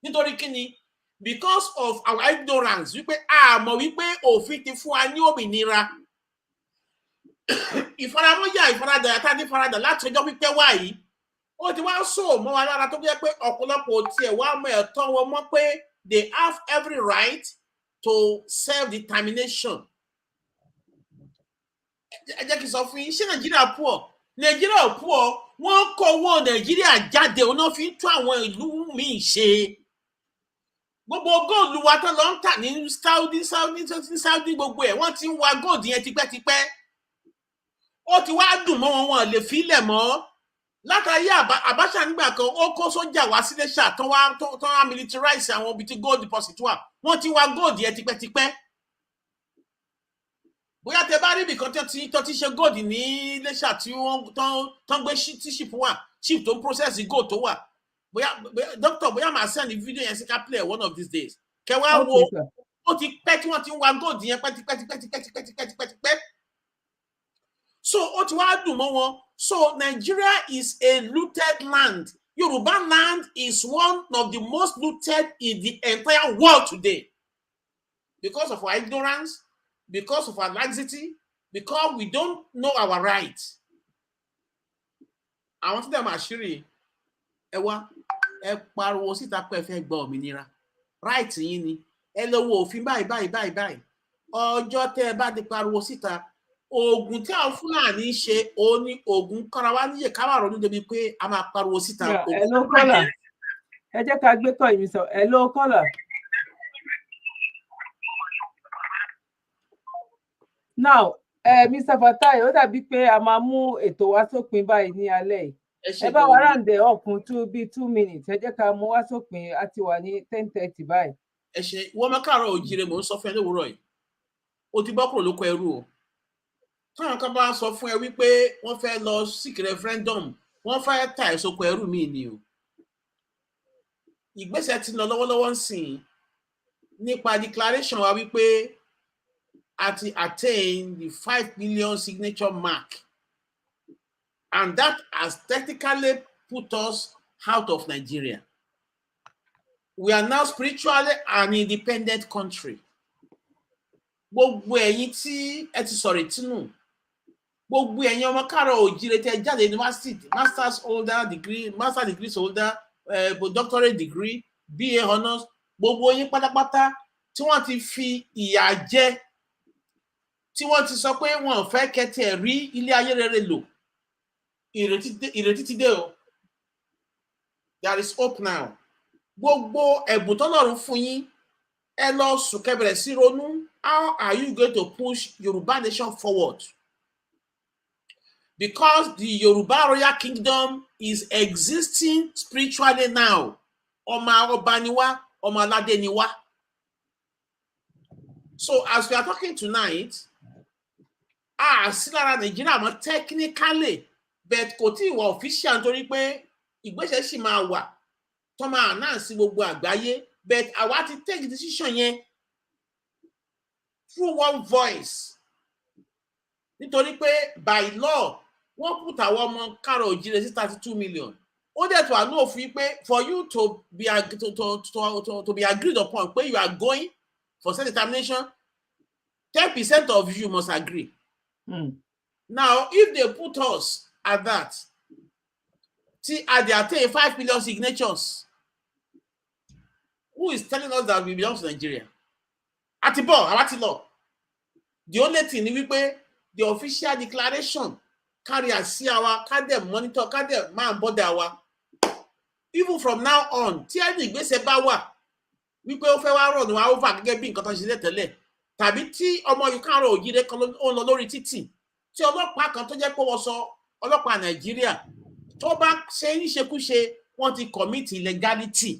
Speaker 4: Nítorí kíni? Because of our ignorance, wípé a mọ̀ wípé òfin ti fún wa ní òmìnira. Ìfaramọ́yà ìfaradà tá ní faradà láti ọjọ́ pípẹ́ wá yìí. Ó ti wá sọ mọ́ wa lára tó jẹ́ pé ọ̀pọ̀lọpọ̀ tiẹ̀ wá mọ ẹ̀tọ́ wọn mọ̀ pé they have every right to self-determination. Ẹ jẹ́ kí n sọ fún yín, ṣé Nàìjíríà poor? Nàìjíríà poor, wọ́n kó owó Nàìjíríà jáde, òun náà fi ń tún àwọn ìlú míì ṣe. Gbogbo góòlù wa tán lọ ń tà ní Saudi gbogbo ẹ̀, wọ́n ti ń wa góòlù yẹn tipẹ́tipẹ́. Ó ti wá dùn mọ́ wọn lè filẹ̀ mọ́. Látàrí Abacha nígbà kan, ó kó sójà wá sílé ṣà tán wá militarize àwọn ibi tí gold deposit wà. Wọ́n ti wa góòlù yẹn tipẹ́tipẹ́. Bóyá tẹ bá rí ibìkan tí ti ṣe gold ní Iléṣà tí wọ́n tán gbé tí ship wà, ship tó ń process gold tó wà. Bóyá doctor, bóyá màá send video yẹn sí ká play one of these days. Kẹwàá wo, ó ti pẹ́ tí wọ́n ti ń wa gold yẹn pẹ́. So ó ti wá dùn mọ́ wọn. So Nigeria is a looted land. Yoruba land is one of the most looted in the entire world today. Because of our ignorance, because of our laxity, because we don't know our rights. Àwọn tí dẹ̀ máa ṣírí ẹ wá, ẹ pariwo síta pé ẹ fẹ́ gba òmìnira. Right yín ni. Ẹ lọ wo òfin báyìí. Ọjọ́ tẹ́ ẹ bá ti pariwo síta, oògùn tí àwọn Fúlàní ṣe ó ní oògùn kára wá níyè ká wà ronú débi pé a máa pariwo síta.
Speaker 2: Ẹ ló kọ́là. Ẹ jẹ́ ká gbé kọ́ ìmí sọ. Ẹ ló kọ́là. Now, Mr. Fatai, ó dàbí pé a máa mú ètò wa sópin báyìí ní alẹ́ yìí. Ẹ bá wa ráǹdẹ̀ ọ̀kun bí 2 minutes. Ẹ jẹ́ ká mú wá sópin, a ti wà ní 10:30 báyìí.
Speaker 4: Ẹ ṣe wọ́n máa káàárọ̀ oòjíire mò ń sọ fún ẹ lówùúrọ̀ yìí. O ti bọ́ kúrò lóko ẹrú o. Táwọn kan bá sọ fún ẹ wípé wọ́n fẹ́ lọ seek referendum, wọ́n fẹ́ ta ìsopọ̀ ẹrú mi ni o. Ìgbésẹ̀ ti lọ lọ́wọ́lọ́wọ́ ń sìn nípa declaration wa wípé a ti attain the 5 million signature mark, and that has technically put us out of Nigeria. We are now spiritually an independent country. Gbogbo ẹ̀yin tí ẹ ti sọ̀rọ̀ ìtinú, gbogbo ẹ̀yin ọmọ káàárọ̀ oòjíire tẹ́ jáde university, master's degree holder, doctorate degree, BA honours, gbogbo yín pátápátá tí wọ́n ti fi ìyà jẹ, tí wọ́n ti sọ pé wọn ò fẹ́ kẹ́tì ẹ̀ rí ilé ayé rere lò. Ìrètí ti dé o. There is hope now. Gbogbo ẹ̀bùn tọ́lọ́run fún yín, ẹ lọ sùn kẹ́ bẹ̀rẹ̀ sí ronú. How are you going to push Yoruba Nation forward? Because the Yoruba Royal Kingdom is existing spiritually now. Ọmọ ọba ni wá, ọmọ aládé ni wá. So as we are talking tonight, sí lára Nàìjíríà mọ́ technically, but kò tí ì wà official nítorí pé ìgbésẹ̀ sì máa wà tó máa announce gbogbo àgbáyé, but àwa ti take decision yẹn through one voice. Nítorí pé by law, wọ́n put àwọn ọmọ káàárọ̀ oòjíire sí 32 million. Ó dẹ̀ tó àánú òfin pé for you to be agreed upon pé you are going, for self-determination, 10% of you must agree. Now, if they put us at that, see, they attain 5 million signatures, who is telling us that we belong to Nigeria? Atibo, law. The only thing is the official declaration carry a see our, can them monitor, can them man bother our. Even from now on, tí gbé se bá wà wípé ó fẹ́ wá run wa over gẹ́gẹ́ bí nǹkan tó ṣe tẹ́lẹ̀ tàbí tí ọmọ Yukanro òjìrè kan ó lọ lórí títì tí ọlọ́pàá kan tó jẹ́ pé wọ́n sọ ọlọ́pàá Nàìjíríà tó bá ṣe níṣekúṣe wọ́n ti commit illegality.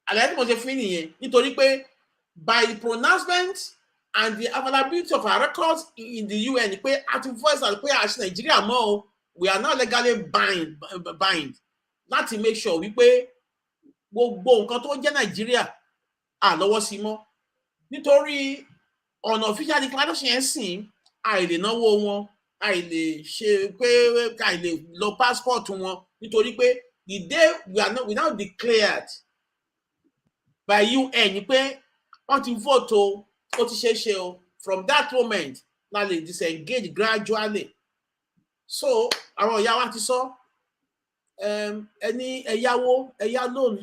Speaker 4: Àlàyé tí mo ṣe fún nìyẹn nítorí pé by the pronouncement and the availability of our records in the UN pé àti voice and pé àṣẹ Nàìjíríà mọ́ o, we are now legally bind láti make sure wípé gbogbo nǹkan tó jẹ́ Nàìjíríà lọ́wọ́ sí mọ́ nítorí ọ̀nà official declaration yẹn sìn àìlè náwó wọn àìlè ṣe pé àìlè lo passport wọn nítorí pé the day we now declared by UN pé wọ́n ti vote o, ó ti ṣe o, from that moment na lè disengage gradually. So àwọn ìyá wa ti sọ ẹni ẹ̀yáwó ẹ̀yá loan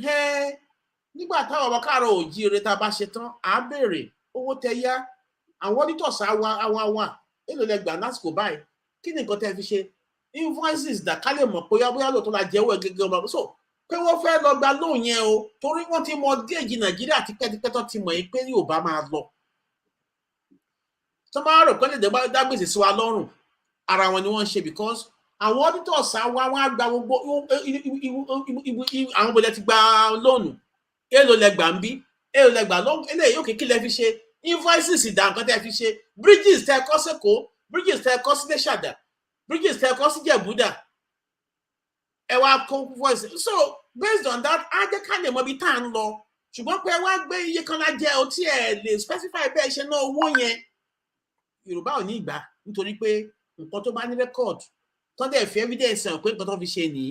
Speaker 4: nígbà táwọn ọmọ káàárọ̀ oòjíire tá a bá ṣe tán à á béèrè owó tẹ yá àwọn auditors àwa èlò lẹgbà lásìkò báyìí kí ni nǹkan tẹ fi ṣe invoices dà ká lè mọ̀ bóyá lóòótọ́ la jẹ́wọ́ gẹ́gẹ́ ọmọ so pé wọ́n fẹ́ lọ gba loan yẹn o torí wọ́n ti mọ géèjì Nàìjíríà tipẹ́tipẹ́ tó ti mọ̀ yìí pé yóò bá máa lọ tó máa rò pé lè dá gbèsè sí wa lọ́rùn ara wọn ni wọ́n ń ṣe because àwọn auditors àwa wọn á gba gbogbo àwọn bọ̀dẹ̀ ti gba lóònù èlò lẹ́gbàá ń bí èlò lẹ́gbàá lọ́wọ́ eléyìí yóò kékeré fi ṣe invoices ìdá nǹkan tẹ́ fi ṣe bridges tẹ́ kọ́ sẹ́kọ̀ọ́ bridges tẹ́ kọ́ sí Lẹ́ṣàdà bridges tẹ́ kọ́ sí Jẹ̀búdà ẹ wá kó voice so based on that á jẹ́ ká lè mọ ibi tá à ń lọ ṣùgbọ́n pé wá gbé iye kan lájẹ́ o tí ẹ lè specify bẹ́ẹ̀ ṣe ná owó yẹn Yorùbá ò ní ìgbà nítorí pé nǹkan tó bá ní record tó dẹ̀ fi evidence hàn pé nǹkan tó fi ṣe nìyí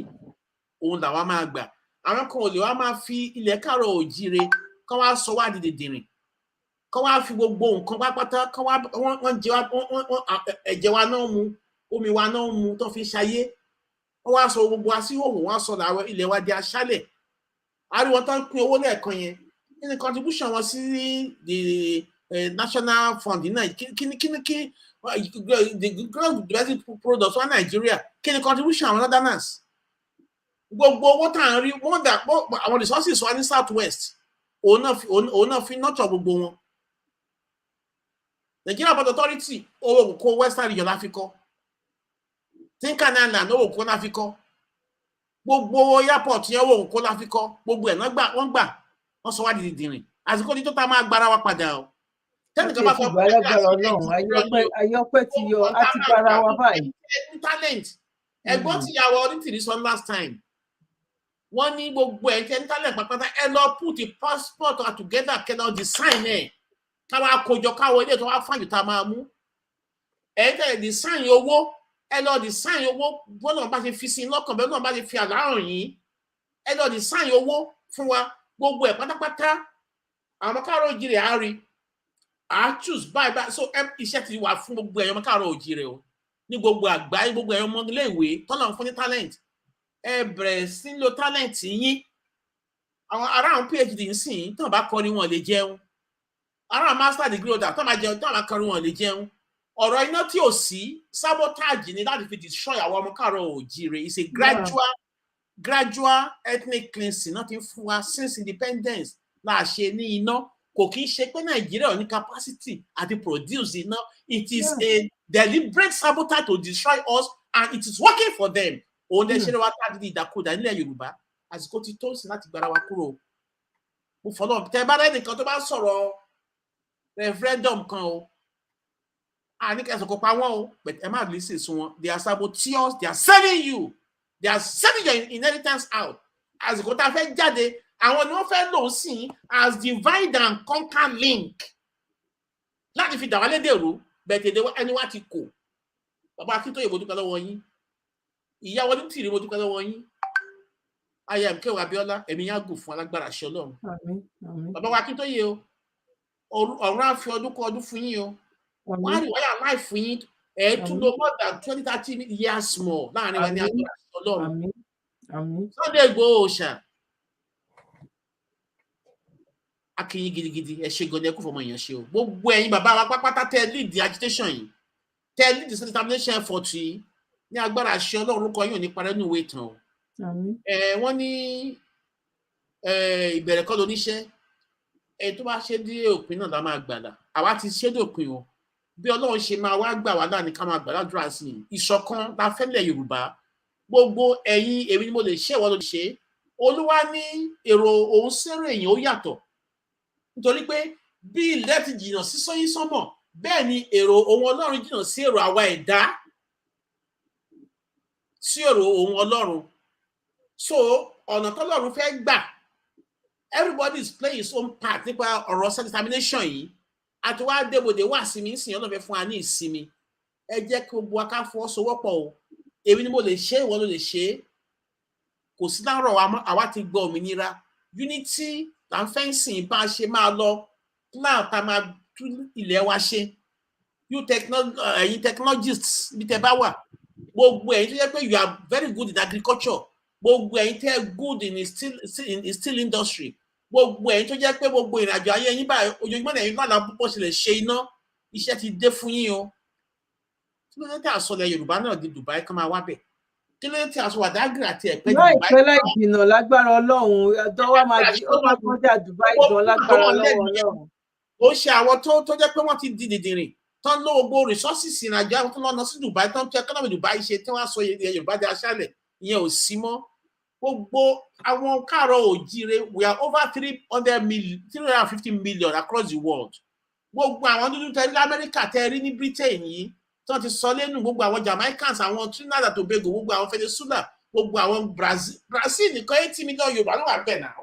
Speaker 4: òun làwa máa gbà àwọn kan ò lè wá máa fi ilẹ̀ káàárọ̀ oòjíire kán wá sọ wá dìdìrìn kán wá fi gbogbo nǹkan pápátá kán wá wọ́n jẹ ẹ̀jẹ̀ wa náà mu omi wa náà mu tó fi ṣayé wọ́n wá sọ gbogbo wa sí òwò wọ́n sọ làwọn ilẹ̀ wa di aṣálẹ̀ ariwo tó ń pín owó lẹ́ẹ̀kan yẹn ní contribution wọn sí the national fund náà kí the domestic products wa Nàìjíríà kí ni contribution àwọn northerners gbogbo owó tá à ń rí wọ́n dà pọ̀ àwọn resources wa ní south west òun náà fi nurture gbogbo wọn Nigeria Port Authority owó kó western region láfikọ́ Tinkan Island owó kó láfikọ́ gbogbo airport yẹn owó kó láfikọ́ gbogbo ẹ̀ wọ́n gbà wọ́n sọ wá dìdìrìn àsìkò tí tó ta máa gbára wa padà o tẹ́nìkan bá fọ́
Speaker 2: ayọ́pẹ́ ti yọ á ti gbára wa báyìí.
Speaker 4: talent ẹ̀gbọ́n tíyàwó onítìrí sọ last time wọ́n ní gbogbo ẹ̀ tẹ́ ní talent pàpàtà ẹ lọ put the passport together kẹ́lọ́ design ẹ̀ káwá àkójọ káwọ ilé tó wá fàyè tá a máa mú ẹ̀ tẹ̀lé design owó ẹ lọ design owó bọ́lá bá ṣe fi sí lọ́kàn bẹ́ẹ̀ náà bá ṣe fi àláràn yìí ẹ lọ design owó fún wa gbogbo ẹ̀ pátápátá àwọn káàárọ̀ oòjíire á rí á choose báyìí so iṣẹ́ ti wà fún gbogbo ẹ̀yọ́ káàárọ̀ oòjíire o ní gbogbo àgbáyé gbogbo ẹ̀yọ́ ọmọ ilé ìwé tọ́lọ̀ fún ní talent ẹ bẹ̀rẹ̀ sí lo talent yín àwọn ará àwọn PhD ń sìn tán bá kọrin wọn lè jẹun ará àwọn master degree holder tán bá jẹun tán bá kọrin wọn lè jẹun ọ̀rọ̀ iná tí ò sí sabotage ni láti fi destroy àwọn ọmọ káàárọ̀ oòjíire is a gradual ethnic cleansing náà ti fún wa since independence la ṣe ní iná kò kí ń ṣe pé Nàìjíríà ní capacity àti produce iná it is a deliberate sabotage to destroy us and it is working for them òun lè ṣe lè wá tàbí ìdàkudà nílẹ̀ Yorùbá àsìkò tí tó sì láti gbára wa kúrò mo fọlọ́ tẹ bá rẹ́ nìkan tó bá sọ̀rọ̀ referendum kan o ní kẹsàn kó pa wọ́n o but ẹ má listen sí wọn they are saboteurs they are selling you they are selling your inheritance out àsìkò tá a fẹ́ jáde àwọn ni wọ́n fẹ́ lò sí as divide and conquer link láti fi dà wá lédè rú bẹ̀tẹ̀ ẹni wá ti kò bàbá Akíntóyè mo dúpẹ́ lọ́wọ́ yín ìyá wọn ní tìrì mo dúpẹ́ lọ́wọ́ yín aya MKO Abiola ẹ̀mí yá gùn fún alágbára àṣẹ Ọlọ́run.
Speaker 2: Àmín, àmín.
Speaker 4: Bàbá wa Akíntóyè o, ọ̀run á fi ọdún kọ ọdún fún yín o. Wọ́n á rí wáyà láì fún yín tún lo more than 20-30 years more láàrin wa ní agbára àṣẹ Ọlọ́run.
Speaker 2: Àmín, àmín.
Speaker 4: Sunday Igboho Oòṣà. Akínyìn gidigidi ẹ ṣe gan ni ẹ kú fọmọ èèyàn ṣe o. Gbogbo ẹ̀yin bàbá wa pápátá tẹ́ lead the agitation yìí, tẹ́ lead the self-determination effort yìí ní agbára àṣẹ Ọlọ́run orúkọ yín ò ní parẹ́ nínú ìwé ìtàn o.
Speaker 2: Àmín.
Speaker 4: Wọ́n ní ìbẹ̀rẹ̀ kọ́ lóníṣẹ́, tó bá ṣe dé òpin náà la máa gbàdà. Àwa ti ṣe dé òpin o. Bí Ọlọ́run ṣe máa wá gbà wá láàní ká máa gbàdúrà sí i. Ìṣọ̀kan la fẹ́ lẹ̀ Yorùbá. Gbogbo ẹ̀yin èmi ni mo lè ṣe ìwọ ló lè ṣe. Olúwa ní èrò òun sẹ́rẹ̀ èèyàn ó yàtọ̀. Nítorí pé bí ilẹ̀ ti jìnnà sí sọ́yìn sánmọ̀, bẹ́ẹ̀ ni èrò òun Ọlọ́run jìnnà sí èrò àwa ẹ̀dá, sí èrò òun Ọlọ́run. So ọ̀nà tọ́lọ́run fẹ́ gbà, everybody is playing his own part nípa ọ̀rọ̀ self-determination yìí. Àti wá débòde wá sí mi ń sìn Ọlọ́run fẹ́ fún wa ní ìsinmi. Ẹ jẹ́ kí gbogbo wa ká fọwọ́sowọ́pọ̀ o. Èmi ni mo lè ṣe ìwọ ló lè ṣe. Kò sí láàárọ̀ àwa ti gbọ́ òmìnira. Unity là ń fẹ́ sìn bá a ṣe máa lọ. Plan tá máa tún ilẹ̀ wa ṣe. Ẹ̀yin technologists bí tẹ bá wà. Gbogbo ẹ̀yin tó jẹ́ pé you are very good in agriculture. Gbogbo ẹ̀yin tẹ́ good in steel industry. Gbogbo ẹ̀yin tó jẹ́ pé gbogbo ìrìnàjò ayé yín báyìí ojoojúmọ́ ẹ̀yin náà la púpọ̀ ṣe lè ṣe iná. Iṣẹ́ ti dé fún yín o. Kí ló dé tí àsọlẹ̀ Yorùbá náà di Dubai kan máa wá bẹ̀? Kí ló dé tí àsọ Wàdágìrì àti Ẹ̀pẹ́ di Dubai?
Speaker 2: Láìpẹ́ láì jìnnà lágbára Ọlọ́run ọ̀dọ́ wa máa kọjá Dubai gan lágbára Ọlọ́run.
Speaker 4: Ó ṣe àwọn tó jẹ́ pé wọ́n ti di dìdìrìn tán ló gbogbo resources ìrìnàjò àwọn tó lọ́nà sí Dubai tán tó economy Dubai ṣe tí wọ́n á sọ Yorùbá di aṣálẹ̀ ìyẹn ò sí mọ́. Gbogbo àwọn káàrọ̀ òjíire we are over 350 million across the world. Gbogbo àwọn dúdú tẹ́rí l'Amẹ́ríkà tẹ́rí ní Britain yìí tí wọ́n ti sọ lẹ́nu gbogbo àwọn Jamaicans àwọn Trinidad and Tobago gbogbo àwọn Venezuela gbogbo àwọn Brazil nìkan 80 million Yorùbá ló wà bẹ́ẹ̀ náà.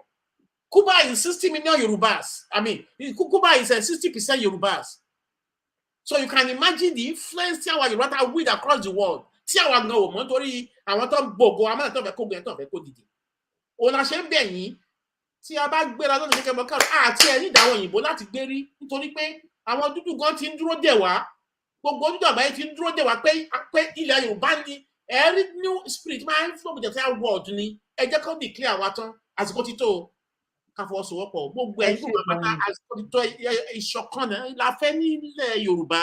Speaker 4: Cuba is 60 million Yorùbás. I mean Cuba is 60% Yorùbás. So you can imagine the influence tí àwọn Yorùbá ta with across the world. Tí àwọn gan ò mọ̀ nítorí àwọn tó ń gbogbo àmọ́ tó fẹ́ kó gbẹ tó fẹ́ kó dìde. Òun la ṣe ń bẹ̀ yín tí a bá gbéra lọ́nà kékeré mọ́ káàró àti ẹ̀yìn ìdáwọ̀ òyìnbó láti gbé rí nítorí pé àwọn dúdú gan ti ń dúró dè wá. Gbogbo dúdú àgbáyé ti ń dúró dè wá pé ilẹ̀ Yorùbá ni every new spirit máa ń flow with the entire world ni. Ẹ jẹ́ kó declare wa tán àsìkò ti tó ká fọwọ́sowọ́pọ̀ gbogbo ẹ̀yin gbogbo àpáta àsìkò ti tó ìṣọ̀kan náà la fẹ́ nílẹ̀ Yorùbá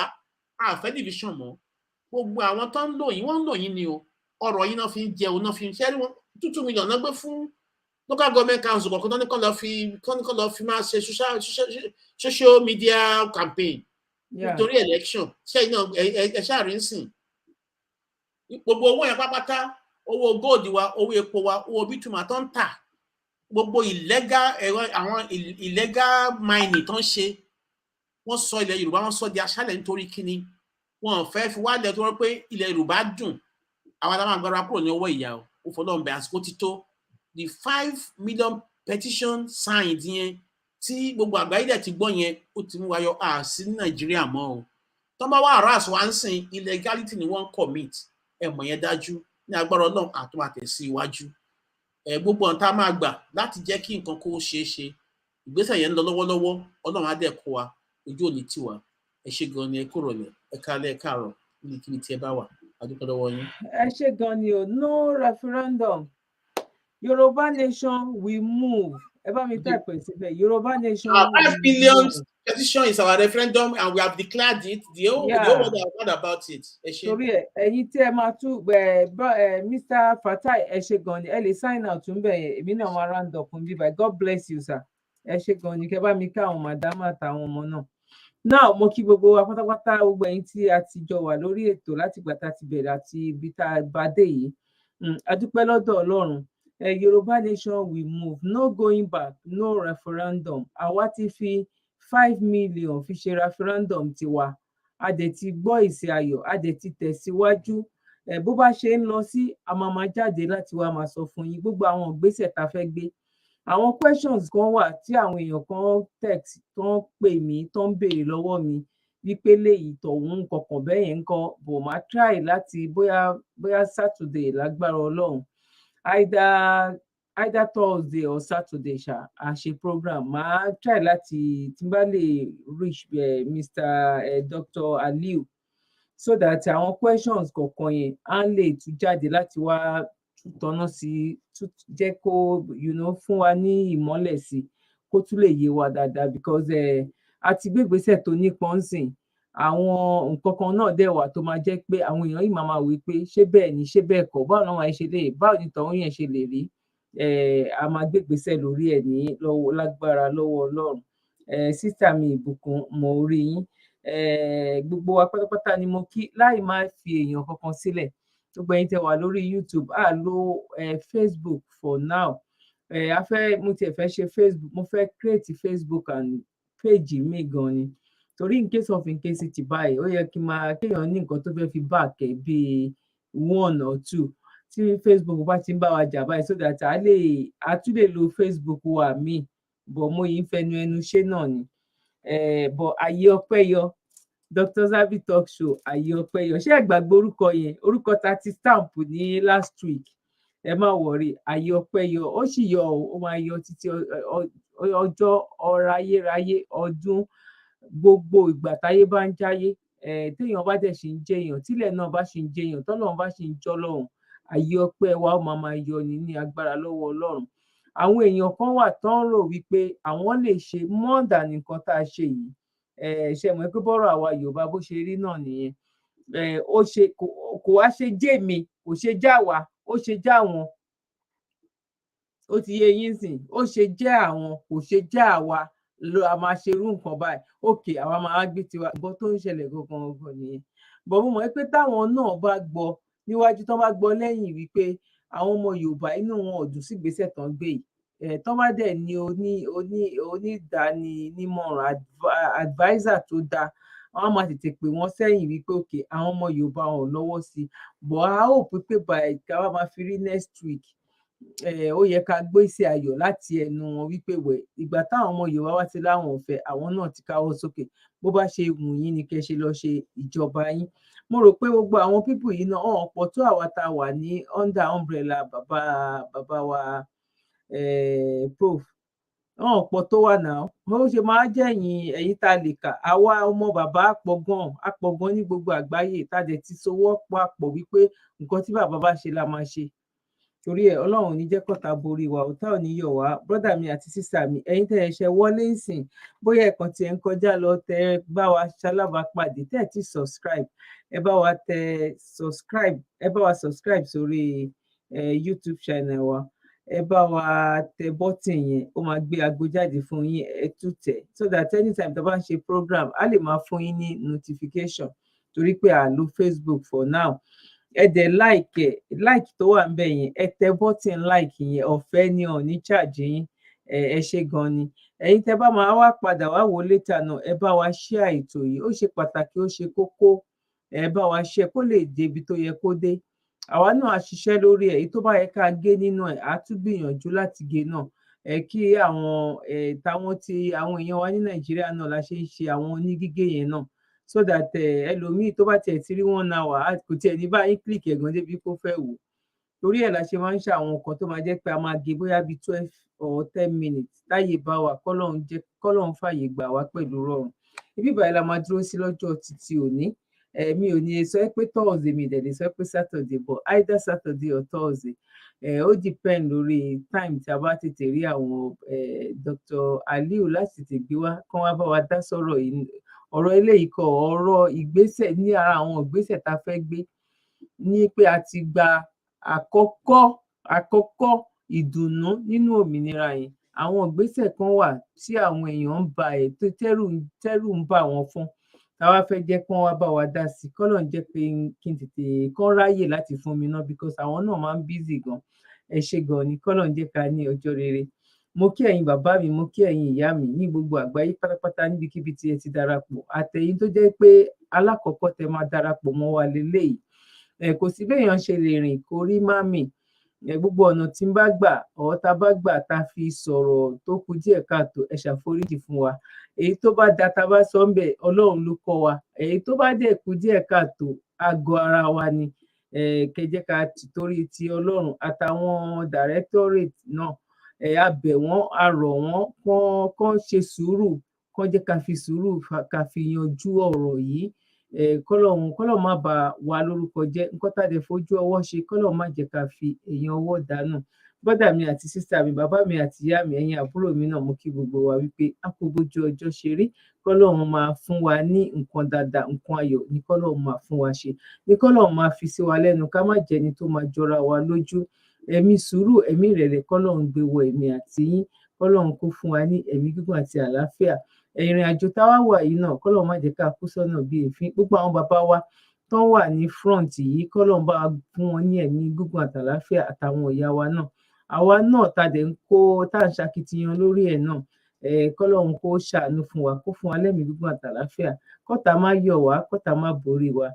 Speaker 4: a fẹ́ division mọ́. Gbogbo àwọn tó ń lò yín wọ́n ń lò yín ni o. Ọ̀rọ̀ yín náà fi ń jẹun náà fi ń ṣẹ́rí wọn 2 million náà gbé fún local government council kọ̀ọ̀kan tó ní kọ́ lọ fi máa ṣe social media campaign nítorí election ṣẹ́yìn náà ẹ ṣáàrin sìn. Gbogbo owó yẹn pápátá owó gold wa owó epo wa owó bítùmá tó ń tà gbogbo àwọn illegal mining tó ń ṣe wọ́n sọ ilẹ̀ Yorùbá wọ́n sọ di aṣálẹ̀ nítorí kíni wọn fẹ́ fi wálẹ̀ tó wọ́n pé ilẹ̀ Yorùbá dùn àwọn adámọ̀ agbára kúrò ní ọwọ́ ìyá o fọlọ́ọ̀bẹ àsìkò ti tó the 5 million petition signed yẹn tí gbogbo àgbáyé dẹ̀ ti gbọ́ yẹn ó ti mú wáyọ sí Nàìjíríà mọ́ o tó bá wà arás wá ń sìn illegality ni wọ́n commit ẹ̀mọ̀ yẹn dájú ní agbára Ọlọ́run àtún àtẹ̀sí iwájú gbogbo ọ̀n tá a máa gbà láti jẹ́ kí nǹkan kó ṣeé ṣe ìgbésẹ̀ yẹn ń lọ lọ́wọ́lọ́wọ́ Ọlọ́run á dẹ̀ kó wa ojú òní tiwa ẹ ṣé gan ni ẹ kúrò lẹ̀ ẹ kálẹ̀ ẹ káàárọ̀ níbikíbi tí ẹ bá wà adúpẹ́ lọ́wọ́ yín.
Speaker 2: Ẹ ṣé gan ni o no referendum Yoruba Nation we move ẹ bá mi type ẹ síbẹ̀ Yoruba Nation.
Speaker 4: 5 billion petition is our referendum and we have declared it the whole world has heard about it. Ẹ ṣé.
Speaker 2: Torí ẹ̀yin tí ẹ máa tún Mr. Fatai ẹ ṣé gan ni ẹ lè sign out ń bẹ̀ yẹn èmi náà máa round up bí báyìí God bless you sir ẹ ṣé gan ni kẹ bá mi ká àwọn màdámù àtàwọn ọmọ náà. Now mo kí gbogbo wa pátápátá gbogbo ẹ̀yin tí a ti jọ wà lórí ètò láti ìgbà tá a ti bẹ̀rẹ̀ àti ibi tá a bá dé yìí a dúpẹ́ lọ́dọ̀ Ọlọ́run Yoruba Nation we move no going back no referendum àwa ti fi 5 million fi ṣe referendum tiwa a dẹ̀ ti gbọ́ ìsì ayọ̀ a dẹ̀ ti tẹ̀síwájú bó bá ṣe ń lọ sí a máa jáde láti wá máa sọ fún yín gbogbo àwọn ìgbésẹ̀ tá a fẹ́ gbé àwọn questions kan wà tí àwọn èèyàn kan text tó ń pè mí tó ń béèrè lọ́wọ́ mi wípé léyìí tọ̀hún kọ̀ọ̀kan bẹ́ẹ̀ yẹn ń kọ́ bò má try láti bóyá Saturday lágbára Ọlọ́run either either Thursday or Saturday a ṣe program máa try láti tí n bá lè reach Mr. Dr. Aliu so that àwọn questions kọ̀ọ̀kan yẹn á lè tún jáde láti wá tọ́nà sí jẹ́ kó fún wa ní ìmọ́lẹ̀ sí kó tún lè yé wa dáadáa because a ti gbé ìgbésẹ̀ tó nípọn sìn àwọn nǹkan kan náà dẹ̀ wà tó máa jẹ́ pé àwọn èèyàn yìí máa wí pé ṣé bẹ́ẹ̀ ni ṣé bẹ́ẹ̀ kọ́ báwo náà wàá ṣe lè báwo ni tọ̀hún yẹn ṣe lè rí a máa gbé ìgbésẹ̀ lórí ẹ̀ ní lọ́wọ́ lágbára lọ́wọ́ Ọlọ́run sísá mi Ìbùkún mo rí yín gbogbo wa pátápátá ni mo kí láì má fi èèyàn kankan sílẹ̀ gbogbo ẹ̀yin tẹ́ wà lórí YouTube a lo Facebook for now mo tiẹ̀ fẹ́ ṣe Facebook mo fẹ́ create Facebook and page mi gan ni torí in case of incasity báyìí ó yẹ kéèyàn ní nǹkan tó fẹ́ fi back ẹ̀ bíi 1 or 2 tí Facebook bá ti ń bá wa jà báyìí so that a tún lè lo Facebook wa míì bọ̀ mo yìí ń fẹnu ẹnu ṣe náà ni bọ̀ ayé ọpẹ́ yọ Dr. Zabby Talk Show ayé ọpẹ́ yọ ṣé ẹ gbàgbé orúkọ ta ti stamp ní last week ẹ má wọrí ayé ọpẹ́ yọ ó sì yọ ó máa yọ títí ọjọ́ ọ̀rọ̀ ayérayé ọdún gbogbo ìgbà táyé bá ń jáyé téèyàn bá dẹ̀ ṣì ń jẹyàn tílẹ̀ náà bá ṣì ń jẹyàn tọ́lọ́run bá ṣì ń jọ́lọ́run ayé ọpẹ́ wa ó máa yọ ní agbára lọ́wọ́ Ọlọ́run àwọn èèyàn kan wà tó ń rò wípé àwọn lè ṣe more than nǹkan tá a ṣe yìí ṣe mọ̀ pé bọ́rọ̀ àwa Yorùbá bó ṣe rí náà nìyẹn kò wá ṣe jẹ́ mi kò ṣe já wa ó ṣe já wọn ó ti yé yín sìn ó ṣe jẹ́ àwọn kò ṣe já àwa a máa ṣe irú nǹkan báyìí òkè àwa máa gbé tiwa nǹkan tó ń ṣẹlẹ̀ gangan nìyẹn bọ̀ mo mọ̀ pé táwọn náà bá gbọ́ níwájú tán bá gbọ́ lẹ́yìn wípé àwọn ọmọ Yorùbá inú wọn ò dùn sí ìgbésẹ̀ tán gbé yìí tán bá dẹ̀ ní onídàánímọ̀ràn adviser tó dáa àwọn máa tètè pè wọ́n sẹ́yìn wípé òkè àwọn ọmọ Yorùbá wọn ò lọ́wọ́ sí i bọ̀ a ó pé by káwá máa fi rí next week ó yẹ ká gbé sí ayọ̀ láti ẹnu wọn wípé ìgbà táwọn ọmọ Yorùbá wá ti láwọn ò fẹ́ àwọn náà ti káwọ́ sókè bó bá ṣe wù yín ni kẹ́ ṣe lọ ṣe ìjọba yín mo rò pé gbogbo àwọn pípù yìí náà ọ̀hún pọ̀ tó àwa tá a wà ní under umbrella bàbá wa prof ọ̀hún pọ̀ tó wà náà bó ṣe máa jẹ́ ẹ̀yin tá a lè kà àwa ọmọ bàbá àpọ̀gán ní gbogbo àgbáyé tá a dẹ̀ ti sowọ́ papọ̀ wípé nǹkan tí bàbá bá ṣe la máa ṣe torí ẹ Ọlọ́run ò ní jẹ́ kọ́ta borí wa ọ̀tá ò ní yọ̀ wá brọ́dà mi àti sísà mi ẹ̀yin tẹ́ ẹ ṣe wọlé ìsìn bóyá ẹ̀kan tí ẹ ń kọjá lọ tẹ bá wa ṣalábàápàdé tẹ́ ẹ ti subscribe ẹ bá wa subscribe sórí YouTube channel wa ẹ bá wa tẹ bọ́tìn yẹn ó máa gbé aago jáde fún yín ẹ tún tẹ̀ so that anytime tó bá ń ṣe program á lè máa fún yín ní notification torí pé à lo Facebook for now ẹ dẹ̀ like tó wà ńbẹ̀ yẹn ẹ tẹ bọ́tìn like yẹn ọ̀fẹ́ ni ò ní charge yín ẹ ṣé gan ni ẹ̀yin tẹ́ bá máa wá padà wá wò later náà ẹ bá wa share ètò yìí ó ṣe pàtàkì ó ṣe kókó ẹ bá wa share kó lè débi tó yẹ kó dé àwa náà á ṣiṣẹ́ lórí ẹ̀ èyí tó bá yẹ ká gé nínú ẹ̀ á tún gbìyànjú láti gé náà kí àwọn àwọn èèyàn wa ní Nàìjíríà náà la ṣe ń ṣe àwọn onígígé yẹn náà so that ẹlòmíì tó bá tiẹ̀ ti rí 1 hour kò tiẹ̀ ní bá yín click ẹ̀gàn débi kó fẹ́ wò torí ẹ̀ la ṣe máa ń ṣe àwọn nǹkan tó máa jẹ́ pé a máa gé bóyá bíi 12 or 10 minutes láyè bá wa kọ́lọ́run fàyè gbà wá pẹ̀lú rọrùn ibi ìbàyẹ̀ la máa dúró sí lọ́jọ́ títí òní mi ò ní sọ pé Thursday mi dẹ̀ lè sọ pé Saturday but either Saturday or Thursday ó depend lórí time tí a bá tètè rí àwọn Dr. Aliu láti tètè gbé wá kán wá bá wa dá sọ̀rọ̀ yìí ọ̀rọ̀ eléyìí kọ́ ọ̀rọ̀ ìgbésẹ̀ ní ara àwọn ìgbésẹ̀ tá a fẹ́ gbé ní pé a ti gba àkọ́kọ́ ìdùnnú nínú òmìnira yẹn àwọn ìgbésẹ̀ kan wà tí àwọn èèyàn ń ba ẹ̀ tó tẹ́rù ń bà wọ́n fún táwa fẹ́ jẹ́ kí wọ́n wá bá wa dá sí i kọ́lọ̀ ń jẹ́ pé kí n tètè kán ráyè láti fún mi náà because àwọn náà máa ń busy gan ẹ ṣé gan ni kọ́lọ̀ ń jẹ́ ká ní ọjọ́ rere mo kí ẹ̀yin bàbá mi mo kí ẹ̀yin ìyá mi ní gbogbo àgbáyé pátápátá níbikíbi tí ẹ ti darapọ̀ àtẹ̀yin tó jẹ́ pé alákọ̀ọ́kọ́ tẹ máa darapọ̀ mọ́ wa lélẹ́yìí kò sí béèyàn ṣe lè rìn kó rí mami gbogbo ọ̀nà tí ń bá gbà tá bá gbà tá fi sọ̀rọ̀ tó kù díẹ̀ káàtó ẹ ṣàforíjì fún wa èyí tó bá da tá bá sọ ń bẹ̀ Ọlọ́run ló kọ́ wa èyí tó bá dẹ̀ kù díẹ̀ káàtó àgọ́ ara wa ni kẹ́ jẹ́ ká torí ti Ọlọ́run àtàwọn directorate náà a bẹ̀ wọ́n a rọ̀ wọ́n kán ṣe sùúrù, kán jẹ́ ká fi sùúrù ká fi yanjú ọ̀rọ̀ yìí. Kọ́lọ́run má bà wá lórúkọ jẹ́, nǹkan tá a dẹ̀ fojú ọwọ́ ṣe kọ́lọ́run má jẹ́ ká fi ẹ̀yìn ọwọ́ dànù. Brọ́dà mi àti sísá mi, bàbá mi àti ìyá mi, ẹ̀yin àbúrò mi náà, mo kí gbogbo wa wípé a kú bójú ọjọ́ ṣe rí. Kọ́lọ́run máa fún wa ní nǹkan dáadáa, nǹkan ayọ̀ ní kọ́lọ́run máa fún wa ṣe, ní kọ́lọ́run máa fi sí wa lẹ́nu, ká má jẹni tó máa jọra wa lójú. Ẹ̀mí sùúrù, ẹ̀mí ìrẹ̀lẹ̀ kọ́lọ́run gbé wọ èmi àti yín, kọ́lọ́run kó fún wa ní ẹ̀mí gígùn àti àlàáfíà. Ìrìn àjò tá wá wà yìí náà kọ́lọ́run má jẹ́ ká kú sọ́nà bí èéfín. Gbogbo àwọn bàbá wa tán wà ní front yìí kọ́lọ́run bá wa fún wọn ní ẹ̀mí gígùn àtàlàáfíà, àtàwọn ìyá wa náà. Àwa náà tá dẹ̀ ń ṣakitiyan lórí ẹ̀ náà, kọ́lọ́run kó ṣàánú fún wa, kó fún wa lẹ́mìí gígùn àtàlàáfíà, kọ́tá má yọ̀ wá, kọ́tá má borí wa.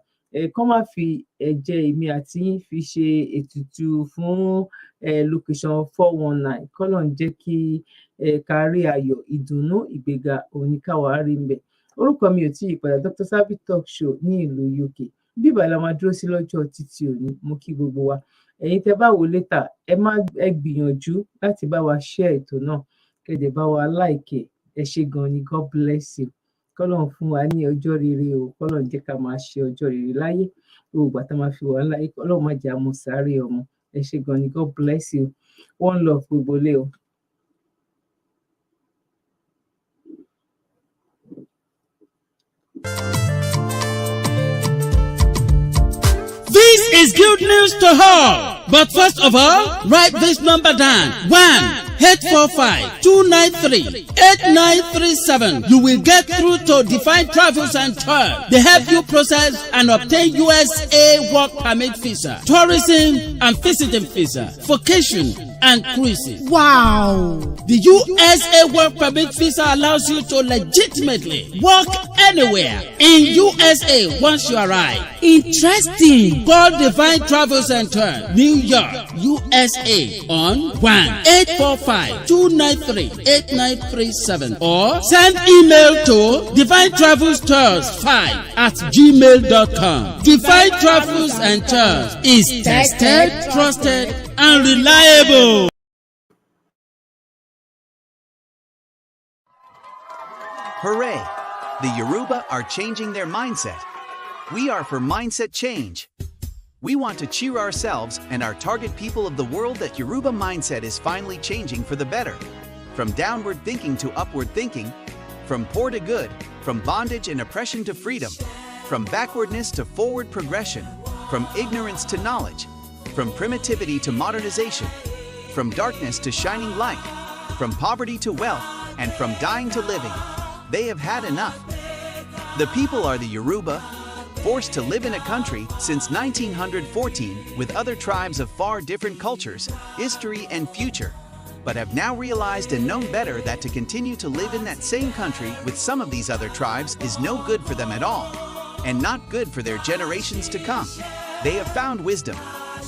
Speaker 2: Kán má fi ẹ̀jẹ̀ èmi àti yín fi ṣe ètùtù fún location 419. Kọ́lọ́run jẹ́ kí ká rí ayọ̀, ìdùnnú, ìgbéga òun ni káwa rí ńbẹ̀. Orúkọ mi ò tí yí padà, Dr. Savvy Talk Show ní ìlú UK. Bí ìbà la máa dúró sí lọ́jọ́ títí òní, mo kí gbogbo wa. Ẹ̀yin tẹ́ bá wò létà, ẹ gbìyànjú láti bá wa share ètò náà, kẹ́ dẹ̀ bá wa like ẹ̀. Ẹ ṣé gan ni, God bless you. Kọ́lọ́run fún wa ní ọjọ́ rere o, kọ́lọ́run jẹ́ ká máa ṣe ọjọ́ rere láyé. Gbogbo ìgbà tá máa fi wà láyé, kọ́lọ́run má jẹ́ a mú sáré ọmọ. Ẹ ṣé gan ni, God bless you. One love gbogbo lé o.
Speaker 16: This is good news to all. But first of all, write this number down. 1-845-293-8937. You will get through to Divine Travels and Tours. They help you process and obtain USA work permit visa, tourism and visiting visa, vacation and cruises. Wow! The USA work permit visa allows you to legitimately work anywhere in USA once you arrive. Interesting. Call Divine Travels and Tours, New York, USA on 1-845-293-8937 or send email to divinetravelstours5@gmail.com. Divine Travels and Tours is tested, trusted, and reliable.
Speaker 1: Hooray! The Yoruba are changing their mindset. We are for mindset change. We want to cheer ourselves and our target people of the world that Yoruba mindset is finally changing for the better. From downward thinking to upward thinking, from poor to good, from bondage and oppression to freedom, from backwardness to forward progression, from ignorance to knowledge, from primitivity to modernization, from darkness to shining light, from poverty to wealth, and from dying to living. They have had enough. The people are the Yoruba, forced to live in a country since 1914 with other tribes of far different cultures, history, and future, but have now realized and known better that to continue to live in that same country with some of these other tribes is no good for them at all, and not good for their generations to come. They have found wisdom.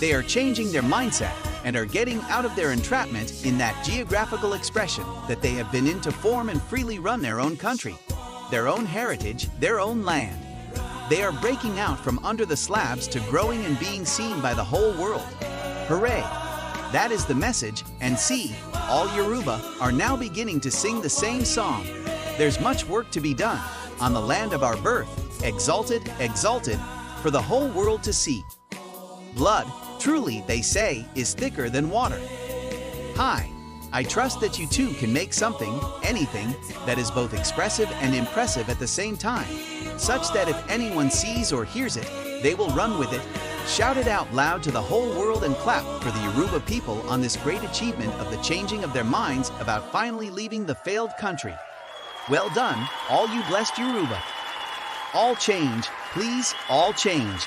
Speaker 1: They are changing their mindset and are getting out of their entrapment in that geographical expression that they have been in to form and freely run their own country, their own heritage, their own land. They are breaking out from under the slabs to growing and being seen by the whole world. Hooray! That is the message, and see, all Yoruba are now beginning to sing the same song. There's much work to be done on the land of our birth, exalted, exalted, for the whole world to see. Blood, truly, they say, is thicker than water. Hi, I trust that you too can make something, anything, that is both expressive and impressive at the same time, such that if anyone sees or hears it, they will run with it, shout it out loud to the whole world and clap for the Yoruba people on this great achievement of the changing of their minds about finally leaving the failed country. Well done, all you blessed Yoruba. All change, please, all change.